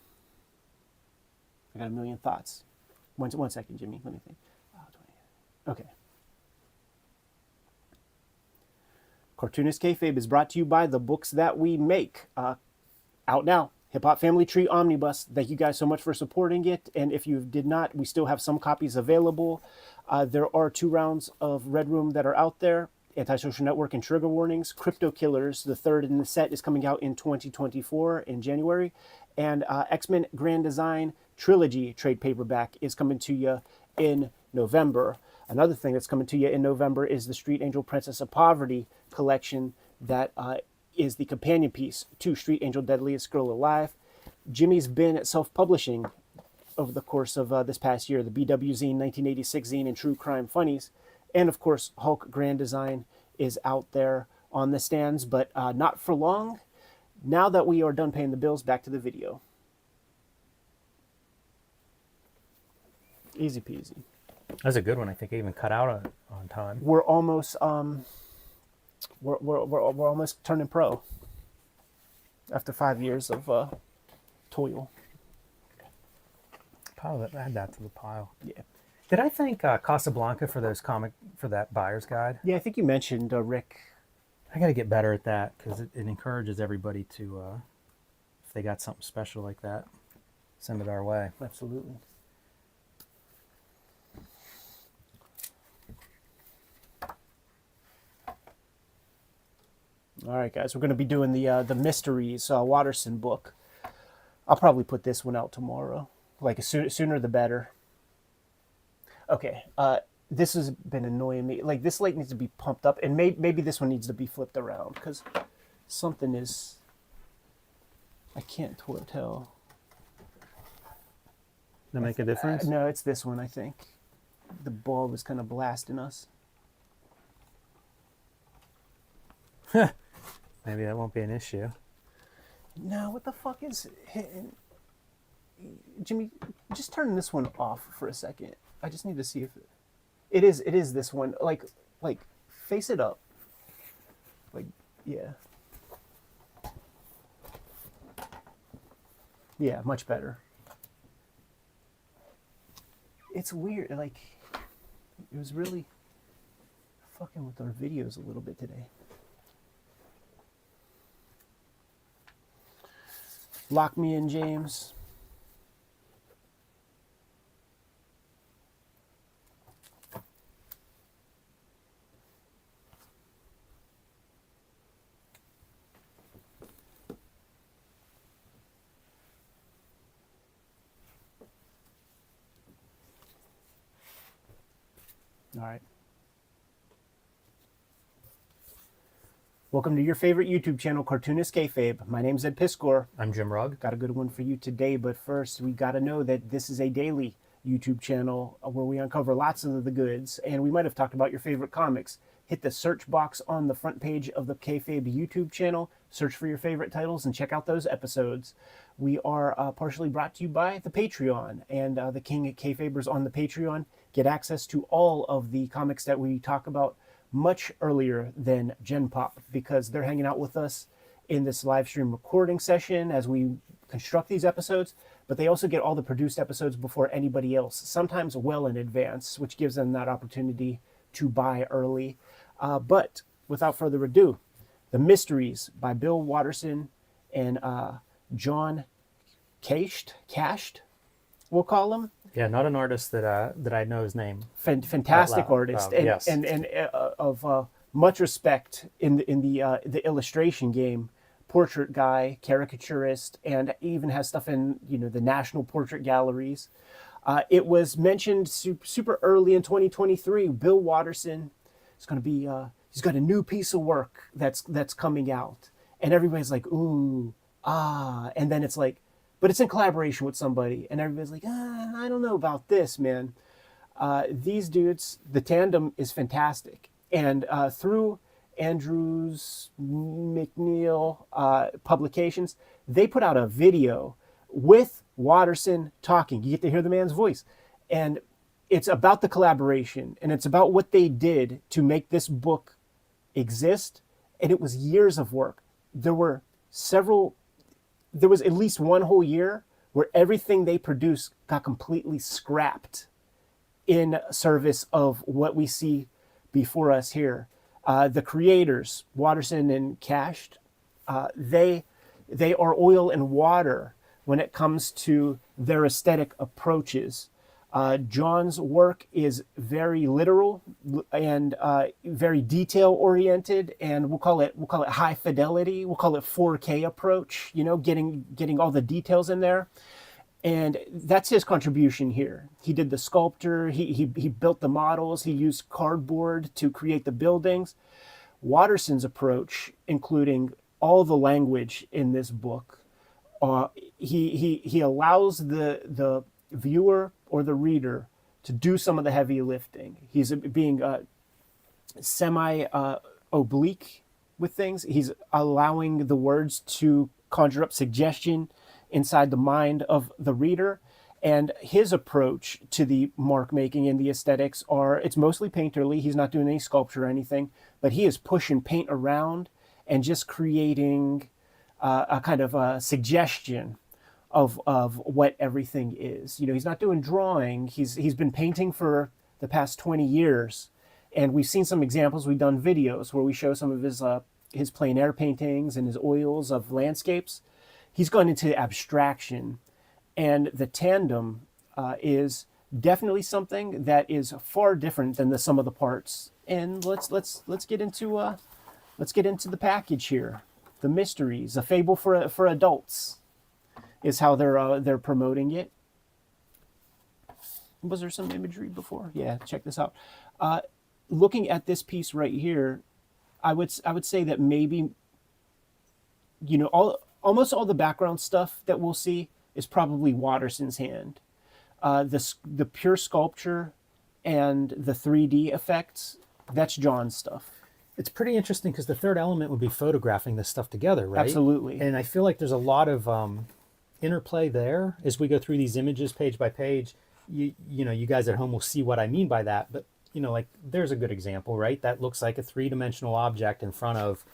I got a million thoughts. One second, Jimmy. Let me think. Okay. Cartoonist Kayfabe is brought to you by the books that we make. Out now. Hip Hop Family Tree Omnibus. Thank you guys so much for supporting it. And if you did not, we still have some copies available. There are 2 rounds of Red Room that are out there. Antisocial Network and Trigger Warnings. Crypto Killers, the third in the set, is coming out in 2024 in January. And X-Men Grand Design Trilogy trade paperback is coming to you in November. Another thing that's coming to you in November is the Street Angel Princess of Poverty collection that is the companion piece to Street Angel Deadliest Girl Alive. Jimmy's been self-publishing over the course of this past year, the BW Zine, 1986 Zine, and True Crime Funnies. And of course, Hulk Grand Design is out there on the stands, but not for long. Now that we are done paying the bills, back to the video. Easy peasy. That's a good one. I think I even cut out on time. We're almost we're almost turning pro after 5 years of toil. Add that to the pile. Yeah. Did I thank Casablanca for that buyer's guide? Yeah, I think you mentioned Rick. I got to get better at that because it encourages everybody to, if they got something special like that, send it our way. Absolutely. All right, guys, we're going to be doing the Mysteries Watterson book. I'll probably put this one out tomorrow. Like, sooner the better. Okay, this has been annoying me. Like, this light needs to be pumped up, and maybe this one needs to be flipped around, because something is... I can't tell. Does that make a difference? No, it's this one, I think. The bulb is kind of blasting us. Maybe that won't be an issue. No, what the fuck is hitting? Jimmy, just turn this one off for a second. I just need to see if it is this one. Like face it up. Like, yeah. Yeah, much better. It's weird, like it was really fucking with our videos a little bit today. Lock me in, James. All right. Welcome to your favorite YouTube channel, Cartoonist Kayfabe. My name's Ed Piskor. I'm Jim Rugg. Got a good one for you today, but first we got to know that this is a daily YouTube channel where we uncover lots of the goods, and we might have talked about your favorite comics. Hit the search box on the front page of the Kayfabe YouTube channel, search for your favorite titles, and check out those episodes. We are partially brought to you by the Patreon, and the King of Kayfabers on the Patreon get access to all of the comics that we talk about much earlier than Gen Pop, because they're hanging out with us in this live stream recording session as we construct these episodes, but they also get all the produced episodes before anybody else, sometimes well in advance, which gives them that opportunity to buy early. But without further ado, The Mysteries by Bill Watterson and John Cashed, we'll call him. Yeah, not an artist that I know his name. Fantastic artist, and yes. and of much respect in the illustration game. Portrait guy, caricaturist, and even has stuff in the National Portrait Galleries. It was mentioned super early in 2023. Bill Watterson is going to be he's got a new piece of work that's coming out, and everybody's like ooh and then it's like, but it's in collaboration with somebody, and everybody's like, I don't know about this, man. These dudes, the tandem is fantastic. And through Andrews McNeil Publications, they put out a video with Watterson talking. You get to hear the man's voice. And it's about the collaboration, and it's about what they did to make this book exist. And it was years of work. There was at least one whole year where everything they produced got completely scrapped in service of what we see before us here. The creators, Watterson and Cashed, they are oil and water when it comes to their aesthetic approaches. John's work is very literal and very detail oriented, and we'll call it high fidelity. We'll call it 4K approach. Getting all the details in there, and that's his contribution here. He did the sculpture. He built the models. He used cardboard to create the buildings. Watterson's approach, including all the language in this book, he allows the viewer or the reader to do some of the heavy lifting. He's being semi oblique with things. He's allowing the words to conjure up suggestion inside the mind of the reader. And his approach to the mark making and the aesthetics it's mostly painterly. He's not doing any sculpture or anything, but he is pushing paint around and just creating a kind of a suggestion of what everything is. He's not doing drawing. He's been painting for the past 20 years, and we've seen some examples. We've done videos where we show some of his plein air paintings and his oils of landscapes. He's gone into abstraction, and the tandem is definitely something that is far different than the sum of the parts. And let's get into the package here. The Mysteries, a fable for adults, is how they're promoting it. Was there some imagery before? Yeah, check this out. Looking at this piece right here, I would say that maybe almost all the background stuff that we'll see is probably Watterson's hand. The pure sculpture and the 3D effects, that's John's stuff. It's pretty interesting because the third element would be photographing this stuff together, right? Absolutely. And I feel like there's a lot of interplay there as we go through these images page by page. You guys at home will see what I mean by that, but like there's a good example, right? That looks like a three-dimensional object in front of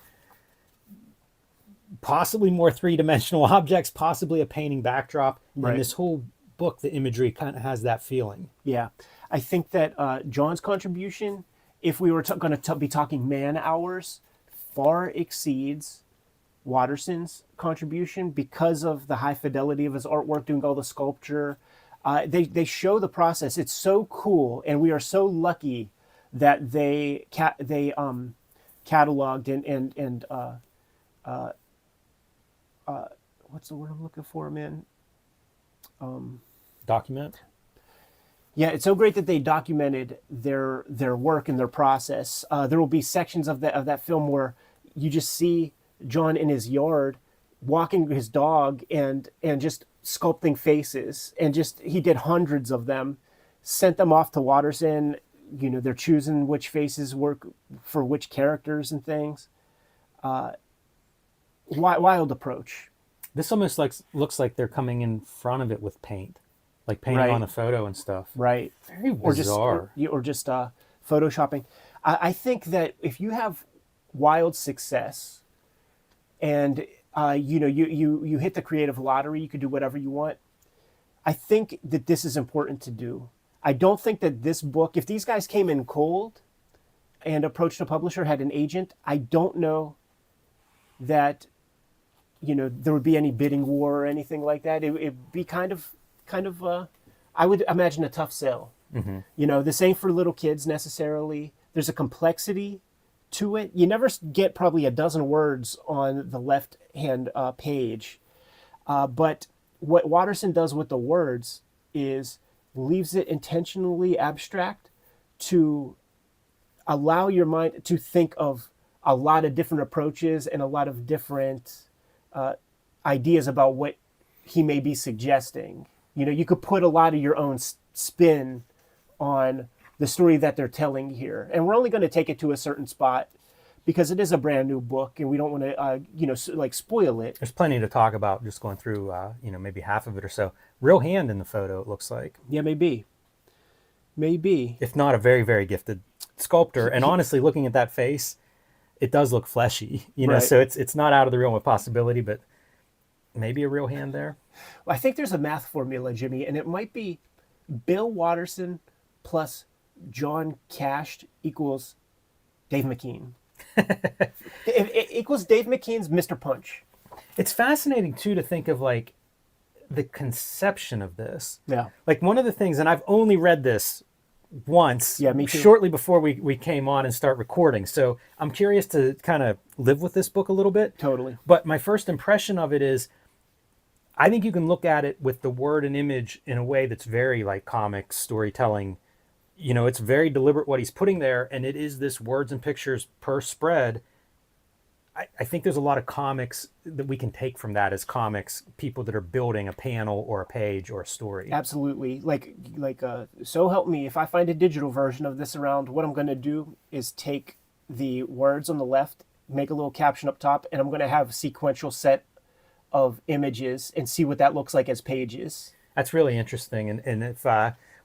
possibly more three-dimensional objects, possibly a painting backdrop. Right. And this whole book, the imagery kind of has that feeling. Yeah. I think that John's contribution, if we were going to be talking man hours, far exceeds Watterson's contribution because of the high fidelity of his artwork, doing all the sculpture. They show the process. It's so cool, and we are so lucky that they cataloged and what's the word I'm looking for, man? Document. Yeah, it's so great that they documented their work and their process. There will be sections of that film where you just see John in his yard walking his dog and just sculpting faces, and just he did hundreds of them, sent them off to Watterson. You know, they're choosing which faces work for which characters and things. Wild approach. This almost looks like they're coming in front of it with paint, like painting Right. on the photo and stuff. Right. Very Or just bizarre. photoshopping. I think that if you have wild success and you hit the creative lottery, you could do whatever you want. I think that this is important to do. I don't think that this book, if these guys came in cold and approached a publisher, had an agent, I don't know that there would be any bidding war or anything like that. It'd be kind of I would imagine a tough sell. This ain't for little kids necessarily. There's a complexity to it. You never get probably a dozen words on the left hand page, but what Watterson does with the words is leaves it intentionally abstract to allow your mind to think of a lot of different approaches and a lot of different ideas about what he may be suggesting. You could put a lot of your own spin on the story that they're telling here, and we're only going to take it to a certain spot because it is a brand new book, and we don't want to, spoil it. There's plenty to talk about. Just going through, maybe half of it or so. Real hand in the photo, it looks like. Yeah, maybe. If not a very, very gifted sculptor. And honestly, looking at that face, it does look fleshy. Right. So it's not out of the realm of possibility, but maybe a real hand there. Well, I think there's a math formula, Jimmy, and it might be Bill Watterson plus John Cashed equals Dave McKean. It equals Dave McKean's Mr. Punch. It's fascinating, too, to think of, like, the conception of this. Yeah. Like, one of the things, and I've only read this once, Yeah, me too. shortly before we came on and start recording. So I'm curious to kind of live with this book a little bit. Totally. But my first impression of it is, I think you can look at it with the word and image in a way that's very like comic storytelling. It's very deliberate what he's putting there, and it is this words and pictures per spread. I think there's a lot of comics that we can take from that as comics, people that are building a panel or a page or a story. Absolutely. So help me, if I find a digital version of this around, what I'm going to do is take the words on the left, make a little caption up top, and I'm going to have a sequential set of images and see what that looks like as pages. That's really interesting. And if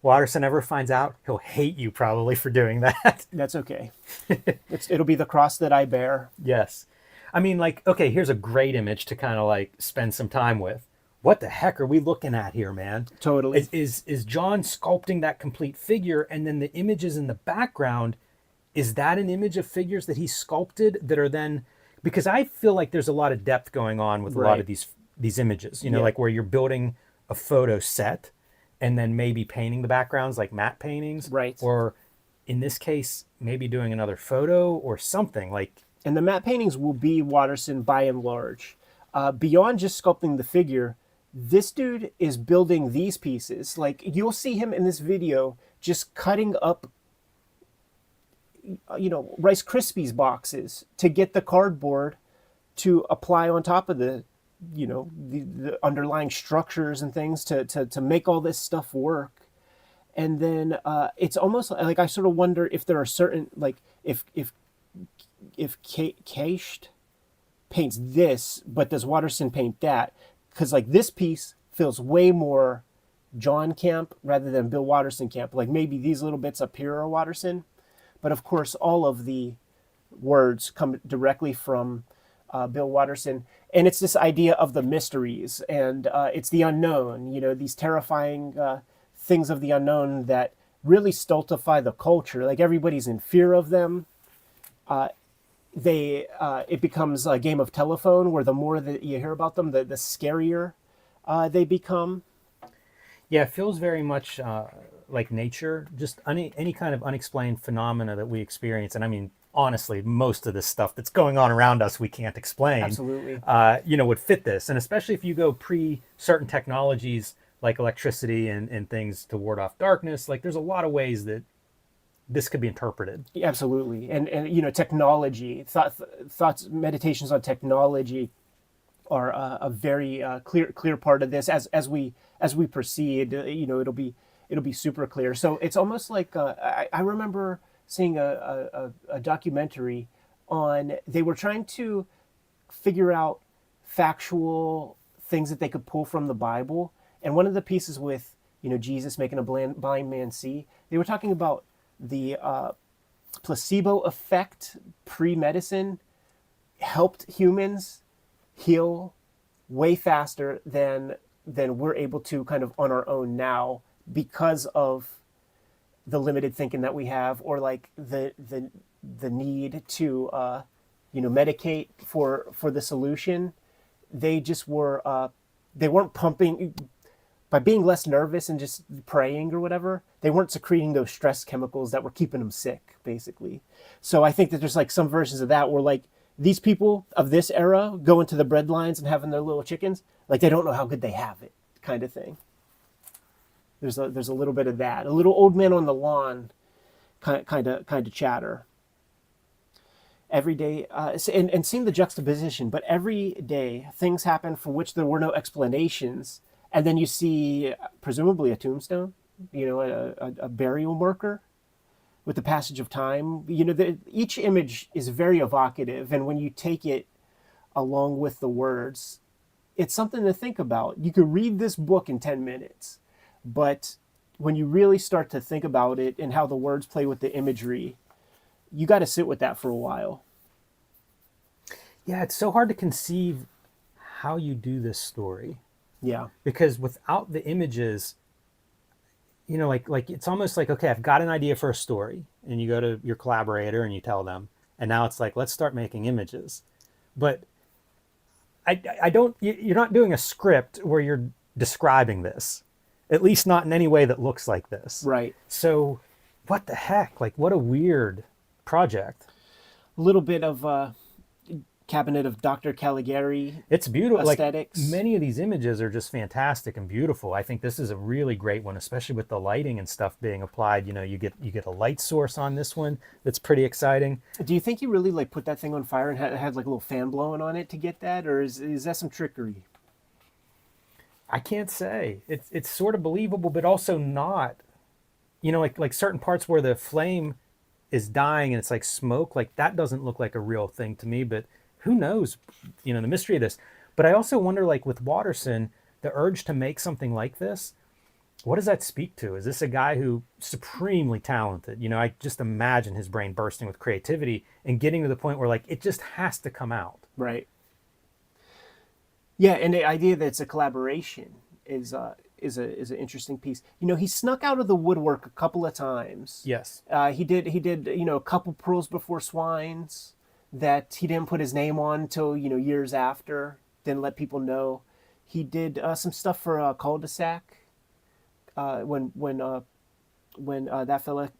Watterson ever finds out, he'll hate you probably for doing that. That's okay. It'll be the cross that I bear. Yes. I mean, okay, here's a great image to kind of spend some time with. What the heck are we looking at here, man? Totally. Is John sculpting that complete figure, and then the images in the background, is that an image of figures that he sculpted that are then, because I feel like there's a lot of depth going on with a lot of these images, like where you're building a photo set and then maybe painting the backgrounds like matte paintings. Right. Or in this case, maybe doing another photo or something like. And the matte paintings will be Watterson by and large. Beyond just sculpting the figure, this dude is building these pieces. Like, you'll see him in this video just cutting up, Rice Krispies boxes to get the cardboard to apply on top of the underlying structures and things to make all this stuff work. And then it's almost like I sort of wonder if there are certain, like, if Cashed paints this, but does Watterson paint that? Because this piece feels way more John Camp rather than Bill Watterson Camp. Like, maybe these little bits up here are Watterson, but of course all of the words come directly from Bill Watterson. And it's this idea of the mysteries, and it's the unknown, these terrifying things of the unknown that really stultify the culture. Like, everybody's in fear of them. It becomes a game of telephone where the more that you hear about them, the scarier they become. Yeah, it feels very much like nature, just any kind of unexplained phenomena that we experience. And I mean, honestly, most of this stuff that's going on around us we can't explain. Absolutely. Would fit this. And especially if you go pre certain technologies like electricity and things to ward off darkness. Like there's a lot of ways that this could be interpreted. Absolutely. And you know, technology, thoughts, meditations on technology are a very clear part of this. As we proceed, you know, it'll be super clear. So it's almost like I remember seeing a documentary on, they were trying to figure out factual things that they could pull from the Bible. And one of the pieces with, you know, Jesus making a blind man see, they were talking about the placebo effect pre-medicine helped humans heal way faster than we're able to kind of on our own now, because of the limited thinking that we have, or like the need to you know, medicate for the solution. They just were they weren't pumping, by being less nervous and just praying or whatever, they weren't secreting those stress chemicals that were keeping them sick, basically. So I think that there's like some versions of that where like these people of this era go into the bread lines and having their little chickens, like they don't know how good they have it, kind of thing. There's a little bit of that, a little old man on the lawn kind of chatter. Every day, and seeing the juxtaposition, but every day things happen for which there were no explanations. And then you see, presumably, a tombstone, you know, a burial marker with the passage of time. You know, each image is very evocative. And when you take it along with the words, it's something to think about. You could read this book in 10 minutes, but when you really start to think about it and how the words play with the imagery, you got to sit with that for a while. Yeah, it's so hard to conceive how you do this story. Yeah. Because without the images, you know, like it's almost like, okay, I've got an idea for a story, and you go to your collaborator and you tell them, and now it's like, let's start making images. But I don't, you're not doing a script where you're describing this, at least not in any way that looks like this. Right. So what the heck? Like, what a weird project. A little bit of Cabinet of Dr. Caligari. It's beautiful. Aesthetics. Like, many of these images are just fantastic and beautiful. I think this is a really great one, especially with the lighting and stuff being applied. You know, you get a light source on this one that's pretty exciting. Do you think you really like put that thing on fire and had like a little fan blowing on it to get that, or is that some trickery? I can't say. It's sort of believable, but also not. You know, like certain parts where the flame is dying and it's like smoke, like that doesn't look like a real thing to me, but who knows, you know, the mystery of this. But I also wonder, like with Watterson, the urge to make something like this, what does that speak to? Is this a guy who supremely talented? You know, I just imagine his brain bursting with creativity and getting to the point where like it just has to come out. Right. Yeah, and the idea that it's a collaboration is an interesting piece. You know, he snuck out of the woodwork a couple of times. Yes. He did you know, a couple Pearls Before Swines that he didn't put his name on until, you know, years after. Didn't let people know. He did some stuff for Cul-de-sac when that fella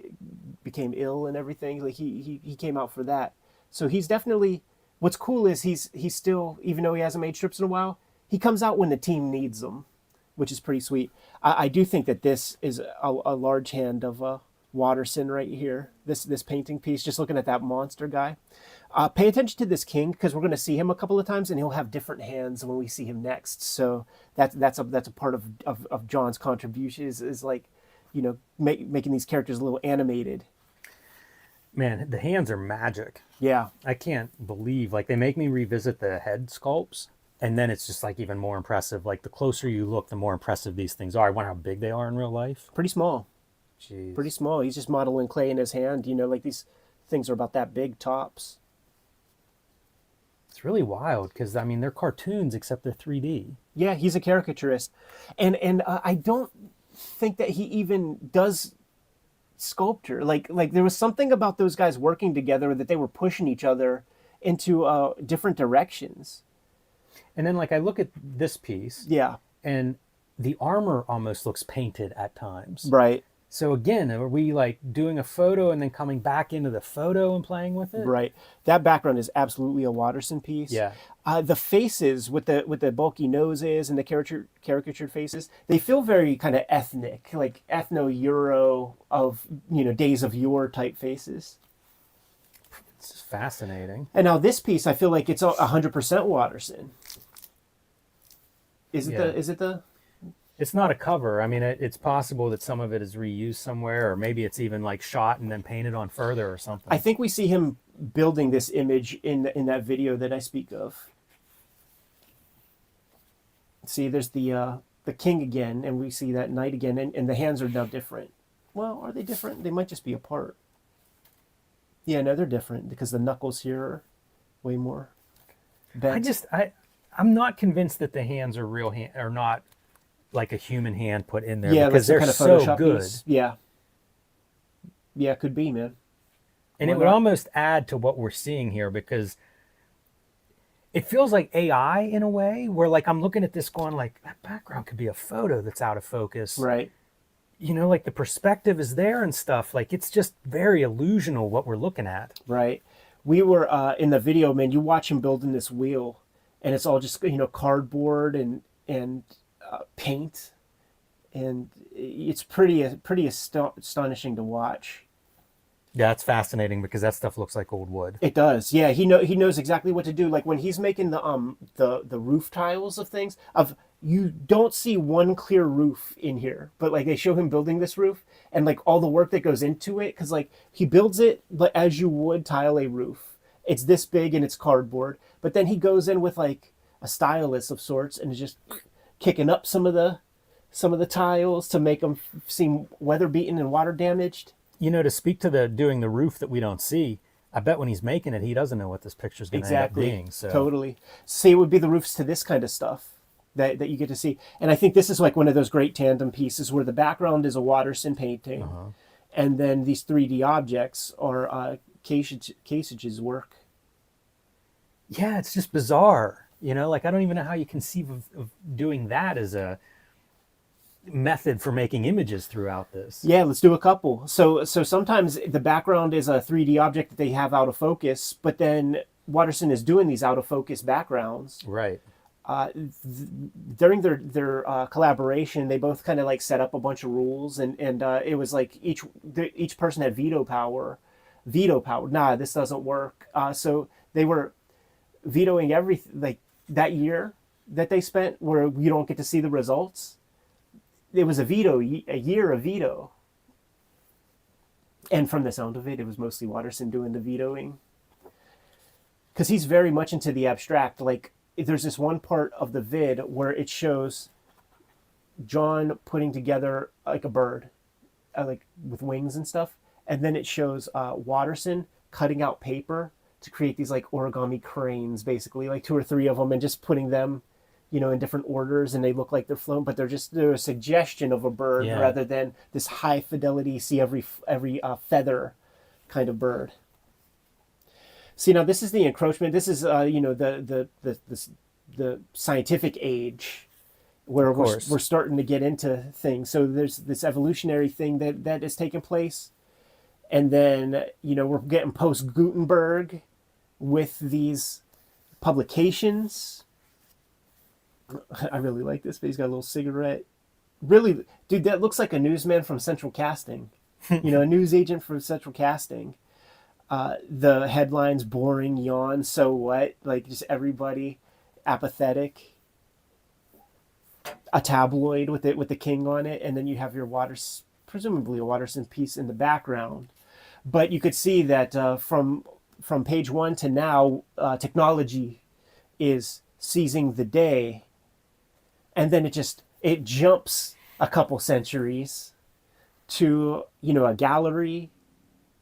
became ill and everything. Like he came out for that. So he's definitely. What's cool is he's still, even though he hasn't made strips in a while, he comes out when the team needs him, which is pretty sweet. I do think that this is a large hand of Watterson right here. This painting piece, just looking at that monster guy. Pay attention to this king, because we're going to see him a couple of times, and he'll have different hands when we see him next. So that's a part of John's contribution is like, you know, making these characters a little animated. Man, the hands are magic. Yeah. I can't believe, like, they make me revisit the head sculpts, and then it's just like even more impressive. Like, the closer you look, the more impressive these things are. I wonder how big they are in real life. Pretty small. Jeez. Pretty small. He's just modeling clay in his hand. You know, like these things are about that big tops. It's really wild because, I mean, they're cartoons except they're 3D. Yeah, he's a caricaturist. And I don't think that he even does sculpture. Like there was something about those guys working together that they were pushing each other into different directions. And then, like, I look at this piece. Yeah. And the armor almost looks painted at times. Right. So again, are we like doing a photo and then coming back into the photo and playing with it? Right. That background is absolutely a Watterson piece. Yeah. The faces with the bulky noses and the caricatured faces, they feel very kind of ethnic, like ethno-Euro of, days of yore type faces. It's fascinating. And now this piece, I feel like it's 100% Watterson. Is it the? It's not a cover. I mean, it's possible that some of it is reused somewhere, or maybe it's even like shot and then painted on further or something. I think we see him building this image in that video that I speak of. See, there's the king again, and we see that knight again, and the hands are now different. Well, are they different? They might just be apart. Yeah, no, they're different because the knuckles here are way more bent. I'm not convinced that the hands are real are not like a human hand put in there, Yeah, because like they're some kind of so Photoshop good. piece. Yeah. Yeah, it could be, man. And Why it would not? almost add to what we're seeing here, because it feels like AI in a way, where like I'm looking at this going like, that background could be a photo that's out of focus. Right. Like the perspective is there and stuff. Like it's just very illusional what we're looking at. Right. We were in the video, man. You watch him building this wheel, and it's all just cardboard and paint, and it's pretty astonishing to watch. Yeah, it's fascinating because that stuff looks like old wood. It does. Yeah, he knows exactly what to do. Like when he's making the roof tiles of things. You don't see one clear roof in here, but like they show him building this roof and like all the work that goes into it, because like he builds it, but as you would tile a roof, it's this big and it's cardboard. But then he goes in with like a stylus of sorts and is just kicking up some of the tiles to make them seem weather beaten and water damaged. To speak to the doing the roof that we don't see, I bet when he's making it, he doesn't know what this picture's going to end up being. So Totally. See, it would be the roofs to this kind of stuff that you get to see. And I think this is like one of those great tandem pieces where the background is a Watterson painting, and then these 3D objects are Casage's work. Yeah, it's just bizarre. Like I don't even know how you conceive of doing that as a method for making images throughout this. Yeah, let's do a couple. So sometimes the background is a 3D object that they have out of focus, but then Watterson is doing these out of focus backgrounds. Right. During their collaboration, they both kind of like set up a bunch of rules, and it was like each person had veto power. Nah, this doesn't work. So they were vetoing everything. Like that year that they spent, where you don't get to see the results. It was a year of veto. And from the sound of it, it was mostly Watterson doing the vetoing, because he's very much into the abstract. Like there's this one part of the vid where it shows John putting together like a bird, like with wings and stuff, and then it shows Watterson cutting out paper to create these like origami cranes, basically like 2 or 3 of them, and just putting them, in different orders, and they look like they're flown, but they're a suggestion of a bird rather than this high fidelity, see every feather kind of bird. See, now this is the encroachment. This is the scientific age, where we're starting to get into things. So there's this evolutionary thing that is taking place, and then we're getting post Gutenberg with these publications. I really like this, but he's got a little cigarette. Really, dude, that looks like a newsman from Central Casting. A news agent from Central Casting. The headlines: boring, yawn, so what? Like just everybody apathetic. A tabloid with the king on it, and then you have your presumably a Watterson piece in the background. But you could see that from page 1 to now, technology is seizing the day, and then it jumps a couple centuries to a gallery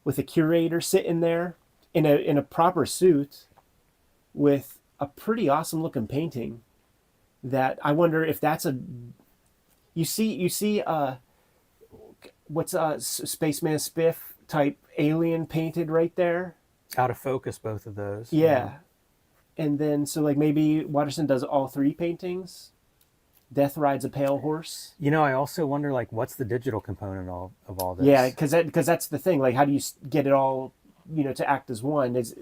with a curator sitting there in a proper suit with a pretty awesome looking painting that I wonder if that's you see what's Spaceman Spiff type alien painted right there, out of focus, both of those. Yeah. And then so like maybe Watterson does all 3 paintings. Death Rides a Pale Horse. You know, I also wonder, like, what's the digital component of all this? Yeah, because that's the thing. Like, how do you get it all, to act as one? Is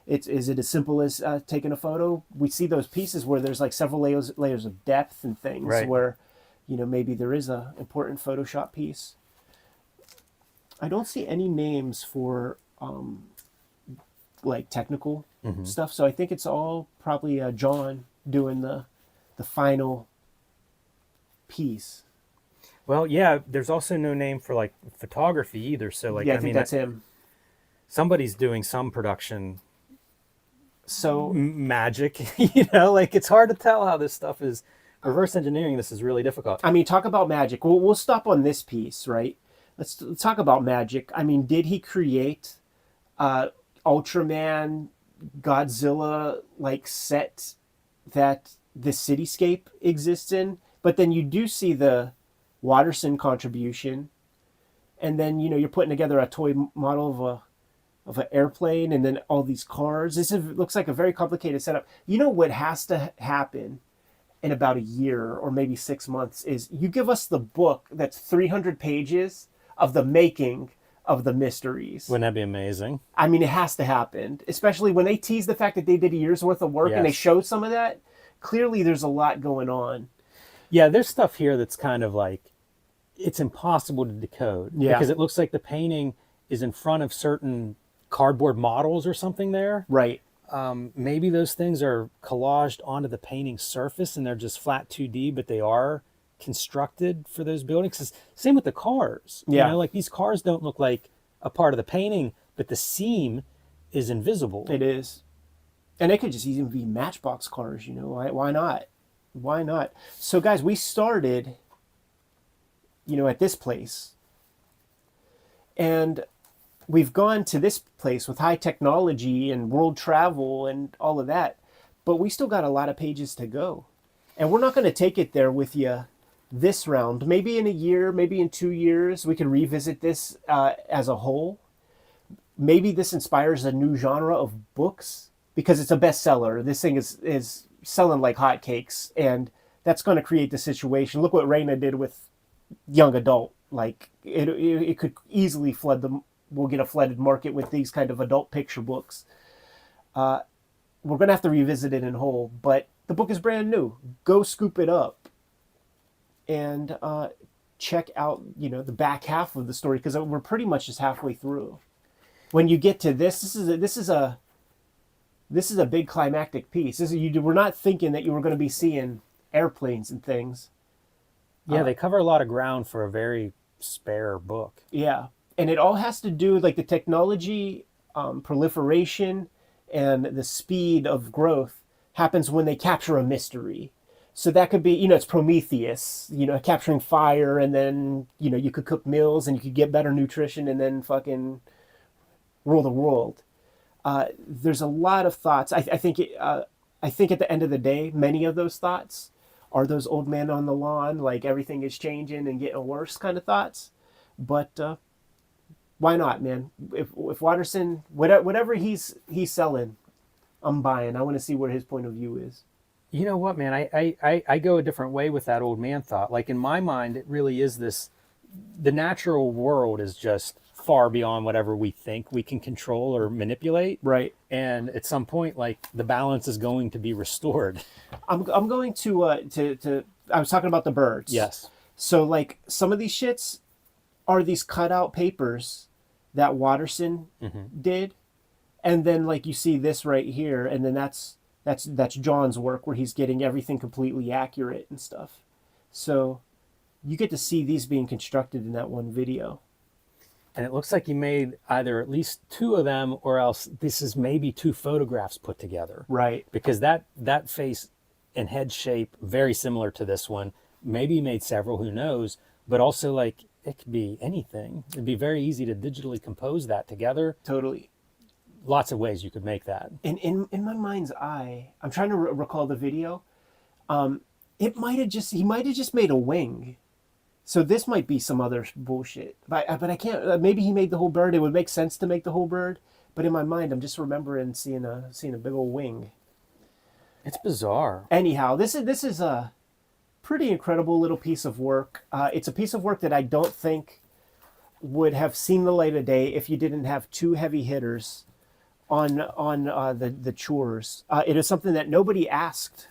it as simple as taking a photo? We see those pieces where there's like several layers of depth and things, Right. where, maybe there is a important Photoshop piece. I don't see any names for like technical stuff, so I think it's all probably John doing the final piece. Well, yeah, there's also no name for like photography either. So like, Yeah, I think that's him. Somebody's doing some production So magic, like it's hard to tell how this stuff is reverse engineering. This is really difficult. I mean, talk about magic. We'll stop on this piece, right? Let's talk about magic. I mean, did he create Ultraman, Godzilla like set that the cityscape exists in? But then you do see the Watterson contribution, and then you're putting together a toy model of an airplane, and then all these cars. Looks like a very complicated setup. You know what has to happen in about a year or maybe 6 months is you give us the book that's 300 pages of the making of the mysteries. Wouldn't that be amazing? I mean, it has to happen, especially when they tease the fact that they did a year's worth of work and they showed some of that. Clearly, there's a lot going on. Yeah, there's stuff here that's kind of like, it's impossible to decode. Yeah. Because it looks like the painting is in front of certain cardboard models or something there. Right. Maybe those things are collaged onto the painting surface and they're just flat 2D, but they are constructed for those buildings. Same with the cars. Yeah. Like these cars don't look like a part of the painting, but the seam is invisible. It is. And it could just even be Matchbox cars, Why not? Why not? So, guys, we started, at this place. And we've gone to this place with high technology and world travel and all of that. But we still got a lot of pages to go. And we're not going to take it there with you this round. Maybe in a year, maybe in 2 years, we can revisit this as a whole. Maybe this inspires a new genre of books because it's a bestseller. This thing is selling like hotcakes, and that's going to create the situation. Look what Raina did with young adult. Like it could easily we'll get a flooded market with these kind of adult picture books. We're going to have to revisit it in whole, but the book is brand new. Go scoop it up and check out, the back half of the story, because we're pretty much just halfway through. When you get to this is a big climactic piece. We're not thinking that you were going to be seeing airplanes and things. Yeah, they cover a lot of ground for a very spare book. Yeah, and it all has to do with like the technology proliferation and the speed of growth happens when they capture a mystery. So that could be, it's Prometheus, capturing fire, and then, you could cook meals and you could get better nutrition and then fucking rule the world. There's a lot of thoughts. I think at the end of the day, many of those thoughts are those old men on the lawn, like everything is changing and getting worse kind of thoughts. But why not, man? If Watterson, whatever he's selling, I'm buying. I want to see where his point of view is. You know what, man? I go a different way with that old man thought. Like in my mind, it really is the natural world is just far beyond whatever we think we can control or manipulate. Right. And at some point, like the balance is going to be restored. I'm going to I was talking about the birds. Yes. So like some of these shits are these cutout papers that Watterson did. And then like you see this right here, and then that's John's work where he's getting everything completely accurate and stuff. So you get to see these being constructed in that one video. And it looks like you made either at least 2 of them, or else this is maybe 2 photographs put together. Right. Because that face and head shape, very similar to this one. Maybe you made several, who knows? But also like it could be anything. It'd be very easy to digitally compose that together. Totally. Lots of ways you could make that. In my mind's eye, I'm trying to recall the video. He might have just made a wing. So this might be some other bullshit. But I can't. Maybe he made the whole bird. It would make sense to make the whole bird. But in my mind, I'm just remembering seeing a big old wing. It's bizarre. Anyhow, this is pretty incredible little piece of work. It's a piece of work that I don't think would have seen the light of day if you didn't have two heavy hitters on the chores. It is something that nobody asked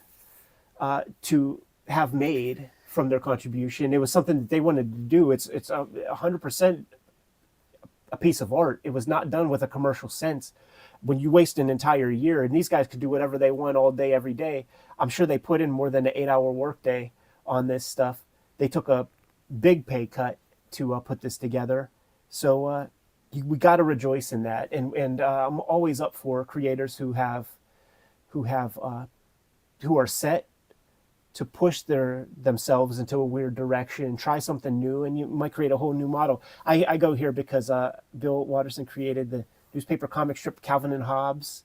to have made from their contribution. It was something that they wanted to do. It's 100% a piece of art. It was not done with a commercial sense. When you waste an entire year, and these guys could do whatever they want all day, every day, I'm sure they put in more than an 8-hour workday on this stuff. They took a big pay cut to put this together. So we got to rejoice in that. And I'm always up for creators who are set to push themselves into a weird direction, try something new, and you might create a whole new model. I go here because Bill Watterson created the newspaper comic strip Calvin and Hobbes.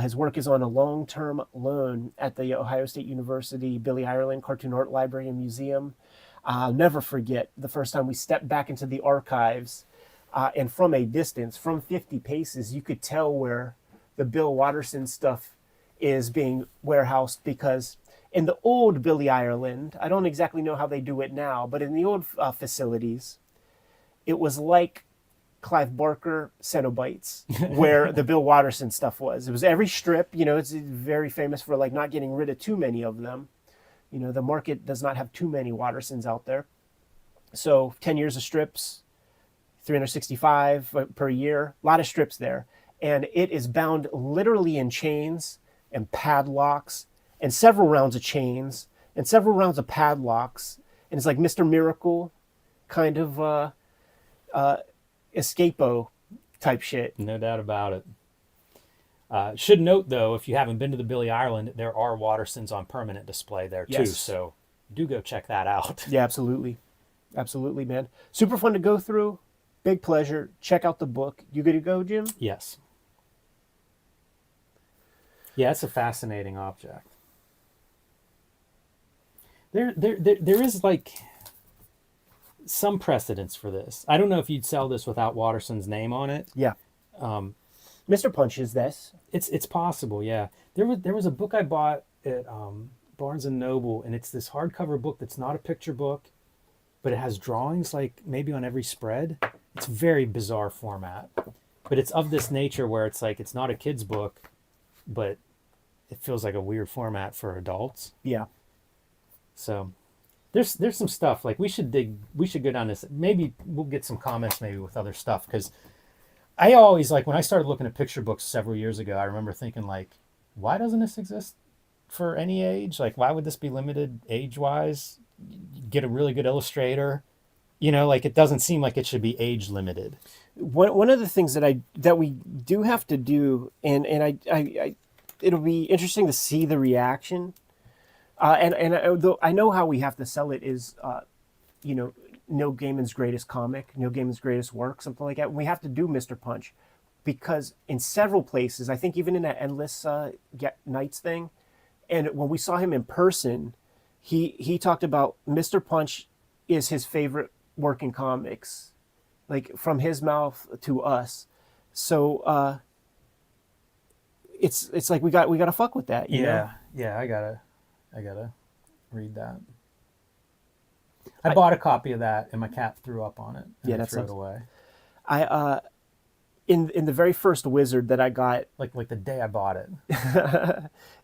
His work is on a long-term loan at the Ohio State University Billy Ireland Cartoon Art Library and Museum. I'll never forget the first time we stepped back into the archives, and from a distance, from 50 paces, you could tell where the Bill Watterson stuff is being warehoused, because in the old Billy Ireland, I don't exactly know how they do it now, but in the old facilities, it was like Clive Barker Cenobites, where the Bill Watterson stuff was. It was every strip, it's very famous for like not getting rid of too many of them. The market does not have too many Wattersons out there. So 10 years of strips, 365 per year, a lot of strips there. And it is bound literally in chains and padlocks and several rounds of chains and several rounds of padlocks. And it's like Mr. Miracle kind of escapo type shit. No doubt about it. Should note, though, if you haven't been to the Billy Ireland, there are Wattersons on permanent display there, too. Yes. So do go check that out. Yeah, absolutely. Absolutely, man. Super fun to go through. Big pleasure. Check out the book. You good to go, Jim? Yes. Yeah, it's a fascinating object. There is like some precedence for this. I don't know if you'd sell this without Watterson's name on it. Yeah. Mr. Punch is this. It's possible, yeah. There was a book I bought at Barnes and Noble, and it's this hardcover book that's not a picture book, but it has drawings like maybe on every spread. It's very bizarre format, but it's of this nature where it's like it's not a kid's book, but it feels like a weird format for adults. Yeah. So there's some stuff like we should go down this. Maybe we'll get some comments maybe with other stuff, because I always like when I started looking at picture books several years ago, I remember thinking like, why doesn't this exist for any age? Like, why would this be limited age wise? Get a really good illustrator, like it doesn't seem like it should be age limited. One of the things that we do have to do, and I it'll be interesting to see the reaction. Though I know how we have to sell it is, Neil Gaiman's greatest comic, Neil Gaiman's greatest work, something like that. We have to do Mr. Punch, because in several places, I think even in that Endless Nights thing, and when we saw him in person, he talked about Mr. Punch is his favorite work in comics, like from his mouth to us. So it's like we got to fuck with that. You know? Yeah, I gotta read that. I bought a copy of that, and my cat threw up on it. And I threw it away. I in the very first Wizard that I got, like the day I bought it.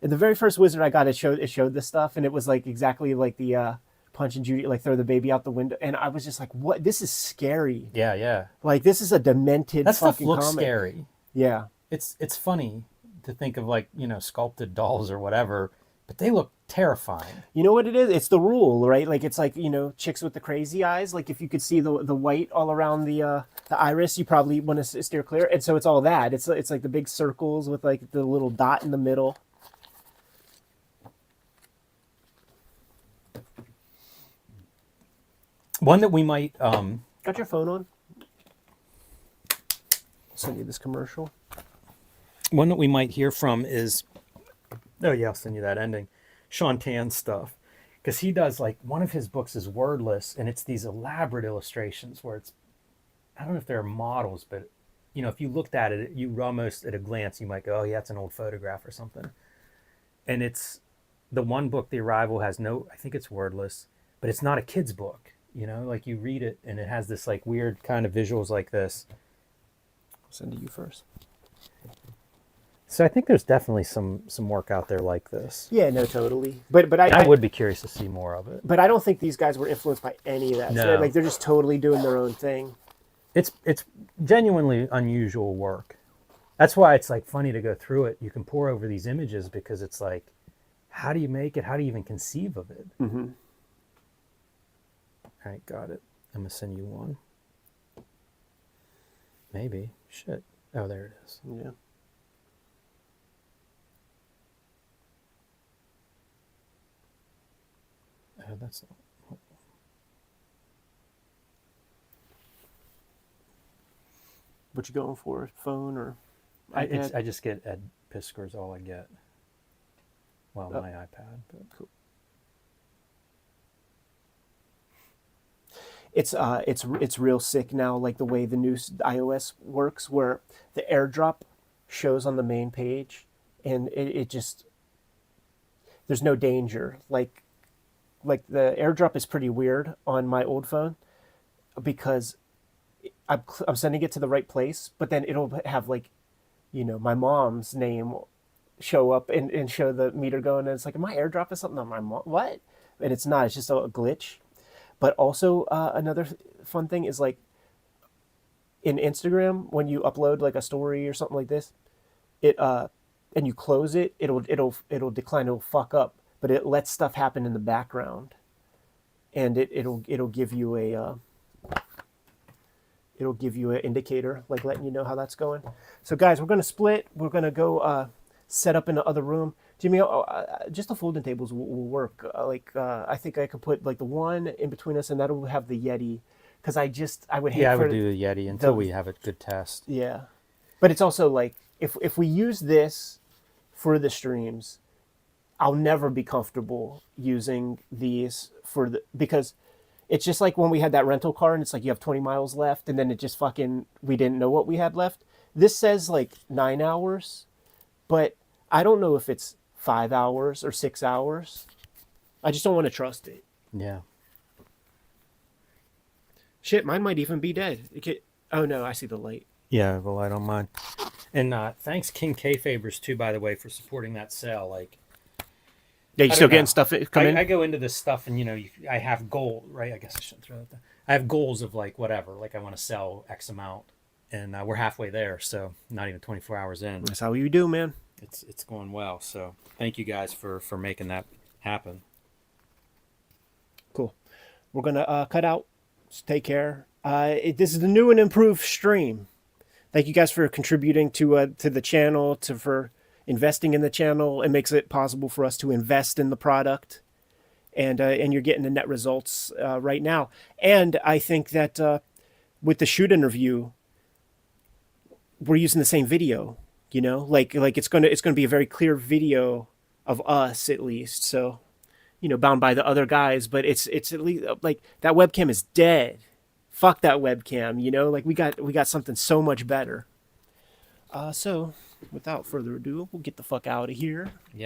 In the very first Wizard I got, it showed this stuff, and it was like exactly like the Punch and Judy, like throw the baby out the window, and I was just like, what? This is scary. Yeah. Like this is a demented that stuff fucking looks comic. Scary. Yeah. It's funny to think of like sculpted dolls or whatever, but they look terrifying. You know what it is? It's the rule, right? Like it's like chicks with the crazy eyes. Like if you could see the white all around the iris, you probably want to steer clear. And so it's all that. It's like the big circles with like the little dot in the middle. One that we might Got your phone on? I'll send you this commercial. One that we might hear from is, oh yeah, I'll send you that ending, Sean Tan's stuff, because he does like one of his books is wordless, and it's these elaborate illustrations where it's, I don't know if they're models, but if you looked at it, you almost at a glance you might go, oh yeah, it's an old photograph or something, and it's the one book, The Arrival, has no, I think it's wordless, but it's not a kid's book. You know, like you read it and it has this like weird kind of visuals like this. I'll send to you first. So I think there's definitely some work out there like this. Yeah, no, totally. But I would be curious to see more of it. But I don't think these guys were influenced by any of that. No. So, like they're just totally doing their own thing. It's genuinely unusual work. That's why it's like funny to go through it. You can pore over these images because it's like, how do you make it? How do you even conceive of it? Mm-hmm. All right, got it. I'm gonna send you one. Maybe. Shit. Oh, there it is. Yeah. Oh, that's not. What you going for? Phone or iPad? I just get Ed Pisker's all I get. Well, my iPad. But. Cool. It's real sick now, like the way the new iOS works, where the AirDrop shows on the main page, and it just there's no danger. Like the AirDrop is pretty weird on my old phone because I'm sending it to the right place, but then it'll have like, my mom's name show up and show the meter going, and it's like, am I AirDropping something on my mom? What? And it's not. It's just a glitch. But also another fun thing is like in Instagram, when you upload like a story or something like this, and you close it, it'll decline, it'll fuck up, but it lets stuff happen in the background, and it'll give you an indicator, like letting you know how that's going. So guys, we're gonna split. We're gonna go set up in the other room. Jimmy, just the folding tables will work. I think I could put like the one in between us, and that'll have the Yeti. Because I would hate. Yeah, I would do the Yeti until we have a good test. Yeah, but it's also like if we use this for the streams, I'll never be comfortable using these because it's just like when we had that rental car, and it's like you have 20 miles left, and then it just we didn't know what we had left. This says like 9 hours, but I don't know if it's 5 hours or 6 hours. I just don't want to trust it. Yeah. Shit, mine might even be dead. Oh no, I see the light. Yeah, the light on mine. And thanks King Kayfabers too, by the way, for supporting that sale. Like, yeah, you still getting stuff coming? I go into this stuff, and I have goals, right? I guess I shouldn't throw that down. I have goals of like whatever, like I want to sell X amount, and we're halfway there, so not even 24 hours in. That's how you do, man. It's going well. So thank you guys for making that happen. Cool. We're gonna cut out. So take care. This is the new and improved stream. Thank you guys for contributing to the channel, for investing in the channel. It makes it possible for us to invest in the product, and you're getting the net results right now. And I think that with the shoot interview, we're using the same video. Like it's gonna be a very clear video of us at least. So, bound by the other guys, but it's at least like that webcam is dead. Fuck that webcam. Like we got something so much better. So without further ado, we'll get the fuck out of here. Yeah.